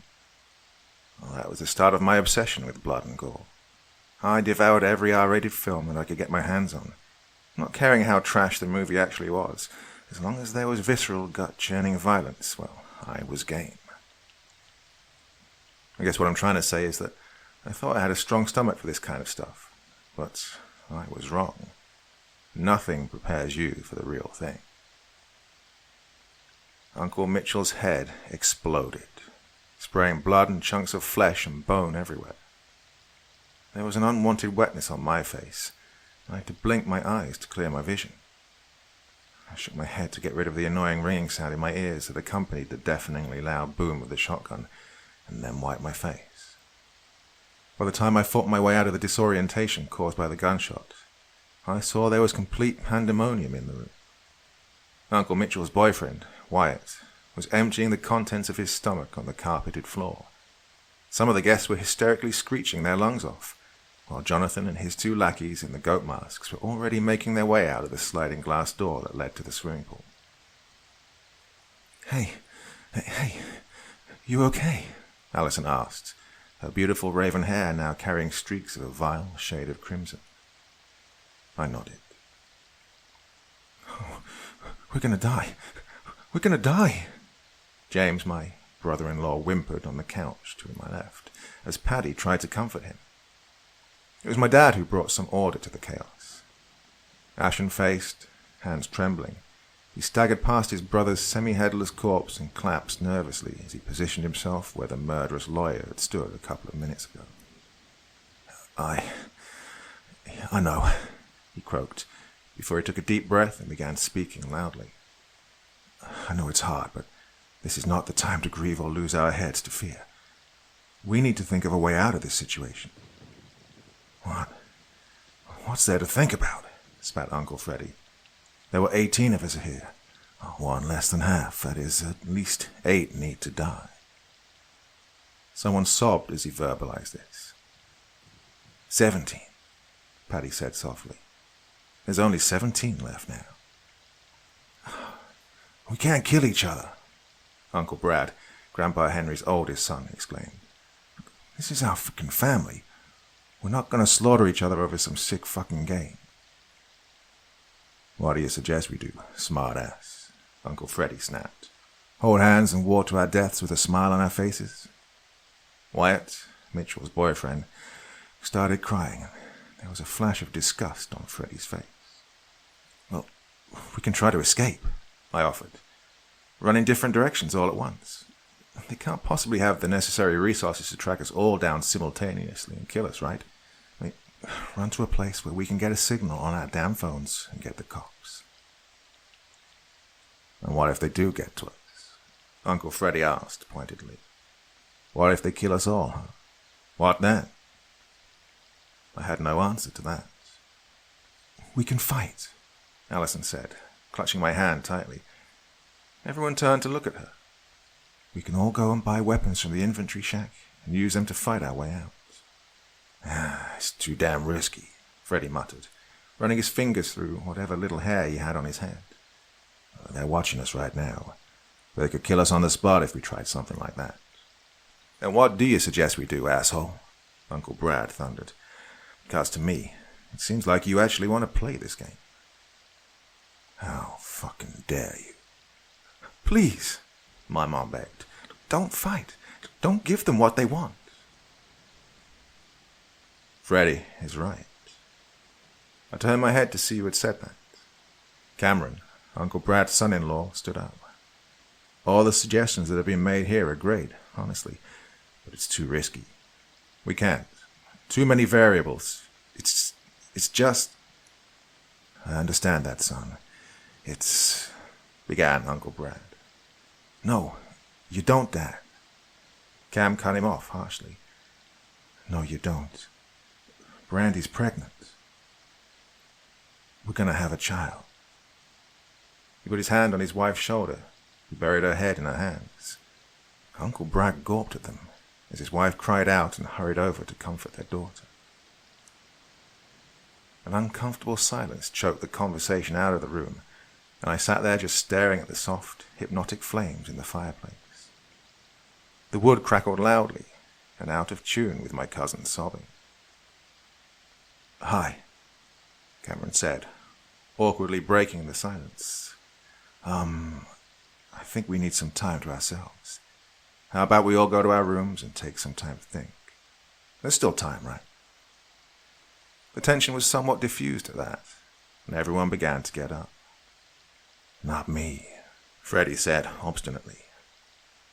Well, that was the start of my obsession with blood and gore. I devoured every R-rated film that I could get my hands on, not caring how trash the movie actually was. As long as there was visceral, gut-churning violence, well, I was game. I guess what I'm trying to say is that I thought I had a strong stomach for this kind of stuff, but I was wrong. Nothing prepares you for the real thing. Uncle Mitchell's head exploded, spraying blood and chunks of flesh and bone everywhere. There was an unwanted wetness on my face, and I had to blink my eyes to clear my vision. I shook my head to get rid of the annoying ringing sound in my ears that accompanied the deafeningly loud boom of the shotgun, and then wiped my face. By the time I fought my way out of the disorientation caused by the gunshot, I saw there was complete pandemonium in the room. Uncle Mitchell's boyfriend, Wyatt, was emptying the contents of his stomach on the carpeted floor. Some of the guests were hysterically screeching their lungs off, while Jonathan and his two lackeys in the goat masks were already making their way out of the sliding glass door that led to the swimming pool. Hey, you okay? Alison asked, her beautiful raven hair now carrying streaks of a vile shade of crimson. I nodded. Oh, we're going to die. We're going to die. James, my brother-in-law, whimpered on the couch to my left as Paddy tried to comfort him. It was my dad who brought some order to the chaos. Ashen-faced, hands trembling, he staggered past his brother's semi-headless corpse and collapsed nervously as he positioned himself where the murderous lawyer had stood a couple of minutes ago. I know, he croaked, before he took a deep breath and began speaking loudly. I know it's hard, but this is not the time to grieve or lose our heads to fear. We need to think of a way out of this situation. What? What's there to think about? Spat Uncle Freddy. There were 18 of us here. One less than half. That is, at least 8 need to die. Someone sobbed as he verbalized this. 17, Paddy said softly. There's only 17 left now. We can't kill each other, Uncle Brad, Grandpa Henry's oldest son, exclaimed. This is our fucking family. We're not going to slaughter each other over some sick fucking game. What do you suggest we do, smart-ass? Uncle Freddy snapped. Hold hands and walk to our deaths with a smile on our faces? Wyatt, Mitchell's boyfriend, started crying, and there was a flash of disgust on Freddy's face. Well, we can try to escape, I offered. Run in different directions all at once. They can't possibly have the necessary resources to track us all down simultaneously and kill us, right? Run to a place where we can get a signal on our damn phones and get the cops. And what if they do get to us? Uncle Freddy asked pointedly. What if they kill us all, huh? What then? I had no answer to that. We can fight, Alison said, clutching my hand tightly. Everyone turned to look at her. We can all go and buy weapons from the inventory shack and use them to fight our way out. It's too damn risky, Freddy muttered, running his fingers through whatever little hair he had on his head. They're watching us right now. They could kill us on the spot if we tried something like that. And what do you suggest we do, asshole? Uncle Brad thundered. Because to me, it seems like you actually want to play this game. How fucking dare you? Please, my mom begged. Don't fight. Don't give them what they want. Freddy is right. I turned my head to see who had said that. Cameron, Uncle Brad's son-in-law, stood up. All the suggestions that have been made here are great, honestly, but it's too risky. We can't. Too many variables. It's just... I understand that, son. It's... began Uncle Brad. No, you don't, Dad. Cam cut him off harshly. No, you don't. Brandy's pregnant. We're gonna have a child. He put his hand on his wife's shoulder. He buried her head in her hands. Uncle Brad gawped at them as his wife cried out and hurried over to comfort their daughter. An uncomfortable silence choked the conversation out of the room, and I sat there just staring at the soft, hypnotic flames in the fireplace. The wood crackled loudly and out of tune with my cousin sobbing. "Hi," Cameron said, awkwardly breaking the silence. I think we need some time to ourselves. How about we all go to our rooms and take some time to think? There's still time, right?" The tension was somewhat diffused at that, and everyone began to get up. "Not me," Freddy said obstinately.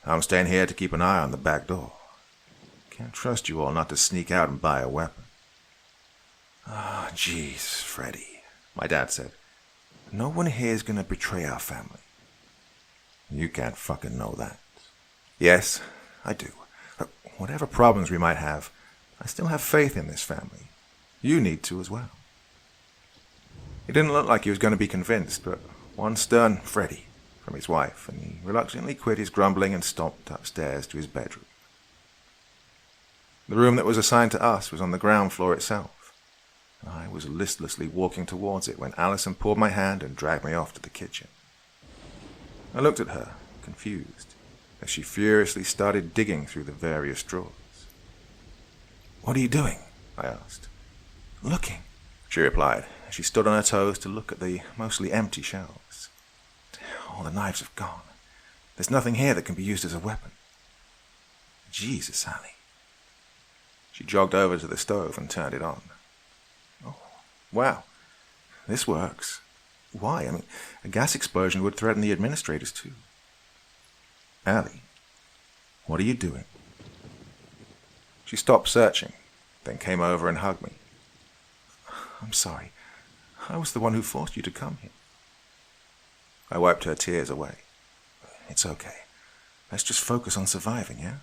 "I'm staying here to keep an eye on the back door. Can't trust you all not to sneak out and buy a weapon." "Ah, jeez, Freddy," my dad said. "No one here is going to betray our family." "You can't fucking know that." "Yes, I do. But whatever problems we might have, I still have faith in this family. You need to as well." He didn't look like he was going to be convinced, but one stern Freddy from his wife, and he reluctantly quit his grumbling and stomped upstairs to his bedroom. The room that was assigned to us was on the ground floor itself. I was listlessly walking towards it when Allison pulled my hand and dragged me off to the kitchen. I looked at her, confused, as she furiously started digging through the various drawers. "What are you doing?" I asked. "Looking," she replied, as she stood on her toes to look at the mostly empty shelves. "All the knives have gone. There's nothing here that can be used as a weapon." "Jesus, Allie." She jogged over to the stove and turned it on. "Oh, wow. This works. Why? I mean, a gas explosion would threaten the administrators too." "Allie, what are you doing?" She stopped searching, then came over and hugged me. "I'm sorry. I was the one who forced you to come here." I wiped her tears away. "It's okay. Let's just focus on surviving, yeah?"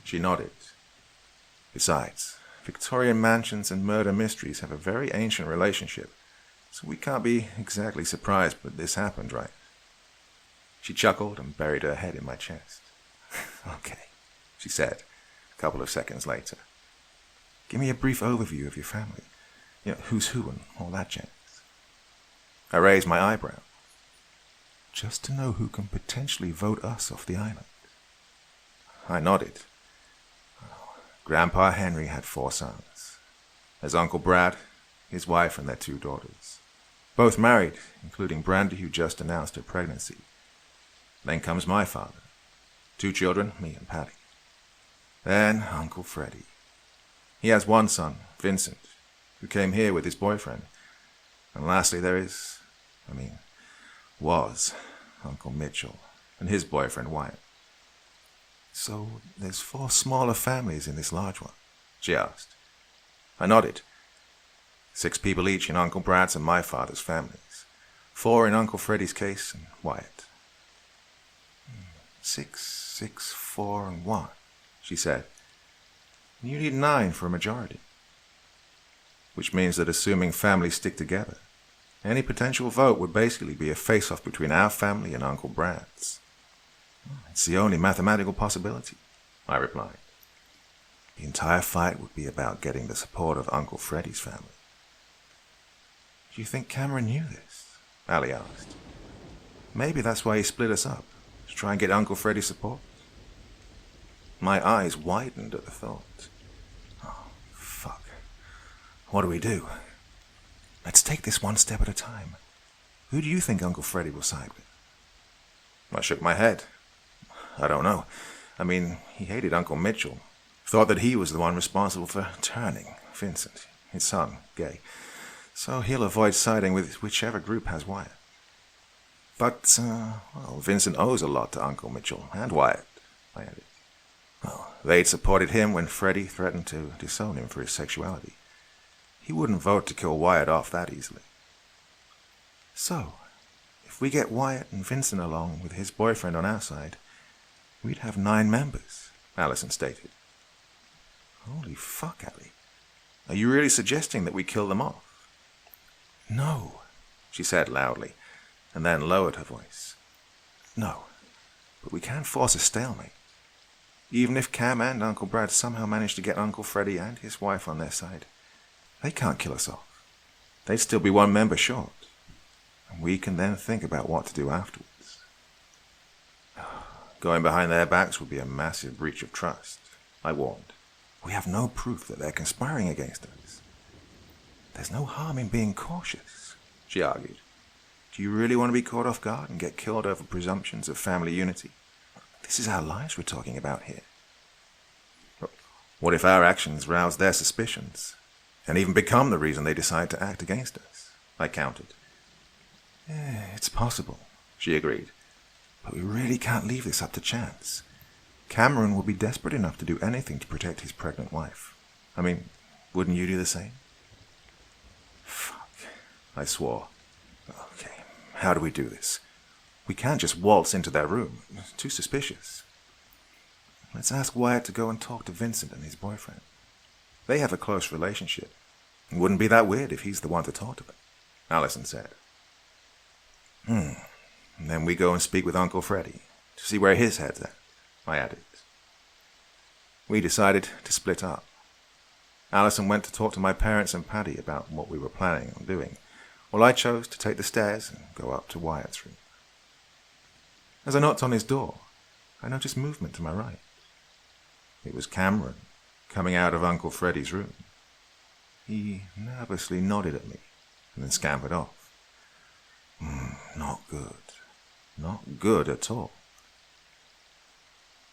She nodded. "Besides, Victorian mansions and murder mysteries have a very ancient relationship, so we can't be exactly surprised that this happened, right?" She chuckled and buried her head in my chest. "Okay," she said, a couple of seconds later. "Give me a brief overview of your family. You know, who's who and all that jazz." I raised my eyebrow. "Just to know who can potentially vote us off the island." I nodded. Grandpa Henry had 4 sons. There's Uncle Brad, his wife, and their 2 daughters. Both married, including Brandy, who just announced her pregnancy. Then comes my father. 2 children, me and Patty. Then Uncle Freddy. He has 1 son, Vincent, who came here with his boyfriend. And lastly was Uncle Mitchell and his boyfriend Wyatt. "So there's 4 smaller families in this large one?" she asked. I nodded. 6 people each in Uncle Brad's and my father's families. 4 in Uncle Freddy's case and Wyatt. 6, 4, and 1, she said. "You need 9 for a majority." Which means that assuming families stick together, any potential vote would basically be a face-off between our family and Uncle Brad's. "It's the only mathematical possibility," I replied. "The entire fight would be about getting the support of Uncle Freddy's family." "Do you think Cameron knew this?" Allie asked. "Maybe that's why he split us up, to try and get Uncle Freddy's support." My eyes widened at the thought. "Oh, fuck. What do we do?" "Let's take this one step at a time. Who do you think Uncle Freddy will side with?" I shook my head. "I don't know. I mean, he hated Uncle Mitchell. Thought that he was the one responsible for turning, Vincent, his son, gay. So he'll avoid siding with whichever group has Wyatt. But, Vincent owes a lot to Uncle Mitchell and Wyatt, I added. Well, they'd supported him when Freddie threatened to disown him for his sexuality. He wouldn't vote to kill Wyatt off that easily. So, if we get Wyatt and Vincent along with his boyfriend on our side, we'd have 9 members, Allison stated. Holy fuck, Allie. Are you really suggesting that we kill them off? No, she said loudly, and then lowered her voice. No, but we can't force a stalemate. Even if Cam and Uncle Brad somehow manage to get Uncle Freddie and his wife on their side, they can't kill us off. They'd still be 1 member short, and we can then think about what to do afterwards. Going behind their backs would be a massive breach of trust, I warned. We have no proof that they're conspiring against us. There's no harm in being cautious, she argued. Do you really want to be caught off guard and get killed over presumptions of family unity? This is our lives we're talking about here. What if our actions rouse their suspicions, and even become the reason they decide to act against us? I countered. It's possible, she agreed. But we really can't leave this up to chance. Cameron will be desperate enough to do anything to protect his pregnant wife. I mean, wouldn't you do the same? Fuck, I swore. Okay, how do we do this? We can't just waltz into their room. It's too suspicious. Let's ask Wyatt to go and talk to Vincent and his boyfriend. They have a close relationship. It wouldn't be that weird if he's the one to talk to them, Allison said. And then we go and speak with Uncle Freddie to see where his head's at, I added. We decided to split up. Allison went to talk to my parents and Paddy about what we were planning on doing, while I chose to take the stairs and go up to Wyatt's room. As I knocked on his door, I noticed movement to my right. It was Cameron, coming out of Uncle Freddie's room. He nervously nodded at me and then scampered off. Not good. Not good at all.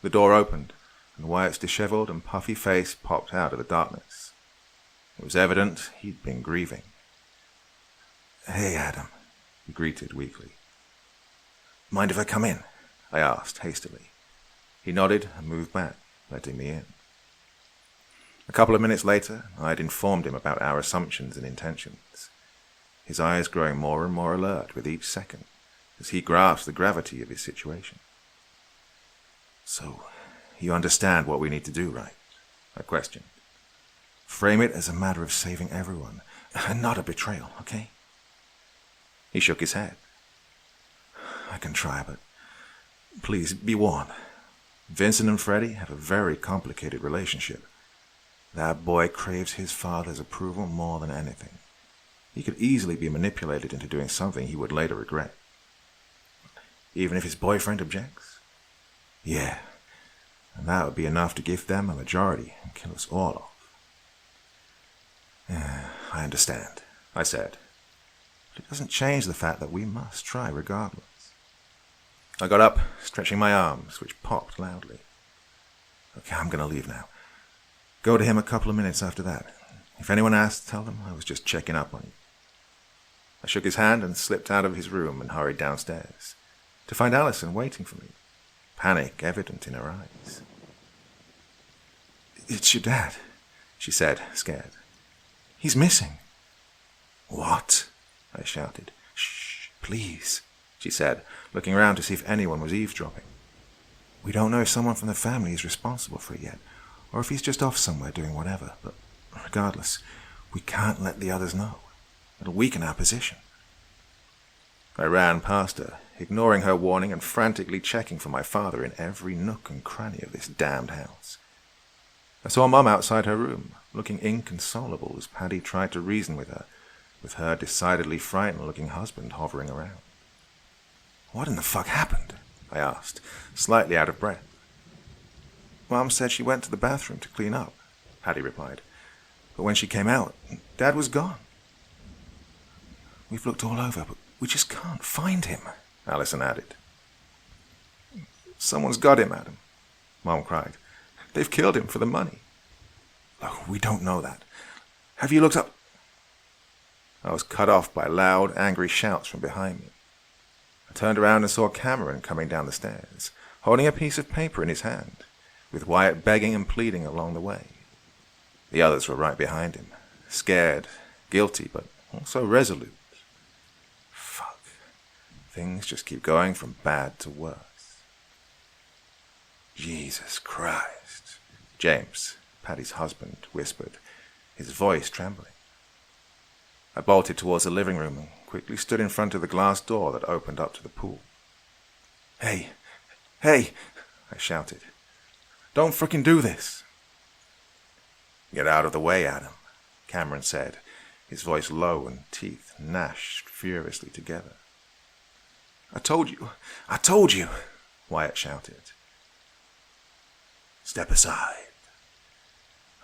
The door opened, and Wyatt's disheveled and puffy face popped out of the darkness. It was evident he'd been grieving. Hey, Adam, he greeted weakly. Mind if I come in? I asked hastily. He nodded and moved back, letting me in. A couple of minutes later, I had informed him about our assumptions and intentions, his eyes growing more and more alert with each second as he grasped the gravity of his situation. So, you understand what we need to do, right? I questioned. Frame it as a matter of saving everyone, and not a betrayal, okay? He shook his head. I can try, but please be warned. Vincent and Freddie have a very complicated relationship. That boy craves his father's approval more than anything. He could easily be manipulated into doing something he would later regret. Even if his boyfriend objects? Yeah, and that would be enough to give them a majority and kill us all off. I understand, I said. But it doesn't change the fact that we must try regardless. I got up, stretching my arms, which popped loudly. Okay, I'm going to leave now. Go to him a couple of minutes after that. If anyone asks, tell them I was just checking up on you. I shook his hand and slipped out of his room and hurried downstairs, to find Allison waiting for me, panic evident in her eyes. It's your dad, she said, scared. He's missing. What? I shouted. Shh, please, she said, looking around to see if anyone was eavesdropping. We don't know if someone from the family is responsible for it yet, or if he's just off somewhere doing whatever, but regardless, we can't let the others know. It'll weaken our position. I ran past her, ignoring her warning and frantically checking for my father in every nook and cranny of this damned house. I saw Mum outside her room, looking inconsolable as Paddy tried to reason with her decidedly frightened-looking husband hovering around. What in the fuck happened? I asked, slightly out of breath. Mum said she went to the bathroom to clean up, Paddy replied. But when she came out, Dad was gone. We've looked all over, but we just can't find him, Allison added. Someone's got him, Adam, Mum cried. They've killed him for the money. Oh, we don't know that. Have you looked up? I was cut off by loud, angry shouts from behind me. I turned around and saw Cameron coming down the stairs, holding a piece of paper in his hand, with Wyatt begging and pleading along the way. The others were right behind him, scared, guilty, but also resolute. Fuck. Things just keep going from bad to worse. Jesus Christ, James, Paddy's husband, whispered, his voice trembling. I bolted towards the living room and quickly stood in front of the glass door that opened up to the pool. Hey, I shouted. Don't frickin' do this. Get out of the way, Adam, Cameron said, his voice low and teeth gnashed furiously together. I told you, Wyatt shouted. Step aside.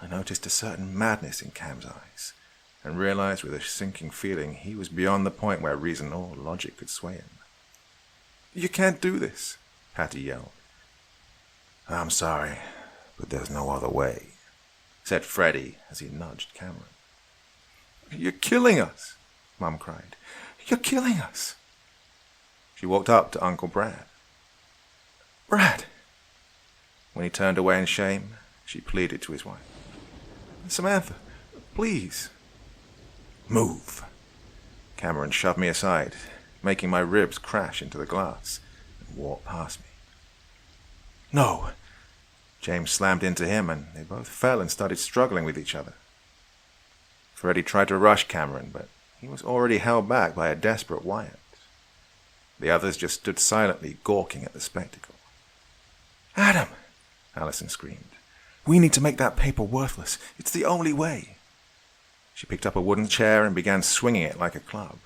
I noticed a certain madness in Cam's eyes and realized with a sinking feeling he was beyond the point where reason or logic could sway him. You can't do this, Patty yelled. I'm sorry, but there's no other way, said Freddie as he nudged Cameron. You're killing us, Mum cried. You're killing us. She walked up to Uncle Brad. Brad! When he turned away in shame, she pleaded to his wife. Samantha, please. Move. Cameron shoved me aside, making my ribs crash into the glass, and walked past me. No. James slammed into him, and they both fell and started struggling with each other. Freddie tried to rush Cameron, but he was already held back by a desperate Wyatt. The others just stood silently, gawking at the spectacle. Adam! Allison screamed. We need to make that paper worthless. It's the only way. She picked up a wooden chair and began swinging it like a club.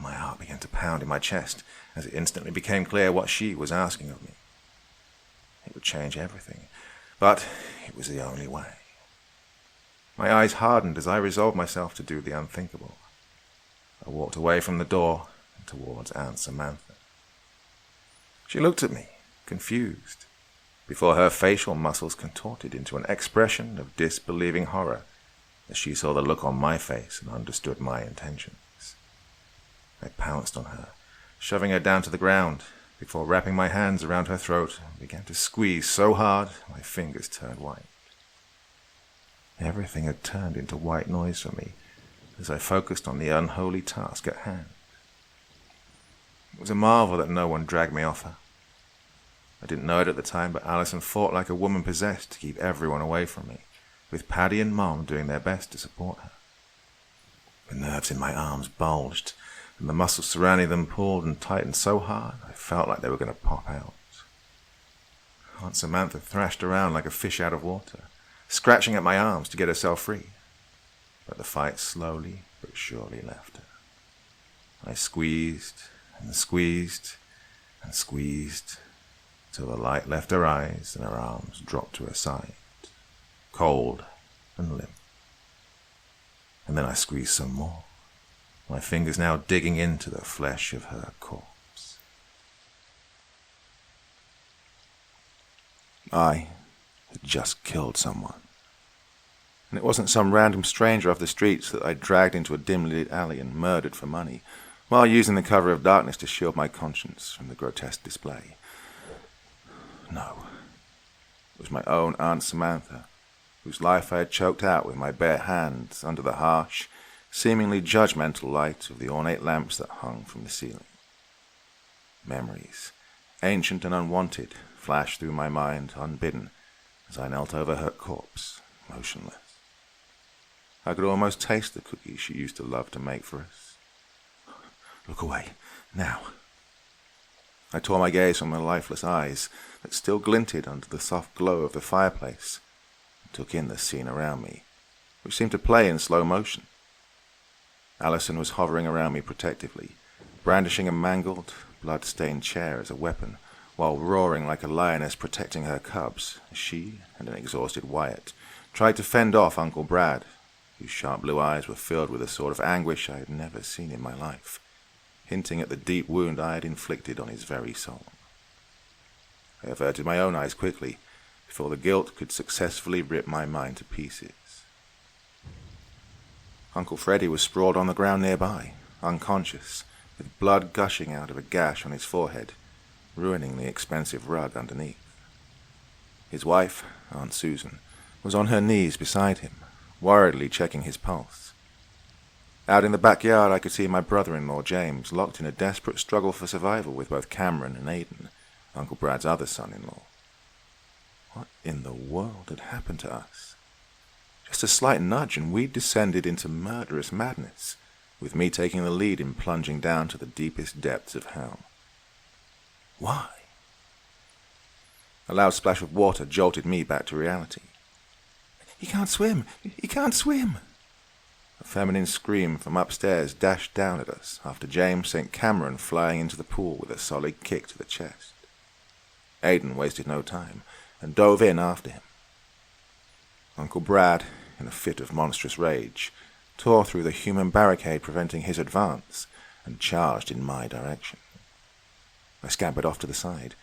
My heart began to pound in my chest as it instantly became clear what she was asking of me. It would change everything, but it was the only way. My eyes hardened as I resolved myself to do the unthinkable. I walked away from the door and towards Aunt Samantha. She looked at me, confused, before her facial muscles contorted into an expression of disbelieving horror as she saw the look on my face and understood my intentions. I pounced on her, shoving her down to the ground, before wrapping my hands around her throat and began to squeeze so hard my fingers turned white. Everything had turned into white noise for me as I focused on the unholy task at hand. It was a marvel that no one dragged me off her. I didn't know it at the time, but Allison fought like a woman possessed to keep everyone away from me, with Paddy and Mom doing their best to support her. The nerves in my arms bulged, and the muscles surrounding them pulled and tightened so hard I felt like they were going to pop out. Aunt Samantha thrashed around like a fish out of water, scratching at my arms to get herself free, but the fight slowly but surely left her. I squeezed and squeezed and squeezed till the light left her eyes and her arms dropped to her side, cold and limp. And then I squeezed some more, my fingers now digging into the flesh of her corpse. I had just killed someone. And it wasn't some random stranger off the streets that I dragged into a dimly lit alley and murdered for money, while using the cover of darkness to shield my conscience from the grotesque display. No, it was my own Aunt Samantha, whose life I had choked out with my bare hands under the harsh, seemingly judgmental light of the ornate lamps that hung from the ceiling. Memories, ancient and unwanted, flashed through my mind unbidden as I knelt over her corpse, motionless. I could almost taste the cookies she used to love to make for us. Look away, now. I tore my gaze from her lifeless eyes that still glinted under the soft glow of the fireplace and took in the scene around me, which seemed to play in slow motion. Allison was hovering around me protectively, brandishing a mangled, blood-stained chair as a weapon, while roaring like a lioness protecting her cubs as she and an exhausted Wyatt tried to fend off Uncle Brad, whose sharp blue eyes were filled with a sort of anguish I had never seen in my life, hinting at the deep wound I had inflicted on his very soul. I averted my own eyes quickly, before the guilt could successfully rip my mind to pieces. Uncle Freddy was sprawled on the ground nearby, unconscious, with blood gushing out of a gash on his forehead, ruining the expensive rug underneath. His wife, Aunt Susan, was on her knees beside him, worriedly checking his pulse. Out in the backyard I could see my brother-in-law James locked in a desperate struggle for survival with both Cameron and Aidan, Uncle Brad's other son-in-law. What in the world had happened to us? Just a slight nudge and we'd descended into murderous madness, with me taking the lead in plunging down to the deepest depths of hell. Why? A loud splash of water jolted me back to reality. "He can't swim! He can't swim!" A feminine scream from upstairs dashed down at us after James sent Cameron flying into the pool with a solid kick to the chest. Aidan wasted no time and dove in after him. Uncle Brad, in a fit of monstrous rage, tore through the human barricade preventing his advance and charged in my direction. I scampered off to the side,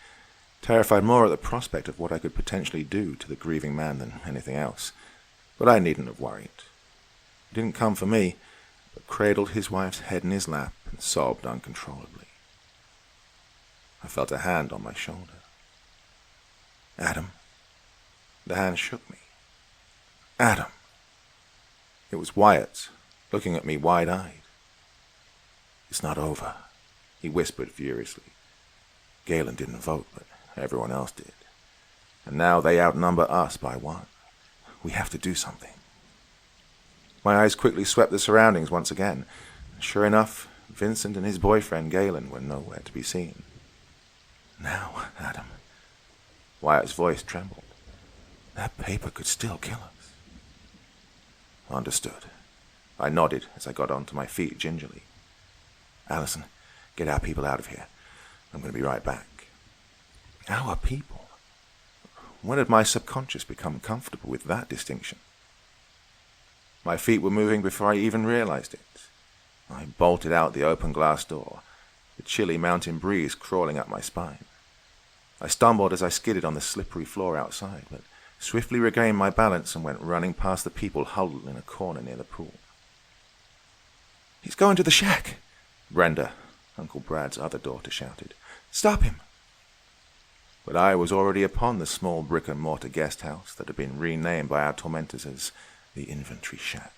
terrified more at the prospect of what I could potentially do to the grieving man than anything else, but I needn't have worried. He didn't come for me, but cradled his wife's head in his lap and sobbed uncontrollably. I felt a hand on my shoulder. "Adam." The hand shook me. "Adam." It was Wyatt, looking at me wide-eyed. "It's not over," he whispered furiously. "Galen didn't vote, but everyone else did. And now they outnumber us by 1. We have to do something." My eyes quickly swept the surroundings once again. Sure enough, Vincent and his boyfriend Galen were nowhere to be seen. "Now, Adam." Wyatt's voice trembled. "That paper could still kill us." "Understood." I nodded as I got onto my feet gingerly. "Allison, get our people out of here. I'm going to be right back." Our people? When had my subconscious become comfortable with that distinction? My feet were moving before I even realized it. I bolted out the open glass door, the chilly mountain breeze crawling up my spine. I stumbled as I skidded on the slippery floor outside, but swiftly regained my balance and went running past the people huddled in a corner near the pool. "He's going to the shack!" Brenda, Uncle Brad's other daughter, shouted. "Stop him!" But I was already upon the small brick-and-mortar guest house that had been renamed by our tormentors as the Inventory Shack.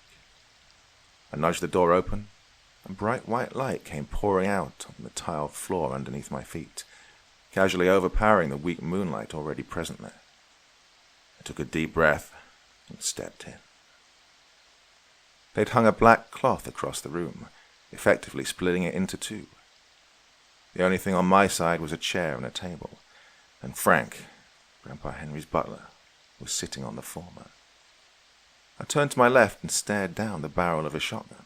I nudged the door open, and bright white light came pouring out on the tiled floor underneath my feet, casually overpowering the weak moonlight already present there. I took a deep breath and stepped in. They'd hung a black cloth across the room, effectively splitting it into 2. The only thing on my side was a chair and a table, and Frank, Grandpa Henry's butler, was sitting on the former. I turned to my left and stared down the barrel of a shotgun.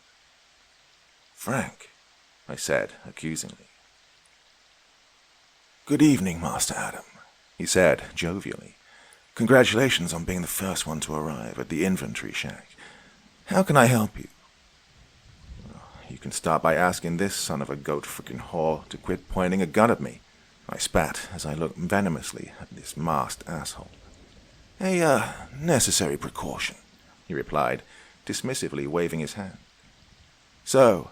"Frank," I said accusingly. "Good evening, Master Adam," he said jovially. "Congratulations on being the first one to arrive at the Inventory Shack. How can I help you?" "You can start by asking this son of a goat-frickin' whore to quit pointing a gun at me," I spat as I looked venomously at this masked asshole. "A necessary precaution," he replied, dismissively waving his hand. "So,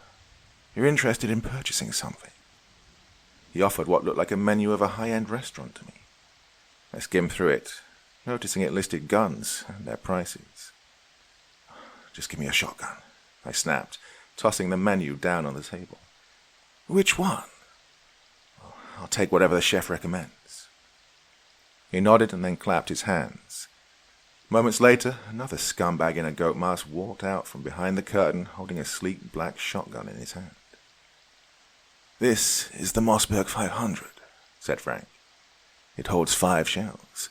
you're interested in purchasing something?" He offered what looked like a menu of a high-end restaurant to me. I skimmed through it, noticing it listed guns and their prices. "Just give me a shotgun," I snapped, tossing the menu down on the table. "Which one?" "I'll take whatever the chef recommends." He nodded and then clapped his hands. Moments later, another scumbag in a goat mask walked out from behind the curtain holding a sleek black shotgun in his hand. "This is the Mossberg 500, said Frank. "It holds 5 shells.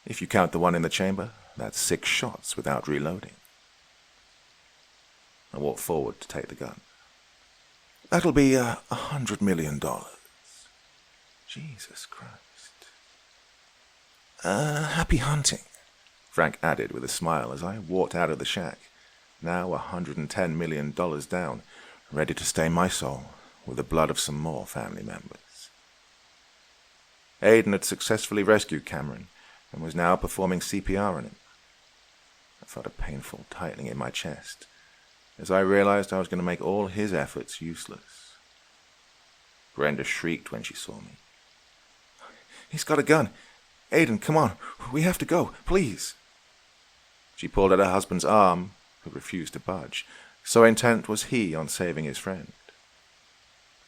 If you count the one in the chamber, that's 6 shots without reloading." I walked forward to take the gun. "That'll be $100 million. Jesus Christ. Happy hunting," Frank added with a smile as I walked out of the shack, now $110 million down, ready to stain my soul with the blood of some more family members. Aidan had successfully rescued Cameron and was now performing CPR on him. I felt a painful tightening in my chest, as I realized I was going to make all his efforts useless. Brenda shrieked when she saw me. "He's got a gun. Aiden, come on. We have to go. Please." She pulled at her husband's arm, who refused to budge. So intent was he on saving his friend.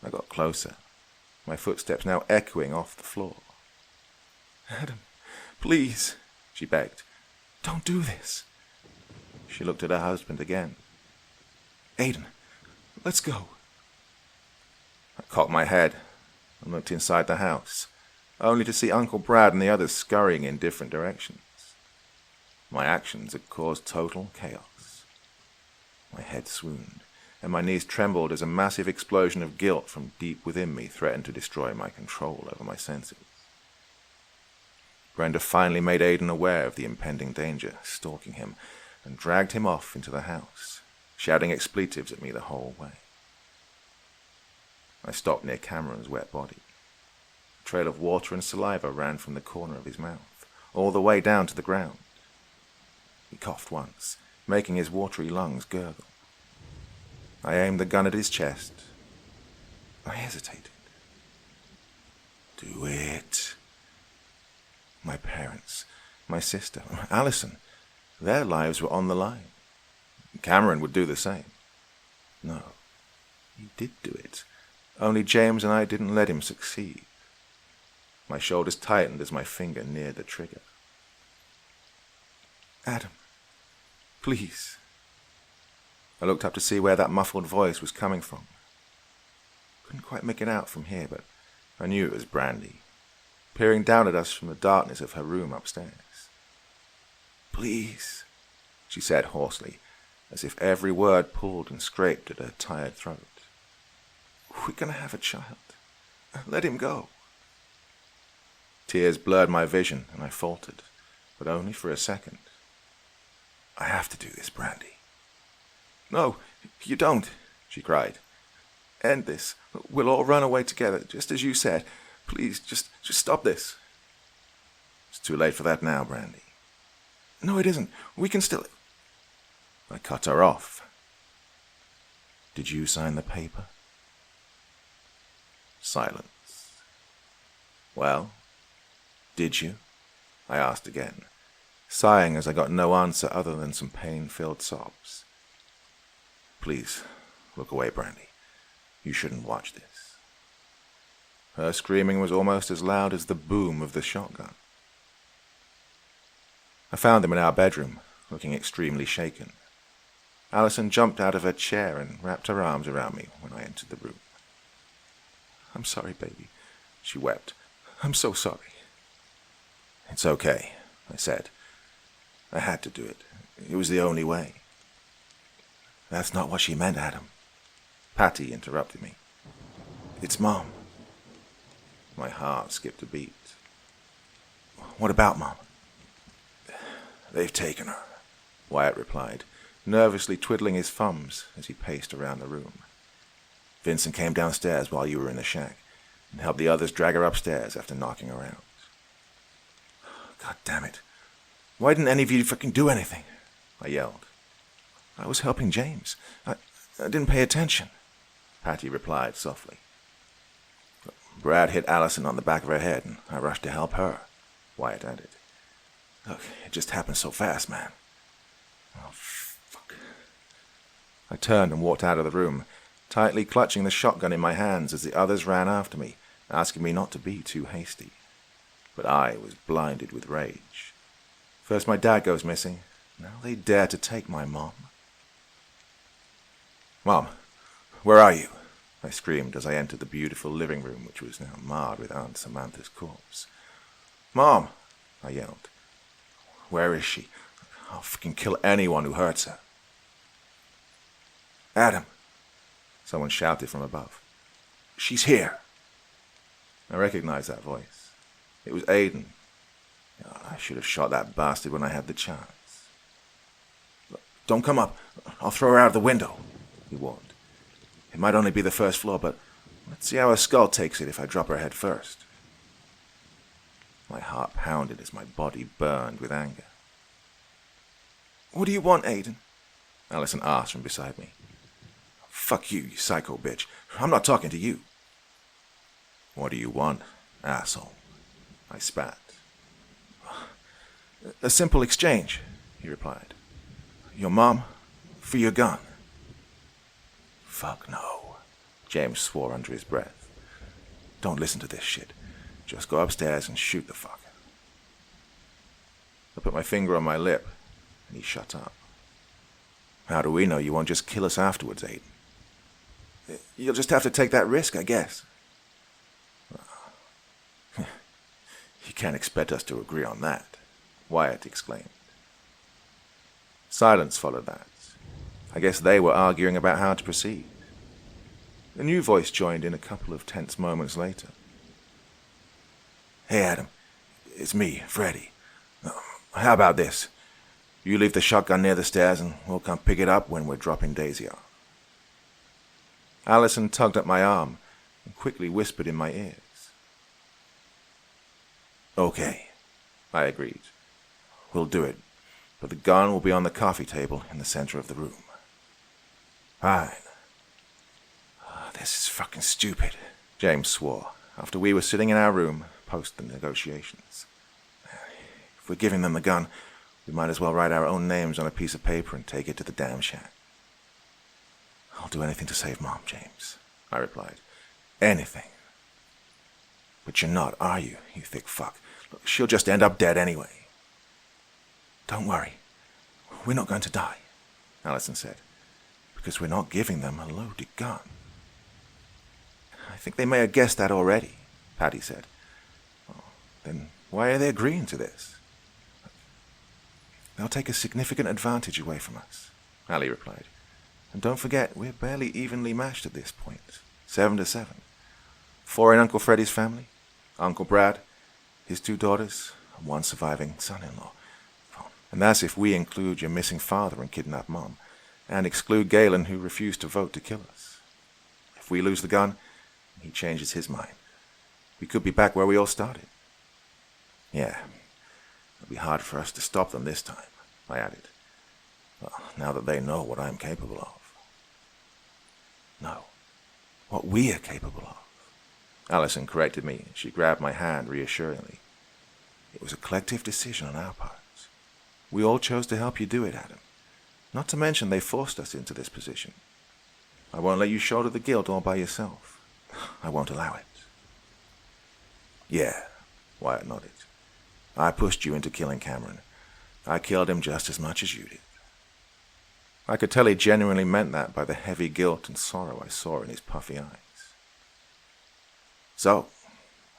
I got closer, my footsteps now echoing off the floor. "Adam, please," she begged. "Don't do this." She looked at her husband again. "Aiden, let's go." I cocked my head and looked inside the house, only to see Uncle Brad and the others scurrying in different directions. My actions had caused total chaos. My head swooned, and my knees trembled as a massive explosion of guilt from deep within me threatened to destroy my control over my senses. Brenda finally made Aiden aware of the impending danger stalking him and dragged him off into the house, shouting expletives at me the whole way. I stopped near Cameron's wet body. A trail of water and saliva ran from the corner of his mouth, all the way down to the ground. He coughed once, making his watery lungs gurgle. I aimed the gun at his chest. I hesitated. "Do it." My parents, my sister, Allison, their lives were on the line. Cameron would do the same. No, he did do it. Only James and I didn't let him succeed. My shoulders tightened as my finger neared the trigger. "Adam, please." I looked up to see where that muffled voice was coming from. Couldn't quite make it out from here, but I knew it was Brandy, peering down at us from the darkness of her room upstairs. "Please," she said hoarsely, as if every word pulled and scraped at her tired throat. "We're going to have a child. Let him go." Tears blurred my vision, and I faltered, but only for a second. "I have to do this, Brandy." "No, you don't," she cried. "End this. We'll all run away together, just as you said. Please, just stop this." "It's too late for that now, Brandy." "No, it isn't. We can still—" I cut her off. "Did you sign the paper?" Silence. "Well, did you?" I asked again, sighing as I got no answer other than some pain-filled sobs. "Please, look away, Brandy. You shouldn't watch this." Her screaming was almost as loud as the boom of the shotgun. I found them in our bedroom, looking extremely shaken. Allison jumped out of her chair and wrapped her arms around me when I entered the room. "I'm sorry, baby," she wept. "I'm so sorry." "It's okay," I said. "I had to do it. It was the only way." "That's not what she meant, Adam." Patty interrupted me. "It's Mom." My heart skipped a beat. "What about Mom?" "They've taken her," Wyatt replied, nervously twiddling his thumbs as he paced around the room. "Vincent came downstairs while you were in the shack and helped the others drag her upstairs after knocking her out." "God damn it. Why didn't any of you fucking do anything?" I yelled. "I was helping James. I didn't pay attention," Patty replied softly. "Brad hit Allison on the back of her head, and I rushed to help her," Wyatt added. "Look, it just happened so fast, man." "Oh, fuck." I turned and walked out of the room, tightly clutching the shotgun in my hands as the others ran after me, asking me not to be too hasty. But I was blinded with rage. First my dad goes missing, now they dare to take my mom. "Mom, where are you?" I screamed as I entered the beautiful living room, which was now marred with Aunt Samantha's corpse. "Mom!" I yelled. "Where is she? I'll fucking kill anyone who hurts her." "Adam!" someone shouted from above. "She's here!" I recognized that voice. It was Aiden. I should have shot that bastard when I had the chance. "Don't come up. I'll throw her out of the window," he warned. "It might only be the first floor, but let's see how her skull takes it if I drop her head first." My heart pounded as my body burned with anger. "What do you want, Aiden?" Allison asked from beside me. Fuck you, you psycho bitch. I'm not talking to you. What do you want, asshole? I spat. A simple exchange, he replied. Your mom for your gun. Fuck no, James swore under his breath. Don't listen to this shit. Just go upstairs and shoot the fucker. I put my finger on my lip, and he shut up. How do we know you won't just kill us afterwards, Aiden? You'll just have to take that risk, I guess. You can't expect us to agree on that, Wyatt exclaimed. Silence followed that. I guess they were arguing about how to proceed. A new voice joined in a couple of tense moments later. Hey, Adam. It's me, Freddy. How about this? You leave the shotgun near the stairs and we'll come pick it up when we're dropping Daisy off. Allison tugged at my arm and quickly whispered in my ears. Okay, I agreed. We'll do it, but the gun will be on the coffee table in the center of the room. Fine. This is fucking stupid, James swore, after we were sitting in our room post the negotiations. If we're giving them the gun, we might as well write our own names on a piece of paper and take it to the damn shack. I'll do anything to save Mom, James, I replied. Anything. But you're not, are you, you thick fuck? Look, she'll just end up dead anyway. Don't worry. We're not going to die, Allison said, because we're not giving them a loaded gun. I think they may have guessed that already, Patty said. Oh, then why are they agreeing to this? They'll take a significant advantage away from us, Allie replied. And don't forget, we're barely evenly matched at this point. 7-7. 4 in Uncle Freddy's family, Uncle Brad, his 2 daughters, and 1 surviving son-in-law. And that's if we include your missing father and kidnapped Mom, and exclude Galen, who refused to vote to kill us. If we lose the gun, he changes his mind. We could be back where we all started. Yeah, it'll be hard for us to stop them this time, I added. Well, now that they know what I'm capable of. No, what we are capable of. Allison corrected me, and she grabbed my hand reassuringly. It was a collective decision on our parts. We all chose to help you do it, Adam. Not to mention they forced us into this position. I won't let you shoulder the guilt all by yourself. I won't allow it. Yeah, Wyatt nodded. I pushed you into killing Cameron. I killed him just as much as you did. I could tell he genuinely meant that by the heavy guilt and sorrow I saw in his puffy eyes. So,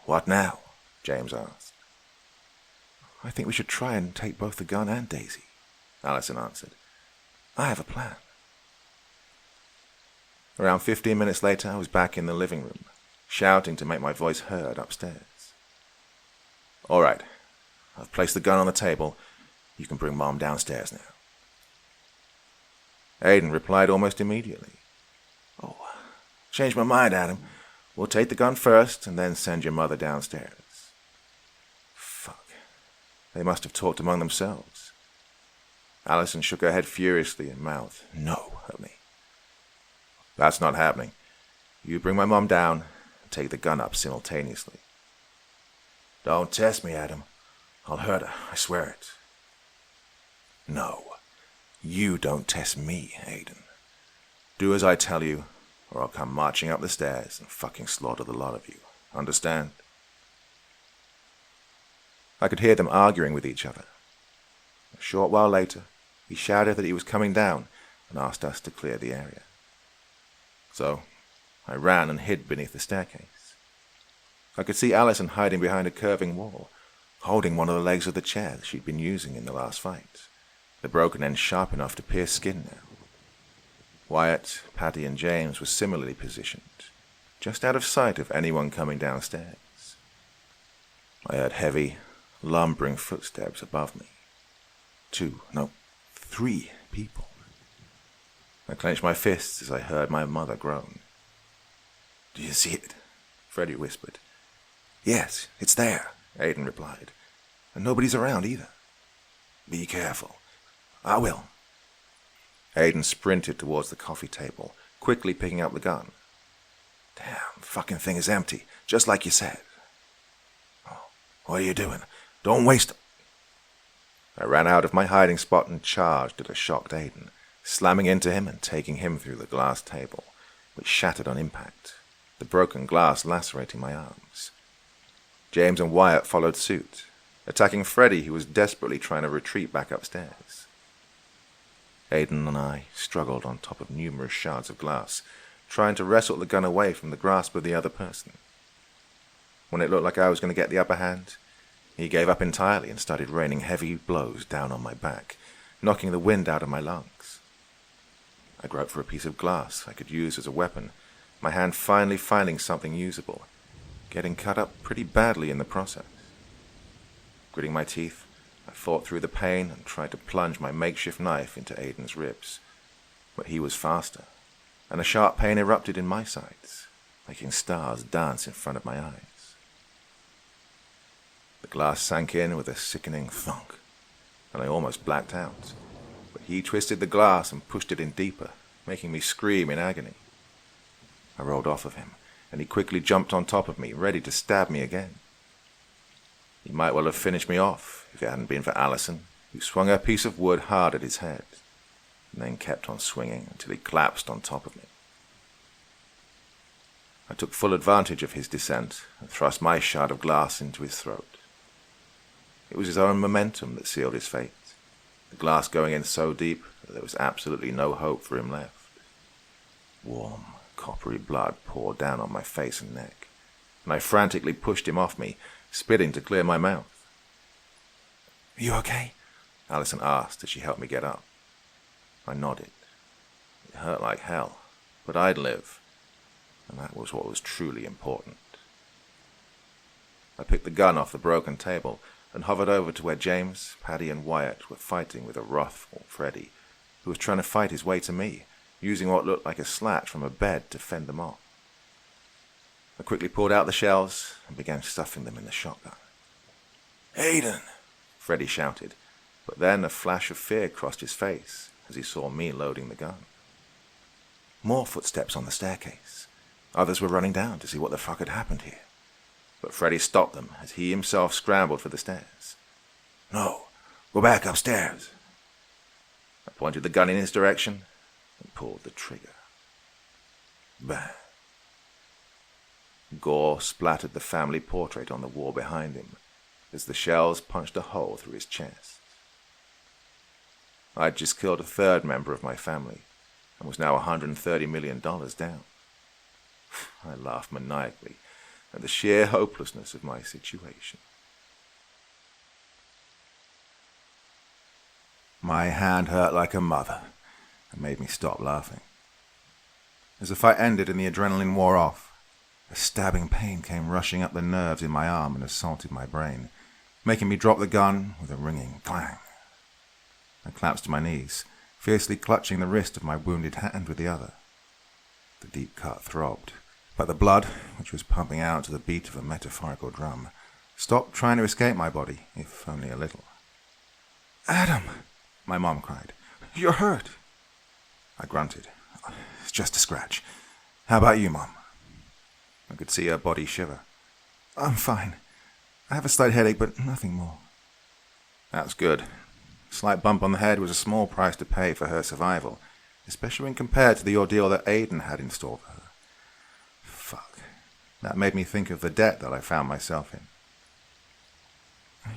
what now? James asked. I think we should try and take both the gun and Daisy, Allison answered. I have a plan. Around 15 minutes later, I was back in the living room, shouting to make my voice heard upstairs. All right, I've placed the gun on the table. You can bring Mom downstairs now. Aiden replied almost immediately. Oh, changed my mind, Adam. We'll take the gun first and then send your mother downstairs. Fuck. They must have talked among themselves. Allison shook her head furiously and mouthed no at me. That's not happening. You bring my mom down and take the gun up simultaneously. Don't test me, Adam. I'll hurt her, I swear it. No, you don't test me, Aiden. Do as I tell you, or I'll come marching up the stairs and fucking slaughter the lot of you. Understand? I could hear them arguing with each other. A short while later, he shouted that he was coming down and asked us to clear the area. So, I ran and hid beneath the staircase. I could see Allison hiding behind a curving wall, holding one of the legs of the chair that she'd been using in the last fight, the broken end sharp enough to pierce skin now. Wyatt, Patty, and James were similarly positioned, just out of sight of anyone coming downstairs. I heard heavy, lumbering footsteps above me. 3 people. I clenched my fists as I heard my mother groan. Do you see it? Freddy whispered. Yes, it's there, Aiden replied. And nobody's around either. Be careful. I will. Aiden sprinted towards the coffee table, quickly picking up the gun. Damn, fucking thing is empty, just like you said. Oh, what are you doing? Don't waste them. I ran out of my hiding spot and charged at a shocked Aiden, slamming into him and taking him through the glass table, which shattered on impact, the broken glass lacerating my arms. James and Wyatt followed suit, attacking Freddy, who was desperately trying to retreat back upstairs. Aiden and I struggled on top of numerous shards of glass, trying to wrestle the gun away from the grasp of the other person. When it looked like I was going to get the upper hand, he gave up entirely and started raining heavy blows down on my back, knocking the wind out of my lungs. I groped for a piece of glass I could use as a weapon, my hand finally finding something usable, getting cut up pretty badly in the process. Gritting my teeth, I fought through the pain and tried to plunge my makeshift knife into Aiden's ribs, but he was faster, and a sharp pain erupted in my sides, making stars dance in front of my eyes. The glass sank in with a sickening thunk, and I almost blacked out, but he twisted the glass and pushed it in deeper, making me scream in agony. I rolled off of him, and he quickly jumped on top of me, ready to stab me again. He might well have finished me off if it hadn't been for Allison, who swung her piece of wood hard at his head, and then kept on swinging until he collapsed on top of me. I took full advantage of his descent and thrust my shard of glass into his throat. It was his own momentum that sealed his fate, the glass going in so deep that there was absolutely no hope for him left. Warm, coppery blood poured down on my face and neck, and I frantically pushed him off me, spitting to clear my mouth. "You okay?" Allison asked as she helped me get up. I nodded. It hurt like hell, but I'd live, and that was what was truly important. I picked the gun off the broken table and hovered over to where James, Paddy, and Wyatt were fighting with a wrathful Freddy, who was trying to fight his way to me, using what looked like a slat from a bed to fend them off. I quickly pulled out the shells and began stuffing them in the shotgun. "Aiden!" Freddy shouted, but then a flash of fear crossed his face as he saw me loading the gun. More footsteps on the staircase. Others were running down to see what the fuck had happened here. But Freddy stopped them as he himself scrambled for the stairs. "No, go back upstairs." I pointed the gun in his direction and pulled the trigger. Bang. Gore splattered the family portrait on the wall behind him as the shells punched a hole through his chest. I'd just killed a third member of my family and was now $130 million down. I laughed maniacally at the sheer hopelessness of my situation. My hand hurt like a mother and made me stop laughing. As the fight ended and the adrenaline wore off, a stabbing pain came rushing up the nerves in my arm and assaulted my brain, making me drop the gun with a ringing clang. I collapsed to my knees, fiercely clutching the wrist of my wounded hand with the other. The deep cut throbbed, but the blood, which was pumping out to the beat of a metaphorical drum, stopped trying to escape my body, if only a little. "Adam!" my mom cried. "You're hurt!" I grunted. "It's just a scratch. How about you, Mom?" I could see her body shiver. "I'm fine. I have a slight headache, but nothing more." That's good. A slight bump on the head was a small price to pay for her survival, especially when compared to the ordeal that Aiden had in store for her. Fuck. That made me think of the debt that I found myself in.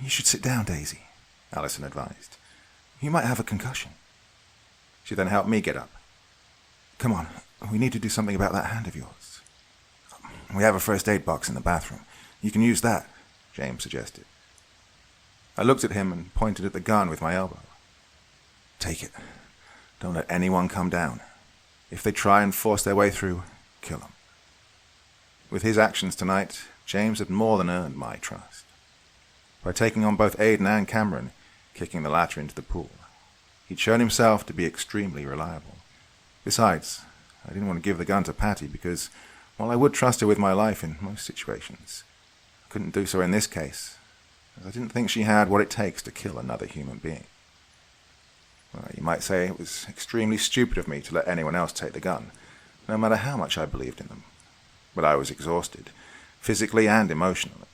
"You should sit down, Daisy," Allison advised. "You might have a concussion." She then helped me get up. "Come on, we need to do something about that hand of yours." "We have a first aid box in the bathroom. You can use that," James suggested. I looked at him and pointed at the gun with my elbow. "Take it. Don't let anyone come down. If they try and force their way through, kill them." With his actions tonight, James had more than earned my trust. By taking on both Aiden and Cameron, kicking the latter into the pool, he'd shown himself to be extremely reliable. Besides, I didn't want to give the gun to Patty because, while I would trust her with my life in most situations, I couldn't do so in this case, as I didn't think she had what it takes to kill another human being. Well, you might say it was extremely stupid of me to let anyone else take the gun, no matter how much I believed in them. But I was exhausted, physically and emotionally.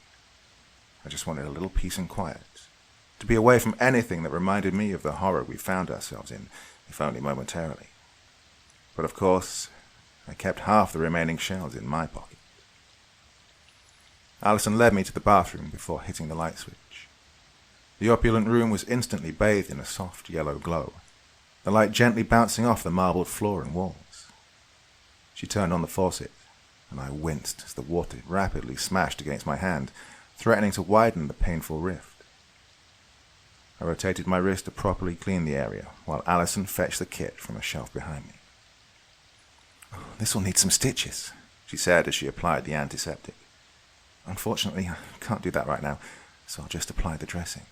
I just wanted a little peace and quiet, to be away from anything that reminded me of the horror we found ourselves in, if only momentarily. But of course, I kept half the remaining shells in my pocket. Alison led me to the bathroom before hitting the light switch. The opulent room was instantly bathed in a soft yellow glow, the light gently bouncing off the marbled floor and walls. She turned on the faucet, and I winced as the water rapidly smashed against my hand, threatening to widen the painful rift. I rotated my wrist to properly clean the area, while Alison fetched the kit from a shelf behind me. "This will need some stitches," she said as she applied the antiseptic. "Unfortunately, I can't do that right now, so I'll just apply the dressing."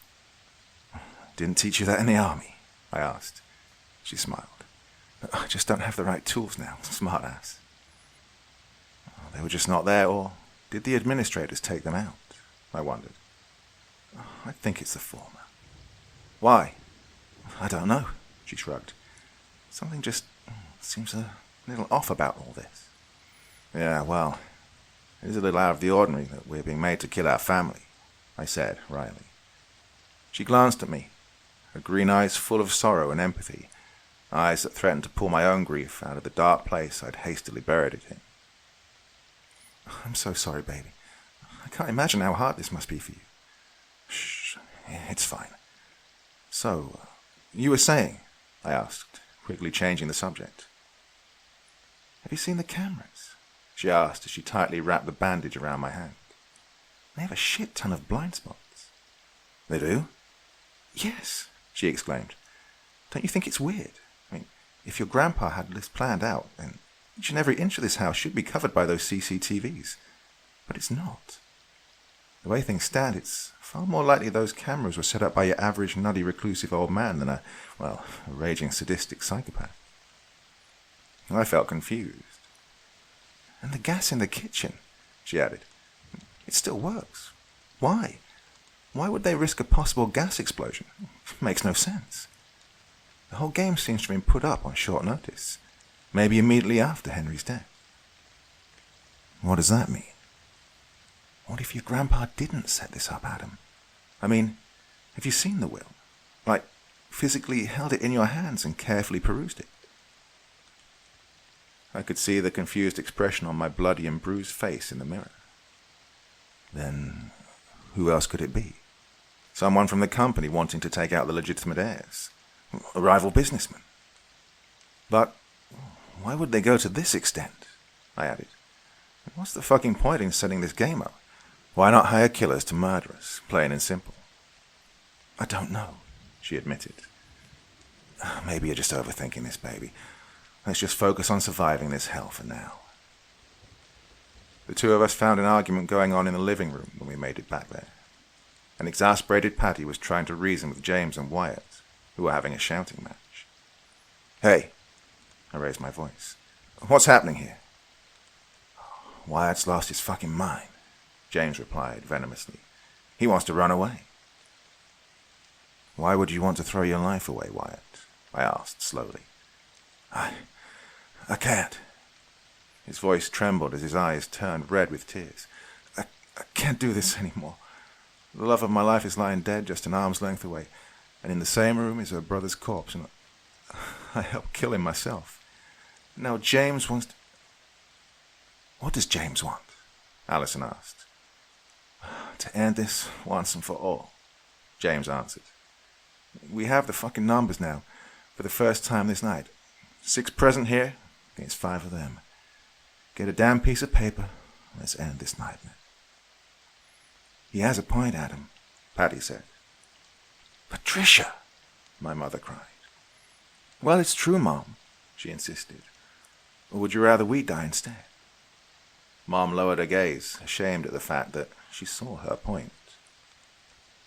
"Didn't teach you that in the army?" I asked. She smiled. "I just don't have the right tools now, smartass." They were just not there, or did the administrators take them out? I wondered. I think it's the former. "Why?" "I don't know," she shrugged. "Something just seems a little off about all this." "Yeah, well, it is a little out of the ordinary that we're being made to kill our family," I said wryly. She glanced at me, her green eyes full of sorrow and empathy, eyes that threatened to pull my own grief out of the dark place I'd hastily buried it in. "I'm so sorry, baby. I can't imagine how hard this must be for you." "Shh, it's fine. So, you were saying?" I asked, quickly changing the subject. "Have you seen the cameras?" she asked as she tightly wrapped the bandage around my hand. "They have a shit ton of blind spots." "They do?" "Yes," she exclaimed. "Don't you think it's weird? I mean, if your grandpa had this planned out, then each and every inch of this house should be covered by those CCTVs. But it's not. The way things stand, it's far more likely those cameras were set up by your average nutty reclusive old man than a raging sadistic psychopath." I felt confused. "And the gas in the kitchen," she added. "It still works. Why? Why would they risk a possible gas explosion? It makes no sense. The whole game seems to have been put up on short notice, maybe immediately after Henry's death." "What does that mean?" "What if your grandpa didn't set this up, Adam? I mean, have you seen the will? Like, physically held it in your hands and carefully perused it?" I could see the confused expression on my bloody and bruised face in the mirror. Then, who else could it be? Someone from the company wanting to take out the legitimate heirs? A rival businessman? "But why would they go to this extent?" I added. "What's the fucking point in setting this game up? Why not hire killers to murder us, plain and simple?" "I don't know," she admitted. "Maybe you're just overthinking this, baby. Let's just focus on surviving this hell for now." The two of us found an argument going on in the living room when we made it back there. An exasperated Patty was trying to reason with James and Wyatt, who were having a shouting match. "Hey," I raised my voice. "What's happening here?" "Wyatt's lost his fucking mind," James replied venomously. "He wants to run away." "Why would you want to throw your life away, Wyatt?" I asked slowly. I can't." His voice trembled as his eyes turned red with tears. I can't do this anymore. The love of my life is lying dead just an arm's length away, and in the same room is her brother's corpse, and I helped kill him myself. Now James wants to... "What does James want?" Alison asked. "To end this once and for all," James answered. "We have the fucking numbers now, for the first time this night. 6 present here against 5 of them. Get a damn piece of paper. Let's end this nightmare." "He has a point, Adam," Patty said. "Patricia!" my mother cried. "Well, it's true, Mom," she insisted. "Or would you rather we die instead?" Mom lowered her gaze, ashamed at the fact that she saw her point.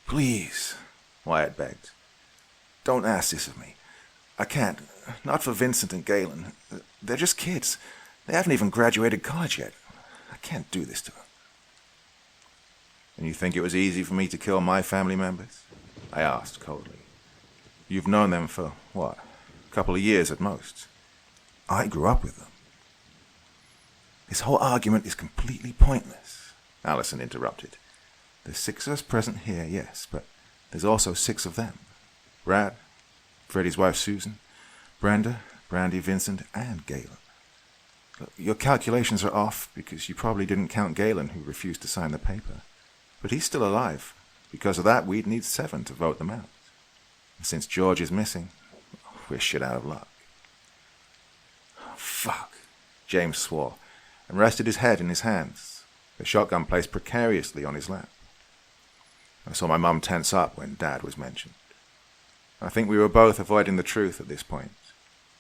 "Please," Wyatt begged. "Don't ask this of me. I can't. Not for Vincent and Galen. They're just kids. They haven't even graduated college yet. I can't do this to them." "And you think it was easy for me to kill my family members?" I asked coldly. You've known them for, what, a couple of years at most. I grew up with them. This whole argument is completely pointless, Allison interrupted. There's 6 of us present here, yes, but there's also 6 of them. Brad, Freddie's wife Susan, Brenda, Brandy, Vincent, and Galen. Look, your calculations are off because you probably didn't count Galen, who refused to sign the paper. But he's still alive. Because of that, we'd need 7 to vote them out. And since George is missing, we're shit out of luck. Oh, fuck, James swore, and rested his head in his hands, the shotgun placed precariously on his lap. I saw my mum tense up when Dad was mentioned. I think we were both avoiding the truth at this point,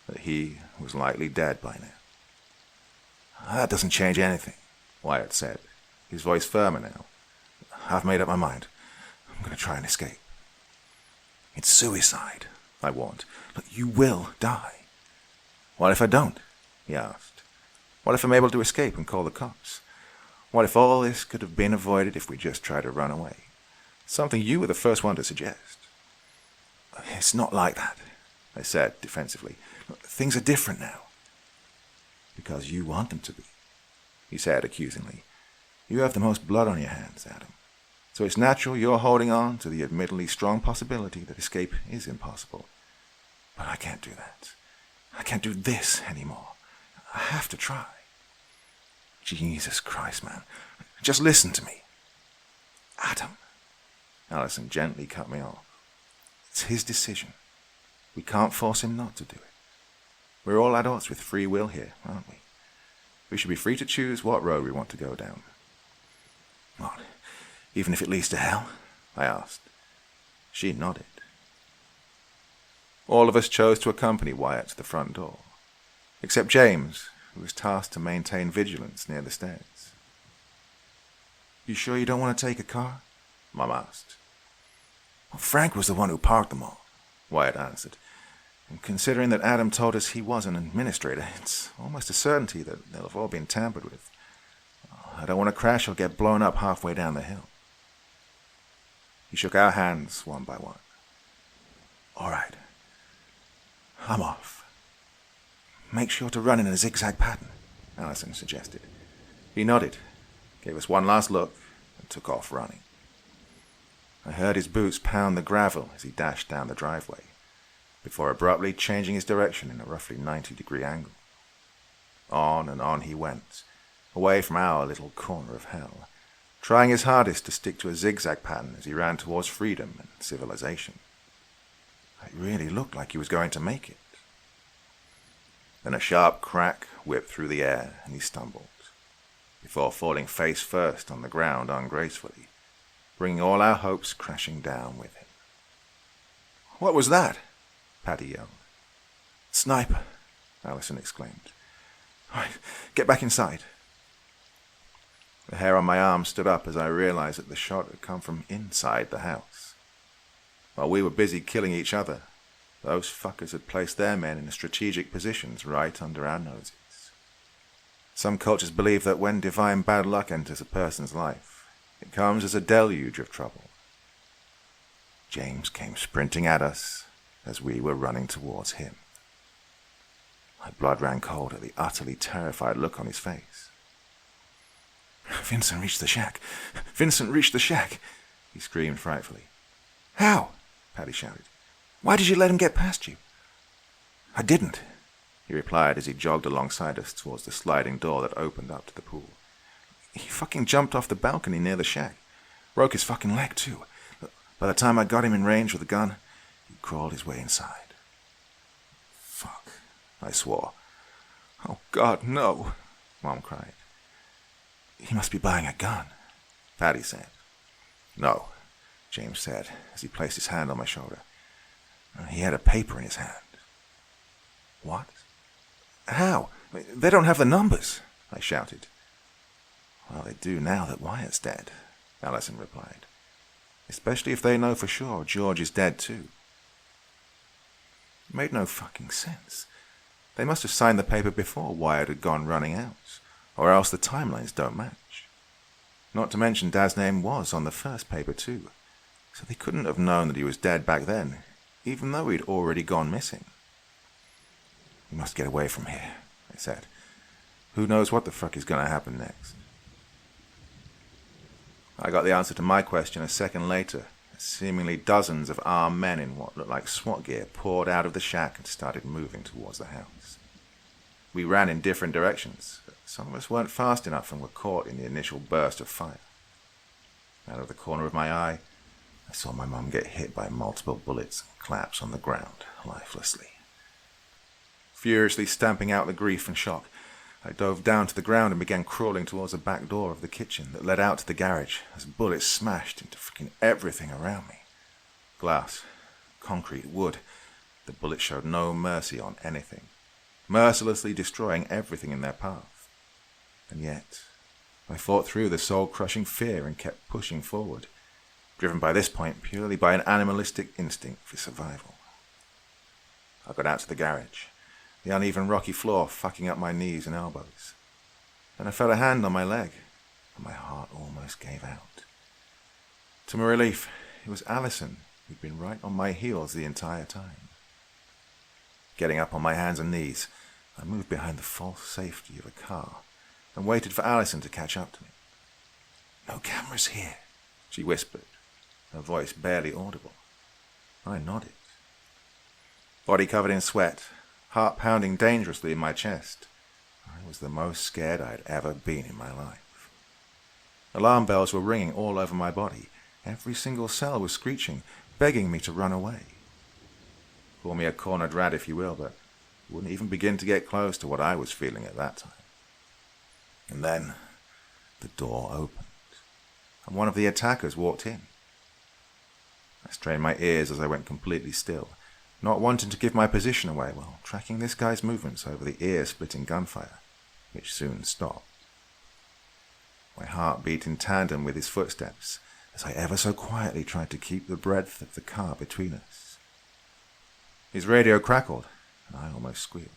that he was likely dead by now. That doesn't change anything, Wyatt said, his voice firmer now. I've made up my mind. I'm going to try and escape. It's suicide, I warned. Look, you will die. What if I don't? He asked. What if I'm able to escape and call the cops? What if all this could have been avoided if we just tried to run away? Something you were the first one to suggest. It's not like that, I said defensively. Things are different now. Because you want them to be, he said accusingly. You have the most blood on your hands, Adam. So it's natural you're holding on to the admittedly strong possibility that escape is impossible. But I can't do that. I can't do this anymore. I have to try. Jesus Christ, man. Just listen to me. Adam. Allison gently cut me off. It's his decision. We can't force him not to do it. We're all adults with free will here, aren't we? We should be free to choose what road we want to go down. What? Even if it leads to hell? I asked. She nodded. All of us chose to accompany Wyatt to the front door, except James, who was tasked to maintain vigilance near the stairs. You sure you don't want to take a car? Mum asked. Well, Frank was the one who parked them all, Wyatt answered. And considering that Adam told us he was an administrator, it's almost a certainty that they'll have all been tampered with. I don't want to crash or get blown up halfway down the hill. He shook our hands one by one. All right. I'm off. Make sure to run in a zigzag pattern, Allison suggested. He nodded, gave us one last look, and took off running. I heard his boots pound the gravel as he dashed down the driveway, before abruptly changing his direction in a roughly 90-degree angle. On and on he went, away from our little corner of hell, trying his hardest to stick to a zigzag pattern as he ran towards freedom and civilization. It really looked like he was going to make it. Then a sharp crack whipped through the air and he stumbled, before falling face first on the ground ungracefully, bringing all our hopes crashing down with him. What was that? Patty yelled. Sniper, Allison exclaimed. All right, get back inside. The hair on my arm stood up as I realized that the shot had come from inside the house. While we were busy killing each other, those fuckers had placed their men in strategic positions right under our noses. Some cultures believe that when divine bad luck enters a person's life, it comes as a deluge of trouble. James came sprinting at us as we were running towards him. My blood ran cold at the utterly terrified look on his face. Vincent reached the shack. Vincent reached the shack, he screamed frightfully. How? Patty shouted. Why did you let him get past you? I didn't, he replied as he jogged alongside us towards the sliding door that opened up to the pool. He fucking jumped off the balcony near the shack. Broke his fucking leg, too. By the time I got him in range with a gun, he crawled his way inside. Fuck, I swore. Oh, God, no, Mom cried. He must be buying a gun, Patty said. No, James said as he placed his hand on my shoulder. He had a paper in his hand. What? How? They don't have the numbers, I shouted. Well, they do now that Wyatt's dead, Allison replied. Especially if they know for sure George is dead too. It made no fucking sense. They must have signed the paper before Wyatt had gone running out, or else the timelines don't match. Not to mention Dad's name was on the first paper too, so they couldn't have known that he was dead back then, even though he'd already gone missing. "We must get away from here," I said. "Who knows what the fuck is going to happen next?" I got the answer to my question a second later, as seemingly dozens of armed men in what looked like SWAT gear poured out of the shack and started moving towards the house. We ran in different directions, but some of us weren't fast enough and were caught in the initial burst of fire. Out of the corner of my eye, I saw my mum get hit by multiple bullets and collapse on the ground, lifelessly. Furiously stamping out the grief and shock, I dove down to the ground and began crawling towards the back door of the kitchen that led out to the garage as bullets smashed into freaking everything around me. Glass, concrete, wood. The bullets showed no mercy on anything, mercilessly destroying everything in their path. And yet, I fought through the soul-crushing fear and kept pushing forward, driven by this point purely by an animalistic instinct for survival. I got out to the garage, the uneven rocky floor fucking up my knees and elbows. Then I felt a hand on my leg, and my heart almost gave out. To my relief, it was Allison, who'd been right on my heels the entire time. Getting up on my hands and knees, I moved behind the false safety of a car and waited for Allison to catch up to me. "No cameras here," she whispered, her voice barely audible. I nodded. Body covered in sweat, heart pounding dangerously in my chest, I was the most scared I had ever been in my life. Alarm bells were ringing all over my body. Every single cell was screeching, begging me to run away. Call me a cornered rat if you will, but it wouldn't even begin to get close to what I was feeling at that time. And then the door opened, and one of the attackers walked in. I strained my ears as I went completely still, not wanting to give my position away while tracking this guy's movements over the ear-splitting gunfire, which soon stopped. My heart beat in tandem with his footsteps as I ever so quietly tried to keep the breadth of the car between us. His radio crackled, and I almost squealed.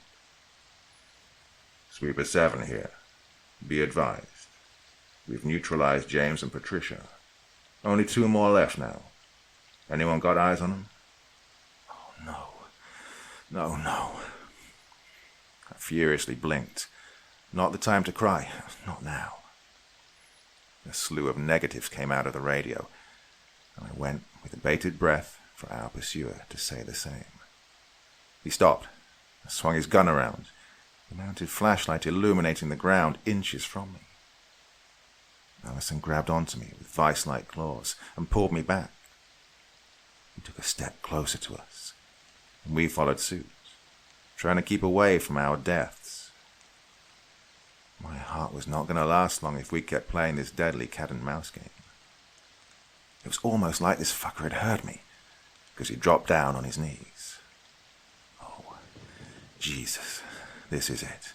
"Sweeper 7 here. Be advised. We've neutralized James and Patricia. Only 2 more left now. Anyone got eyes on them?" No. I furiously blinked. Not the time to cry. Not now. A slew of negatives came out of the radio, and I went with bated breath for our pursuer to say the same. He stopped, swung his gun around, the mounted flashlight illuminating the ground inches from me. Allison grabbed onto me with vice-like claws and pulled me back. He took a step closer to us, and we followed suit, trying to keep away from our deaths. My heart was not going to last long if we kept playing this deadly cat-and-mouse game. It was almost like this fucker had heard me, because he dropped down on his knees. Oh, Jesus, this is it.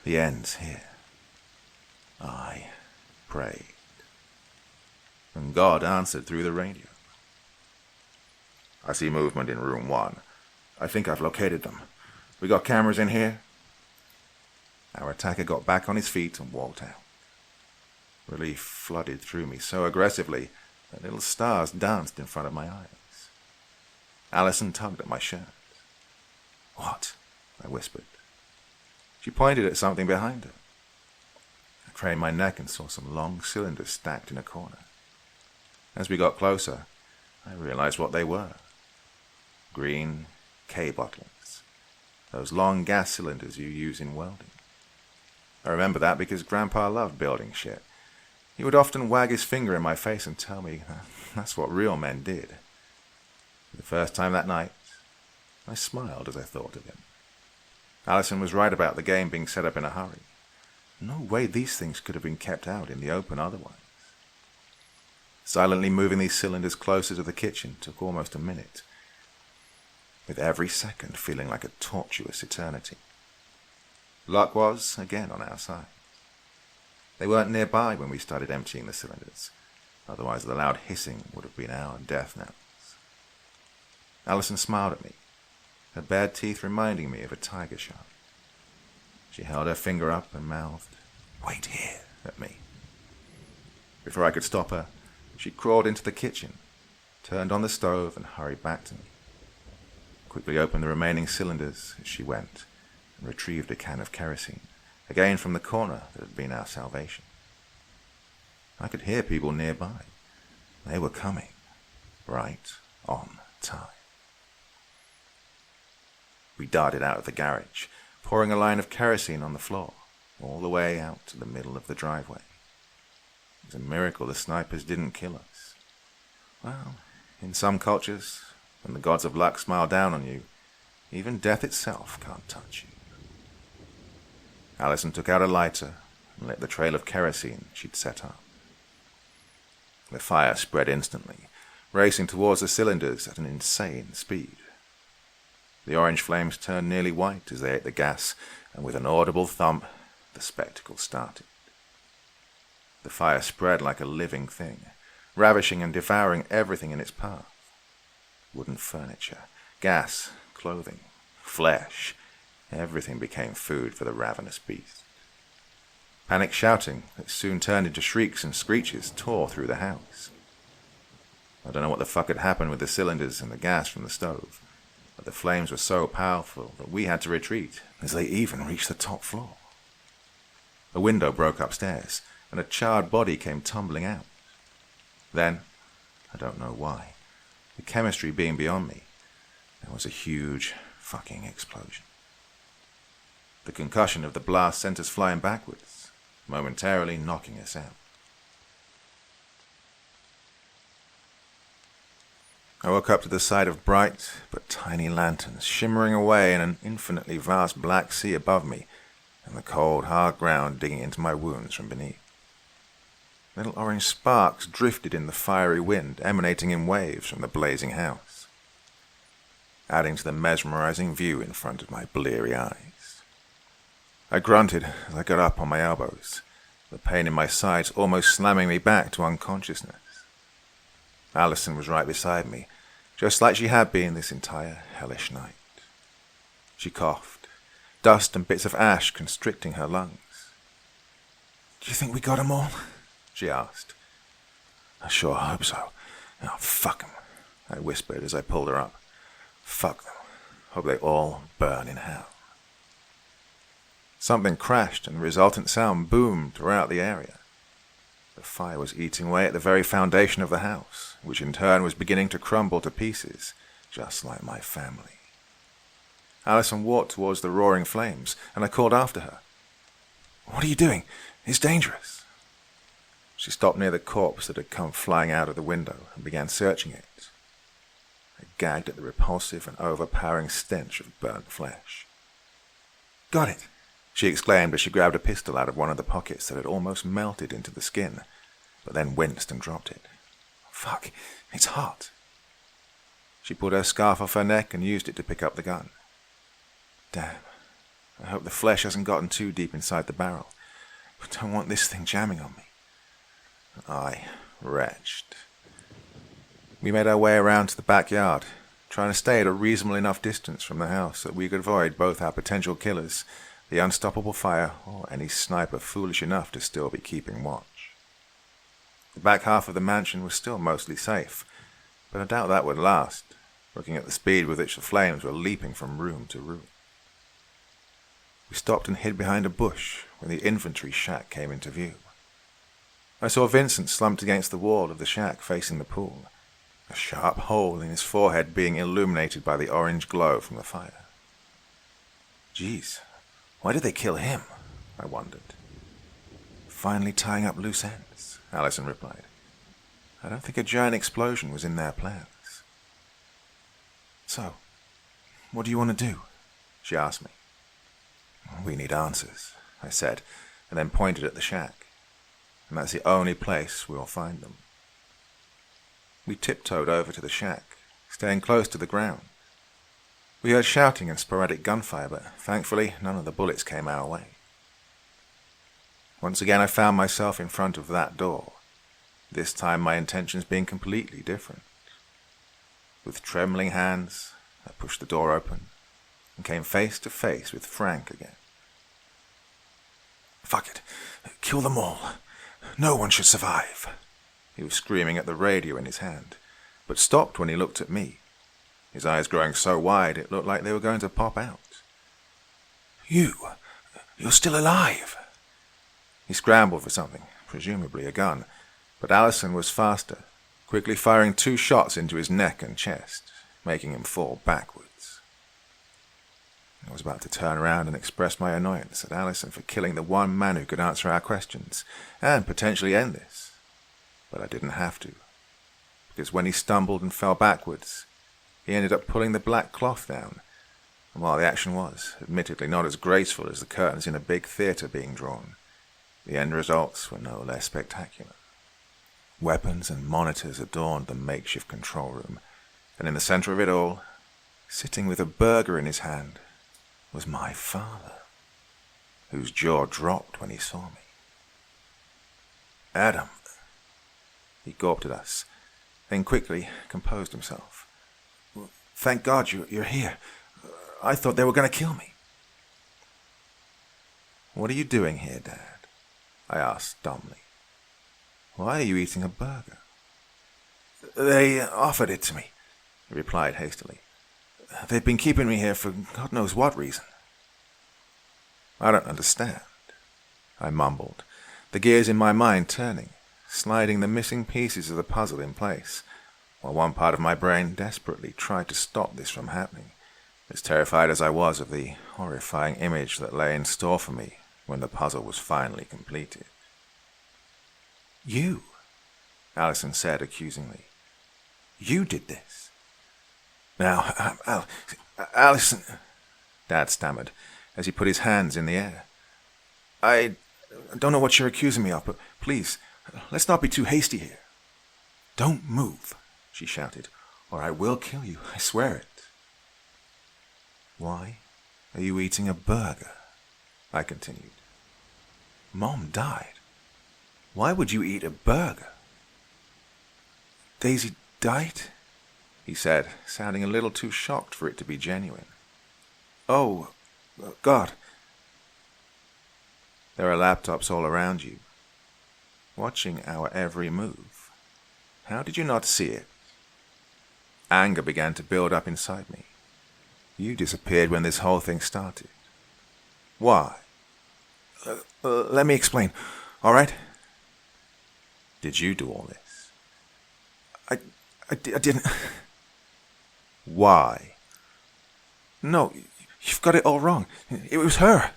The end's here. I prayed, and God answered through the radio. "I see movement in room 1. I think I've located them. We got cameras in here?" Our attacker got back on his feet and walked out. Relief flooded through me so aggressively that little stars danced in front of my eyes. Allison tugged at my shirt. "What?" I whispered. She pointed at something behind her. I craned my neck and saw some long cylinders stacked in a corner. As we got closer, I realized what they were. Green K-bottles. Those long gas cylinders you use in welding. I remember that because Grandpa loved building shit. He would often wag his finger in my face and tell me that's what real men did. For the first time that night, I smiled as I thought of him. Allison was right about the game being set up in a hurry. No way these things could have been kept out in the open otherwise. Silently moving these cylinders closer to the kitchen took almost a minute, with every second feeling like a tortuous eternity. Luck was, again, on our side. They weren't nearby when we started emptying the cylinders, otherwise the loud hissing would have been our death knells. Allison smiled at me, her bared teeth reminding me of a tiger shark. She held her finger up and mouthed, "Wait here," at me. Before I could stop her, she crawled into the kitchen, turned on the stove and hurried back to me. quickly opened the remaining cylinders as she went and retrieved a can of kerosene, again from the corner that had been our salvation. I could hear people nearby. They were coming, right on time. We darted out of the garage, pouring a line of kerosene on the floor, all the way out to the middle of the driveway. It's a miracle the snipers didn't kill us. Well, in some cultures, when the gods of luck smile down on you, even death itself can't touch you. Alison took out a lighter and lit the trail of kerosene she'd set up. The fire spread instantly, racing towards the cylinders at an insane speed. The orange flames turned nearly white as they ate the gas, and with an audible thump, the spectacle started. The fire spread like a living thing, ravishing and devouring everything in its path. Wooden furniture, gas, clothing, flesh, everything became food for the ravenous beast. Panic shouting that soon turned into shrieks and screeches tore through the house. I don't know what the fuck had happened with the cylinders and the gas from the stove, but the flames were so powerful that we had to retreat as they even reached the top floor. A window broke upstairs, and a charred body came tumbling out. Then, I don't know why, the chemistry being beyond me, there was a huge fucking explosion. The concussion of the blast sent us flying backwards, momentarily knocking us out. I woke up to the sight of bright but tiny lanterns shimmering away in an infinitely vast black sea above me, and the cold, hard ground digging into my wounds from beneath. Little orange sparks drifted in the fiery wind, emanating in waves from the blazing house, adding to the mesmerizing view in front of my bleary eyes. I grunted as I got up on my elbows, the pain in my sides almost slamming me back to unconsciousness. Alison was right beside me, just like she had been this entire hellish night. She coughed, dust and bits of ash constricting her lungs. "Do you think we got 'em all?" she asked. "I sure hope so. Oh, fuck 'em," I whispered as I pulled her up. "Fuck them. Hope they all burn in hell." Something crashed and the resultant sound boomed throughout the area. The fire was eating away at the very foundation of the house, which in turn was beginning to crumble to pieces, just like my family. Alison walked towards the roaring flames, and I called after her. "What are you doing? It's dangerous." She stopped near the corpse that had come flying out of the window and began searching it. I gagged at the repulsive and overpowering stench of burnt flesh. "Got it!" she exclaimed as she grabbed a pistol out of one of the pockets that had almost melted into the skin, but then winced and dropped it. "Fuck, it's hot." She pulled her scarf off her neck and used it to pick up the gun. Damn, I hope the flesh hasn't gotten too deep inside the barrel. I don't want this thing jamming on me. I retched. We made our way around to the backyard, trying to stay at a reasonable enough distance from the house so that we could avoid both our potential killers, the unstoppable fire, or any sniper foolish enough to still be keeping watch. The back half of the mansion was still mostly safe, but I doubt that would last, looking at the speed with which the flames were leaping from room to room. We stopped and hid behind a bush when the infantry shack came into view. I saw Vincent slumped against the wall of the shack facing the pool, a sharp hole in his forehead being illuminated by the orange glow from the fire. Geez, why did they kill him? I wondered. "Finally tying up loose ends," Alison replied. "I don't think a giant explosion was in their plans." "So, what do you want to do?" she asked me. "We need answers," I said, and then pointed at the shack. "And that's the only place we'll find them." We tiptoed over to the shack, staying close to the ground. We heard shouting and sporadic gunfire, but thankfully none of the bullets came our way. Once again I found myself in front of that door, this time my intentions being completely different. With trembling hands, I pushed the door open and came face to face with Frank again. "Fuck it. Kill them all. No one should survive." He was screaming at the radio in his hand, but stopped when he looked at me. his eyes growing so wide it looked like they were going to pop out. You're still alive. He scrambled for something, presumably a gun, but Allison was faster, quickly firing 2 shots into his neck and chest, making him fall backwards. I was about to turn around and express my annoyance at Allison for killing the one man who could answer our questions, and potentially end this. But I didn't have to, because when he stumbled and fell backwards, he ended up pulling the black cloth down, and while the action was, admittedly, not as graceful as the curtains in a big theatre being drawn, the end results were no less spectacular. Weapons and monitors adorned the makeshift control room, and in the center of it all, sitting with a burger in his hand, was my father, whose jaw dropped when he saw me. Adam. He gawped at us, then quickly composed himself. Thank God you're here. I thought they were going to kill me. What are you doing here, Dad? I asked dumbly. Why are you eating a burger? They offered it to me, he replied hastily. They've been keeping me here for God knows what reason. I don't understand, I mumbled, the gears in my mind turning, sliding the missing pieces of the puzzle in place, while one part of my brain desperately tried to stop this from happening, as terrified as I was of the horrifying image that lay in store for me when the puzzle was finally completed. You, Allison said accusingly. You did this. Now, Allison, Dad stammered as he put his hands in the air. I don't know what you're accusing me of, but please, let's not be too hasty here. Don't move, she shouted, or I will kill you, I swear it. Why are you eating a burger? I continued. Mom died. Why would you eat a burger? Daisy died? He said, sounding a little too shocked for it to be genuine. Oh, God. There are laptops all around you, watching our every move. How did you not see it? Anger began to build up inside me. You disappeared when this whole thing started. Why? Let me explain, all right? Did you do all this? I didn't. Why? No, you've got it all wrong. It was her.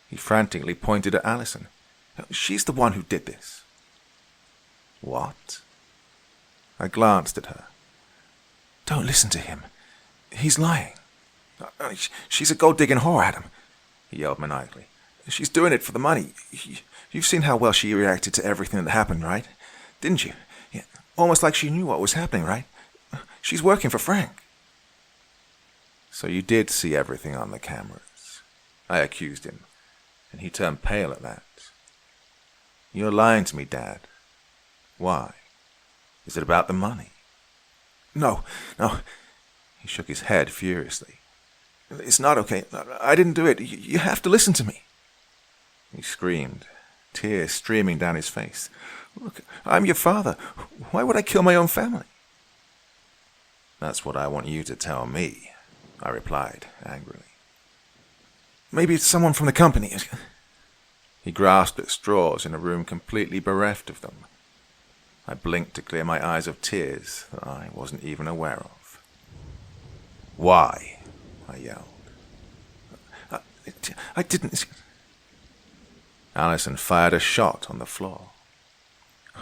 He frantically pointed at Allison. She's the one who did this. What? I glanced at her. Don't listen to him. He's lying. She's a gold-digging whore, Adam, he yelled maniacally. She's doing it for the money. You've seen how well she reacted to everything that happened, right? Didn't you? Yeah. Almost like she knew what was happening, right? She's working for Frank. So you did see everything on the cameras, I accused him, and he turned pale at that. You're lying to me, Dad. Why? Is it about the money? No. He shook his head furiously. It's not okay. I didn't do it. You have to listen to me. He screamed, tears streaming down his face. Look, I'm your father. Why would I kill my own family? That's what I want you to tell me, I replied angrily. Maybe it's someone from the company. He grasped at straws in a room completely bereft of them. I blinked to clear my eyes of tears that I wasn't even aware of. Why? I yelled. I didn't. Allison fired a shot on the floor.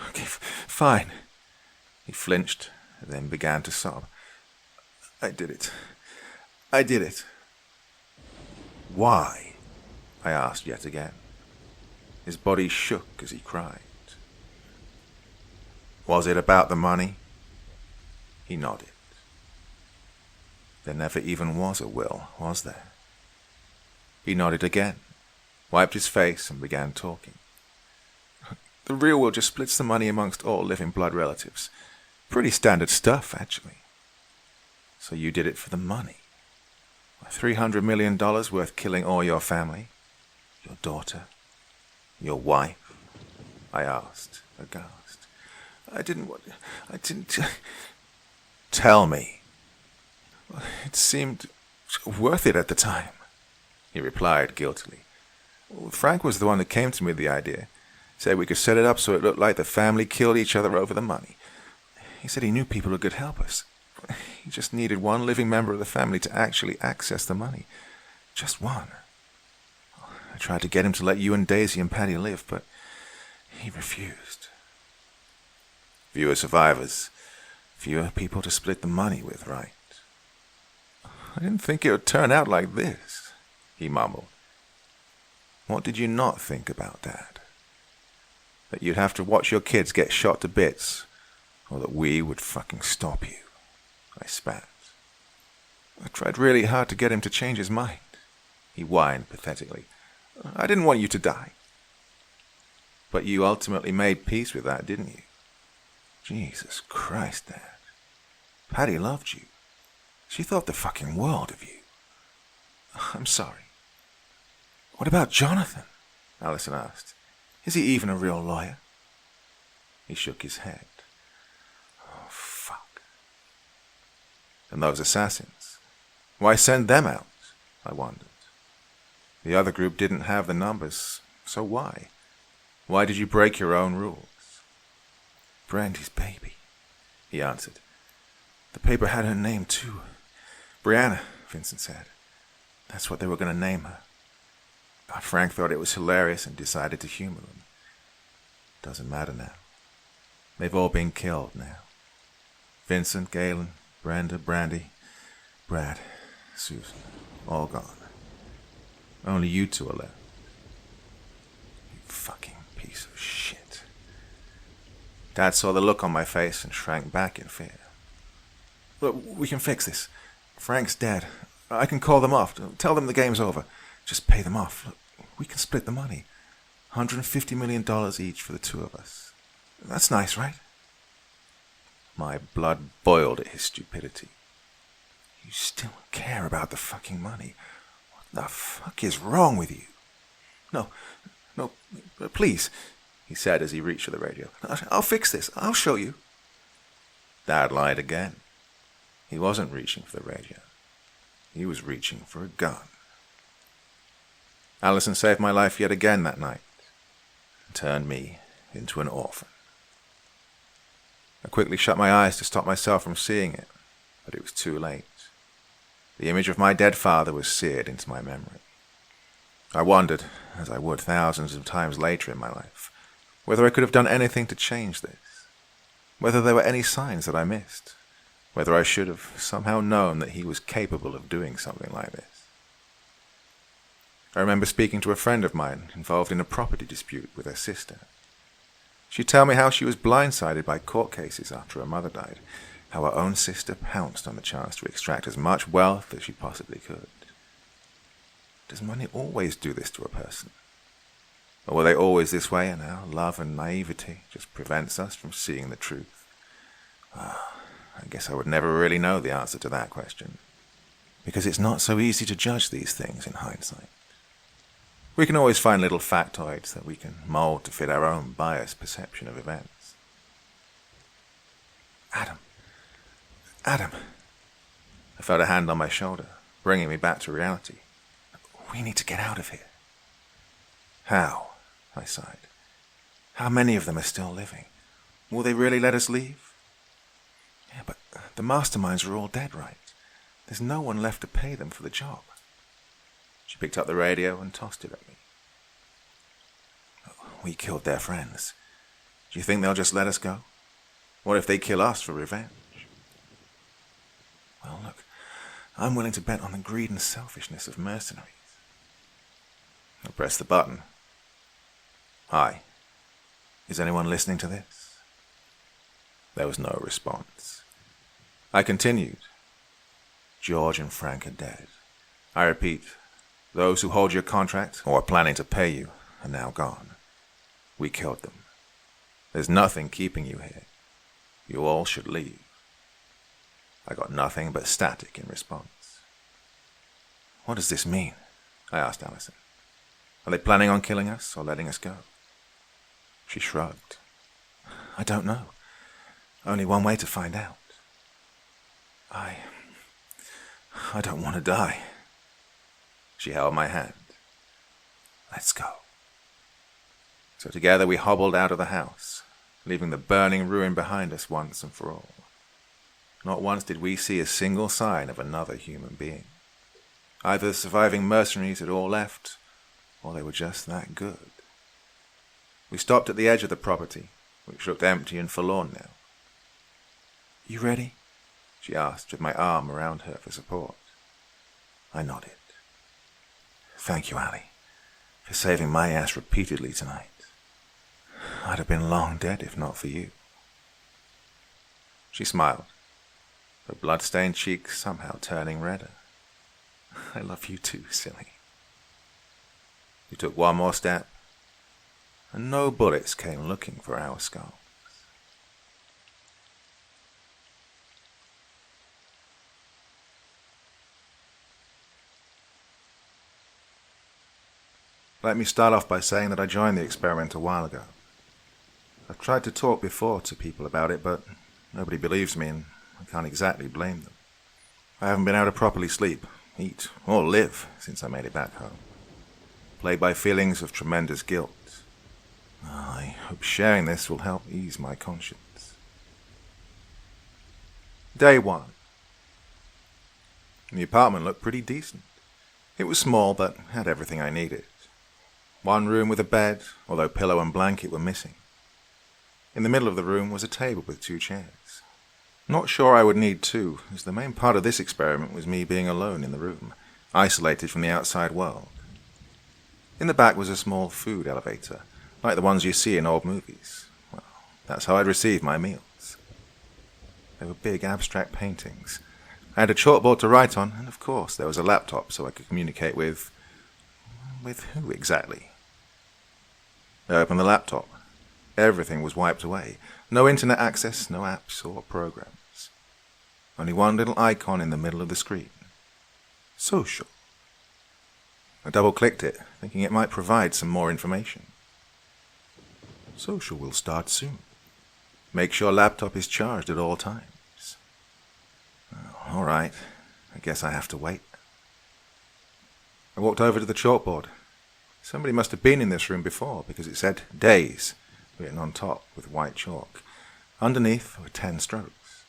Okay, fine. He flinched and then began to sob. I did it. Why? I asked yet again. His body shook as he cried. Was it about the money? He nodded. There never even was a will, was there? He nodded again, wiped his face and began talking. The real will just splits the money amongst all living blood relatives. Pretty standard stuff, actually. So you did it for the money? $300 million worth killing all your family? Your daughter? Your wife? I asked, aghast. I didn't. Tell me. It seemed worth it at the time, he replied guiltily. Frank was the one that came to me with the idea. Said we could set it up so it looked like the family killed each other over the money. He said he knew people who could help us. He just needed one living member of the family to actually access the money. Just one. I tried to get him to let you and Daisy and Patty live, but he refused. Fewer survivors, fewer people to split the money with, right? I didn't think it would turn out like this, he mumbled. What did you not think about, Dad? That you'd have to watch your kids get shot to bits, or that we would fucking stop you? I spat. I tried really hard to get him to change his mind, he whined pathetically. I didn't want you to die. But you ultimately made peace with that, didn't you? Jesus Christ, Dad. Patty loved you. She thought the fucking world of you. I'm sorry. What about Jonathan? Allison asked. Is he even a real lawyer? He shook his head. Oh, fuck. And those assassins? Why send them out? I wondered. The other group didn't have the numbers, so why? Why did you break your own rules? Brandy's baby, he answered. The paper had her name, too. Brianna, Vincent said. That's what they were going to name her. Frank thought it was hilarious and decided to humor them. Doesn't matter now. They've all been killed now. Vincent, Galen, Brenda, Brandy, Brad, Susan, all gone. Only you two are left. You fucking piece of shit. Dad saw the look on my face and shrank back in fear. Look, we can fix this. Frank's dead. I can call them off. Tell them the game's over. Just pay them off. Look, we can split the money. $150 million each for the two of us. That's nice, right? My blood boiled at his stupidity. You still care about the fucking money. What the fuck is wrong with you? No, please, he said as he reached for the radio. I'll fix this. I'll show you. Dad lied again. He wasn't reaching for the radio. He was reaching for a gun. Allison saved my life yet again that night and turned me into an orphan. I quickly shut my eyes to stop myself from seeing it, but it was too late. The image of my dead father was seared into my memory. I wondered, as I would thousands of times later in my life, whether I could have done anything to change this, whether there were any signs that I missed, whether I should have somehow known that he was capable of doing something like this. I remember speaking to a friend of mine involved in a property dispute with her sister. She'd tell me how she was blindsided by court cases after her mother died, how her own sister pounced on the chance to extract as much wealth as she possibly could. Does money always do this to a person? Or were they always this way and our love and naivety just prevents us from seeing the truth? I guess I would never really know the answer to that question, because it's not so easy to judge these things in hindsight. We can always find little factoids that we can mold to fit our own biased perception of events. Adam. I felt a hand on my shoulder, bringing me back to reality. We need to get out of here. How? I sighed. How many of them are still living? Will they really let us leave? Yeah, but the masterminds are all dead, right? There's no one left to pay them for the job. She picked up the radio and tossed it at me. We killed their friends. Do you think they'll just let us go? What if they kill us for revenge? Well, look, I'm willing to bet on the greed and selfishness of mercenaries. I pressed the button. Hi. Is anyone listening to this? There was no response. I continued. George and Frank are dead. I repeat, those who hold your contract or are planning to pay you are now gone. We killed them. There's nothing keeping you here. You all should leave. I got nothing but static in response. What does this mean? I asked Allison. Are they planning on killing us or letting us go? She shrugged. I don't know. Only one way to find out. I don't want to die. She held my hand. Let's go. So together we hobbled out of the house, leaving the burning ruin behind us once and for all. Not once did we see a single sign of another human being. Either the surviving mercenaries had all left, or they were just that good. We stopped at the edge of the property, which looked empty and forlorn now. You ready? She asked, with my arm around her for support. I nodded. Thank you, Allie, for saving my ass repeatedly tonight. I'd have been long dead if not for you. She smiled, her blood-stained cheeks somehow turning redder. I love you too, silly. We took one more step, and no bullets came looking for our skulls. Let me start off by saying that I joined the experiment a while ago. I've tried to talk before to people about it, but nobody believes me, and I can't exactly blame them. I haven't been able to properly sleep, eat, or live since I made it back home, plagued by feelings of tremendous guilt. I hope sharing this will help ease my conscience. Day 1. The apartment looked pretty decent. It was small, but had everything I needed. One room with a bed, although pillow and blanket were missing. In the middle of the room was a table with 2 chairs. Not sure I would need 2, as the main part of this experiment was me being alone in the room, isolated from the outside world. In the back was a small food elevator, like the ones you see in old movies. Well, that's how I'd receive my meals. They were big abstract paintings. I had a chalkboard to write on, and of course there was a laptop so I could communicate with who exactly? I opened the laptop. Everything was wiped away. No internet access, no apps or programs. Only one little icon in the middle of the screen. Social. I double-clicked it, thinking it might provide some more information. Social will start soon. Make sure laptop is charged at all times. Oh, all right. I guess I have to wait. I walked over to the chalkboard. Somebody must have been in this room before, because it said days written on top with white chalk. Underneath were 10 strokes.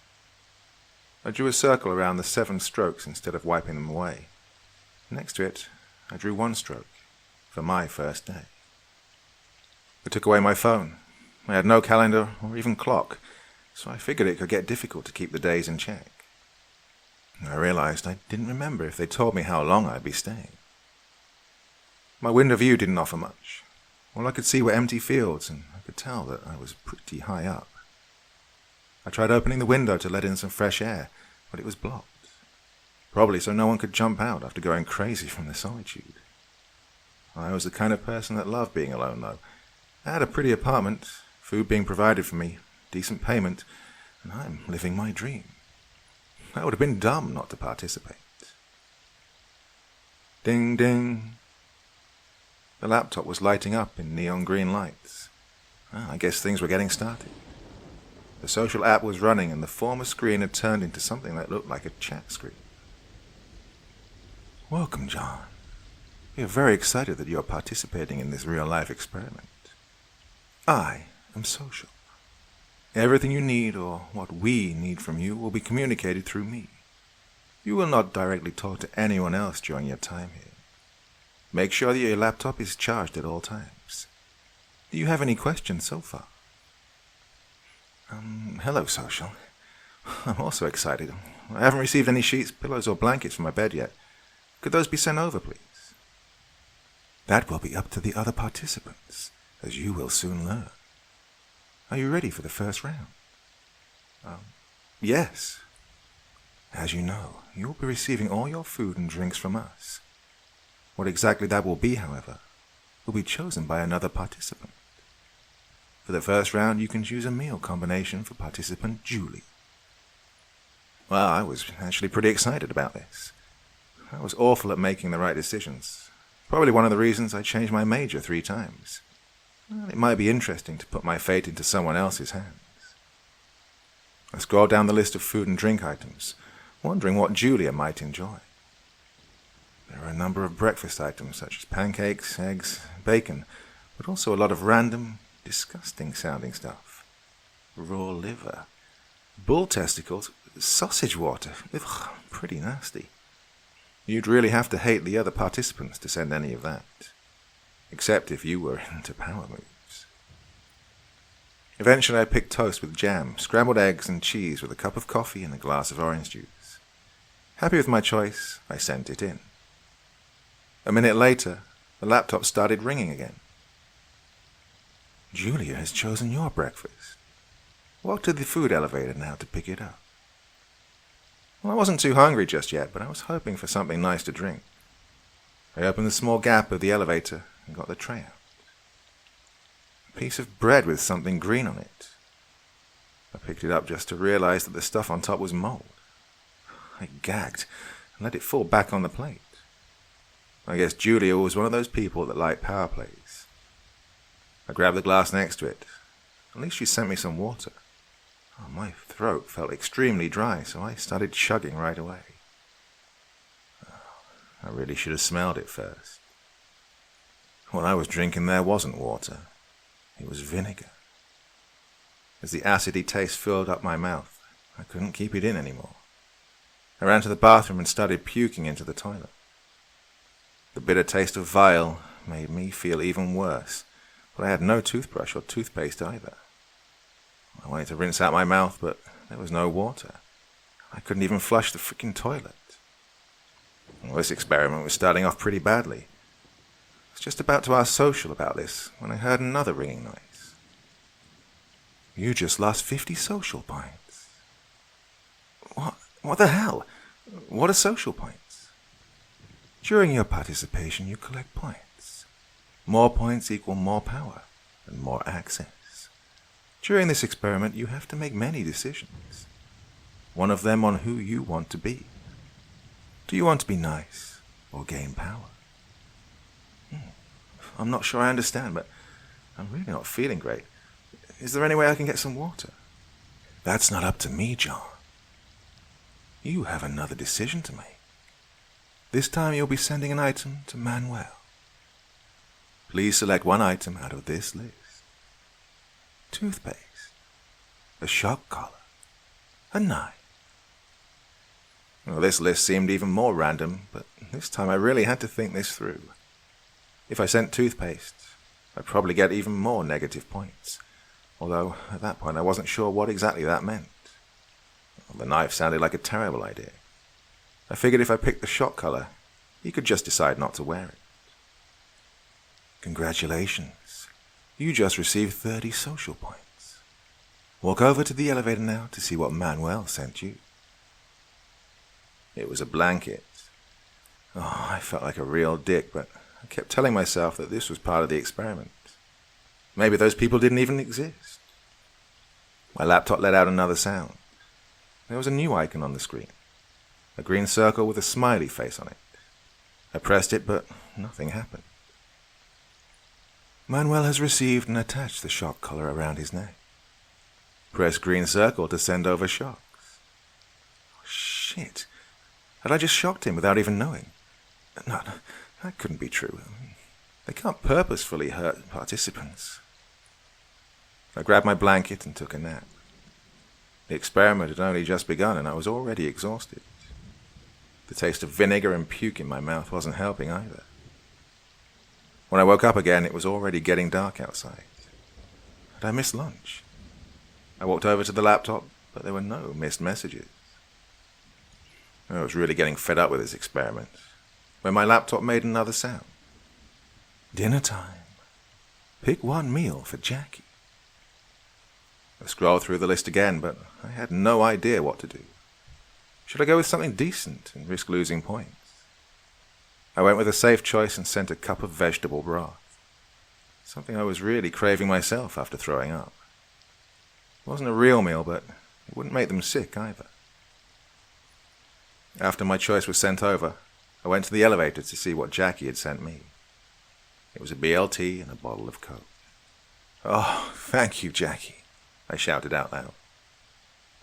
I drew a circle around the 7 strokes instead of wiping them away. Next to it, I drew 1 stroke for my first day. I took away my phone. I had no calendar or even clock, so I figured it could get difficult to keep the days in check. I realized I didn't remember if they told me how long I'd be staying. My window view didn't offer much. All I could see were empty fields, and I could tell that I was pretty high up. I tried opening the window to let in some fresh air, but it was blocked. Probably so no one could jump out after going crazy from the solitude. I was the kind of person that loved being alone, though. I had a pretty apartment, food being provided for me, decent payment, and I'm living my dream. I would have been dumb not to participate. Ding, ding. The laptop was lighting up in neon green lights. I guess things were getting started. The social app was running, and the former screen had turned into something that looked like a chat screen. Welcome, John. We are very excited that you are participating in this real-life experiment. I am social. Everything you need, or what we need from you, will be communicated through me. You will not directly talk to anyone else during your time here. Make sure that your laptop is charged at all times. Do you have any questions so far? Hello, Social. I'm also excited. I haven't received any sheets, pillows, or blankets from my bed yet. Could those be sent over, please? That will be up to the other participants, as you will soon learn. Are you ready for the first round? Yes. As you know, you will be receiving all your food and drinks from us. What exactly that will be, however, will be chosen by another participant. For the first round, you can choose a meal combination for participant Julie. Well, I was actually pretty excited about this. I was awful at making the right decisions. Probably one of the reasons I changed my major 3 times. Well, it might be interesting to put my fate into someone else's hands. I scrolled down the list of food and drink items, wondering what Julia might enjoy. There were a number of breakfast items such as pancakes, eggs, bacon, but also a lot of random, disgusting-sounding stuff. Raw liver, bull testicles, sausage water. Ugh, pretty nasty. You'd really have to hate the other participants to send any of that. Except if you were into power moves. Eventually I picked toast with jam, scrambled eggs and cheese with a cup of coffee and a glass of orange juice. Happy with my choice, I sent it in. A minute later, the laptop started ringing again. Julia has chosen your breakfast. Walk to the food elevator now to pick it up. Well, I wasn't too hungry just yet, but I was hoping for something nice to drink. I opened the small gap of the elevator and got the tray out. A piece of bread with something green on it. I picked it up just to realize that the stuff on top was mold. I gagged and let it fall back on the plate. I guess Julia was one of those people that like power plays. I grabbed the glass next to it. At least she sent me some water. Oh, my throat felt extremely dry, so I started chugging right away. I really should have smelled it first. What I was drinking there wasn't water. It was vinegar. As the acidy taste filled up my mouth, I couldn't keep it in anymore. I ran to the bathroom and started puking into the toilet. The bitter taste of vile made me feel even worse, but I had no toothbrush or toothpaste either. I wanted to rinse out my mouth, but there was no water. I couldn't even flush the freaking toilet. Well, this experiment was starting off pretty badly. I was just about to ask Social about this when I heard another ringing noise. You just lost 50 social points. What the hell? What are social points? During your participation, you collect points. More points equal more power and more access. During this experiment, you have to make many decisions. One of them on who you want to be. Do you want to be nice or gain power? I'm not sure I understand, but I'm really not feeling great. Is there any way I can get some water? That's not up to me, John. You have another decision to make. This time you'll be sending an item to Manuel. Please select one item out of this list. Toothpaste, a shock collar, a knife. Well, this list seemed even more random, but this time I really had to think this through. If I sent toothpaste, I'd probably get even more negative points, although at that point I wasn't sure what exactly that meant. Well, the knife sounded like a terrible idea. I figured if I picked the shock collar, he could just decide not to wear it. Congratulations. You just received 30 social points. Walk over to the elevator now to see what Manuel sent you. It was a blanket. Oh, I felt like a real dick, but I kept telling myself that this was part of the experiment. Maybe those people didn't even exist. My laptop let out another sound. There was a new icon on the screen. A green circle with a smiley face on it. I pressed it, but nothing happened. Manuel has received and attached the shock collar around his neck. Press green circle to send over shocks. Oh, shit. Had I just shocked him without even knowing? No, that couldn't be true. They can't purposefully hurt participants. I grabbed my blanket and took a nap. The experiment had only just begun and I was already exhausted. The taste of vinegar and puke in my mouth wasn't helping either. When I woke up again, it was already getting dark outside. Had I missed lunch? I walked over to the laptop, but there were no missed messages. I was really getting fed up with this experiment, when my laptop made another sound. Dinner time. Pick one meal for Jackie. I scrolled through the list again, but I had no idea what to do. Should I go with something decent and risk losing points? I went with a safe choice and sent a cup of vegetable broth. Something I was really craving myself after throwing up. It wasn't a real meal, but it wouldn't make them sick either. After my choice was sent over, I went to the elevator to see what Jackie had sent me. It was a BLT and a bottle of Coke. Oh, thank you, Jackie, I shouted out loud.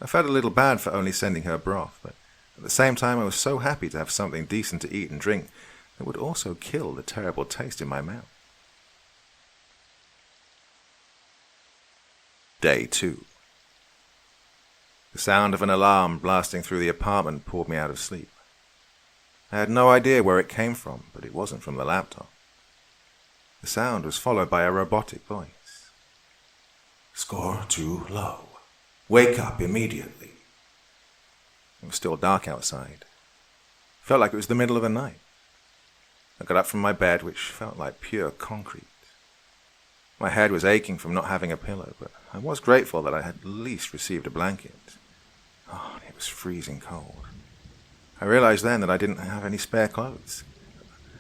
I felt a little bad for only sending her broth, but at the same time I was so happy to have something decent to eat and drink that would also kill the terrible taste in my mouth. Day 2. The sound of an alarm blasting through the apartment pulled me out of sleep. I had no idea where it came from, but it wasn't from the laptop. The sound was followed by a robotic voice. "Score too low. Wake up immediately." It was still dark outside. Felt like it was the middle of the night. I got up from my bed, which felt like pure concrete. My head was aching from not having a pillow, but I was grateful that I had at least received a blanket. Oh, it was freezing cold. I realized then that I didn't have any spare clothes.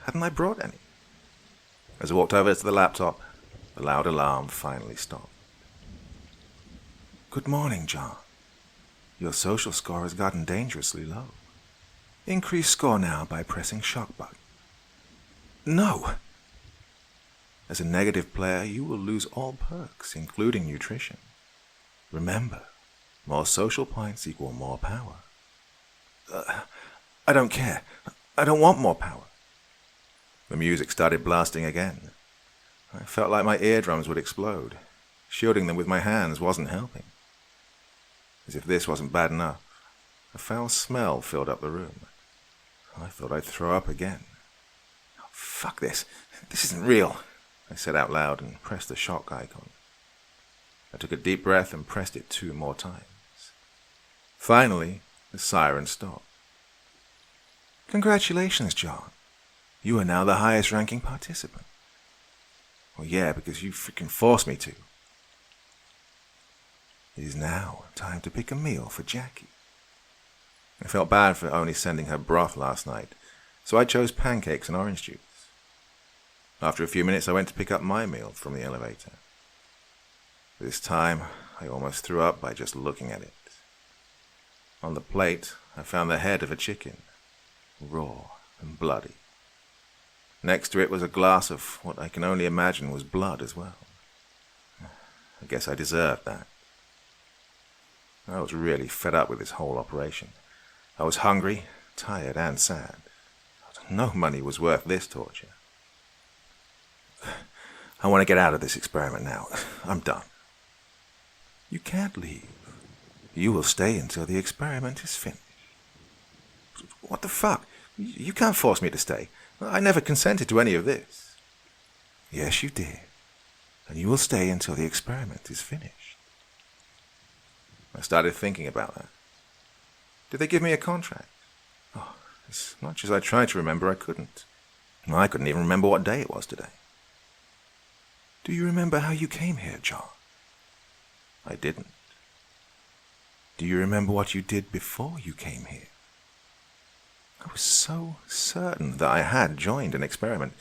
Hadn't I brought any? As I walked over to the laptop, the loud alarm finally stopped. "Good morning, John. Your social score has gotten dangerously low. Increase score now by pressing shock button." "No!" "As a negative player, you will lose all perks, including nutrition. Remember, more social points equal more power." I don't care. I don't want more power." The music started blasting again. I felt like my eardrums would explode. Shielding them with my hands wasn't helping. As if this wasn't bad enough, a foul smell filled up the room. I thought I'd throw up again. "Oh, fuck this. This isn't real," I said out loud and pressed the shock icon. I took a deep breath and pressed it 2 more times. Finally, the siren stopped. "Congratulations, John. You are now the highest ranking participant." "Well, yeah, because you freaking forced me to." "It is now time to pick a meal for Jackie." I felt bad for only sending her broth last night, so I chose pancakes and orange juice. After a few minutes, I went to pick up my meal from the elevator. This time, I almost threw up by just looking at it. On the plate, I found the head of a chicken, raw and bloody. Next to it was a glass of what I can only imagine was blood as well. I guess I deserved that. I was really fed up with this whole operation. I was hungry, tired, and sad. No money was worth this torture. "I want to get out of this experiment now. I'm done." "You can't leave. You will stay until the experiment is finished." "What the fuck? You can't force me to stay. I never consented to any of this." "Yes, you did. And you will stay until the experiment is finished." I started thinking about that. Did they give me a contract? Oh, as much as I tried to remember, I couldn't. I couldn't even remember what day it was today. "Do you remember how you came here, John?" I didn't. "Do you remember what you did before you came here?" I was so certain that I had joined an experiment.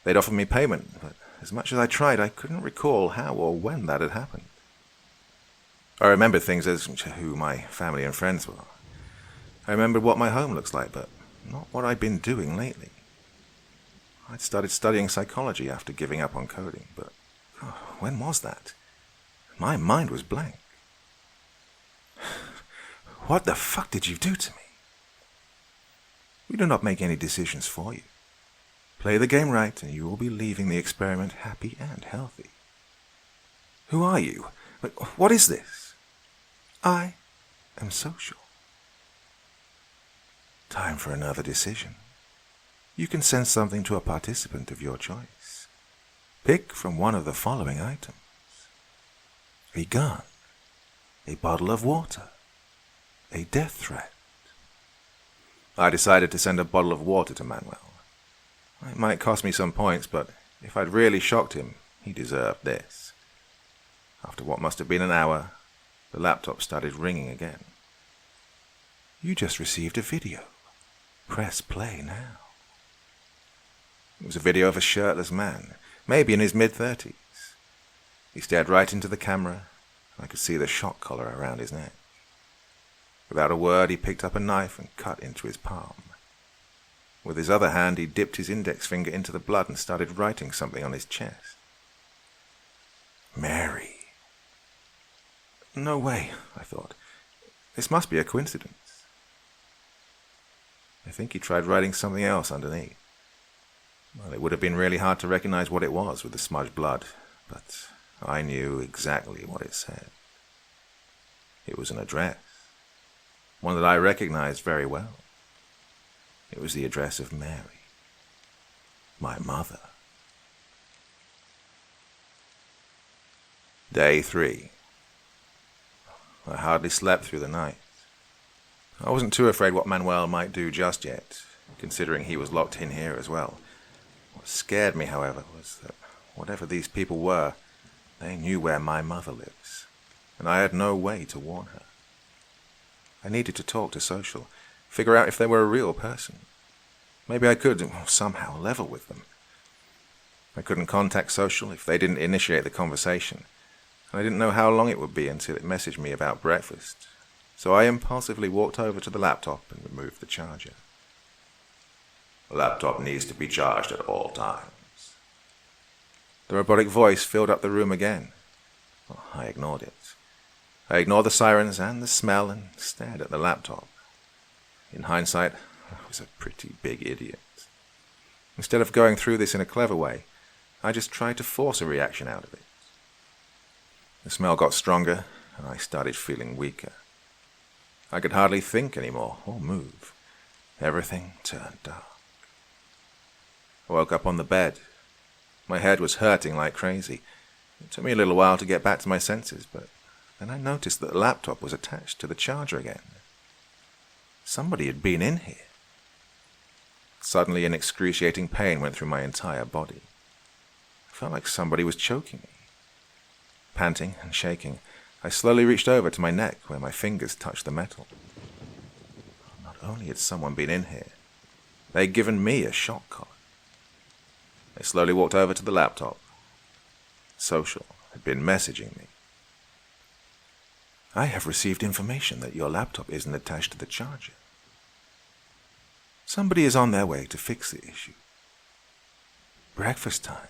They'd offered me payment, but as much as I tried, I couldn't recall how or when that had happened. I remembered things as to who my family and friends were. I remembered what my home looks like, but not what I'd been doing lately. I'd started studying psychology after giving up on coding, but when was that? My mind was blank. "What the fuck did you do to me?" "We do not make any decisions for you. Play the game right, and you will be leaving the experiment happy and healthy." "Who are you? What is this?" "I am social." Time for another decision. You can send something to a participant of your choice. Pick from one of the following items: a gun, a bottle of water, a death threat. I decided to send a bottle of water to Manuel. It might cost me some points, but if I'd really shocked him, he deserved this. After what must have been an hour, the laptop started ringing again. "You just received a video. Press play now." It was a video of a shirtless man, maybe in his mid-30s. He stared right into the camera, and I could see the shock collar around his neck. Without a word, he picked up a knife and cut into his palm. With his other hand, he dipped his index finger into the blood and started writing something on his chest. "Mary." No way, I thought. This must be a coincidence. I think he tried writing something else underneath. Well, it would have been really hard to recognize what it was with the smudged blood, but I knew exactly what it said. It was an address, one that I recognized very well. It was the address of Mary, my mother. Day 3. I hardly slept through the night. I wasn't too afraid what Manuel might do just yet, considering he was locked in here as well. What scared me, however, was that whatever these people were, they knew where my mother lives, and I had no way to warn her. I needed to talk to Social, figure out if they were a real person. Maybe I could somehow level with them. I couldn't contact Social if they didn't initiate the conversation, and I didn't know how long it would be until it messaged me about breakfast, so I impulsively walked over to the laptop and removed the charger. The laptop needs to be charged at all times. The robotic voice filled up the room again. Well, I ignored it. I ignored the sirens and the smell and stared at the laptop. In hindsight, I was a pretty big idiot. Instead of going through this in a clever way, I just tried to force a reaction out of it. The smell got stronger, and I started feeling weaker. I could hardly think anymore or move. Everything turned dark. I woke up on the bed. My head was hurting like crazy. It took me a little while to get back to my senses, but then I noticed that the laptop was attached to the charger again. Somebody had been in here. Suddenly an excruciating pain went through my entire body. I felt like somebody was choking me. Panting and shaking, I slowly reached over to my neck where my fingers touched the metal. Not only had someone been in here, they had given me a shock collar. I slowly walked over to the laptop. Social had been messaging me. I have received information that your laptop isn't attached to the charger. Somebody is on their way to fix the issue. Breakfast time.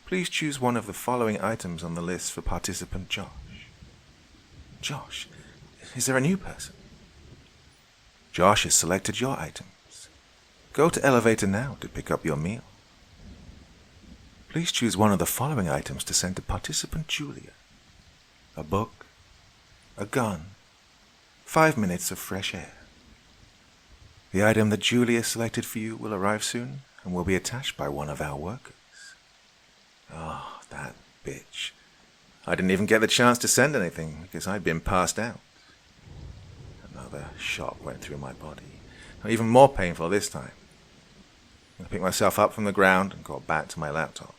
Please choose one of the following items on the list for participant Josh. Josh? Is there a new person? Josh has selected your items. Go to elevator now to pick up your meal. Please choose one of the following items to send to participant Julia. A book, a gun, 5 minutes of fresh air. The item that Julia selected for you will arrive soon and will be attached by one of our workers. Oh, that bitch. I didn't even get the chance to send anything because I'd been passed out. Another shock went through my body, even more painful this time. I picked myself up from the ground and got back to my laptop.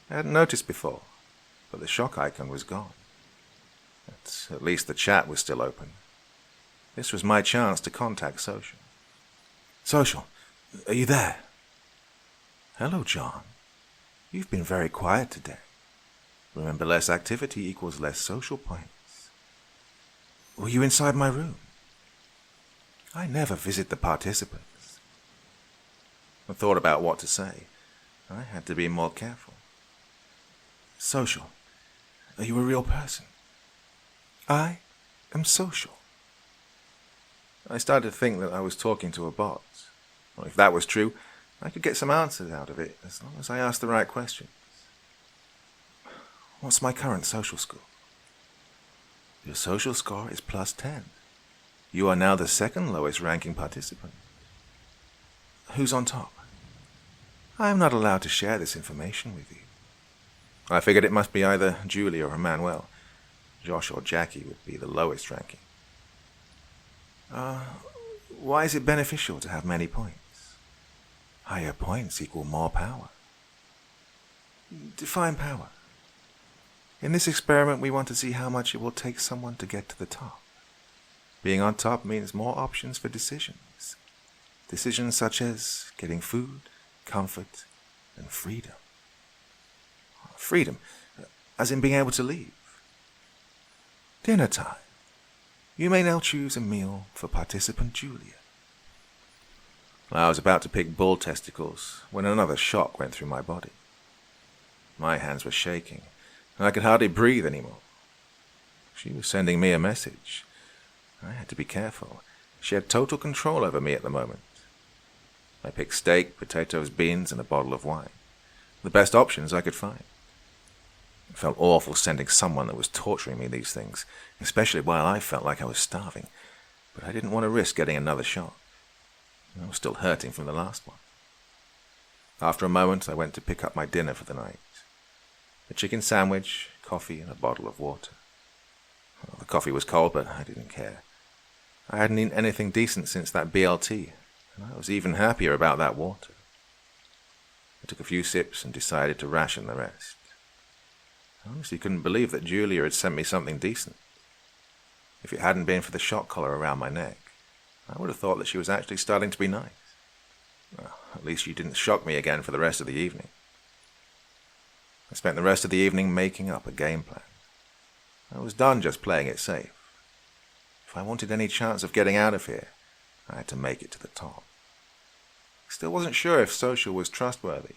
I hadn't noticed before, but the shock icon was gone. At least the chat was still open. This was my chance to contact Social. Social, are you there? Hello, John. You've been very quiet today. Remember, less activity equals less social points. Were you inside my room? I never visit the participants. I thought about what to say. I had to be more careful. Social, are you a real person? I am Social. I started to think that I was talking to a bot. Well, if that was true, I could get some answers out of it as long as I asked the right questions. What's my current social score? Your social score is +10. You are now the second lowest ranking participant. Who's on top? I am not allowed to share this information with you. I figured it must be either Julie or Emmanuel. Josh or Jackie would be the lowest ranking. Why is it beneficial to have many points? Higher points equal more power. Define power. In this experiment, we want to see how much it will take someone to get to the top. Being on top means more options for decisions. Decisions such as getting food, comfort, and freedom. Freedom, as in being able to leave. Dinner time. You may now choose a meal for participant Julia. I was about to pick bull testicles when another shock went through my body. My hands were shaking, and I could hardly breathe anymore. She was sending me a message. I had to be careful. She had total control over me at the moment. I picked steak, potatoes, beans, and a bottle of wine. The best options I could find. It felt awful sending someone that was torturing me these things, especially while I felt like I was starving. But I didn't want to risk getting another shot. I was still hurting from the last one. After a moment, I went to pick up my dinner for the night. A chicken sandwich, coffee, and a bottle of water. Well, the coffee was cold, but I didn't care. I hadn't eaten anything decent since that BLT, and I was even happier about that water. I took a few sips and decided to ration the rest. I honestly couldn't believe that Julia had sent me something decent. If it hadn't been for the shock collar around my neck, I would have thought that she was actually starting to be nice. Well, at least she didn't shock me again for the rest of the evening. I spent the rest of the evening making up a game plan. I was done just playing it safe. If I wanted any chance of getting out of here, I had to make it to the top. Still wasn't sure if Social was trustworthy.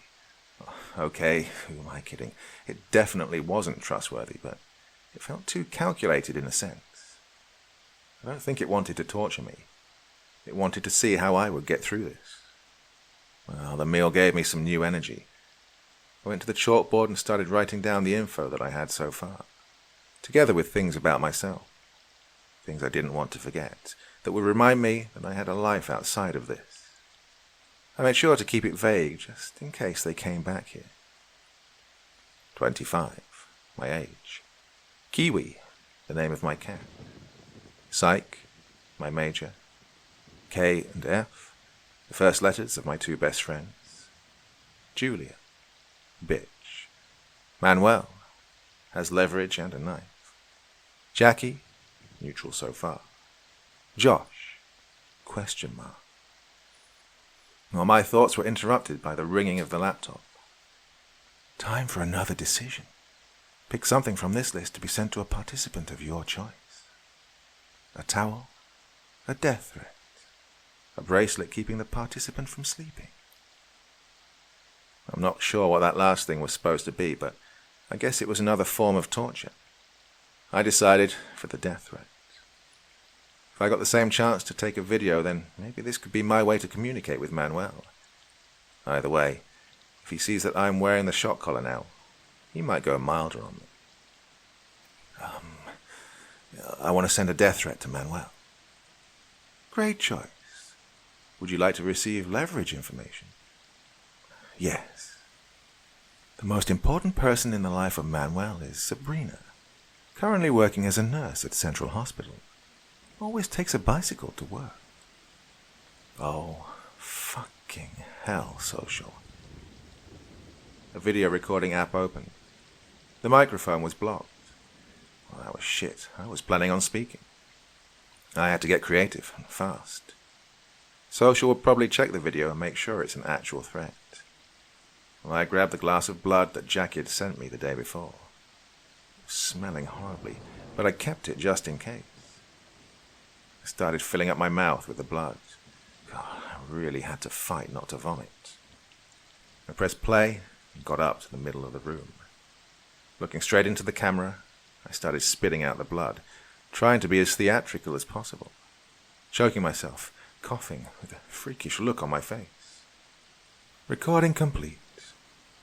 Okay, who am I kidding? It definitely wasn't trustworthy, but it felt too calculated in a sense. I don't think it wanted to torture me. It wanted to see how I would get through this. Well, the meal gave me some new energy. I went to the chalkboard and started writing down the info that I had so far, together with things about myself, things I didn't want to forget, that would remind me that I had a life outside of this. I made sure to keep it vague, just in case they came back here. 25, my age. Kiwi, the name of my cat. Psych, my major. K and F, the first letters of my two best friends. Julia, bitch. Manuel, has leverage and a knife. Jackie, neutral so far. Josh, question mark. Well, my thoughts were interrupted by the ringing of the laptop. Time for another decision. Pick something from this list to be sent to a participant of your choice. A towel, a death threat, a bracelet keeping the participant from sleeping. I'm not sure what that last thing was supposed to be, but I guess it was another form of torture. I decided for the death threat. If I got the same chance to take a video, then maybe this could be my way to communicate with Manuel. Either way, if he sees that I'm wearing the shock collar now, he might go milder on me. I want to send a death threat to Manuel. Great choice. Would you like to receive leverage information? Yes. The most important person in the life of Manuel is Sabrina, currently working as a nurse at Central Hospital. Always takes a bicycle to work. Oh, fucking hell, Social. A video recording app opened. The microphone was blocked. Well, that was shit. I was planning on speaking. I had to get creative and fast. Social will probably check the video and make sure it's an actual threat. Well, I grabbed the glass of blood that Jackie had sent me the day before. It was smelling horribly, but I kept it just in case. I started filling up my mouth with the blood. God, I really had to fight not to vomit. I pressed play and got up to the middle of the room. Looking straight into the camera, I started spitting out the blood, trying to be as theatrical as possible, choking myself, coughing with a freakish look on my face. Recording complete.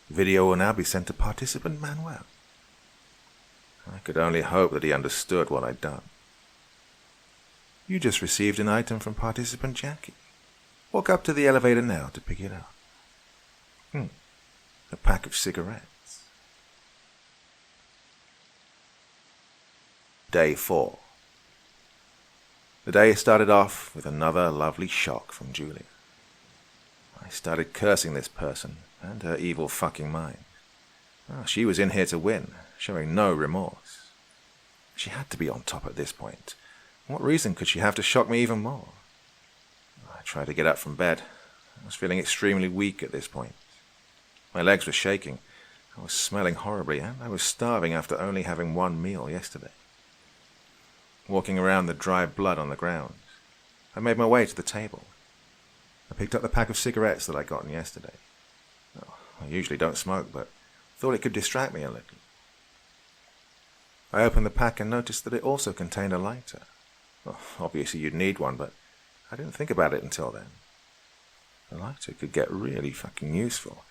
Video will now be sent to participant Manuel. I could only hope that he understood what I'd done. You just received an item from participant Jackie. Walk up to the elevator now to pick it up. A pack of cigarettes. Day 4. The day started off with another lovely shock from Julia. I started cursing this person and her evil fucking mind. Oh, she was in here to win, showing no remorse. She had to be on top at this point. What reason could she have to shock me even more? I tried to get up from bed. I was feeling extremely weak at this point. My legs were shaking. I was smelling horribly, and I was starving after only having one meal yesterday. Walking around the dry blood on the ground, I made my way to the table. I picked up the pack of cigarettes that I'd gotten yesterday. Oh, I usually don't smoke, but thought it could distract me a little. I opened the pack and noticed that it also contained a lighter. Well, obviously you'd need one, but I didn't think about it until then. The lighter could get really fucking useful.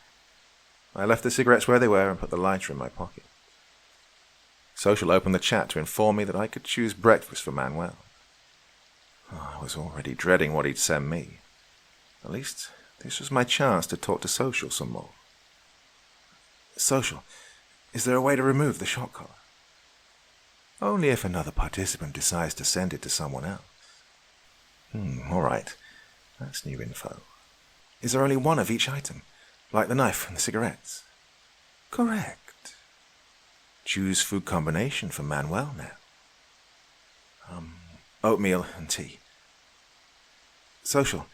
I left the cigarettes where they were and put the lighter in my pocket. Social opened the chat to inform me that I could choose breakfast for Manuel. I was already dreading what he'd send me. At least, this was my chance to talk to Social some more. Social, is there a way to remove the shock collar? Only if another participant decides to send it to someone else. All right. That's new info. Is there only one of each item, like the knife and the cigarettes? Correct. Choose food combination for Manuel now. Oatmeal and tea. Social,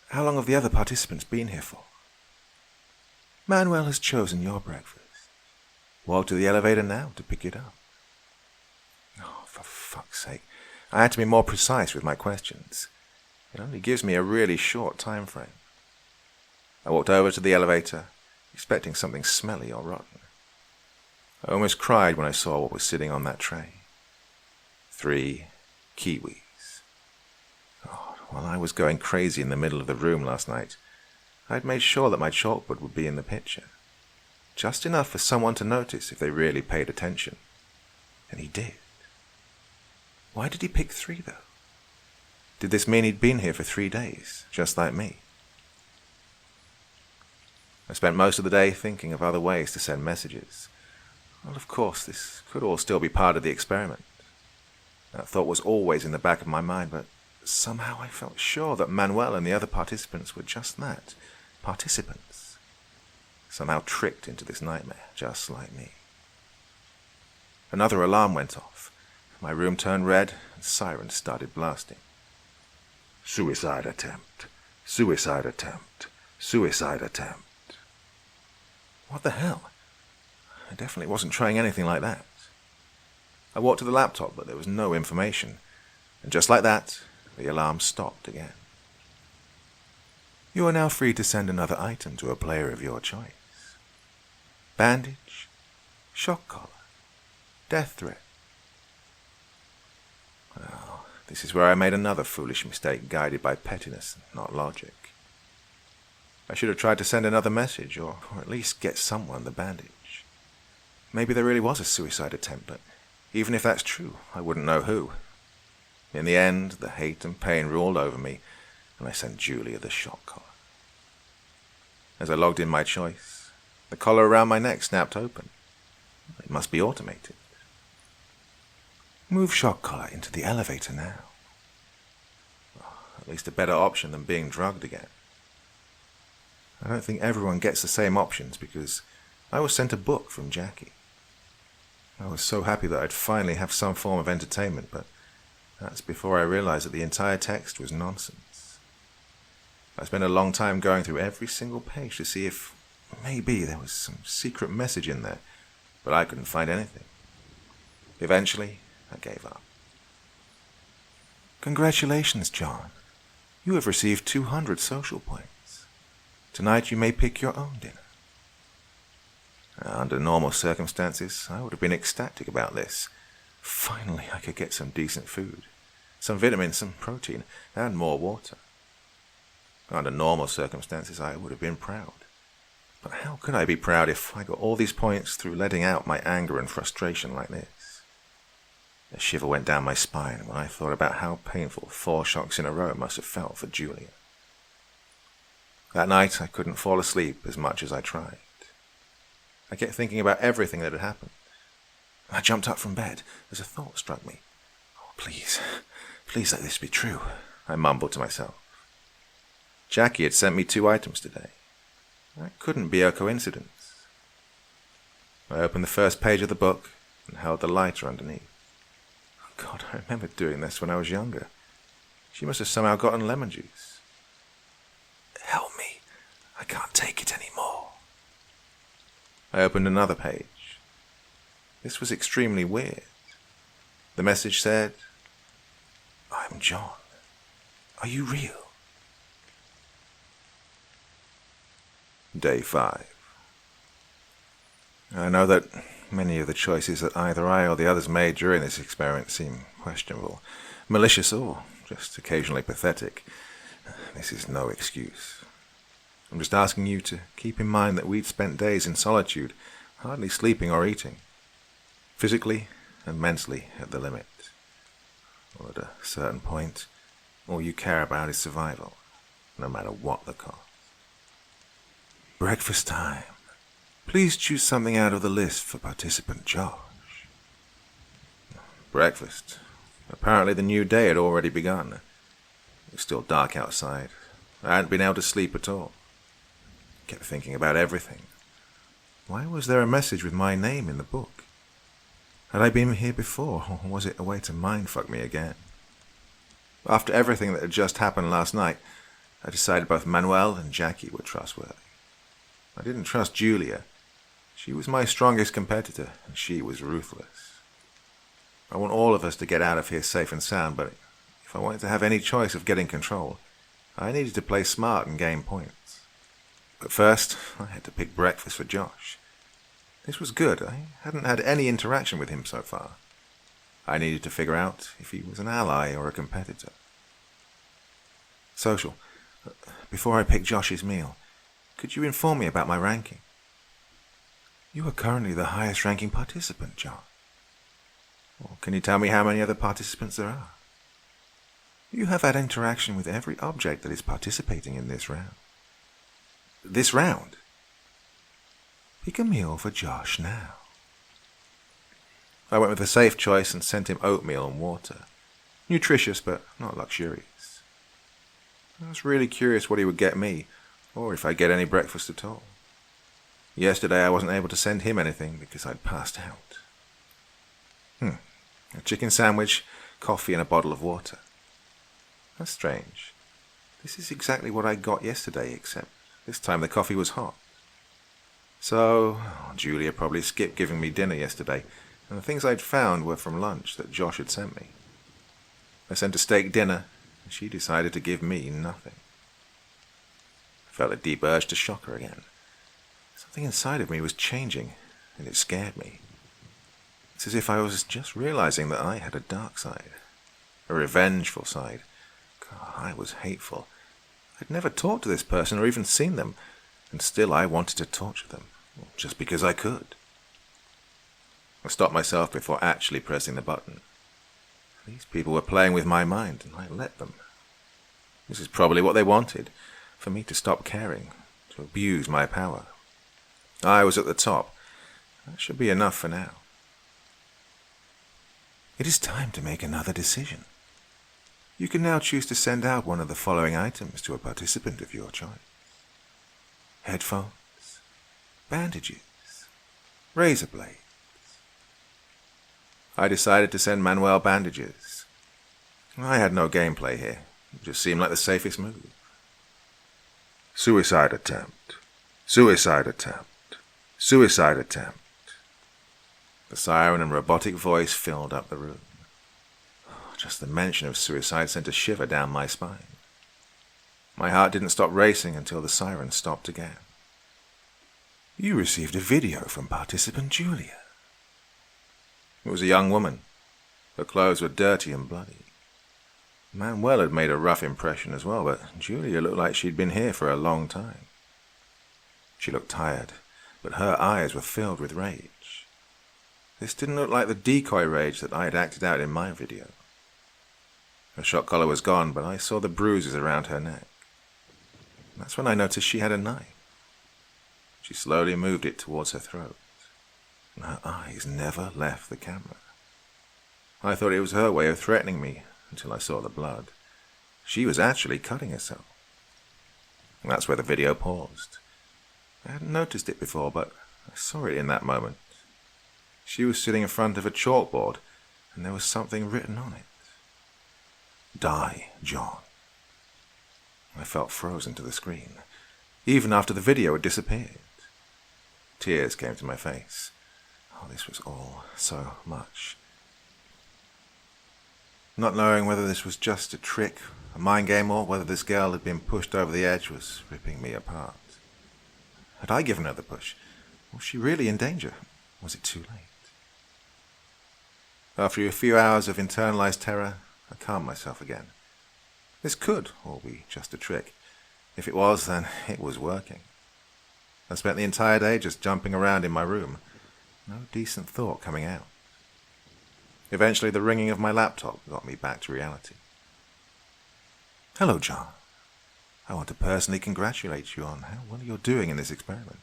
how long have the other participants been here for? Manuel has chosen your breakfast. Walk to the elevator now to pick it up. Oh, for fuck's sake. I had to be more precise with my questions. It only gives me a really short time frame. I walked over to the elevator, expecting something smelly or rotten. I almost cried when I saw what was sitting on that tray. 3 kiwis. God, while I was going crazy in the middle of the room last night, I'd made sure that my chalkboard would be in the picture. Just enough for someone to notice if they really paid attention. And he did. Why did he pick 3, though? Did this mean he'd been here for 3 days, just like me? I spent most of the day thinking of other ways to send messages. Well, of course, this could all still be part of the experiment. That thought was always in the back of my mind, but somehow I felt sure that Manuel and the other participants were just that, participants. Somehow tricked into this nightmare, just like me. Another alarm went off. My room turned red, and sirens started blasting. Suicide attempt. Suicide attempt. Suicide attempt. What the hell? I definitely wasn't trying anything like that. I walked to the laptop, but there was no information. And just like that, the alarm stopped again. You are now free to send another item to a player of your choice. Bandage, shock collar, death threat. Well, this is where I made another foolish mistake guided by pettiness, not logic. I should have tried to send another message, or at least get someone the bandage. Maybe there really was a suicide attempt, but even if that's true, I wouldn't know who. In the end, the hate and pain ruled over me, and I sent Julia the shock collar. As I logged in my choice, the collar around my neck snapped open. It must be automated. Move shock collar into the elevator now. At least a better option than being drugged again. I don't think everyone gets the same options because I was sent a book from Jackie. I was so happy that I'd finally have some form of entertainment, but that's before I realized that the entire text was nonsense. I spent a long time going through every single page to see if maybe there was some secret message in there, but I couldn't find anything. Eventually, I gave up. Congratulations, John. You have received 200 social points. Tonight you may pick your own dinner. Under normal circumstances, I would have been ecstatic about this. Finally, I could get some decent food. Some vitamins, some protein, and more water. Under normal circumstances, I would have been proud. But how could I be proud if I got all these points through letting out my anger and frustration like this? A shiver went down my spine when I thought about how painful 4 shocks in a row must have felt for Julia. That night, I couldn't fall asleep as much as I tried. I kept thinking about everything that had happened. I jumped up from bed as a thought struck me. Oh, please let this be true, I mumbled to myself. Jackie had sent me 2 items today. That couldn't be a coincidence. I opened the first page of the book and held the lighter underneath. God, I remember doing this when I was younger. She must have somehow gotten lemon juice. Help me. I can't take it anymore. I opened another page. This was extremely weird. The message said, I'm John. Are you real? Day 5. I know that many of the choices that either I or the others made during this experiment seem questionable, malicious, or just occasionally pathetic. This is no excuse. I'm just asking you to keep in mind that we'd spent days in solitude, hardly sleeping or eating. Physically and mentally at the limit. Well, at a certain point, all you care about is survival, no matter what the cost. Breakfast time. Please choose something out of the list for participant Josh. Breakfast. Apparently the new day had already begun. It was still dark outside. I hadn't been able to sleep at all. I kept thinking about everything. Why was there a message with my name in the book? Had I been here before, or was it a way to mindfuck me again? After everything that had just happened last night, I decided both Manuel and Jackie were trustworthy. I didn't trust Julia. She was my strongest competitor, and she was ruthless. I want all of us to get out of here safe and sound, but if I wanted to have any choice of getting control, I needed to play smart and gain points. But first, I had to pick breakfast for Josh. This was good. I hadn't had any interaction with him so far. I needed to figure out if he was an ally or a competitor. Social. Before I pick Josh's meal, could you inform me about my ranking? You are currently the highest ranking participant, John. Well, can you tell me how many other participants there are? You have had interaction with every object that is participating in this round. This round? Pick a meal for Josh now. I went with a safe choice and sent him oatmeal and water. Nutritious, but not luxurious. I was really curious what he would get me, or if I'd get any breakfast at all. Yesterday I wasn't able to send him anything because I'd passed out. A chicken sandwich, coffee and a bottle of water. That's strange. This is exactly what I got yesterday, except this time the coffee was hot. So, Julia probably skipped giving me dinner yesterday, and the things I'd found were from lunch that Josh had sent me. I sent a steak dinner, and she decided to give me nothing. I felt a deep urge to shock her again. Something inside of me was changing, and it scared me. It's as if I was just realizing that I had a dark side, a revengeful side. God, I was hateful. I'd never talked to this person or even seen them, and still I wanted to torture them, just because I could. I stopped myself before actually pressing the button. These people were playing with my mind, and I let them. This is probably what they wanted, for me to stop caring, to abuse my power. I was at the top. That should be enough for now. It is time to make another decision. You can now choose to send out one of the following items to a participant of your choice. Headphones, bandages, razor blades. I decided to send Manuel bandages. I had no gameplay here. It just seemed like the safest move. Suicide attempt. Suicide attempt. Suicide attempt. The siren and robotic voice filled up the room. Just the mention of suicide sent a shiver down my spine. My heart didn't stop racing until the siren stopped again. You received a video from participant Julia. It was a young woman. Her clothes were dirty and bloody. Manuel had made a rough impression as well, but Julia looked like she'd been here for a long time. She looked tired, but her eyes were filled with rage. This didn't look like the decoy rage that I had acted out in my video. Her shock collar was gone, but I saw the bruises around her neck. That's when I noticed she had a knife. She slowly moved it towards her throat, and her eyes never left the camera. I thought it was her way of threatening me until I saw the blood. She was actually cutting herself. And that's where the video paused. I hadn't noticed it before, but I saw it in that moment. She was sitting in front of a chalkboard, and there was something written on it. Die, John. I felt frozen to the screen, even after the video had disappeared. Tears came to my face. Oh, this was all so much. Not knowing whether this was just a trick, a mind game, or whether this girl had been pushed over the edge was ripping me apart. Had I given her the push? Was she really in danger? Was it too late? After a few hours of internalized terror, I calmed myself again. This could all be just a trick. If it was, then it was working. I spent the entire day just jumping around in my room. No decent thought coming out. Eventually, the ringing of my laptop got me back to reality. Hello, John. I want to personally congratulate you on how well you're doing in this experiment.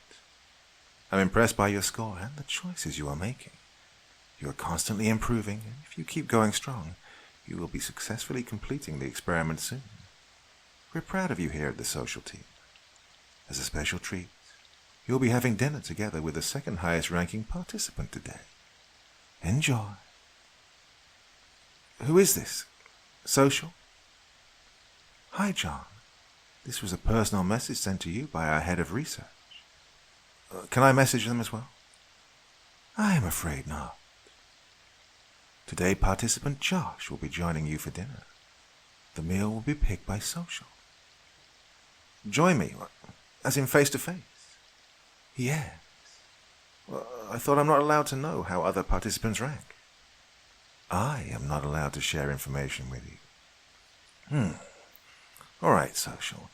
I'm impressed by your score and the choices you are making. You are constantly improving, and if you keep going strong, you will be successfully completing the experiment soon. We're proud of you here at the social team. As a special treat, you'll be having dinner together with the second highest ranking participant today. Enjoy. Who is this? Social? Hi, John. This was a personal message sent to you by our head of research. Can I message them as well? I am afraid not. Today, participant Josh will be joining you for dinner. The meal will be picked by Social. Join me, as in face-to-face? Yes. Well, I thought I'm not allowed to know how other participants rank. I am not allowed to share information with you. All right, Social.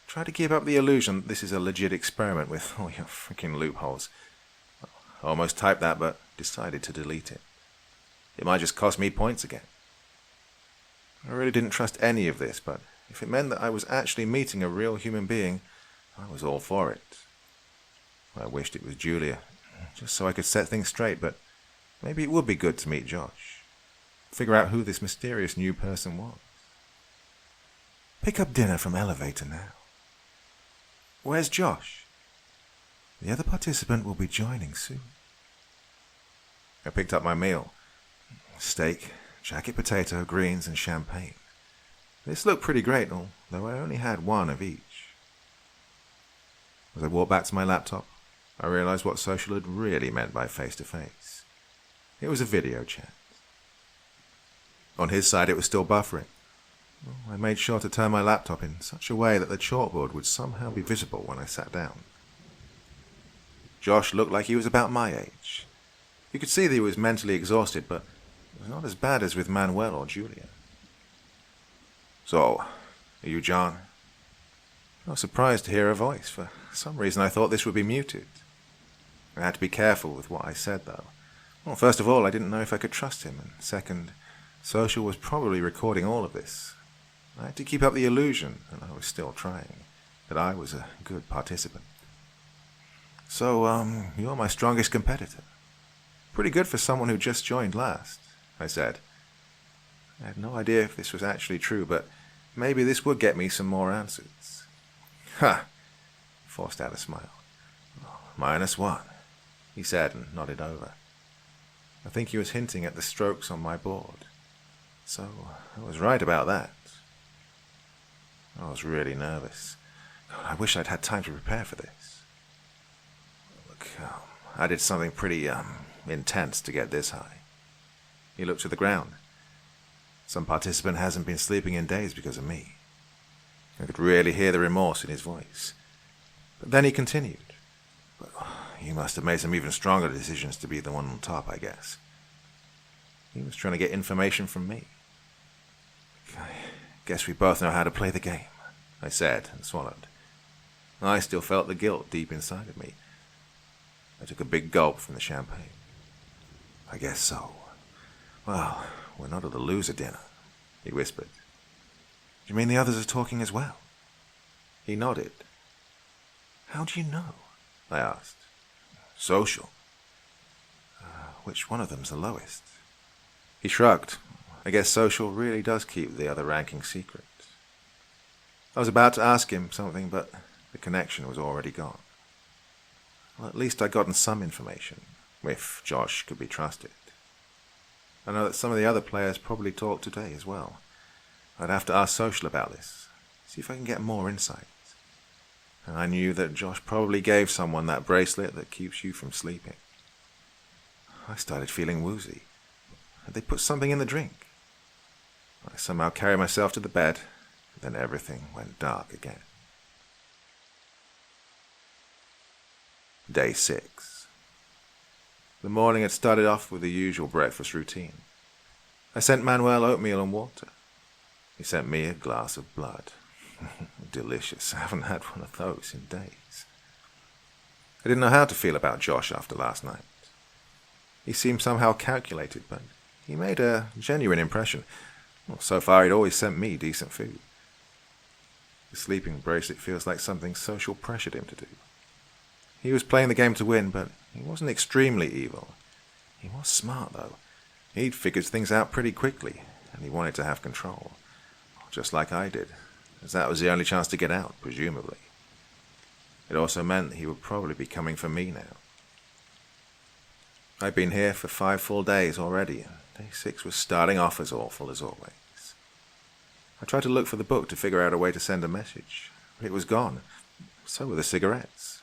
Try to keep up the illusion that this is a legit experiment with all your freaking loopholes. I almost typed that, but decided to delete it. It might just cost me points again. I really didn't trust any of this, but if it meant that I was actually meeting a real human being, I was all for it. I wished it was Julia, just so I could set things straight, but maybe it would be good to meet Josh. Figure out who this mysterious new person was. Pick up dinner from elevator now. Where's Josh? The other participant will be joining soon. I picked up my meal. Steak, jacket potato, greens, and champagne. This looked pretty great, although I only had one of each. As I walked back to my laptop, I realized what Social had really meant by face-to-face. It was a video chat. On his side, it was still buffering. I made sure to turn my laptop in such a way that the chalkboard would somehow be visible when I sat down. Josh looked like he was about my age. You could see that he was mentally exhausted, but it was not as bad as with Manuel or Julia. So, are you John? I was surprised to hear a voice. For some reason I thought this would be muted. I had to be careful with what I said, though. Well, first of all, I didn't know if I could trust him, and second, Social was probably recording all of this. I had to keep up the illusion, and I was still trying, that I was a good participant. So, you're my strongest competitor. Pretty good for someone who just joined last, I said. I had no idea if this was actually true, but maybe this would get me some more answers. Ha! Forced out a smile. -1, he said and nodded over. I think he was hinting at the strokes on my board. So, I was right about that. I was really nervous. God, I wish I'd had time to prepare for this. Look, I did something pretty, intense to get this high. He looked to the ground. Some participant hasn't been sleeping in days because of me. I could really hear the remorse in his voice. But then he continued. But you must have made some even stronger decisions to be the one on top, I guess. He was trying to get information from me. I guess we both know how to play the game, I said and swallowed. I still felt the guilt deep inside of me. I took a big gulp from the champagne. I guess so. Well, we're not at the loser dinner, he whispered. Do you mean the others are talking as well? He nodded. How do you know? I asked. Social. Which one of them's the lowest? He shrugged. I guess Social really does keep the other ranking secret. I was about to ask him something, but the connection was already gone. Well, at least I'd gotten some information, if Josh could be trusted. I know that some of the other players probably talked today as well. I'd have to ask Social about this, see if I can get more insight. And I knew that Josh probably gave someone that bracelet that keeps you from sleeping. I started feeling woozy. Had they put something in the drink? I somehow carried myself to the bed, and then everything went dark again. Day 6. The morning had started off with the usual breakfast routine. I sent Manuel oatmeal and water. He sent me a glass of blood. Delicious. I haven't had one of those in days. I didn't know how to feel about Josh after last night. He seemed somehow calculated, but he made a genuine impression. Well, so far he'd always sent me decent food. The sleeping bracelet feels like something social pressured him to do. He was playing the game to win, but he wasn't extremely evil. He was smart, though. He'd figured things out pretty quickly, and he wanted to have control. Just like I did, as that was the only chance to get out, presumably. It also meant that he would probably be coming for me now. I'd been here for 5 full days already, and day 6 was starting off as awful as always. I tried to look for the book to figure out a way to send a message, but it was gone. So were the cigarettes.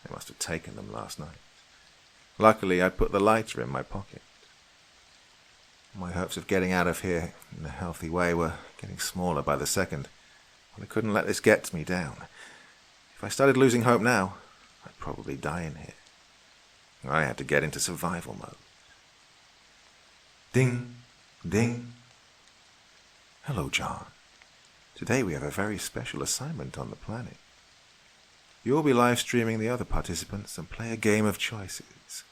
They must have taken them last night. Luckily, I'd put the lighter in my pocket. My hopes of getting out of here in a healthy way were getting smaller by the second, but I couldn't let this get me down. If I started losing hope now, I'd probably die in here. I had to get into survival mode. Ding, ding. Hello, John. Today we have a very special assignment on the planet. You'll be live streaming the other participants and play a game of choices.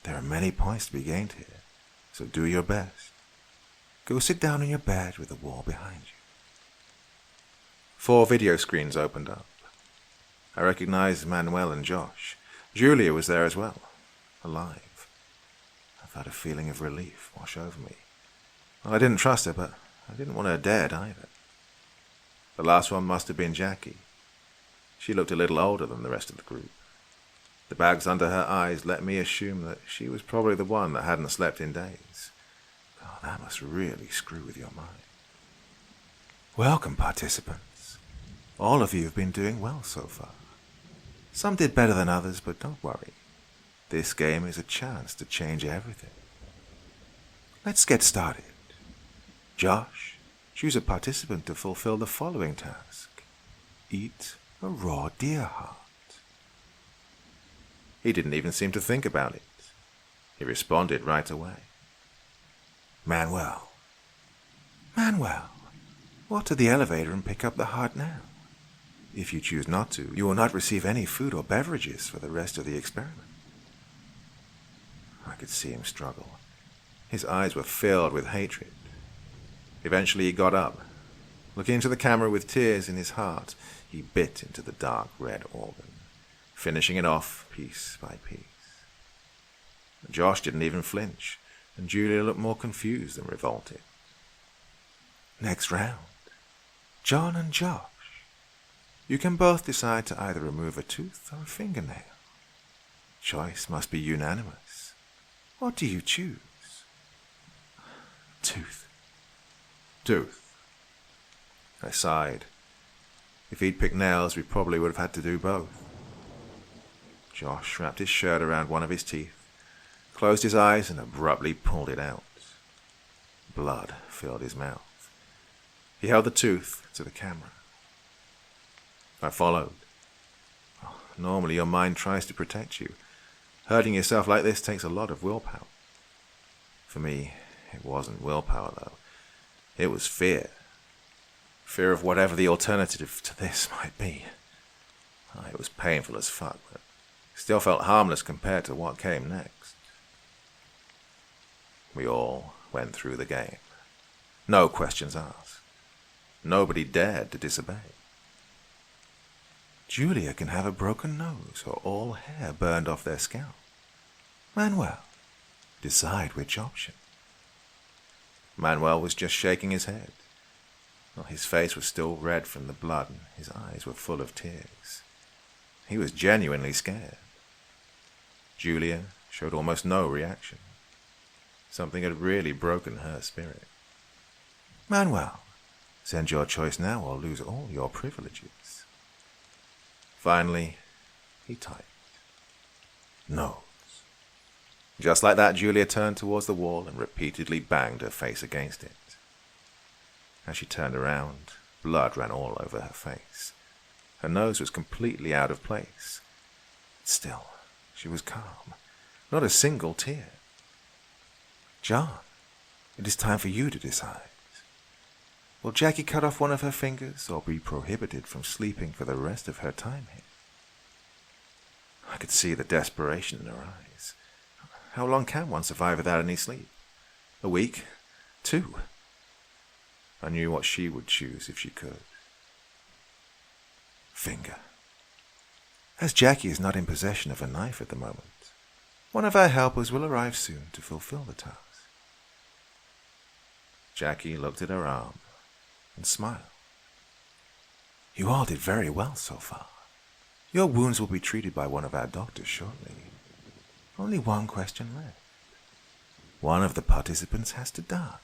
There are many points to be gained here, so do your best. Go sit down on your bed with the wall behind you. 4 video screens opened up. I recognized Manuel and Josh. Julia was there as well, alive. I felt a feeling of relief wash over me. Well, I didn't trust her, but I didn't want her dead either. The last one must have been Jackie. She looked a little older than the rest of the group. The bags under her eyes let me assume that she was probably the one that hadn't slept in days. Oh, that must really screw with your mind. Welcome, participants. All of you have been doing well so far. Some did better than others, but don't worry. This game is a chance to change everything. Let's get started. Josh, choose a participant to fulfill the following task. Eat a raw deer heart. He didn't even seem to think about it. He responded right away. Manuel, walk to the elevator and pick up the heart now. If you choose not to, you will not receive any food or beverages for the rest of the experiment. I could see him struggle. His eyes were filled with hatred. Eventually he got up. Looking into the camera with tears in his heart, he bit into the dark red organ, finishing it off piece by piece. Josh didn't even flinch, and Julia looked more confused than revolted. Next round, John and Josh. You can both decide to either remove a tooth or a fingernail. Choice must be unanimous. What do you choose? Tooth. I sighed. If he'd picked nails, we probably would have had to do both. Josh wrapped his shirt around one of his teeth, closed his eyes, and abruptly pulled it out. Blood filled his mouth. He held the tooth to the camera. I followed. Normally your mind tries to protect you. Hurting yourself like this takes a lot of willpower. For me, it wasn't willpower, though. It was fear. Fear of whatever the alternative to this might be. It was painful as fuck, but still felt harmless compared to what came next. We all went through the game. No questions asked. Nobody dared to disobey. Julia can have a broken nose or all hair burned off their scalp. Manuel, decide which option. Manuel was just shaking his head. His face was still red from the blood, and his eyes were full of tears. He was genuinely scared. Julia showed almost no reaction. Something had really broken her spirit. Manuel, send your choice now or lose all your privileges. Finally, he typed. Nose. Just like that, Julia turned towards the wall and repeatedly banged her face against it. As she turned around, blood ran all over her face. Her nose was completely out of place. Still, she was calm. Not a single tear. John, it is time for you to decide. Will Jackie cut off one of her fingers or be prohibited from sleeping for the rest of her time here? I could see the desperation in her eyes. How long can one survive without any sleep? A week? 2? I knew what she would choose if she could. Finger. As Jackie is not in possession of a knife at the moment, one of our helpers will arrive soon to fulfill the task. Jackie looked at her arm and smiled. You all did very well so far. Your wounds will be treated by one of our doctors shortly. Only one question left. One of the participants has to die.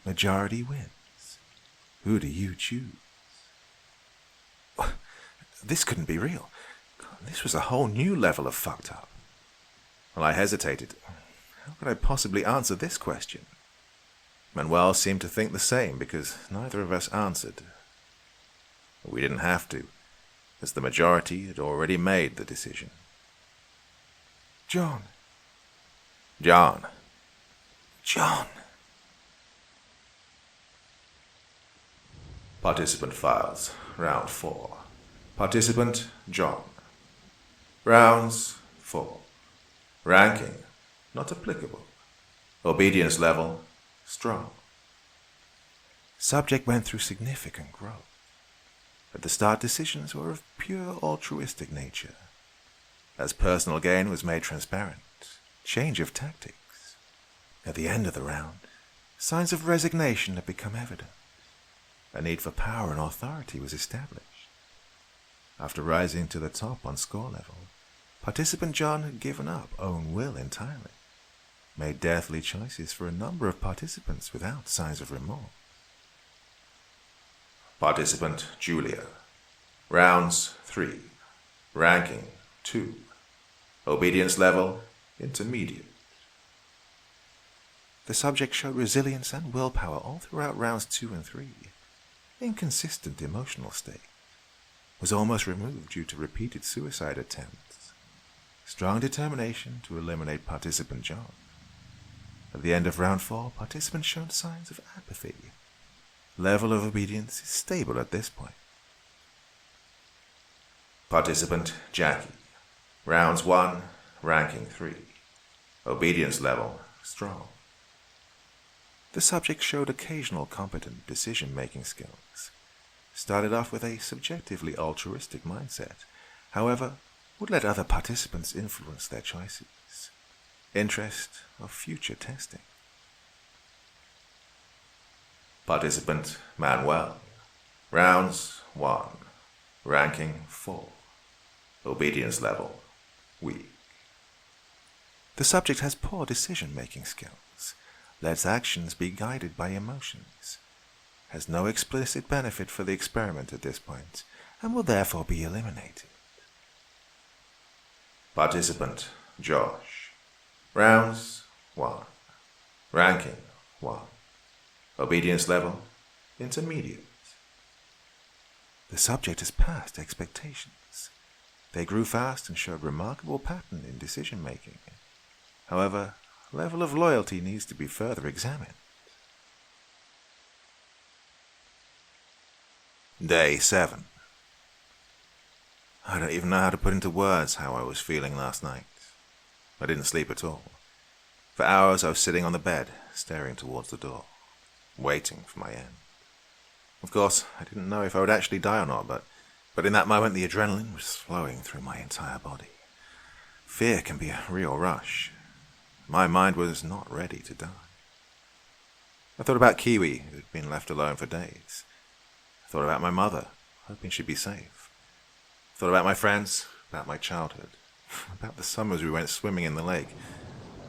Majority wins. Who do you choose? This couldn't be real. This was a whole new level of fucked up. Well, I hesitated. How could I possibly answer this question? Manuel seemed to think the same because neither of us answered. We didn't have to, as the majority had already made the decision. John. John. John. Participant files. Round 4. Participant John. Rounds 4. Ranking not applicable. Obedience level strong. Subject went through significant growth. At the start, decisions were of pure altruistic nature. As personal gain was made transparent, change of tactics. At the end of the round, signs of resignation had become evident. A need for power and authority was established. After rising to the top on score level, participant John had given up own will entirely, made deathly choices for a number of participants without signs of remorse. Participant Julia. Rounds 3. Ranking 2. Obedience level intermediate. The subject showed resilience and willpower all throughout rounds 2 and 3. Inconsistent emotional state. Was almost removed due to repeated suicide attempts. Strong determination to eliminate participant John. At the end of round 4, participants showed signs of apathy. Level of obedience is stable at this point. Participant Jackie. Rounds 1, ranking 3. Obedience level strong. The subject showed occasional competent decision-making skills. Started off with a subjectively altruistic mindset, however, would let other participants influence their choices. Interest of future testing. Participant Manuel. Rounds 1. Ranking 4. Obedience level weak. The subject has poor decision-making skills. Lets actions be guided by emotions. Has no explicit benefit for the experiment at this point, and will therefore be eliminated. Participant Josh. Rounds 1. Ranking 1. Obedience level intermediate. The subject has passed expectations. They grew fast and showed remarkable pattern in decision-making. However, level of loyalty needs to be further examined. Day 7. I don't even know how to put into words how I was feeling last night. I didn't sleep at all. For hours I was sitting on the bed, staring towards the door, waiting for my end. Of course, I didn't know if I would actually die or not, but in that moment the adrenaline was flowing through my entire body. Fear can be a real rush. My mind was not ready to die. I thought about Kiwi, who had been left alone for days. I thought about my mother, hoping she'd be safe. I thought about my friends, about my childhood, about the summers we went swimming in the lake,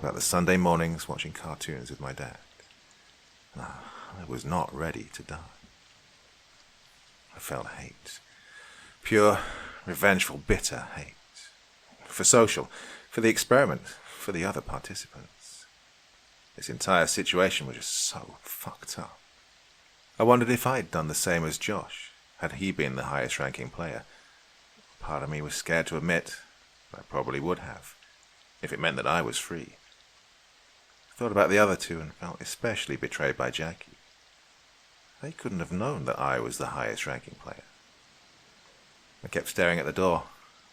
about the Sunday mornings watching cartoons with my dad. No, I was not ready to die. I felt hate. Pure, revengeful, bitter hate. For social, for the experiment, for the other participants. This entire situation was just so fucked up. I wondered if I'd done the same as Josh, had he been the highest ranking player. Part of me was scared to admit I probably would have, if it meant that I was free. I thought about the other two and felt especially betrayed by Jackie. They couldn't have known that I was the highest ranking player. I kept staring at the door,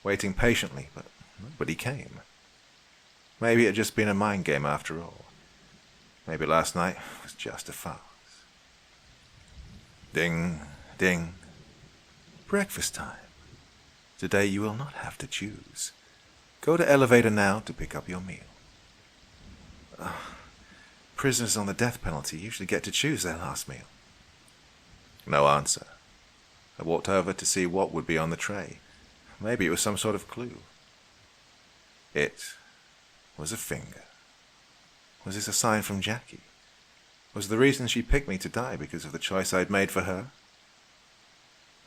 waiting patiently, but nobody came. Maybe it had just been a mind game after all. Maybe last night was just a farce. Ding, ding. Breakfast time. Today you will not have to choose. Go to elevator now to pick up your meal. Prisoners on the death penalty usually get to choose their last meal. No answer. I walked over to see what would be on the tray. Maybe it was some sort of clue. It was a finger. Was this a sign from Jackie? Was the reason she picked me to die because of the choice I'd made for her?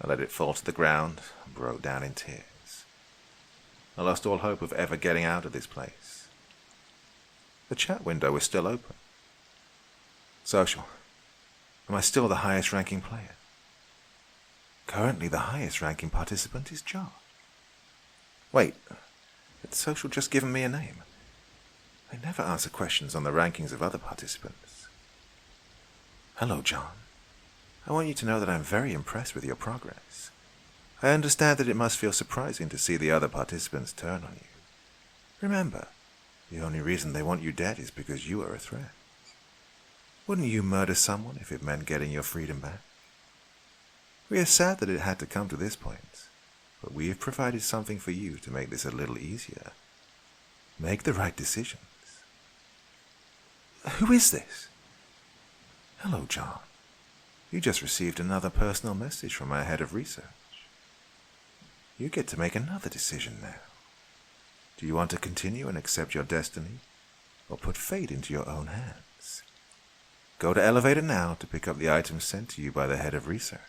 I let it fall to the ground and broke down in tears. I lost all hope of ever getting out of this place. The chat window was still open. Social. Am I still the highest ranking player? Currently the highest ranking participant is John. Wait, had Social just given me a name? They never answer questions on the rankings of other participants. Hello, John. I want you to know that I'm very impressed with your progress. I understand that it must feel surprising to see the other participants turn on you. Remember, the only reason they want you dead is because you are a threat. Wouldn't you murder someone if it meant getting your freedom back? We are sad that it had to come to this point, but we have provided something for you to make this a little easier. Make the right decisions. Who is this? Hello, John. You just received another personal message from our head of research. You get to make another decision now. Do you want to continue and accept your destiny, or put fate into your own hands? Go to elevator now to pick up the items sent to you by the head of research.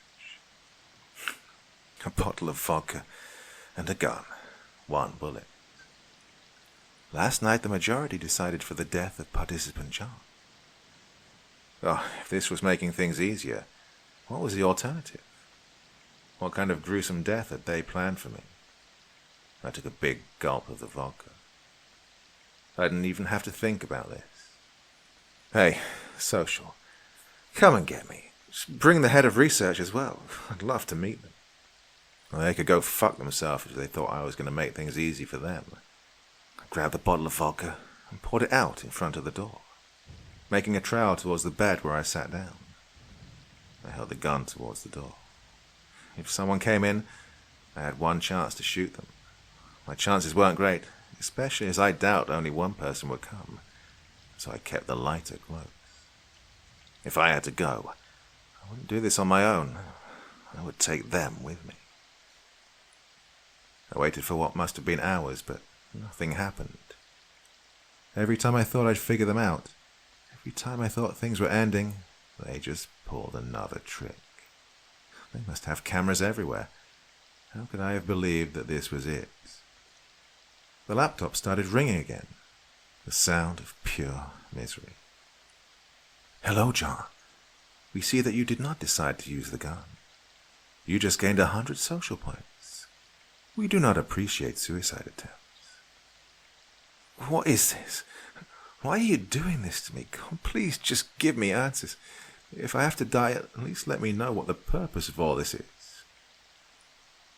A bottle of vodka and a gun. 1 bullet. Last night the majority decided for the death of participant John. Oh, if this was making things easier, what was the alternative? What kind of gruesome death had they planned for me? I took a big gulp of the vodka. I didn't even have to think about this. Hey, Social, come and get me. Just bring the head of research as well. I'd love to meet them. Well, they could go fuck themselves if they thought I was going to make things easy for them. I grabbed the bottle of vodka and poured it out in front of the door, making a trail towards the bed where I sat down. I held the gun towards the door. If someone came in, I had one chance to shoot them. My chances weren't great, especially as I doubt only one person would come, so I kept the lighter close. If I had to go, I wouldn't do this on my own. I would take them with me. I waited for what must have been hours, but nothing happened. Every time I thought I'd figure them out, every time I thought things were ending, they just pulled another trick. They must have cameras everywhere. How could I have believed that this was it? The laptop started ringing again. The sound of pure misery. Hello, John. We see that you did not decide to use the gun. You just gained 100 social points. We do not appreciate suicide attempts. What is this? Why are you doing this to me? Please just give me answers. If I have to die, at least let me know what the purpose of all this is.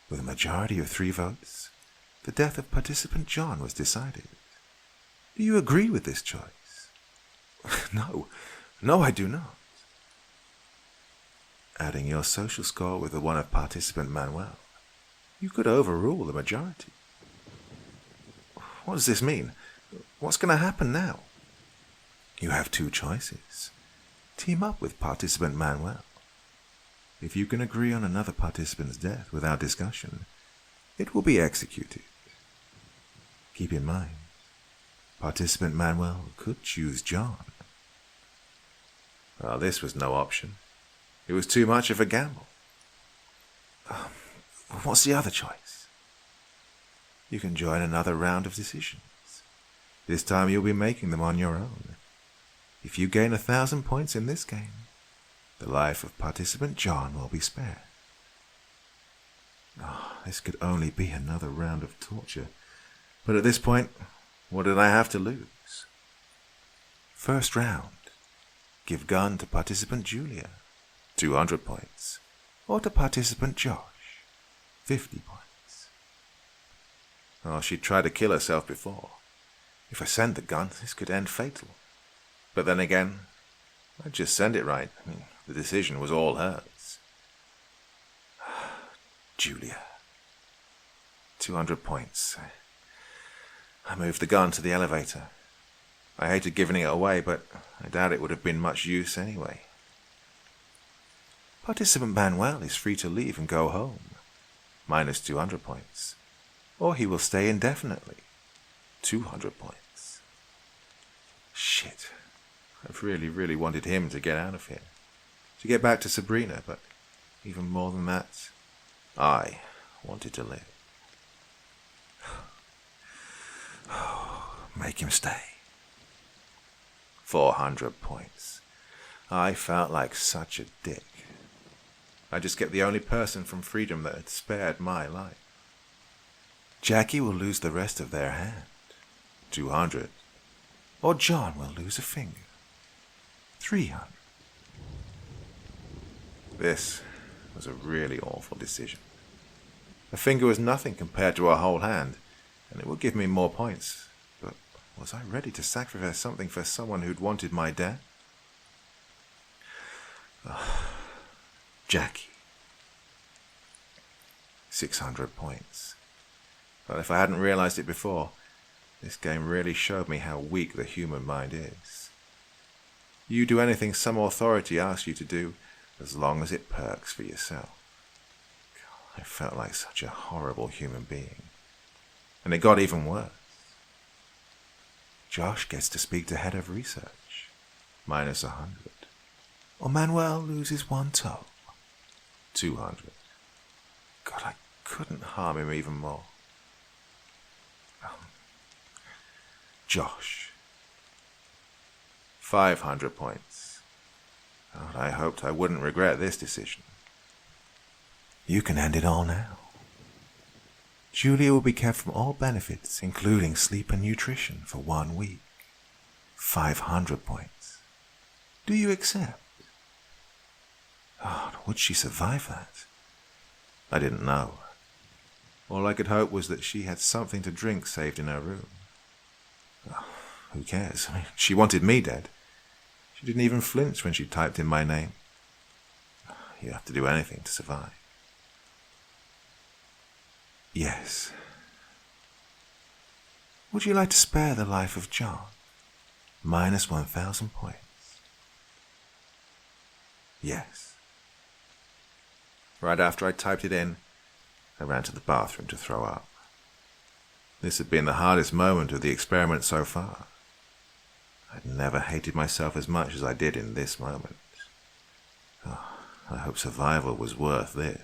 With a majority of 3 votes, the death of participant John was decided. Do you agree with this choice? No, I do not. Adding your social score with the one of participant Manuel, you could overrule the majority. What does this mean? What's going to happen now? You have 2 choices. Team up with participant Manuel. If you can agree on another participant's death without discussion, it will be executed. Keep in mind, participant Manuel could choose John. Well, this was no option. It was too much of a gamble. What's the other choice? You can join another round of decisions. This time you'll be making them on your own. If you gain 1,000 points in this game, the life of participant John will be spared. This could only be another round of torture. But at this point, what did I have to lose? First round. Give gun to participant Julia. 200 points. Or to participant Josh, 50 points. Oh, she'd tried to kill herself before. If I send the gun, this could end fatal. But then again, I'd just send it right. I mean, the decision was all hers. Julia. 200 points. I moved the gun to the elevator. I hated giving it away, but I doubt it would have been much use anyway. Participant Manuel is free to leave and go home, minus 200 points. Or he will stay indefinitely, 200 points. Shit. I've really wanted him to get out of here. To get back to Sabrina, but even more than that, I wanted to live. Make him stay. 400 points. I felt like such a dick. I just kept the only person from freedom that had spared my life. Jackie will lose the rest of their hand, 200. Or John will lose a finger, 300. This was a really awful decision. A finger was nothing compared to a whole hand, and it would give me more points. But was I ready to sacrifice something for someone who'd wanted my death? Jackie. 600 points. But if I hadn't realized it before, this game really showed me how weak the human mind is. You do anything some authority asks you to do, as long as it perks for yourself. I felt like such a horrible human being. And it got even worse. Josh gets to speak to head of research, minus 100. Or Manuel loses one toe, 200. God, I couldn't harm him even more. Josh. 500 points. God, I hoped I wouldn't regret this decision. You can end it all now. Julia will be kept from all benefits, including sleep and nutrition, for 1 week. 500 points. Do you accept? God, would she survive that? I didn't know. All I could hope was that she had something to drink saved in her room. Oh, who cares? I mean, she wanted me dead. She didn't even flinch when she typed in my name. You have to do anything to survive. Yes. Would you like to spare the life of John? Minus 1,000 points. Yes. Right after I typed it in, I ran to the bathroom to throw up. This had been the hardest moment of the experiment so far. I'd never hated myself as much as I did in this moment. Oh, I hope survival was worth this.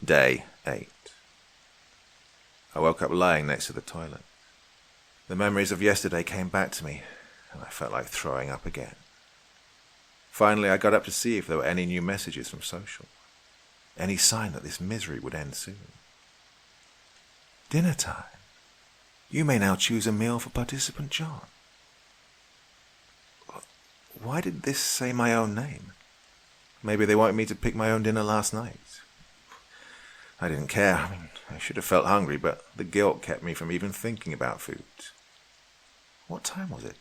Day 8. I woke up lying next to the toilet. The memories of yesterday came back to me, and I felt like throwing up again. Finally, I got up to see if there were any new messages from social. Any sign that this misery would end soon. Dinner time. You may now choose a meal for participant John. Why did this say my own name? Maybe they wanted me to pick my own dinner last night. I didn't care. I mean, I should have felt hungry, but the guilt kept me from even thinking about food. What time was it?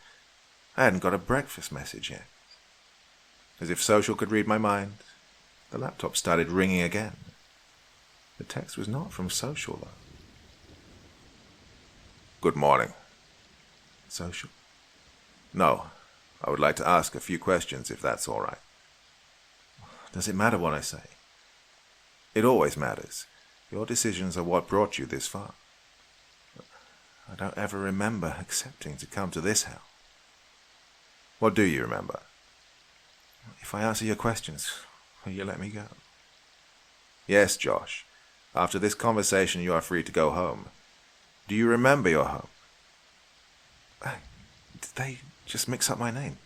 I hadn't got a breakfast message yet. As if social could read my mind, the laptop started ringing again. The text was not from social, though. Good morning. Social? No, I would like to ask a few questions if that's all right. Does it matter what I say? It always matters. Your decisions are what brought you this far. I don't ever remember accepting to come to this hell. What do you remember? If I answer your questions, will you let me go? Yes, Josh. After this conversation, you are free to go home. Do you remember your home? Did they just mix up my name?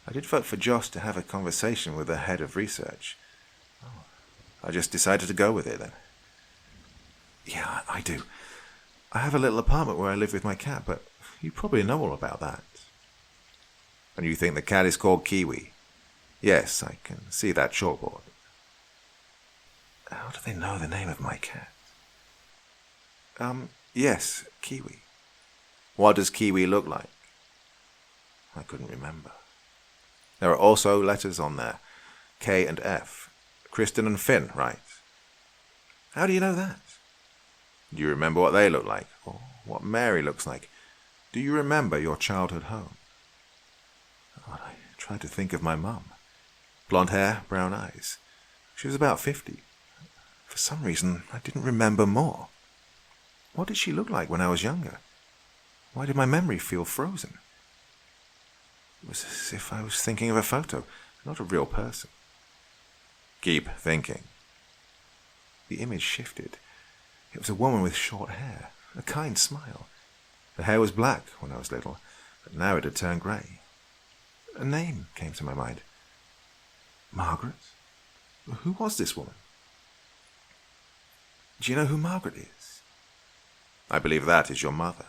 I did vote for Josh to have a conversation with the head of research. I just decided to go with it then. Yeah, I do. I have a little apartment where I live with my cat, but you probably know all about that. And you think the cat is called Kiwi? Yes, I can see that chalkboard. How do they know the name of my cat? Yes, Kiwi. What does Kiwi look like? I couldn't remember. There are also letters on there. K and F. Kristen and Finn, right? How do you know that? Do you remember what they look like? Or what Mary looks like? Do you remember your childhood home? God, I tried to think of my mum. Blonde hair, brown eyes. She was about 50. For some reason, I didn't remember more. What did she look like when I was younger? Why did my memory feel frozen? It was as if I was thinking of a photo, not a real person. Keep thinking. The image shifted. It was a woman with short hair, a kind smile. The hair was black when I was little, but now it had turned grey. A name came to my mind. Margaret? Who was this woman? Do you know who Margaret is? I believe that is your mother.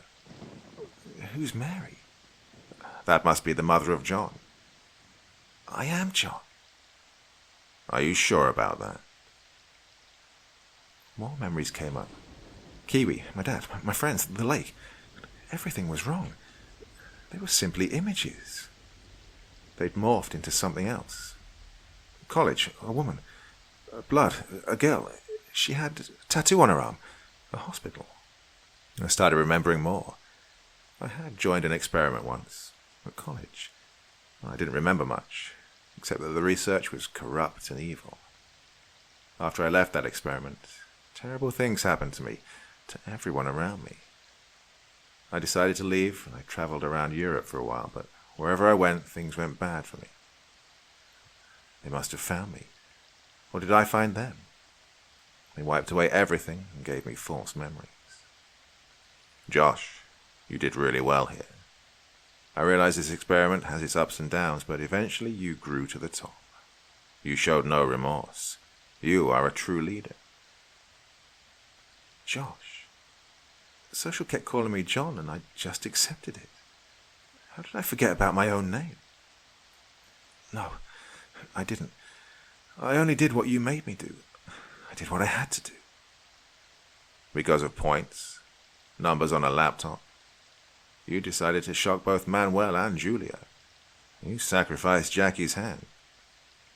Who's Mary? That must be the mother of John. I am John. Are you sure about that? More memories came up. Kiwi, my dad, my friends, the lake. Everything was wrong. They were simply images. They'd morphed into something else. College, a woman. Blood, a girl. She had a tattoo on her arm. A hospital. I started remembering more. I had joined an experiment once, at college. I didn't remember much, except that the research was corrupt and evil. After I left that experiment, terrible things happened to me, to everyone around me. I decided to leave, and I traveled around Europe for a while, but wherever I went, things went bad for me. They must have found me. Or did I find them? They wiped away everything and gave me false memories. Josh, you did really well here. I realize this experiment has its ups and downs, but eventually you grew to the top. You showed no remorse. You are a true leader. Josh. The social kept calling me John, and I just accepted it. How did I forget about my own name? No, I didn't. I only did what you made me do. I did what I had to do. Because of points? Numbers on a laptop? You decided to shock both Manuel and Julia. You sacrificed Jackie's hand.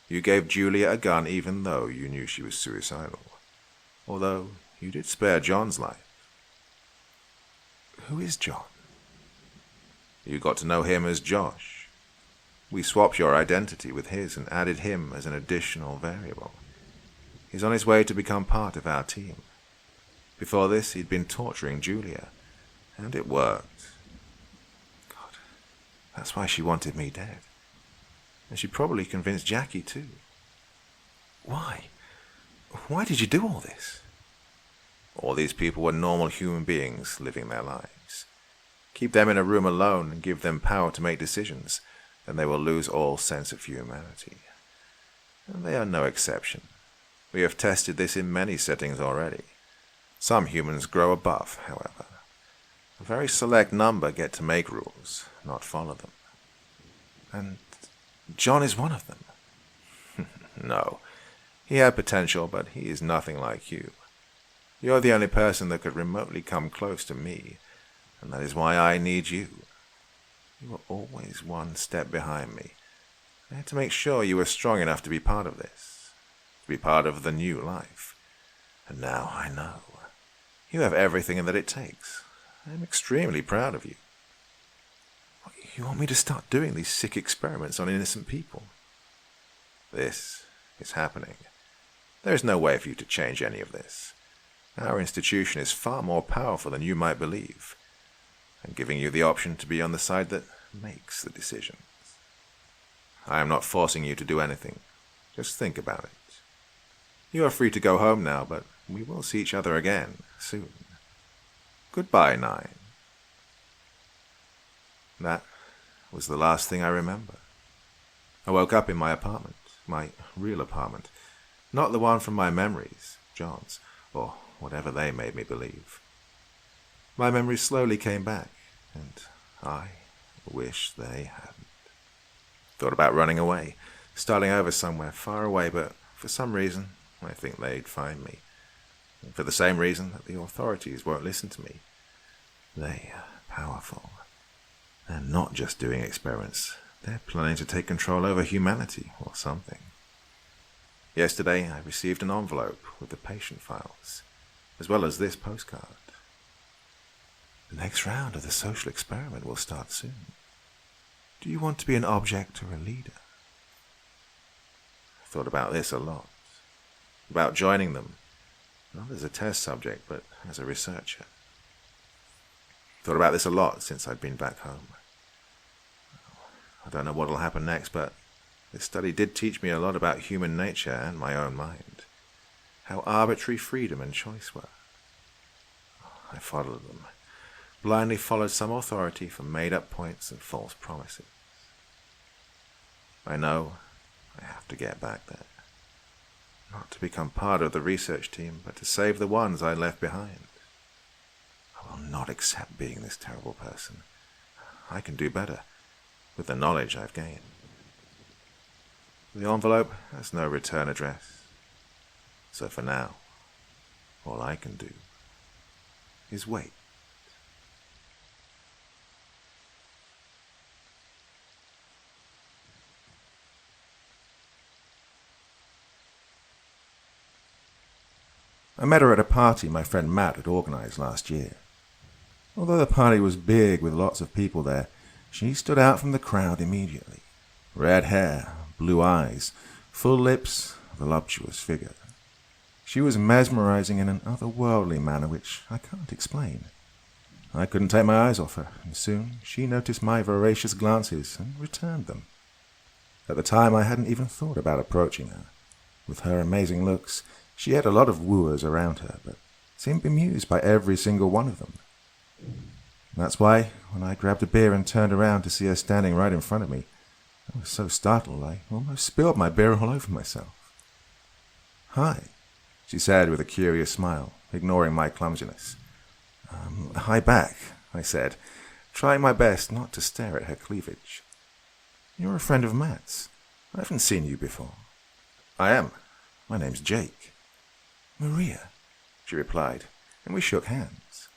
You gave Julia a gun even though you knew she was suicidal. Although you did spare John's life. Who is John? You got to know him as Josh. We swapped your identity with his and added him as an additional variable. He's on his way to become part of our team. Before this, he'd been torturing Julia, and it worked. God, that's why she wanted me dead. And she probably convinced Jackie too. Why? Why did you do all this? All these people were normal human beings living their lives. Keep them in a room alone and give them power to make decisions, and they will lose all sense of humanity. And they are no exception. We have tested this in many settings already. Some humans grow above, however. A very select number get to make rules, not follow them. And John is one of them. No. He had potential, but he is nothing like you. You're the only person that could remotely come close to me, and that is why I need you. You were always one step behind me. I had to make sure you were strong enough to be part of this, to be part of the new life. And now I know. You have everything that it takes. I am extremely proud of you. You want me to start doing these sick experiments on innocent people? This is happening. There is no way for you to change any of this. Our institution is far more powerful than you might believe. I'm giving you the option to be on the side that makes the decisions. I am not forcing you to do anything. Just think about it. You are free to go home now, but we will see each other again soon. Goodbye, 9. That was the last thing I remember. I woke up in my apartment, my real apartment, not the one from my memories, John's, or whatever they made me believe. My memories slowly came back, and I wish they hadn't. Thought about running away, starting over somewhere far away, but for some reason, I think they'd find me. And for the same reason that the authorities won't listen to me. They are powerful. They're not just doing experiments. They're planning to take control over humanity or something. Yesterday, I received an envelope with the patient files, as well as this postcard. The next round of the social experiment will start soon. Do you want to be an object or a leader? I thought about this a lot. About joining them, not as a test subject, but as a researcher. Thought about this a lot since I'd been back home. I don't know what'll happen next, but this study did teach me a lot about human nature and my own mind. How arbitrary freedom and choice were. I followed them. Blindly followed some authority for made-up points and false promises. I know I have to get back there. Not to become part of the research team, but to save the ones I left behind. I will not accept being this terrible person. I can do better with the knowledge I've gained. The envelope has no return address. So for now, all I can do is wait. I met her at a party my friend Matt had organized last year. Although the party was big with lots of people there, she stood out from the crowd immediately. Red hair, blue eyes, full lips, voluptuous figure. She was mesmerizing in an otherworldly manner which I can't explain. I couldn't take my eyes off her, and soon she noticed my voracious glances and returned them. At the time I hadn't even thought about approaching her. With her amazing looks, she had a lot of wooers around her, but seemed bemused by every single one of them. That's why, when I grabbed a beer and turned around to see her standing right in front of me, I was so startled I almost spilled my beer all over myself. "Hi," she said with a curious smile, ignoring my clumsiness. Hi back," I said, trying my best not to stare at her cleavage. "You're a friend of Matt's. I haven't seen you before." "I am. My name's Jake." "Maria," she replied, and we shook hands.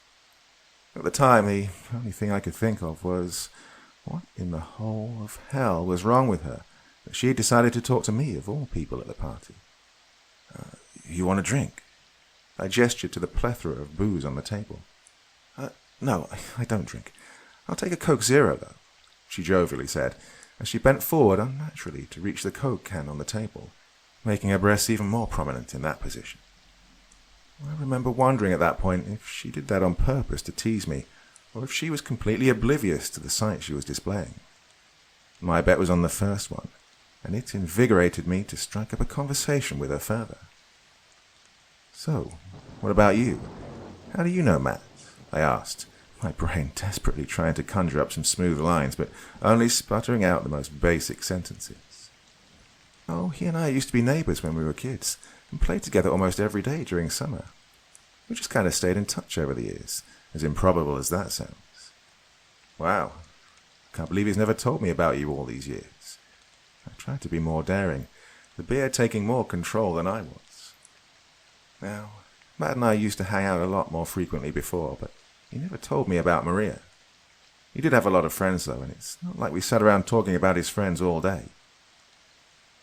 At the time, the only thing I could think of was what in the whole of hell was wrong with her that she had decided to talk to me of all people at the party. You want a drink?" I gestured to the plethora of booze on the table. No, I don't drink. I'll take a Coke Zero, though," she jovially said, as she bent forward unnaturally to reach the Coke can on the table, making her breasts even more prominent in that position. I remember wondering at that point if she did that on purpose to tease me, or if she was completely oblivious to the sight she was displaying. My bet was on the first one, and it invigorated me to strike up a conversation with her further. "So, what about you? How do you know Matt?" I asked, my brain desperately trying to conjure up some smooth lines, but only sputtering out the most basic sentences. "Oh, he and I used to be neighbors when we were kids, and played together almost every day during summer. We just kind of stayed in touch over the years, as improbable as that sounds." "Wow, I can't believe he's never told me about you all these years." I tried to be more daring, the beer taking more control than I was. "Now, Matt and I used to hang out a lot more frequently before, but he never told me about Maria. He did have a lot of friends, though, and it's not like we sat around talking about his friends all day."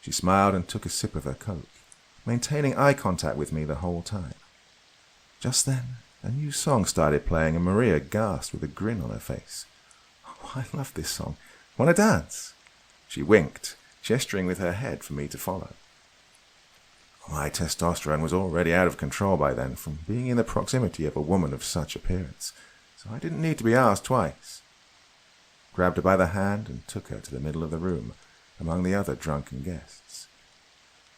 She smiled and took a sip of her Coke, maintaining eye contact with me the whole time. Just then, a new song started playing, and Maria gasped with a grin on her face. "Oh, I love this song. Want to dance?" She winked, gesturing with her head for me to follow. My testosterone was already out of control by then from being in the proximity of a woman of such appearance, so I didn't need to be asked twice. Grabbed her by the hand and took her to the middle of the room, among the other drunken guests.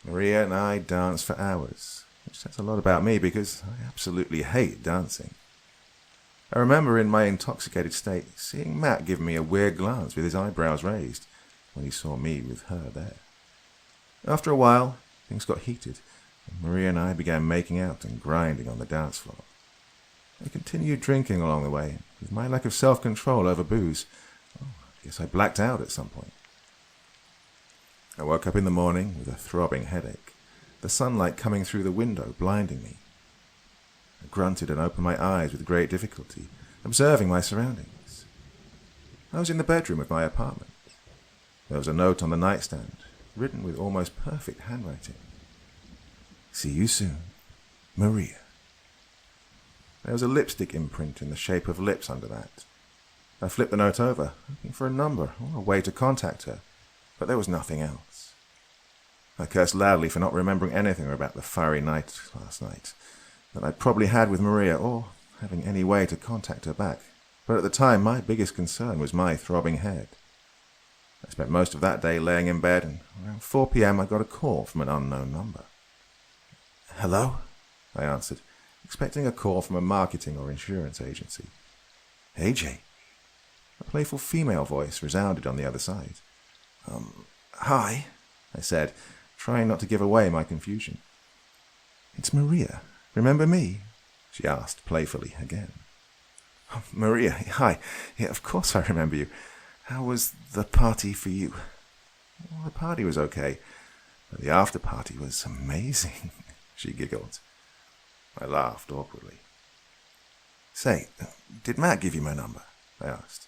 Maria and I danced for hours, which says a lot about me because I absolutely hate dancing. I remember in my intoxicated state seeing Matt give me a weird glance with his eyebrows raised when he saw me with her there. After a while, things got heated, and Maria and I began making out and grinding on the dance floor. I continued drinking along the way, and with my lack of self-control over booze, I guess I blacked out at some point. I woke up in the morning with a throbbing headache, the sunlight coming through the window blinding me. I grunted and opened my eyes with great difficulty, observing my surroundings. I was in the bedroom of my apartment. There was a note on the nightstand, written with almost perfect handwriting. See you soon, Maria. There was a lipstick imprint in the shape of lips under that. I flipped the note over, looking for a number or a way to contact her, but there was nothing else. I cursed loudly for not remembering anything about the fiery night last night that I'd probably had with Maria, or having any way to contact her back. But at the time, my biggest concern was my throbbing head. I spent most of that day laying in bed, and around 4 p.m. I got a call from an unknown number. "Hello?" I answered, expecting a call from a marketing or insurance agency. "Hey, Jay." A playful female voice resounded on the other side. Hi," I said, trying not to give away my confusion. "It's Maria. Remember me?" she asked playfully again. "Oh, Maria, hi. Yeah, of course I remember you. How was the party for you?" "Well, the party was okay, but the after-party was amazing," she giggled. I laughed awkwardly. "Say, did Matt give you my number?" I asked.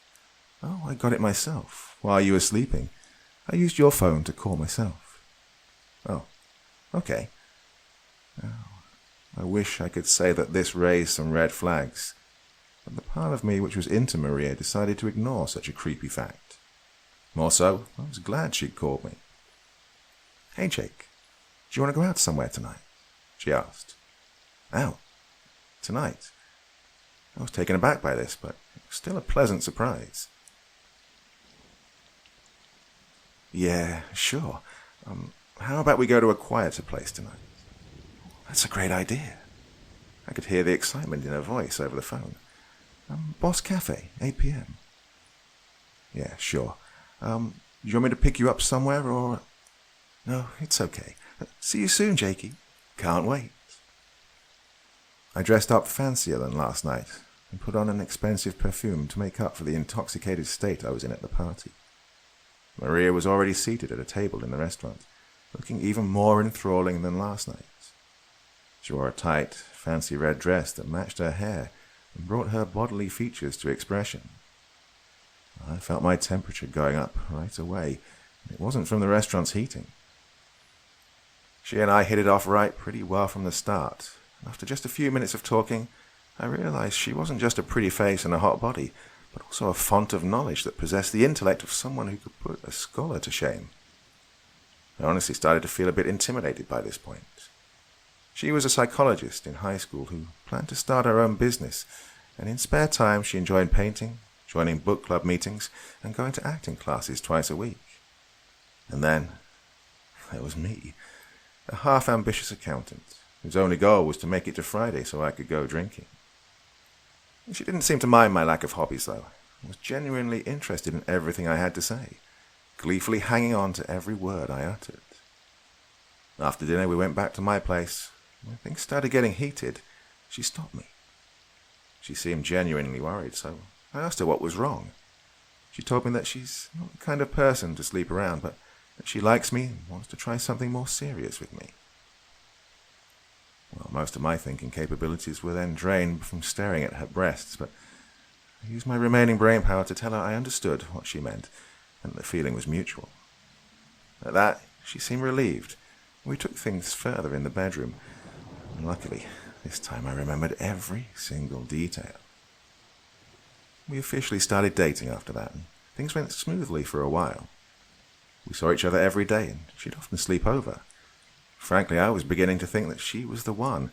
"Oh, I got it myself. While you were sleeping, I used your phone to call myself." "Oh, okay." Oh, I wish I could say that this raised some red flags, but the part of me which was into Maria decided to ignore such a creepy fact. More so, I was glad she'd called me. "Hey, Jake, do you want to go out somewhere tonight?" she asked. "Out? Tonight?" I was taken aback by this, but it was still a pleasant surprise. "Yeah, sure. How about we go to a quieter place tonight?" "That's a great idea." I could hear the excitement in her voice over the phone. "Boss Cafe, 8 p.m. "Yeah, sure. Do you want me to pick you up somewhere, or—" "No, it's okay. See you soon, Jakey. Can't wait." I dressed up fancier than last night and put on an expensive perfume to make up for the intoxicated state I was in at the party. Maria was already seated at a table in the restaurant, looking even more enthralling than last night. She wore a tight, fancy red dress that matched her hair and brought her bodily features to expression. I felt my temperature going up right away, and it wasn't from the restaurant's heating. She and I hit it off right pretty well from the start. After just a few minutes of talking, I realized she wasn't just a pretty face and a hot body, but also a font of knowledge that possessed the intellect of someone who could put a scholar to shame. I honestly started to feel a bit intimidated by this point. She was a psychologist in high school who planned to start her own business, and in spare time she enjoyed painting, joining book club meetings, and going to acting classes twice a week. And then there was me, a half-ambitious accountant, whose only goal was to make it to Friday so I could go drinking. She didn't seem to mind my lack of hobbies, though, and was genuinely interested in everything I had to say, gleefully hanging on to every word I uttered. After dinner, we went back to my place. When things started getting heated, she stopped me. She seemed genuinely worried, so I asked her what was wrong. She told me that she's not the kind of person to sleep around, but that she likes me and wants to try something more serious with me. Well, most of my thinking capabilities were then drained from staring at her breasts, but I used my remaining brain power to tell her I understood what she meant, and the feeling was mutual. At that, she seemed relieved, and we took things further in the bedroom, and luckily, this time I remembered every single detail. We officially started dating after that, and things went smoothly for a while. We saw each other every day, and she'd often sleep over. Frankly, I was beginning to think that she was the one.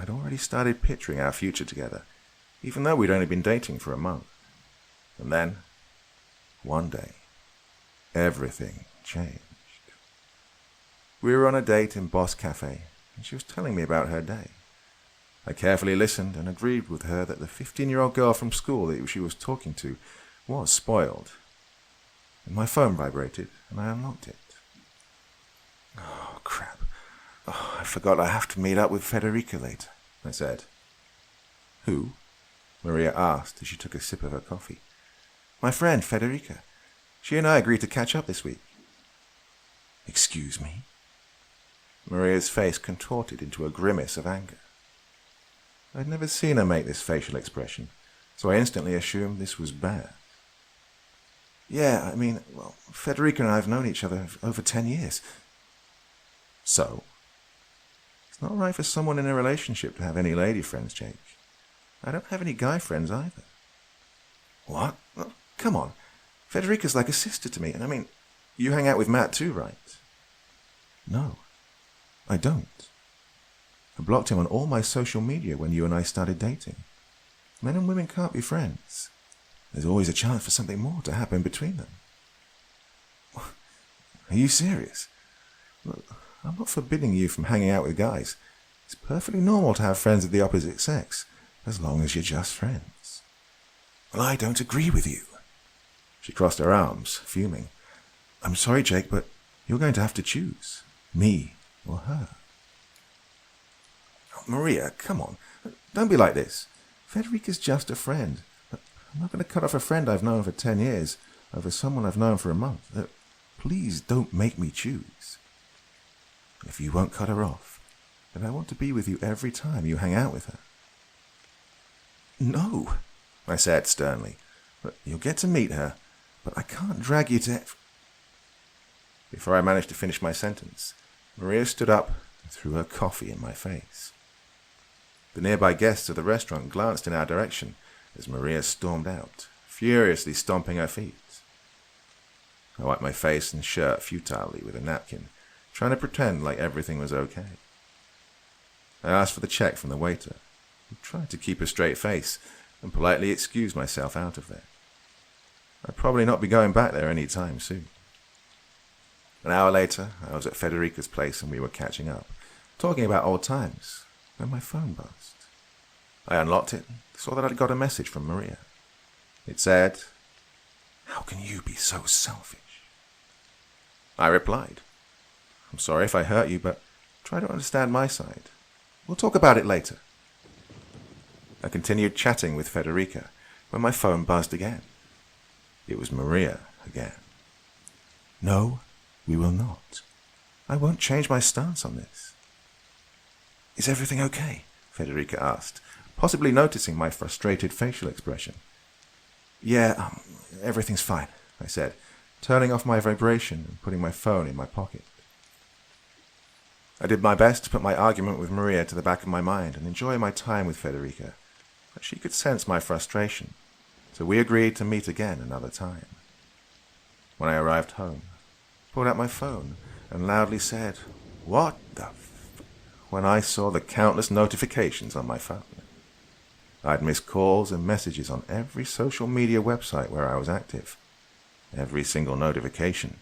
I'd already started picturing our future together, even though we'd only been dating for a month. And then, one day, everything changed. We were on a date in Boss Cafe, and she was telling me about her day. I carefully listened and agreed with her that the 15-year-old girl from school that she was talking to was spoiled. And my phone vibrated, and I unlocked it. Oh, crap. Oh, I forgot I have to meet up with Federica later, I said. Who? Maria asked as she took a sip of her coffee. My friend, Federica. She and I agreed to catch up this week. Excuse me? Maria's face contorted into a grimace of anger. I'd never seen her make this facial expression, so I instantly assumed this was bad. Yeah, I mean, well, Federica and I have known each other over 10 years. So? It's not right for someone in a relationship to have any lady friends, Jake. I don't have any guy friends either. What? Oh, come on. Federica's like a sister to me, and I mean, you hang out with Matt too, right? No, I don't. I blocked him on all my social media when you and I started dating. Men and women can't be friends. There's always a chance for something more to happen between them. Are you serious? Look, I'm not forbidding you from hanging out with guys. It's perfectly normal to have friends of the opposite sex, as long as you're just friends. Well, I don't agree with you. She crossed her arms, fuming. I'm sorry, Jake, but you're going to have to choose. Me or her. Oh, Maria, come on. Don't be like this. Federica's just a friend. I'm not going to cut off a friend I've known for 10 years over someone I've known for a month. Please don't make me choose. If you won't cut her off, then I want to be with you every time you hang out with her. No, I said sternly. But you'll get to meet her, but I can't drag you to... Before I managed to finish my sentence, Maria stood up and threw her coffee in my face. The nearby guests of the restaurant glanced in our direction as Maria stormed out, furiously stomping her feet. I wiped my face and shirt futilely with a napkin, trying to pretend like everything was okay. I asked for the check from the waiter, who tried to keep a straight face, and politely excused myself out of there. I'd probably not be going back there any time soon. An hour later, I was at Federica's place and we were catching up, talking about old times, when my phone buzzed. I unlocked it and saw that I'd got a message from Maria. It said, "How can you be so selfish?" I replied, "I'm sorry if I hurt you, but try to understand my side. We'll talk about it later." I continued chatting with Federica when my phone buzzed again. It was Maria again. "No, we will not. I won't change my stance on this." "Is everything okay?" Federica asked, possibly noticing my frustrated facial expression. Yeah, everything's fine," I said, turning off my vibration and putting my phone in my pocket. I did my best to put my argument with Maria to the back of my mind and enjoy my time with Federica, but she could sense my frustration, so we agreed to meet again another time. When I arrived home, I pulled out my phone and loudly said, "What the f..." when I saw the countless notifications on my phone. I'd missed calls and messages on every social media website where I was active. Every single notification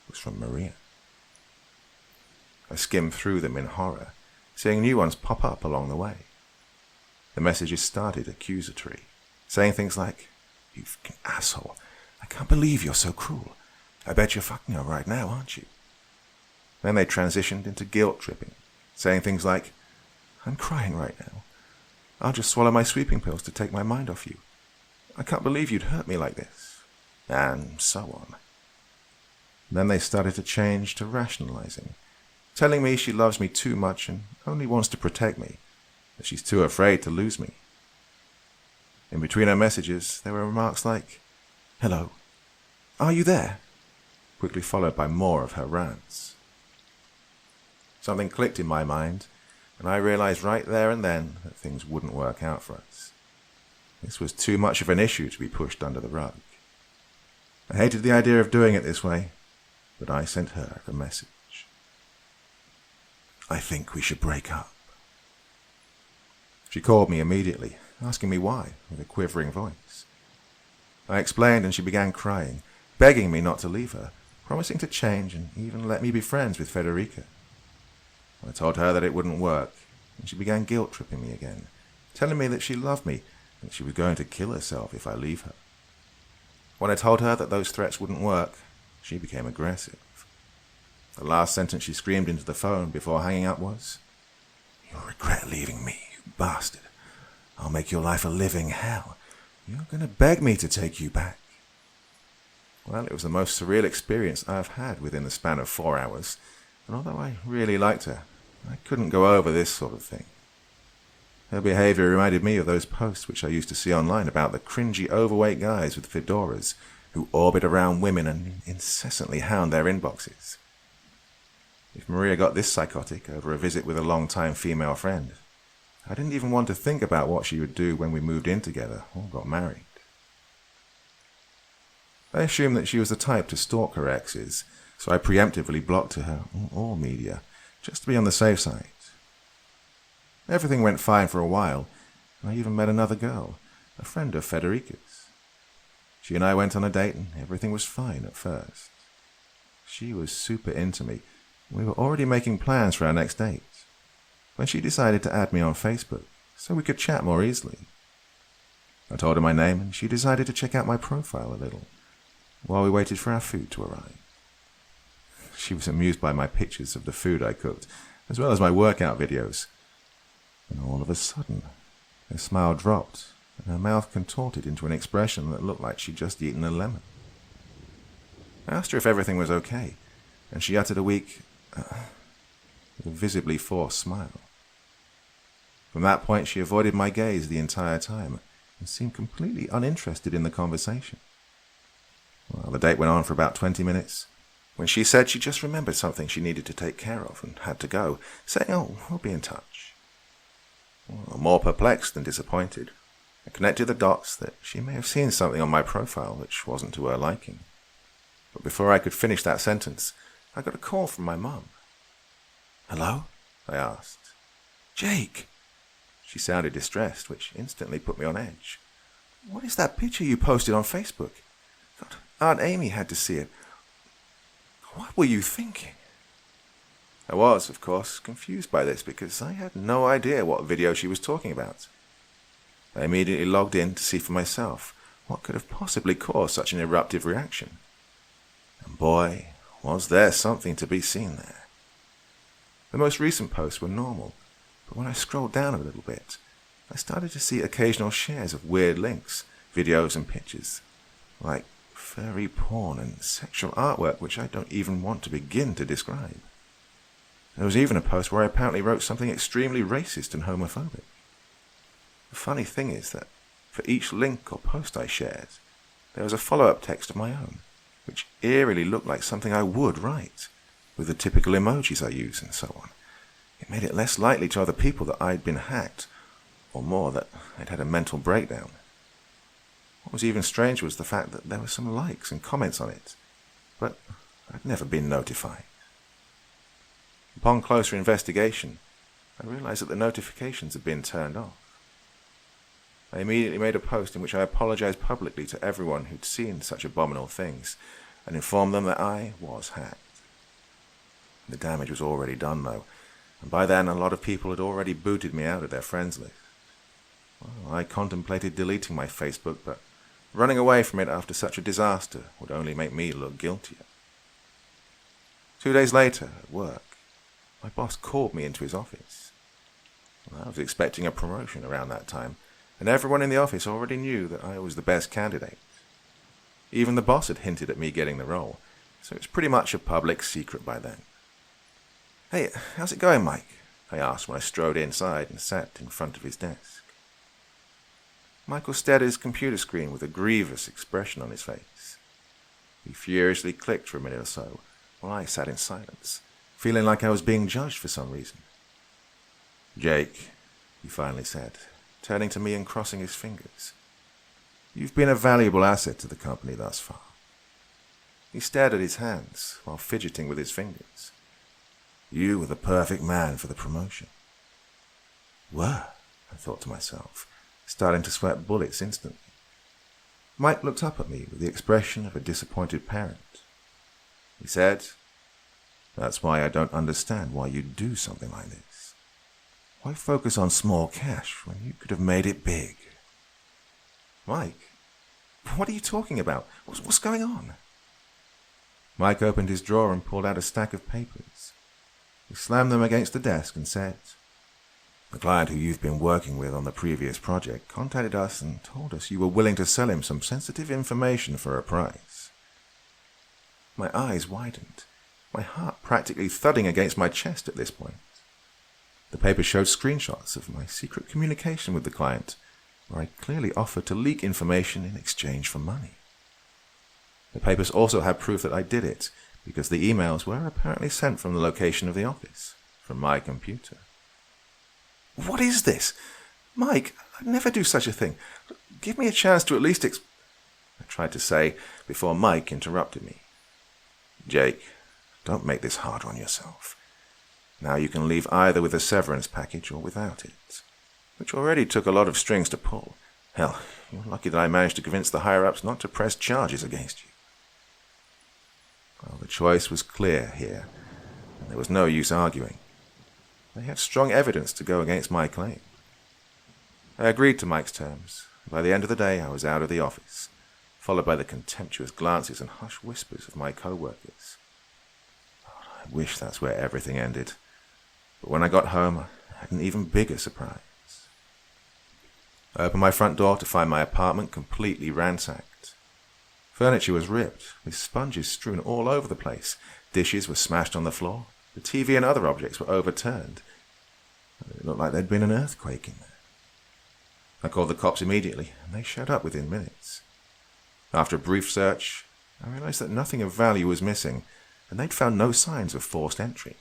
was from Maria. I skimmed through them in horror, seeing new ones pop up along the way. The messages started accusatory, saying things like, "You fucking asshole. I can't believe you're so cruel. I bet you're fucking her right now, aren't you?" Then they transitioned into guilt-tripping, saying things like, "I'm crying right now. I'll just swallow my sleeping pills to take my mind off you. I can't believe you'd hurt me like this." And so on. Then they started to change to rationalizing, telling me she loves me too much and only wants to protect me, that she's too afraid to lose me. In between her messages, there were remarks like, "Hello, are you there?" quickly followed by more of her rants. Something clicked in my mind, and I realized right there and then that things wouldn't work out for us. This was too much of an issue to be pushed under the rug. I hated the idea of doing it this way, but I sent her a message. "I think we should break up." She called me immediately, asking me why, with a quivering voice. I explained and she began crying, begging me not to leave her, promising to change and even let me be friends with Federica. I told her that it wouldn't work, and she began guilt-tripping me again, telling me that she loved me and that she was going to kill herself if I leave her. When I told her that those threats wouldn't work, she became aggressive. The last sentence she screamed into the phone before hanging up was, "You'll regret leaving me, you bastard. I'll make your life a living hell. You're going to beg me to take you back." Well, it was the most surreal experience I've had within the span of 4 hours, and although I really liked her, I couldn't go over this sort of thing. Her behaviour reminded me of those posts which I used to see online about the cringy overweight guys with fedoras who orbit around women and incessantly hound their inboxes. If Maria got this psychotic over a visit with a long-time female friend, I didn't even want to think about what she would do when we moved in together or got married. I assumed that she was the type to stalk her exes, so I preemptively blocked her on all media, just to be on the safe side. Everything went fine for a while, and I even met another girl, a friend of Federica's. She and I went on a date, and everything was fine at first. She was super into me. We were already making plans for our next date, when she decided to add me on Facebook, so we could chat more easily. I told her my name, and she decided to check out my profile a little, while we waited for our food to arrive. She was amused by my pictures of the food I cooked, as well as my workout videos. And all of a sudden, her smile dropped, and her mouth contorted into an expression that looked like she'd just eaten a lemon. I asked her if everything was okay, and she uttered a weak, with a visibly forced smile. From that point, she avoided my gaze the entire time, and seemed completely uninterested in the conversation. Well, the date went on for about 20 minutes, when she said she just remembered something she needed to take care of and had to go, saying, "Oh, we'll be in touch." Well, more perplexed than disappointed, I connected the dots that she may have seen something on my profile which wasn't to her liking. But before I could finish that sentence, I got a call from my mum. "Hello?" I asked. "Jake!" She sounded distressed, which instantly put me on edge. "What is that picture you posted on Facebook? God, Aunt Amy had to see it. What were you thinking?" I was, of course, confused by this because I had no idea what video she was talking about. I immediately logged in to see for myself what could have possibly caused such an eruptive reaction. And boy, was there something to be seen there. The most recent posts were normal, but when I scrolled down a little bit, I started to see occasional shares of weird links, videos and pictures, like furry porn and sexual artwork which I don't even want to begin to describe. There was even a post where I apparently wrote something extremely racist and homophobic. The funny thing is that for each link or post I shared, there was a follow-up text of my own, which eerily looked like something I would write, with the typical emojis I use and so on. It made it less likely to other people that I'd been hacked, or more, that I'd had a mental breakdown. What was even stranger was the fact that there were some likes and comments on it, but I'd never been notified. Upon closer investigation, I realized that the notifications had been turned off. I immediately made a post in which I apologized publicly to everyone who'd seen such abominable things, and informed them that I was hacked. The damage was already done, though, and by then a lot of people had already booted me out of their friends list. Well, I contemplated deleting my Facebook, but running away from it after such a disaster would only make me look guiltier. 2 days later, at work, my boss called me into his office. Well, I was expecting a promotion around that time, and everyone in the office already knew that I was the best candidate. Even the boss had hinted at me getting the role, so it's pretty much a public secret by then. "Hey, how's it going, Mike?" I asked when I strode inside and sat in front of his desk. Michael stared at his computer screen with a grievous expression on his face. He furiously clicked for a minute or so, while I sat in silence, feeling like I was being judged for some reason. "Jake," he finally said, turning to me and crossing his fingers, "you've been a valuable asset to the company thus far." He stared at his hands while fidgeting with his fingers. "You were the perfect man for the promotion." "Were?" I thought to myself, starting to sweat bullets instantly. Mike looked up at me with the expression of a disappointed parent. He said, "That's why I don't understand why you'd do something like this. Why focus on small cash when you could have made it big?" "Mike, what are you talking about? What's going on?" Mike opened his drawer and pulled out a stack of papers. He slammed them against the desk and said, "The client who you've been working with on the previous project contacted us and told us you were willing to sell him some sensitive information for a price. My eyes widened, my heart practically thudding against my chest at this point. The paper showed screenshots of my secret communication with the client, where I clearly offered to leak information in exchange for money. The papers also had proof that I did it, because the emails were apparently sent from the location of the office, from my computer. "What is this? Mike, I'd never do such a thing. Give me a chance to at least I tried to say before Mike interrupted me. "Jake, don't make this hard on yourself. Now you can leave either with a severance package or without it, which already took a lot of strings to pull. Hell, you're lucky that I managed to convince the higher-ups not to press charges against you." Well, the choice was clear here, and there was no use arguing. They had strong evidence to go against my claim. I agreed to Mike's terms. By the end of the day, I was out of the office, followed by the contemptuous glances and hushed whispers of my co-workers. I wish that's where everything ended. But when I got home, I had an even bigger surprise. I opened my front door to find my apartment completely ransacked. Furniture was ripped, with sponges strewn all over the place. Dishes were smashed on the floor. The TV and other objects were overturned. It looked like there'd been an earthquake in there. I called the cops immediately, and they showed up within minutes. After a brief search, I realized that nothing of value was missing, and they'd found no signs of forced entry.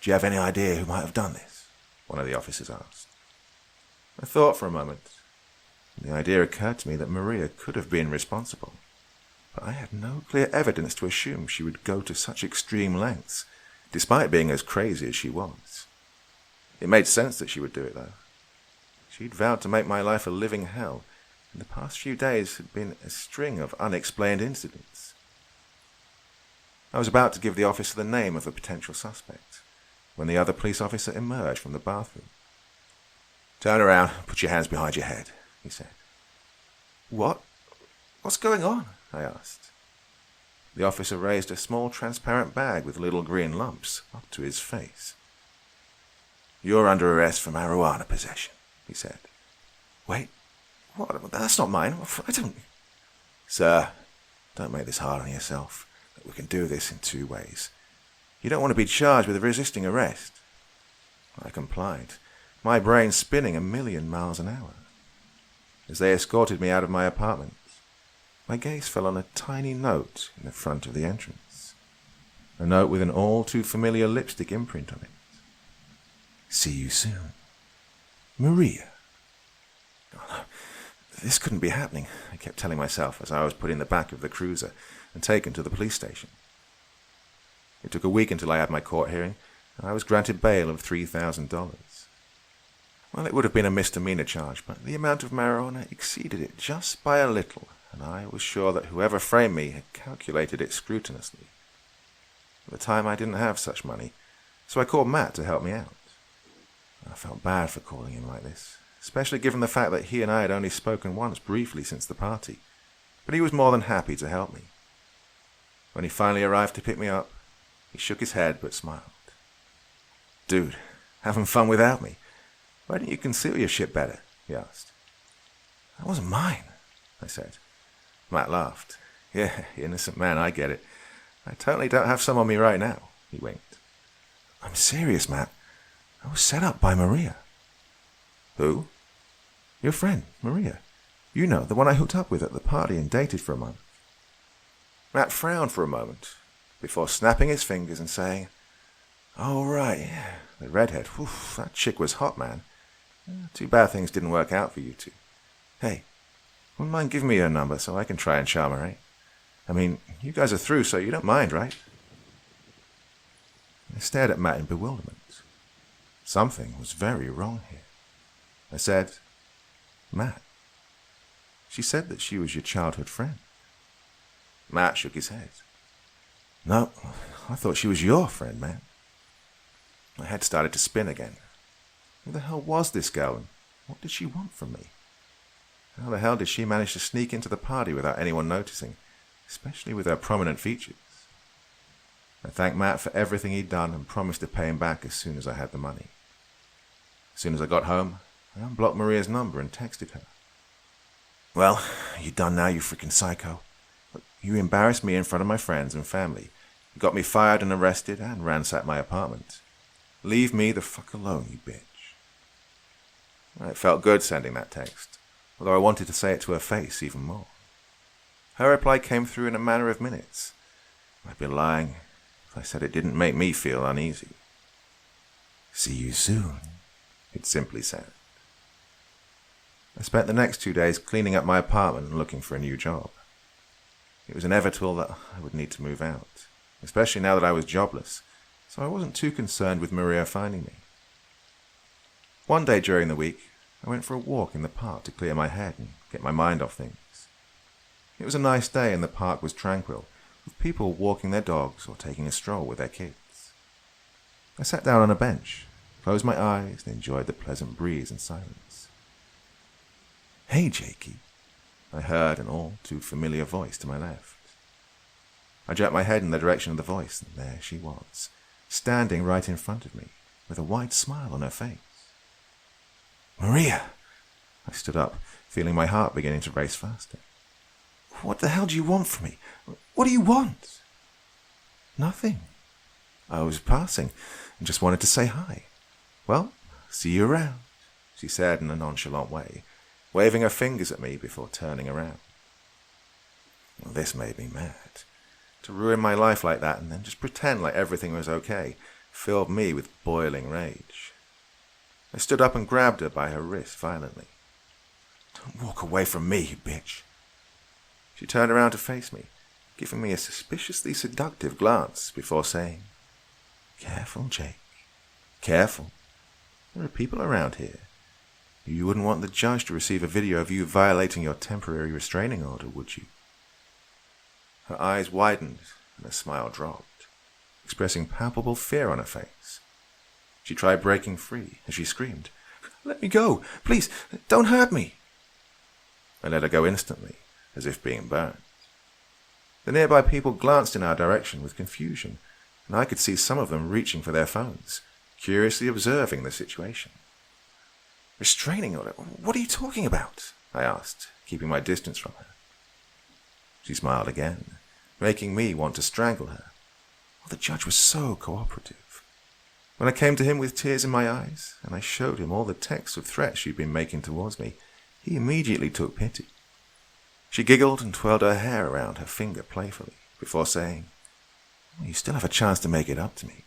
"Do you have any idea who might have done this?" one of the officers asked. I thought for a moment. The idea occurred to me that Maria could have been responsible, but I had no clear evidence to assume she would go to such extreme lengths, despite being as crazy as she was. It made sense that she would do it, though. She'd vowed to make my life a living hell, and the past few days had been a string of unexplained incidents. I was about to give the officer the name of a potential suspect, when the other police officer emerged from the bathroom. "Turn around, put your hands behind your head," he said. "What? What's going on?" I asked. The officer raised a small transparent bag with little green lumps up to his face. "You're under arrest for marijuana possession," he said. "Wait, what? That's not mine. I don't..." "Sir, don't make this hard on yourself. We can do this in 2 ways. You don't want to be charged with resisting arrest." I complied, my brain spinning 1,000,000 miles an hour. As they escorted me out of my apartment, my gaze fell on a tiny note in the front of the entrance. A note with an all-too-familiar lipstick imprint on it. "See you soon. Maria." Oh, no. This couldn't be happening, I kept telling myself as I was put in the back of the cruiser and taken to the police station. It took a week until I had my court hearing, and I was granted bail of $3,000. Well, it would have been a misdemeanor charge, but the amount of marijuana exceeded it just by a little, and I was sure that whoever framed me had calculated it scrupulously. At the time, I didn't have such money, so I called Matt to help me out. I felt bad for calling him like this, especially given the fact that he and I had only spoken once briefly since the party, but he was more than happy to help me. When he finally arrived to pick me up, he shook his head but smiled. "Dude, having fun without me? Why didn't you conceal your shit better?" he asked. "That wasn't mine," I said. Matt laughed. "Yeah, innocent man, I get it. I totally don't have some on me right now," he winked. "I'm serious, Matt. I was set up by Maria." "Who?" "Your friend, Maria. You know, the one I hooked up with at the party and dated for a month." Matt frowned for a moment, before snapping his fingers and saying, "Oh, right, yeah, the redhead. Oof, that chick was hot, man. Too bad things didn't work out for you two. Hey, wouldn't mind giving me your number so I can try and charm her, eh? I mean, you guys are through, so you don't mind, right?" I stared at Matt in bewilderment. Something was very wrong here. I said, "Matt, she said that she was your childhood friend." Matt shook his head. "No, I thought she was your friend, man." My head started to spin again. Who the hell was this girl, and what did she want from me? How the hell did she manage to sneak into the party without anyone noticing, especially with her prominent features? I thanked Matt for everything he'd done and promised to pay him back as soon as I had the money. As soon as I got home, I unblocked Maria's number and texted her. "Well, you done now, you freaking psycho? You embarrassed me in front of my friends and family. You got me fired and arrested and ransacked my apartment. Leave me the fuck alone, you bitch. It felt good sending that text, although I wanted to say it to her face even more. Her reply came through in a matter of minutes. I'd be lying if I said it didn't make me feel uneasy. See you soon, it simply said. I spent the next 2 days cleaning up my apartment and looking for a new job. It was inevitable that I would need to move out, especially now that I was jobless, so I wasn't too concerned with Maria finding me. One day during the week, I went for a walk in the park to clear my head and get my mind off things. It was a nice day and the park was tranquil, with people walking their dogs or taking a stroll with their kids. I sat down on a bench, closed my eyes, and enjoyed the pleasant breeze and silence. "Hey, Jakey," I heard an all too familiar voice to my left. I jerked my head in the direction of the voice, and there she was, standing right in front of me, with a wide smile on her face. "Maria!" I stood up, feeling my heart beginning to race faster. "What the hell do you want from me? What do you want?" "Nothing. I was passing and just wanted to say hi." "Well, see you around," she said in a nonchalant way, waving her fingers at me before turning around. Well, this made me mad. To ruin my life like that and then just pretend like everything was okay filled me with boiling rage. I stood up and grabbed her by her wrist violently. "Don't walk away from me, you bitch." She turned around to face me, giving me a suspiciously seductive glance before saying, "Careful, Jake. Careful. There are people around here. You wouldn't want the judge to receive a video of you violating your temporary restraining order, would you?" Her eyes widened and her smile dropped, expressing palpable fear on her face. She tried breaking free as she screamed, "Let me go! Please, don't hurt me!" I let her go instantly, as if being burned. The nearby people glanced in our direction with confusion, and I could see some of them reaching for their phones, curiously observing the situation. "Restraining order? What are you talking about?" I asked, keeping my distance from her. She smiled again, making me want to strangle her. Well, the judge was so cooperative. When I came to him with tears in my eyes, and I showed him all the texts of threats she'd been making towards me, he immediately took pity. She giggled and twirled her hair around her finger playfully, before saying, "You still have a chance to make it up to me.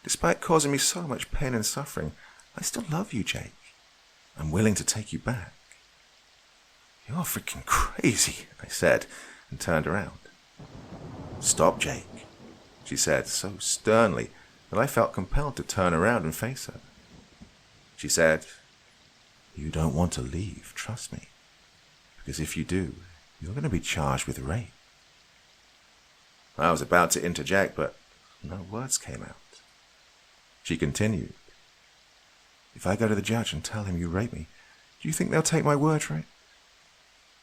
Despite causing me so much pain and suffering, I still love you, Jake. I'm willing to take you back." "You're freaking crazy," I said, and turned around. "Stop, Jake," she said so sternly that I felt compelled to turn around and face her. She said, "You don't want to leave, trust me. Because if you do, you're going to be charged with rape." I was about to interject, but no words came out. She continued, "If I go to the judge and tell him you raped me, do you think they'll take my word for it?"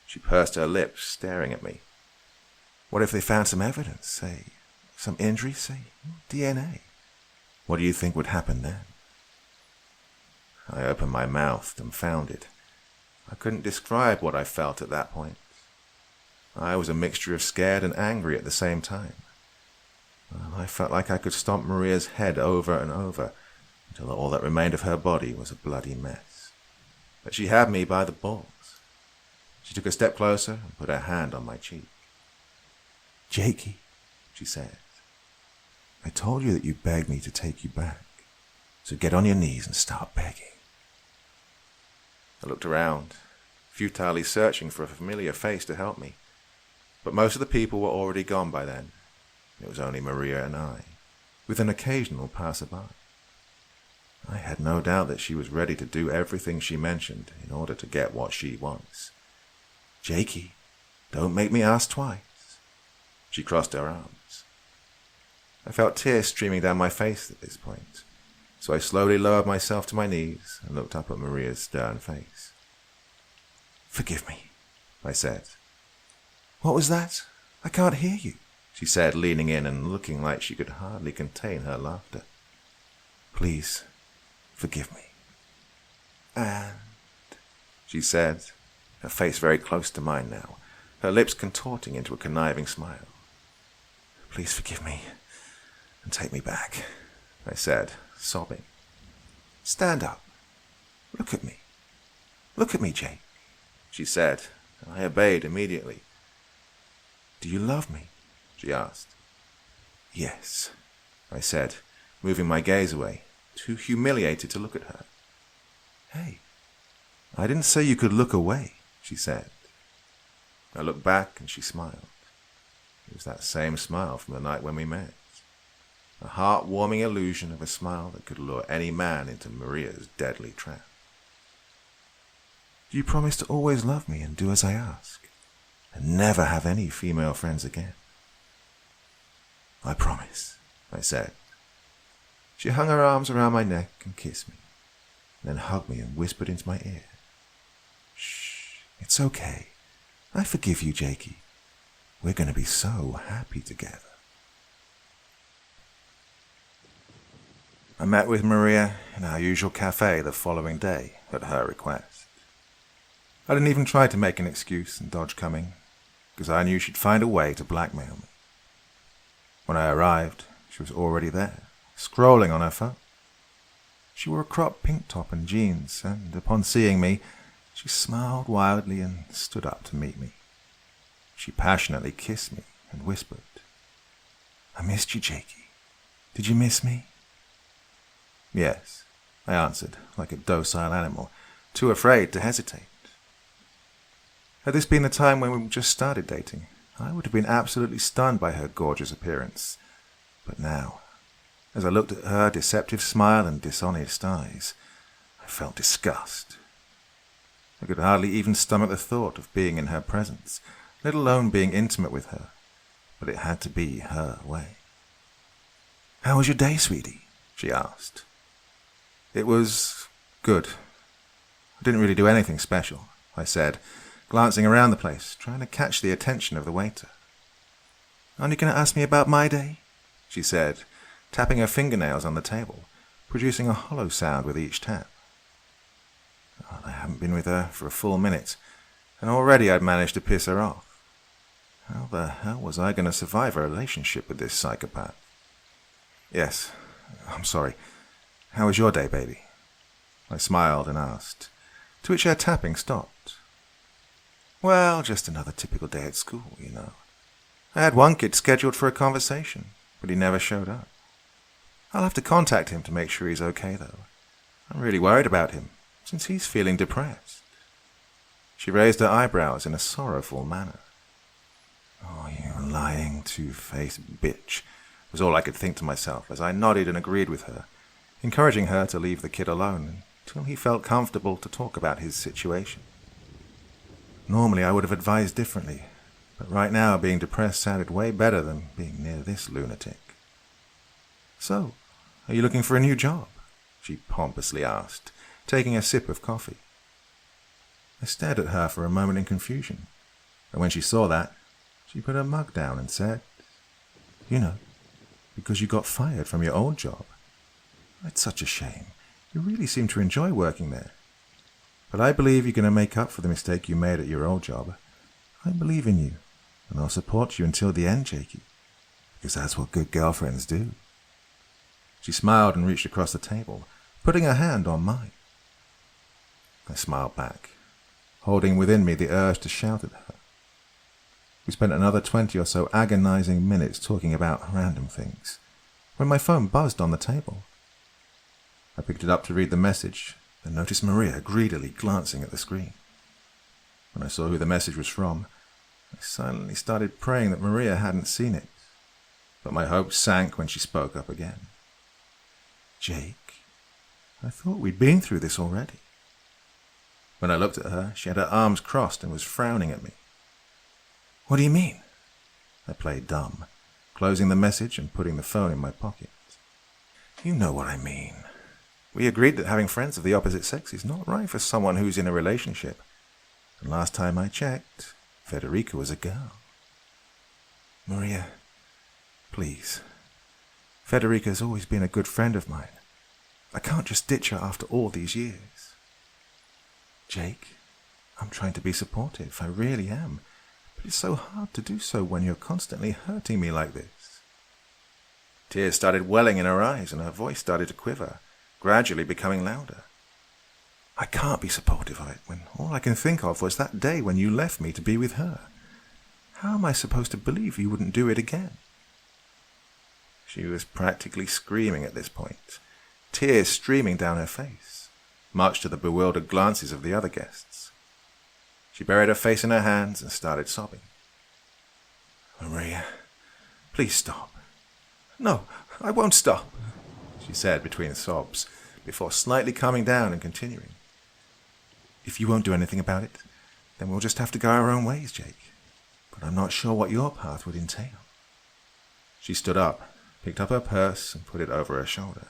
She pursed her lips, staring at me. "What if they found some evidence, say, some injury, say, DNA? What do you think would happen then?" I opened my mouth, dumbfounded. I couldn't describe what I felt at that point. I was a mixture of scared and angry at the same time. Well, I felt like I could stomp Maria's head over and over until all that remained of her body was a bloody mess. But she had me by the balls. She took a step closer and put her hand on my cheek. "Jakey," she said, "I told you that you begged me to take you back, so get on your knees and start begging." I looked around, futilely searching for a familiar face to help me, but most of the people were already gone by then. It was only Maria and I, with an occasional passerby. I had no doubt that she was ready to do everything she mentioned in order to get what she wants. "Jakey, don't make me ask twice." She crossed her arms. I felt tears streaming down my face at this point, so I slowly lowered myself to my knees and looked up at Maria's stern face. "Forgive me," I said. "What was that? I can't hear you," she said, leaning in and looking like she could hardly contain her laughter. "Please, forgive me." "And," she said, her face very close to mine now, her lips contorting into a conniving smile. "Please forgive me and take me back," I said, sobbing. "Stand up. Look at me. Look at me, Jake," she said, and I obeyed immediately. "Do you love me?" she asked. "Yes," I said, moving my gaze away, too humiliated to look at her. "Hey, I didn't say you could look away," she said. I looked back and she smiled. It was that same smile from the night when we met. A heart-warming illusion of a smile that could lure any man into Maria's deadly trap. "Do you promise to always love me and do as I ask, and never have any female friends again?" "I promise," I said. She hung her arms around my neck and kissed me, then hugged me and whispered into my ear. "Shh, it's okay. I forgive you, Jakey. We're going to be so happy together." I met with Maria in our usual cafe the following day at her request. I didn't even try to make an excuse and dodge coming, because I knew she'd find a way to blackmail me. When I arrived, she was already there, scrolling on her phone. She wore a cropped pink top and jeans, and upon seeing me, she smiled wildly and stood up to meet me. She passionately kissed me and whispered, "I missed you, Jakey. Did you miss me?" "Yes," I answered, like a docile animal, too afraid to hesitate. Had this been the time when we just started dating, I would have been absolutely stunned by her gorgeous appearance. But now, as I looked at her deceptive smile and dishonest eyes, I felt disgust. I could hardly even stomach the thought of being in her presence, let alone being intimate with her, but it had to be her way. "How was your day, sweetie?" she asked. "It was good. I didn't really do anything special," I said, glancing around the place, trying to catch the attention of the waiter. "Aren't you going to ask me about my day?" she said, tapping her fingernails on the table, producing a hollow sound with each tap. I hadn't been with her for a full minute, and already I'd managed to piss her off. How the hell was I going to survive a relationship with this psychopath? "Yes, I'm sorry. How was your day, baby?" I smiled and asked, to which her tapping stopped. "Well, just another typical day at school, you know. I had one kid scheduled for a conversation, but he never showed up. I'll have to contact him to make sure he's okay, though. I'm really worried about him, since he's feeling depressed." She raised her eyebrows in a sorrowful manner. "Oh, you lying, two-faced bitch," was all I could think to myself as I nodded and agreed with her, encouraging her to leave the kid alone until he felt comfortable to talk about his situation. Normally I would have advised differently, but right now being depressed sounded way better than being near this lunatic. "So, are you looking for a new job?" she pompously asked, taking a sip of coffee. I stared at her for a moment in confusion, and when she saw that, she put her mug down and said, "You know, because you got fired from your old job. It's such a shame. You really seem to enjoy working there. But I believe you're going to make up for the mistake you made at your old job. I believe in you, and I'll support you until the end, Jakey, because that's what good girlfriends do." She smiled and reached across the table, putting her hand on mine. I smiled back, holding within me the urge to shout at her. We spent another 20 or so agonizing minutes talking about random things, when my phone buzzed on the table. I picked it up to read the message, and noticed Maria greedily glancing at the screen. When I saw who the message was from, I silently started praying that Maria hadn't seen it, but my hopes sank when she spoke up again. "Jake, I thought we'd been through this already." When I looked at her, she had her arms crossed and was frowning at me. "What do you mean?" I played dumb, closing the message and putting the phone in my pocket. "You know what I mean. We agreed that having friends of the opposite sex is not right for someone who's in a relationship. And last time I checked, Federica was a girl." "Maria, please. Federica's always been a good friend of mine. I can't just ditch her after all these years." "Jake, I'm trying to be supportive. I really am. but it's so hard to do so when you're constantly hurting me like this. Tears started welling in her eyes and her voice started to quiver, gradually becoming louder. I can't be supportive of it when all I can think of was that day when you left me to be with her. How am I supposed to believe you wouldn't do it again? She was practically screaming at this point, tears streaming down her face, much to the bewildered glances of the other guests. She buried her face in her hands and started sobbing. Maria, please stop. No, I won't stop, she said between sobs, before slightly calming down and continuing. If you won't do anything about it, then we'll just have to go our own ways, Jake. But I'm not sure what your path would entail. She stood up, picked up her purse and put it over her shoulder.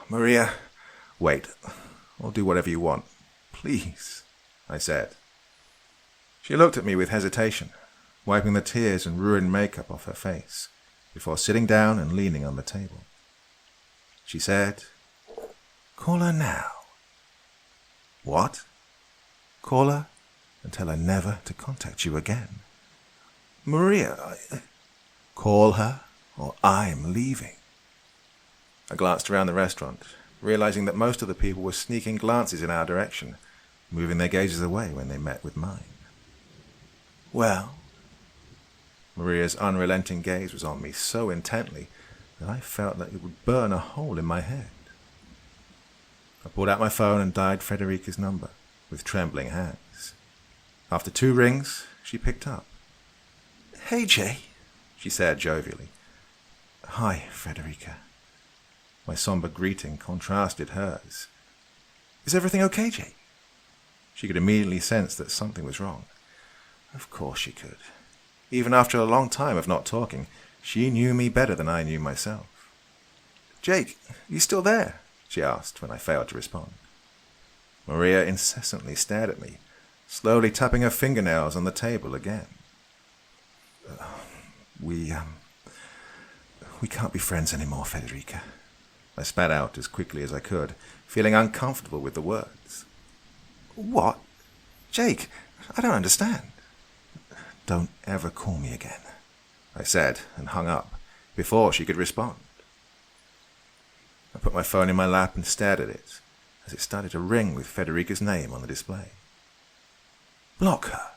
Maria, wait. I'll do whatever you want. Please, I said. She looked at me with hesitation, wiping the tears and ruined makeup off her face, before sitting down and leaning on the table. She said, Call her now. What? Call her and tell her never to contact you again. Maria, Call her or I'm leaving. I glanced around the restaurant, realizing that most of the people were sneaking glances in our direction, moving their gazes away when they met with mine. Well? Maria's unrelenting gaze was on me so intently that I felt that it would burn a hole in my head. I pulled out my phone and dialed Frederica's number with trembling hands. After 2 rings, she picked up. Hey, Jay, she said jovially. Hi, Frederica. My somber greeting contrasted hers. Is everything okay, Jay? She could immediately sense that something was wrong. Of course she could. Even after a long time of not talking, she knew me better than I knew myself. Jake, you still there? She asked when I failed to respond. Maria incessantly stared at me, slowly tapping her fingernails on the table again. We can't be friends anymore, Federica. I spat out as quickly as I could, feeling uncomfortable with the words. What? Jake, I don't understand. Don't ever call me again, I said and hung up before she could respond. I put my phone in my lap and stared at it as it started to ring with Federica's name on the display. Block her,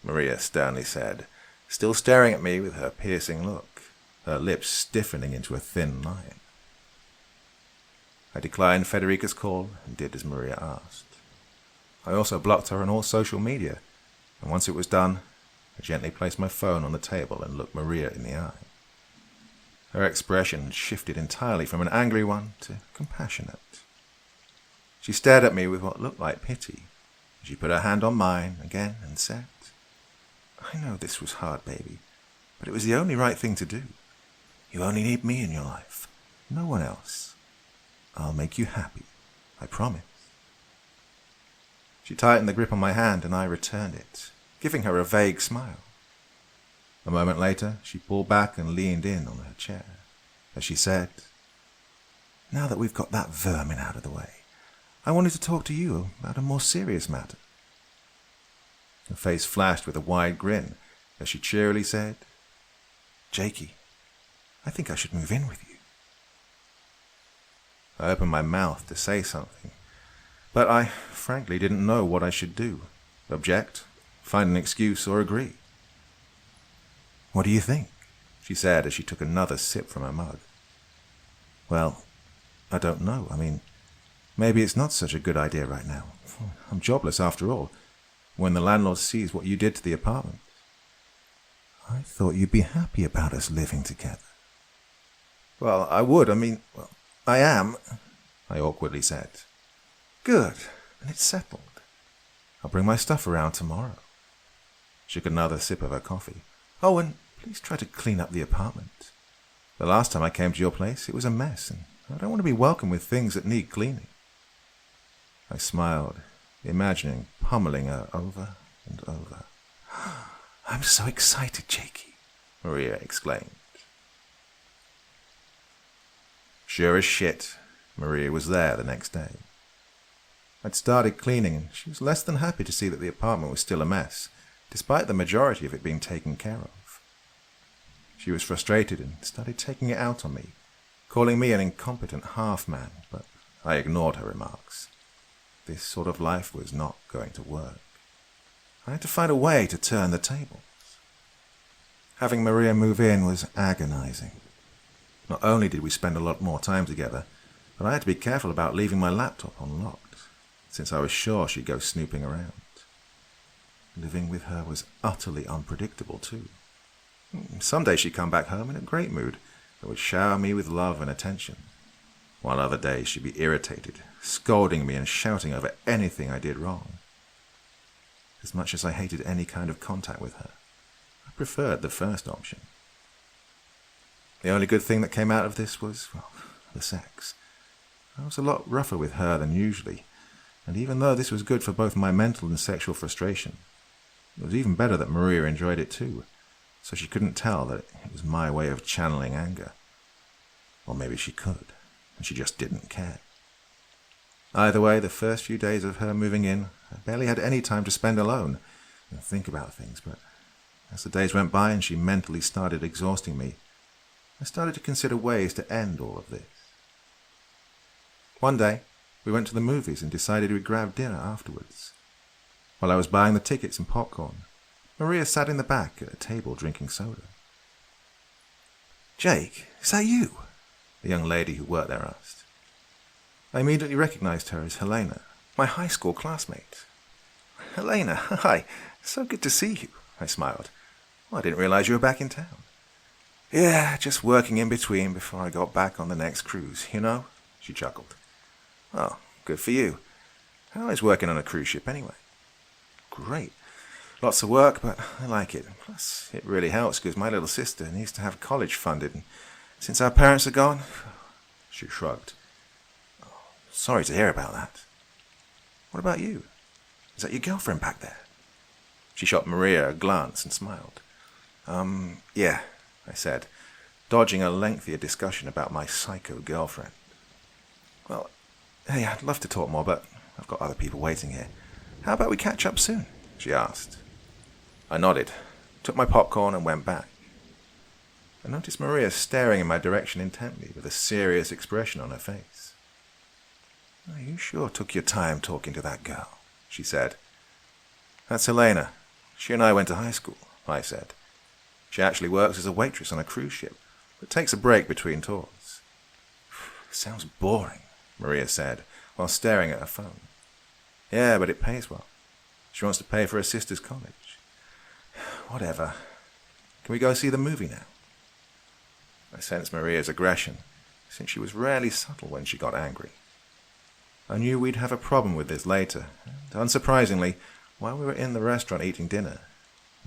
Maria sternly said, still staring at me with her piercing look, her lips stiffening into a thin line. I declined Federica's call and did as Maria asked. I also blocked her on all social media, and once it was done, I gently placed my phone on the table and looked Maria in the eye. Her expression shifted entirely from an angry one to compassionate. She stared at me with what looked like pity. She put her hand on mine again and said, I know this was hard, baby, but it was the only right thing to do. You only need me in your life, no one else. I'll make you happy, I promise. She tightened the grip on my hand and I returned it, giving her a vague smile. A moment later, she pulled back and leaned in on her chair as she said, Now that we've got that vermin out of the way, I wanted to talk to you about a more serious matter. Her face flashed with a wide grin as she cheerily said, Jakey, I think I should move in with you. I opened my mouth to say something, but I frankly didn't know what I should do. Object, find an excuse, or agree. What do you think? She said as she took another sip from her mug. Well, I don't know. I mean, maybe it's not such a good idea right now. I'm jobless after all. When the landlord sees what you did to the apartment. I thought you'd be happy about us living together. Well, I would. I am, I awkwardly said. Good. Then it's settled. I'll bring my stuff around tomorrow. She took another sip of her coffee. Oh, and please try to clean up the apartment. The last time I came to your place, it was a mess, and I don't want to be welcome with things that need cleaning. I smiled, imagining pummeling her over and over. I'm so excited, Jakey, Maria exclaimed. Sure as shit, Maria was there the next day. I'd started cleaning, and she was less than happy to see that the apartment was still a mess, despite the majority of it being taken care of. She was frustrated and started taking it out on me, calling me an incompetent half-man, but I ignored her remarks. This sort of life was not going to work. I had to find a way to turn the tables. Having Maria move in was agonizing. Not only did we spend a lot more time together, but I had to be careful about leaving my laptop unlocked, since I was sure she'd go snooping around. Living with her was utterly unpredictable, too. Some days she'd come back home in a great mood and would shower me with love and attention, while other days she'd be irritated, scolding me and shouting over anything I did wrong. As much as I hated any kind of contact with her, I preferred the first option. The only good thing that came out of this was, well, the sex. I was a lot rougher with her than usually, and even though this was good for both my mental and sexual frustration, it was even better that Maria enjoyed it too, so she couldn't tell that it was my way of channeling anger. Or maybe she could, and she just didn't care. Either way, the first few days of her moving in, I barely had any time to spend alone and think about things, but as the days went by and she mentally started exhausting me, I started to consider ways to end all of this. One day, we went to the movies and decided we'd grab dinner afterwards. While I was buying the tickets and popcorn, Maria sat in the back at a table drinking soda. "Jake, is that you?" the young lady who worked there asked. I immediately recognized her as Helena, my high school classmate. "Helena, hi, so good to see you," I smiled. "Well, I didn't realize you were back in town." "Yeah, just working in between before I got back on the next cruise, you know?" she chuckled. "Oh, good for you. How is working on a cruise ship anyway?" "Great. Lots of work, but I like it. Plus, it really helps because my little sister needs to have college funded, and since our parents are gone..." She shrugged. "Oh, sorry to hear about that. What about you? Is that your girlfriend back there?" She shot Maria a glance and smiled. Yeah," I said, dodging a lengthier discussion about my psycho girlfriend. "Well, hey, I'd love to talk more, but I've got other people waiting here. How about we catch up soon?" she asked. I nodded, took my popcorn and went back. I noticed Maria staring in my direction intently with a serious expression on her face. "Oh, you sure took your time talking to that girl," she said. "That's Helena. She and I went to high school," I said. "She actually works as a waitress on a cruise ship, but takes a break between tours." "Sounds boring," Maria said, while staring at her phone. "Yeah, but it pays well. She wants to pay for her sister's college." "Whatever. Can we go see the movie now?" I sensed Maria's aggression, since she was rarely subtle when she got angry. I knew we'd have a problem with this later, and unsurprisingly, while we were in the restaurant eating dinner,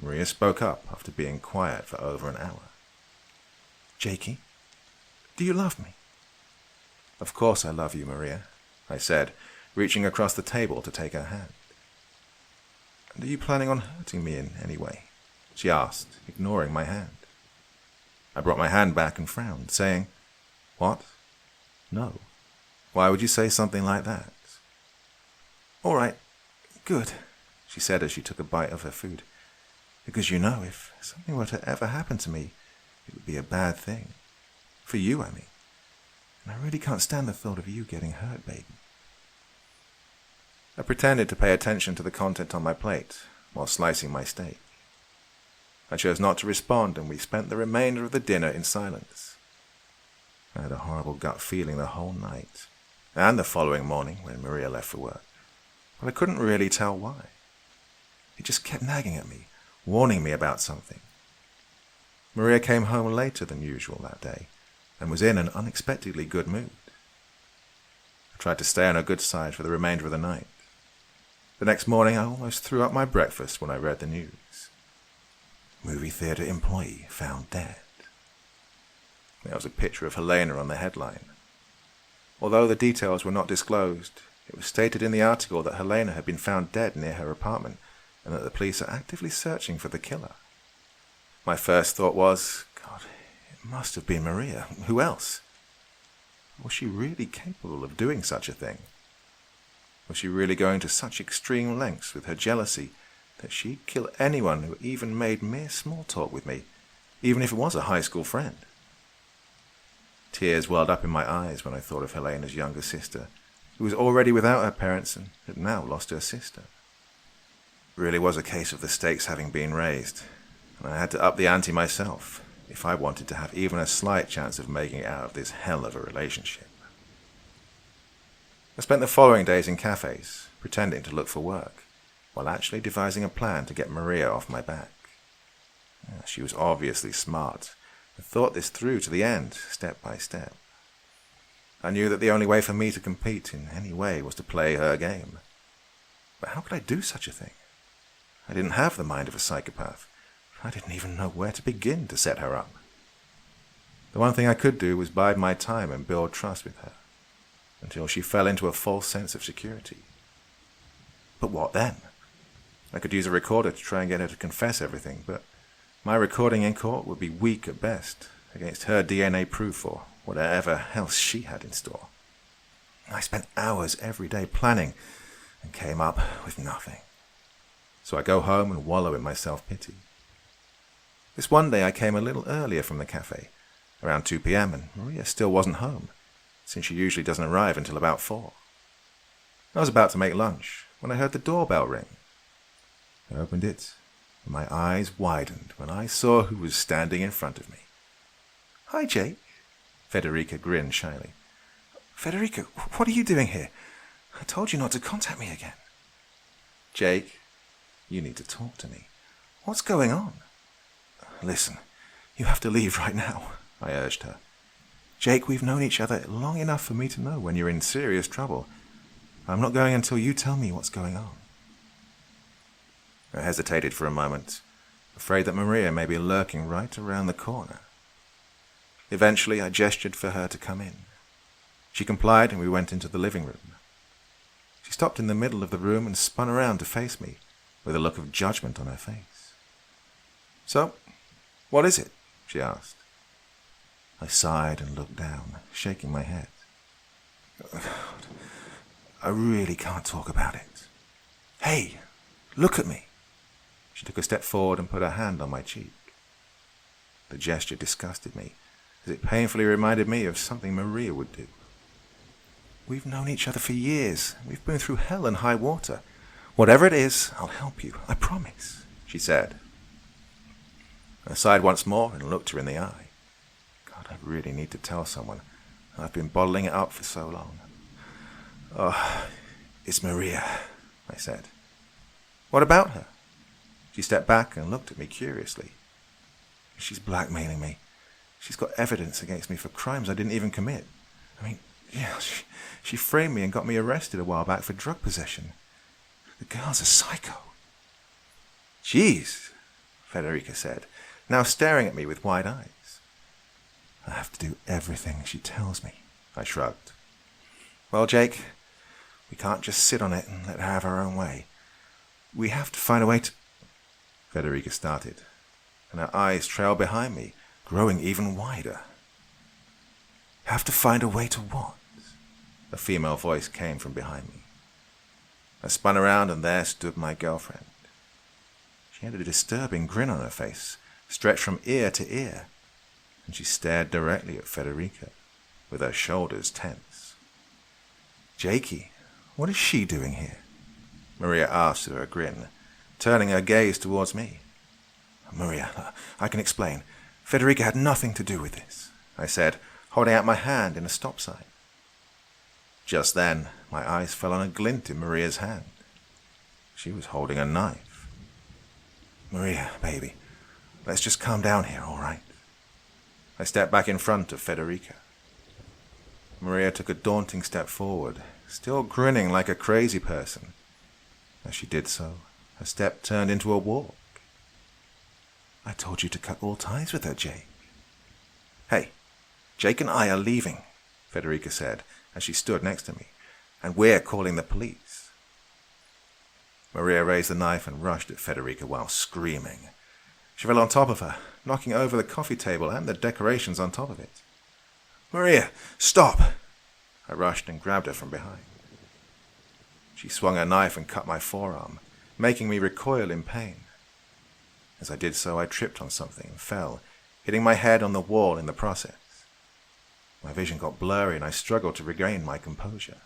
Maria spoke up after being quiet for over an hour. "Jakey, do you love me?" "Of course I love you, Maria," I said, reaching across the table to take her hand. "And are you planning on hurting me in any way?" she asked, ignoring my hand. I brought my hand back and frowned, saying, "What? No. Why would you say something like that?" "All right, good," she said as she took a bite of her food. "Because you know, if something were to ever happen to me, it would be a bad thing. For you, I mean. And I really can't stand the thought of you getting hurt, baby." I pretended to pay attention to the content on my plate while slicing my steak. I chose not to respond, and we spent the remainder of the dinner in silence. I had a horrible gut feeling the whole night, and the following morning when Maria left for work, but I couldn't really tell why. It just kept nagging at me, warning me about something. Maria came home later than usual that day, and was in an unexpectedly good mood. I tried to stay on her good side for the remainder of the night. The next morning I almost threw up my breakfast when I read the news. "Movie theater employee found dead." There was a picture of Helena on the headline. Although the details were not disclosed, it was stated in the article that Helena had been found dead near her apartment and that the police are actively searching for the killer. My first thought was, God, it must have been Maria. Who else? Was she really capable of doing such a thing? Was she really going to such extreme lengths with her jealousy that she'd kill anyone who even made mere small talk with me, even if it was a high school friend. Tears welled up in my eyes when I thought of Helena's younger sister, who was already without her parents and had now lost her sister. It really was a case of the stakes having been raised, and I had to up the ante myself if I wanted to have even a slight chance of making it out of this hell of a relationship. I spent the following days in cafes, pretending to look for work, while actually devising a plan to get Maria off my back. She was obviously smart, and thought this through to the end, step by step. I knew that the only way for me to compete in any way was to play her game. But how could I do such a thing? I didn't have the mind of a psychopath. I didn't even know where to begin to set her up. The one thing I could do was bide my time and build trust with her, until she fell into a false sense of security. But what then? I could use a recorder to try and get her to confess everything, but my recording in court would be weak at best against her DNA proof or whatever else she had in store. I spent hours every day planning and came up with nothing. So I go home and wallow in my self-pity. This one day I came a little earlier from the cafe, around 2 p.m, and Maria still wasn't home, since she usually doesn't arrive until about 4. I was about to make lunch when I heard the doorbell ring. I opened it, and my eyes widened when I saw who was standing in front of me. "Hi, Jake." Federica grinned shyly. "Federica, what are you doing here? I told you not to contact me again." "Jake, you need to talk to me. What's going on?" "Listen, you have to leave right now," I urged her. "Jake, we've known each other long enough for me to know when you're in serious trouble. I'm not going until you tell me what's going on." I hesitated for a moment, afraid that Maria may be lurking right around the corner. Eventually, I gestured for her to come in. She complied and we went into the living room. She stopped in the middle of the room and spun around to face me, with a look of judgment on her face. "So, what is it?" she asked. I sighed and looked down, shaking my head. "God, I really can't talk about it." "Hey, look at me." She took a step forward and put her hand on my cheek. The gesture disgusted me, as it painfully reminded me of something Maria would do. "We've known each other for years. We've been through hell and high water. Whatever it is, I'll help you, I promise," she said. I sighed once more and looked her in the eye. God, I really need to tell someone. I've been bottling it up for so long. "Oh, it's Maria," I said. "What about her?" She stepped back and looked at me curiously. "She's blackmailing me. She's got evidence against me for crimes I didn't even commit. I mean, yeah, she framed me and got me arrested a while back for drug possession. The girl's a psycho." "Jeez," Federica said, now staring at me with wide eyes. "I have to do everything she tells me," I shrugged. "Well, Jake, we can't just sit on it and let her have her own way. We have to find a way to—" Federica started, and her eyes trailed behind me, growing even wider. "Have to find a way to what?" A female voice came from behind me. I spun around and there stood my girlfriend. She had a disturbing grin on her face, stretched from ear to ear, and she stared directly at Federica, with her shoulders tense. "Jakey, what is she doing here?" Maria asked through her grin, turning her gaze towards me. "Maria, I can explain. Federica had nothing to do with this," I said, holding out my hand in a stop sign. Just then, my eyes fell on a glint in Maria's hand. She was holding a knife. "Maria, baby, let's just calm down here, all right?" I stepped back in front of Federica. Maria took a daunting step forward, still grinning like a crazy person. As she did so, her step turned into a walk. "I told you to cut all ties with her, Jake." "Hey, Jake and I are leaving," Federica said as she stood next to me, "and we're calling the police." Maria raised the knife and rushed at Federica while screaming. She fell on top of her, knocking over the coffee table and the decorations on top of it. "Maria, stop!" I rushed and grabbed her from behind. She swung her knife and cut my forearm, making me recoil in pain. As I did so, I tripped on something and fell, hitting my head on the wall in the process. My vision got blurry and I struggled to regain my composure.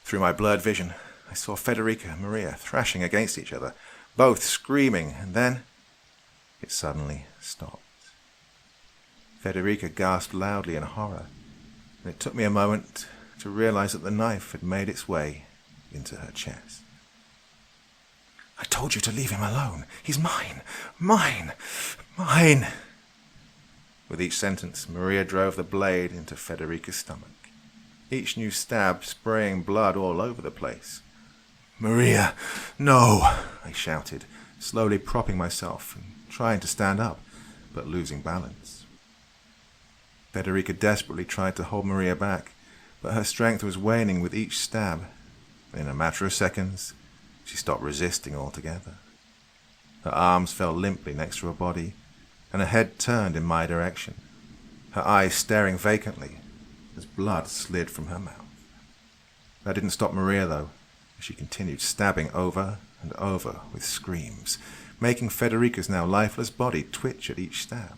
Through my blurred vision, I saw Federica and Maria thrashing against each other, both screaming, and then it suddenly stopped. Federica gasped loudly in horror, and it took me a moment to realize that the knife had made its way into her chest. "I told you to leave him alone. He's mine, mine, mine." With each sentence, Maria drove the blade into Federica's stomach, each new stab spraying blood all over the place. "Maria, no!" I shouted, slowly propping myself and trying to stand up, but losing balance. Federica desperately tried to hold Maria back, but her strength was waning with each stab. In a matter of seconds, she stopped resisting altogether. Her arms fell limply next to her body, and her head turned in my direction, her eyes staring vacantly as blood slid from her mouth. That didn't stop Maria, though, as she continued stabbing over and over with screams, making Federica's now lifeless body twitch at each stab.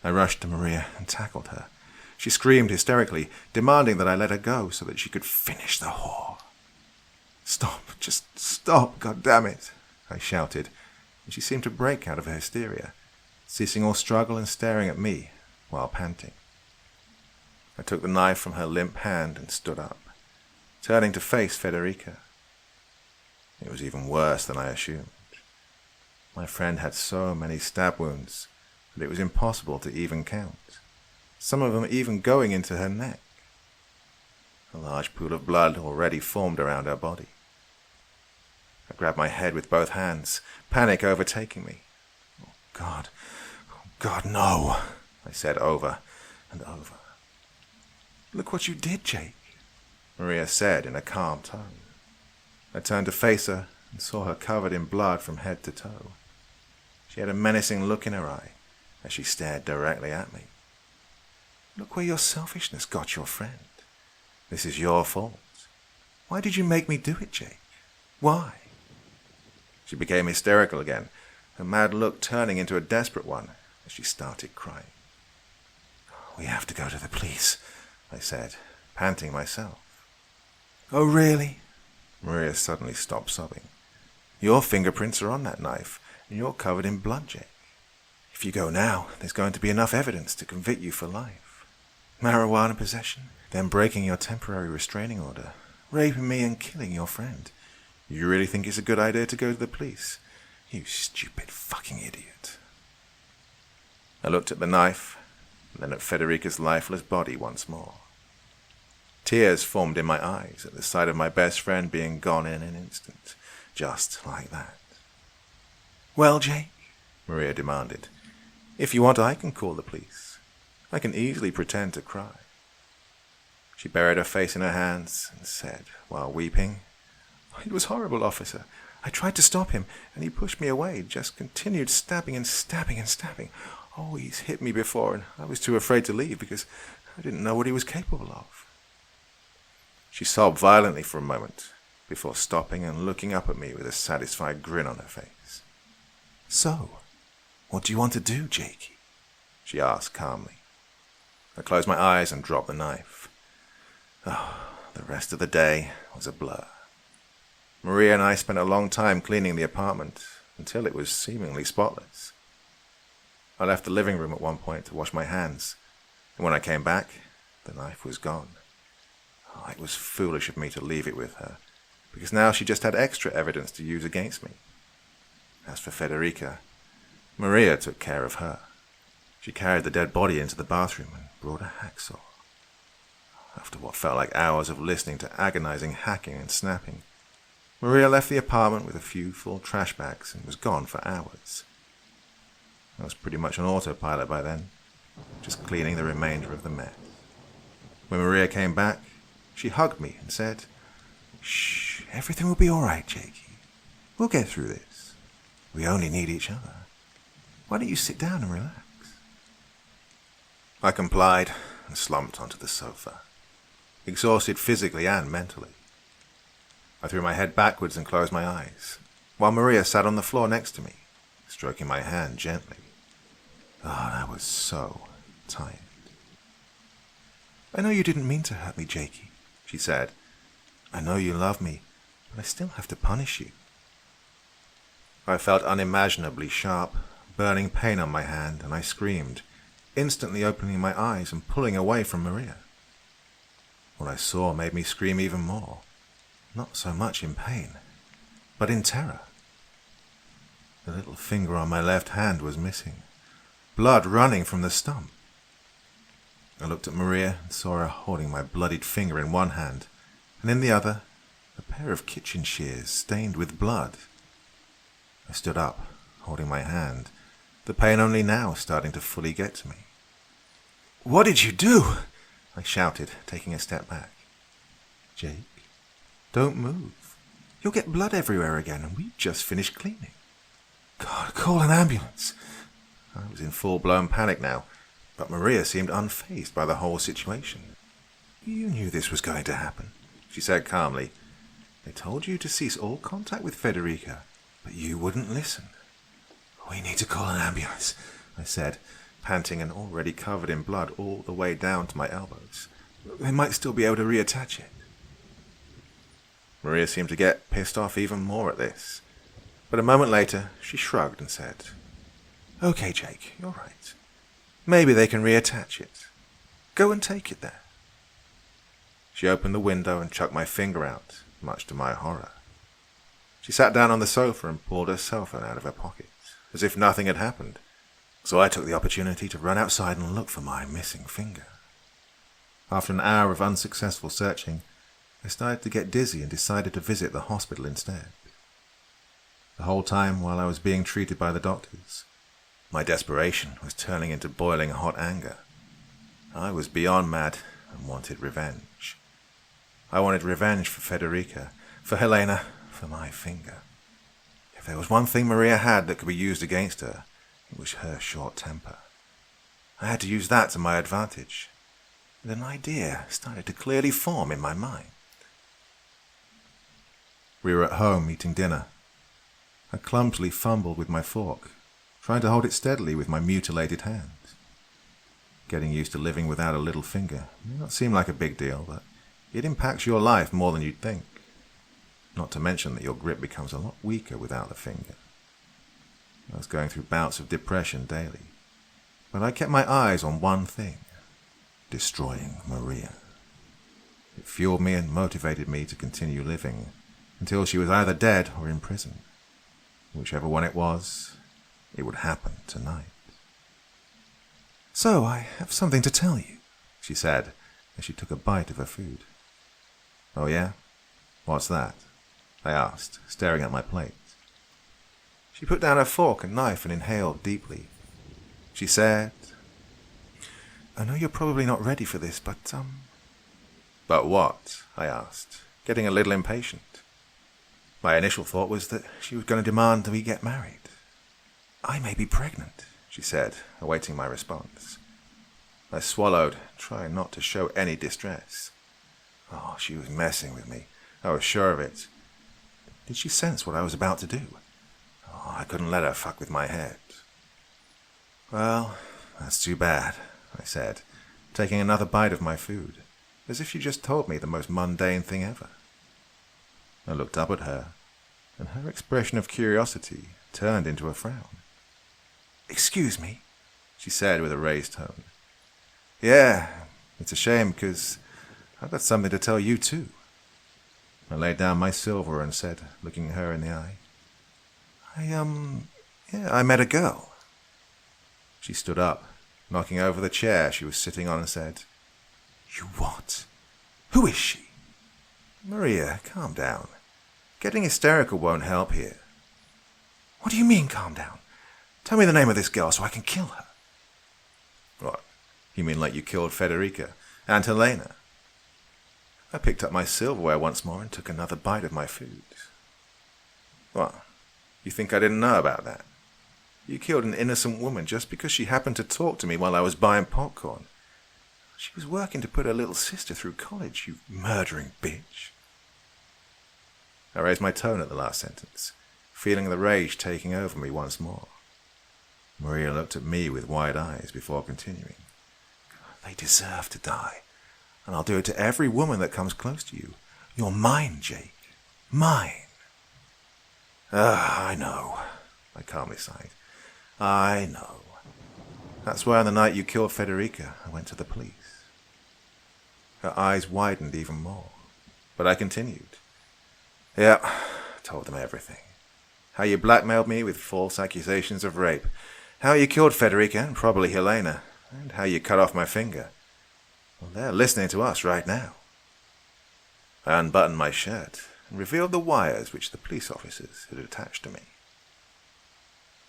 I rushed to Maria and tackled her. She screamed hysterically, demanding that I let her go so that she could finish the whore. "Stop, just stop, goddammit," I shouted, and she seemed to break out of her hysteria, ceasing all struggle and staring at me while panting. I took the knife from her limp hand and stood up, turning to face Federica. It was even worse than I assumed. My friend had so many stab wounds that it was impossible to even count, some of them even going into her neck. A large pool of blood already formed around her body. I grabbed my head with both hands, panic overtaking me. Oh, God, no," I said over and over. "Look what you did, Jake," Maria said in a calm tone. I turned to face her and saw her covered in blood from head to toe. She had a menacing look in her eye as she stared directly at me. "Look where your selfishness got your friend. This is your fault. Why did you make me do it, Jake? Why?" She became hysterical again, her mad look turning into a desperate one as she started crying. "We have to go to the police," I said, panting myself. "Oh, really?" Maria suddenly stopped sobbing. "Your fingerprints are on that knife, and you're covered in blood, Jake. If you go now, there's going to be enough evidence to convict you for life. Marijuana possession, then breaking your temporary restraining order, raping me and killing your friend. You really think it's a good idea to go to the police? You stupid fucking idiot." I looked at the knife, and then at Federica's lifeless body once more. Tears formed in my eyes at the sight of my best friend being gone in an instant, just like that. "Well, Jake," Maria demanded, "if you want, I can call the police. I can easily pretend to cry." She buried her face in her hands and said, while weeping, "It was horrible, officer. I tried to stop him, and he pushed me away, just continued stabbing and stabbing and stabbing. Oh, he's hit me before, and I was too afraid to leave because I didn't know what he was capable of." She sobbed violently for a moment, before stopping and looking up at me with a satisfied grin on her face. "So, what do you want to do, Jakey?" she asked calmly. I closed my eyes and dropped the knife. Oh, the rest of the day was a blur. Maria and I spent a long time cleaning the apartment, until it was seemingly spotless. I left the living room at one point to wash my hands, and when I came back, the knife was gone. Oh, it was foolish of me to leave it with her, because now she just had extra evidence to use against me. As for Federica, Maria took care of her. She carried the dead body into the bathroom and brought a hacksaw. After what felt like hours of listening to agonizing hacking and snapping, Maria left the apartment with a few full trash bags and was gone for hours. I was pretty much on autopilot by then, just cleaning the remainder of the mess. When Maria came back, she hugged me and said, "Shh, everything will be all right, Jakey. We'll get through this. We only need each other. Why don't you sit down and relax?" I complied and slumped onto the sofa, exhausted physically and mentally. I threw my head backwards and closed my eyes, while Maria sat on the floor next to me, stroking my hand gently. I was so tired. "I know you didn't mean to hurt me, Jakey," she said. "I know you love me, but I still have to punish you." I felt unimaginably sharp, burning pain on my hand, and I screamed, instantly opening my eyes and pulling away from Maria. What I saw made me scream even more, not so much in pain, but in terror. The little finger on my left hand was missing, blood running from the stump. I looked at Maria and saw her holding my bloodied finger in one hand, and in the other, a pair of kitchen shears stained with blood. I stood up, holding my hand, the pain only now starting to fully get to me. "What did you do?" I shouted, taking a step back. "Jake, don't move. You'll get blood everywhere again, and we've just finished cleaning." "God, call an ambulance." I was in full-blown panic now, but Maria seemed unfazed by the whole situation. "You knew this was going to happen," she said calmly. "They told you to cease all contact with Federica, but you wouldn't listen." "We need to call an ambulance," I said, panting and already covered in blood all the way down to my elbows. "They might still be able to reattach it." Maria seemed to get pissed off even more at this, but a moment later she shrugged and said, "Okay, Jake, you're right. Maybe they can reattach it. Go and take it there." She opened the window and chucked my finger out, much to my horror. She sat down on the sofa and pulled her cell phone out of her pocket, as if nothing had happened. So I took the opportunity to run outside and look for my missing finger. After an hour of unsuccessful searching, I started to get dizzy and decided to visit the hospital instead. The whole time while I was being treated by the doctors, my desperation was turning into boiling hot anger. I was beyond mad and wanted revenge. I wanted revenge for Federica, for Helena, for my finger. If there was one thing Maria had that could be used against her, it was her short temper. I had to use that to my advantage, and an idea started to clearly form in my mind. We were at home eating dinner. I clumsily fumbled with my fork, trying to hold it steadily with my mutilated hand. Getting used to living without a little finger may not seem like a big deal, but it impacts your life more than you'd think. Not to mention that your grip becomes a lot weaker without the finger. I was going through bouts of depression daily, but I kept my eyes on one thing: destroying Maria. It fueled me and motivated me to continue living until she was either dead or in prison. Whichever one it was, it would happen tonight. "So I have something to tell you," she said as she took a bite of her food. "Oh yeah? What's that?" I asked, staring at my plate. She put down her fork and knife and inhaled deeply. She said, "I know you're probably not ready for this, but "But what?" I asked, getting a little impatient. My initial thought was that she was going to demand that we get married. "I may be pregnant," she said, awaiting my response. I swallowed, trying not to show any distress. Oh, she was messing with me. I was sure of it. Did she sense what I was about to do? Oh, I couldn't let her fuck with my head. "Well, that's too bad," I said, taking another bite of my food, as if she just told me the most mundane thing ever. I looked up at her, and her expression of curiosity turned into a frown. "Excuse me," she said with a raised tone. "Yeah, it's a shame, because I've got something to tell you too." I laid down my silver and said, looking her in the eye, I met a girl." She stood up, knocking over the chair she was sitting on, and said, "You what? Who is she?" "Maria, calm down. Getting hysterical won't help here." "What do you mean, calm down? Tell me the name of this girl so I can kill her." "What? You mean like you killed Federica and Helena?" I picked up my silverware once more and took another bite of my food. "What? You think I didn't know about that? You killed an innocent woman just because she happened to talk to me while I was buying popcorn. She was working to put her little sister through college, you murdering bitch." I raised my tone at the last sentence, feeling the rage taking over me once more. Maria looked at me with wide eyes before continuing. They deserve to die, and I'll do it to every woman that comes close to you. You're mine, Jake. Mine. I know, I calmly sighed. I know. That's why on the night you killed Federica, I went to the police. Her eyes widened even more, but I continued. Yeah, told them everything. How you blackmailed me with false accusations of rape. How you killed Federica and probably Helena. And how you cut off my finger. Well, they're listening to us right now. I unbuttoned my shirt and revealed the wires which the police officers had attached to me.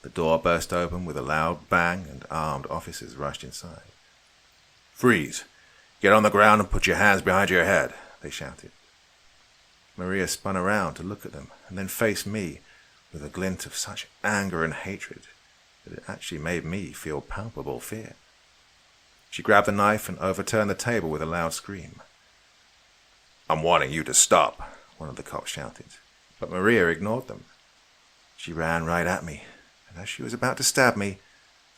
The door burst open with a loud bang and armed officers rushed inside. Freeze! Get on the ground and put your hands behind your head, they shouted. Maria spun around to look at them and then faced me with a glint of such anger and hatred that it actually made me feel palpable fear. She grabbed the knife and overturned the table with a loud scream. I'm wanting you to stop, one of the cops shouted, but Maria ignored them. She ran right at me, and as she was about to stab me,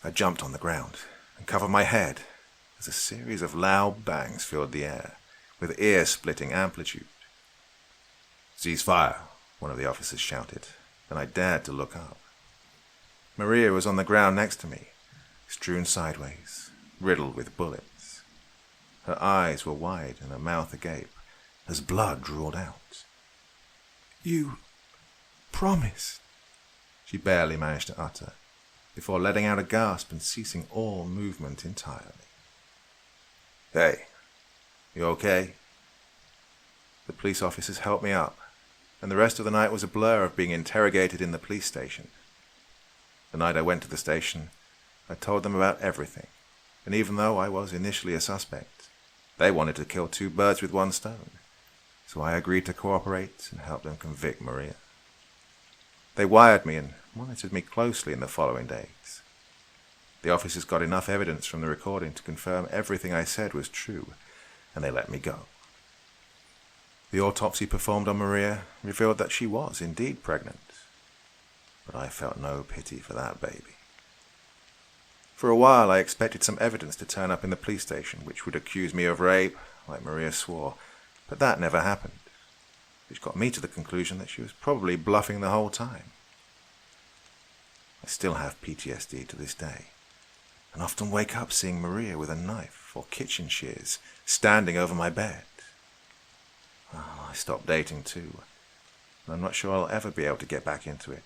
I jumped on the ground and covered my head as a series of loud bangs filled the air, with ear-splitting amplitude. Cease fire, one of the officers shouted, and I dared to look up. Maria was on the ground next to me, strewn sideways, riddled with bullets. Her eyes were wide and her mouth agape, as blood drooled out. You promised, she barely managed to utter, before letting out a gasp and ceasing all movement entirely. Hey, you okay? The police officers helped me up, and the rest of the night was a blur of being interrogated in the police station. The night I went to the station, I told them about everything, and even though I was initially a suspect, they wanted to kill two birds with one stone, so I agreed to cooperate and help them convict Maria. They wired me and monitored me closely in the following days. The officers got enough evidence from the recording to confirm everything I said was true, and they let me go. The autopsy performed on Maria revealed that she was indeed pregnant, but I felt no pity for that baby. For a while I expected some evidence to turn up in the police station which would accuse me of rape, like Maria swore, but that never happened, which got me to the conclusion that she was probably bluffing the whole time. I still have PTSD to this day, and often wake up seeing Maria with a knife or kitchen shears standing over my bed. I stopped dating too, and I'm not sure I'll ever be able to get back into it.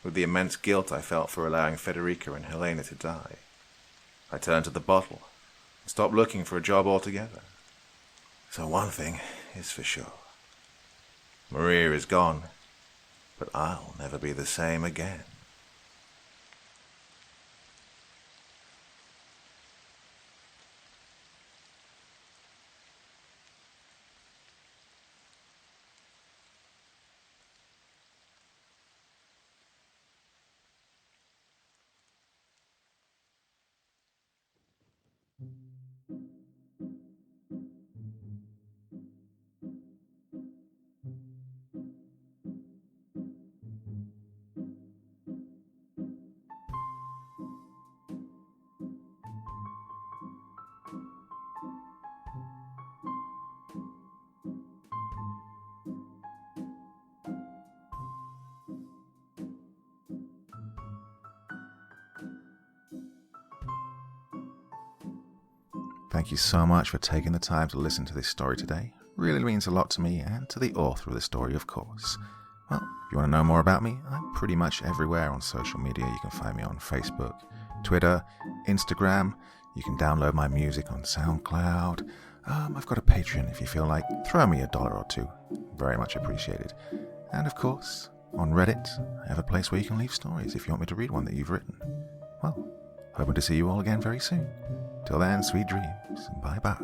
With the immense guilt I felt for allowing Federica and Helena to die, I turned to the bottle and stopped looking for a job altogether. So one thing is for sure. Maria is gone, but I'll never be the same again. Thank you so much for taking the time to listen to this story today. Really means a lot to me and to the author of the story, of course. Well, if you want to know more about me, I'm pretty much everywhere on social media. You can find me on Facebook, Twitter, Instagram. You can download my music on SoundCloud. I've got a Patreon if you feel like. Throw me $1 or $2. Very much appreciated. And of course, on Reddit, I have a place where you can leave stories if you want me to read one that you've written. Well, hoping to see you all again very soon. Till then, sweet dreams. Bye-bye.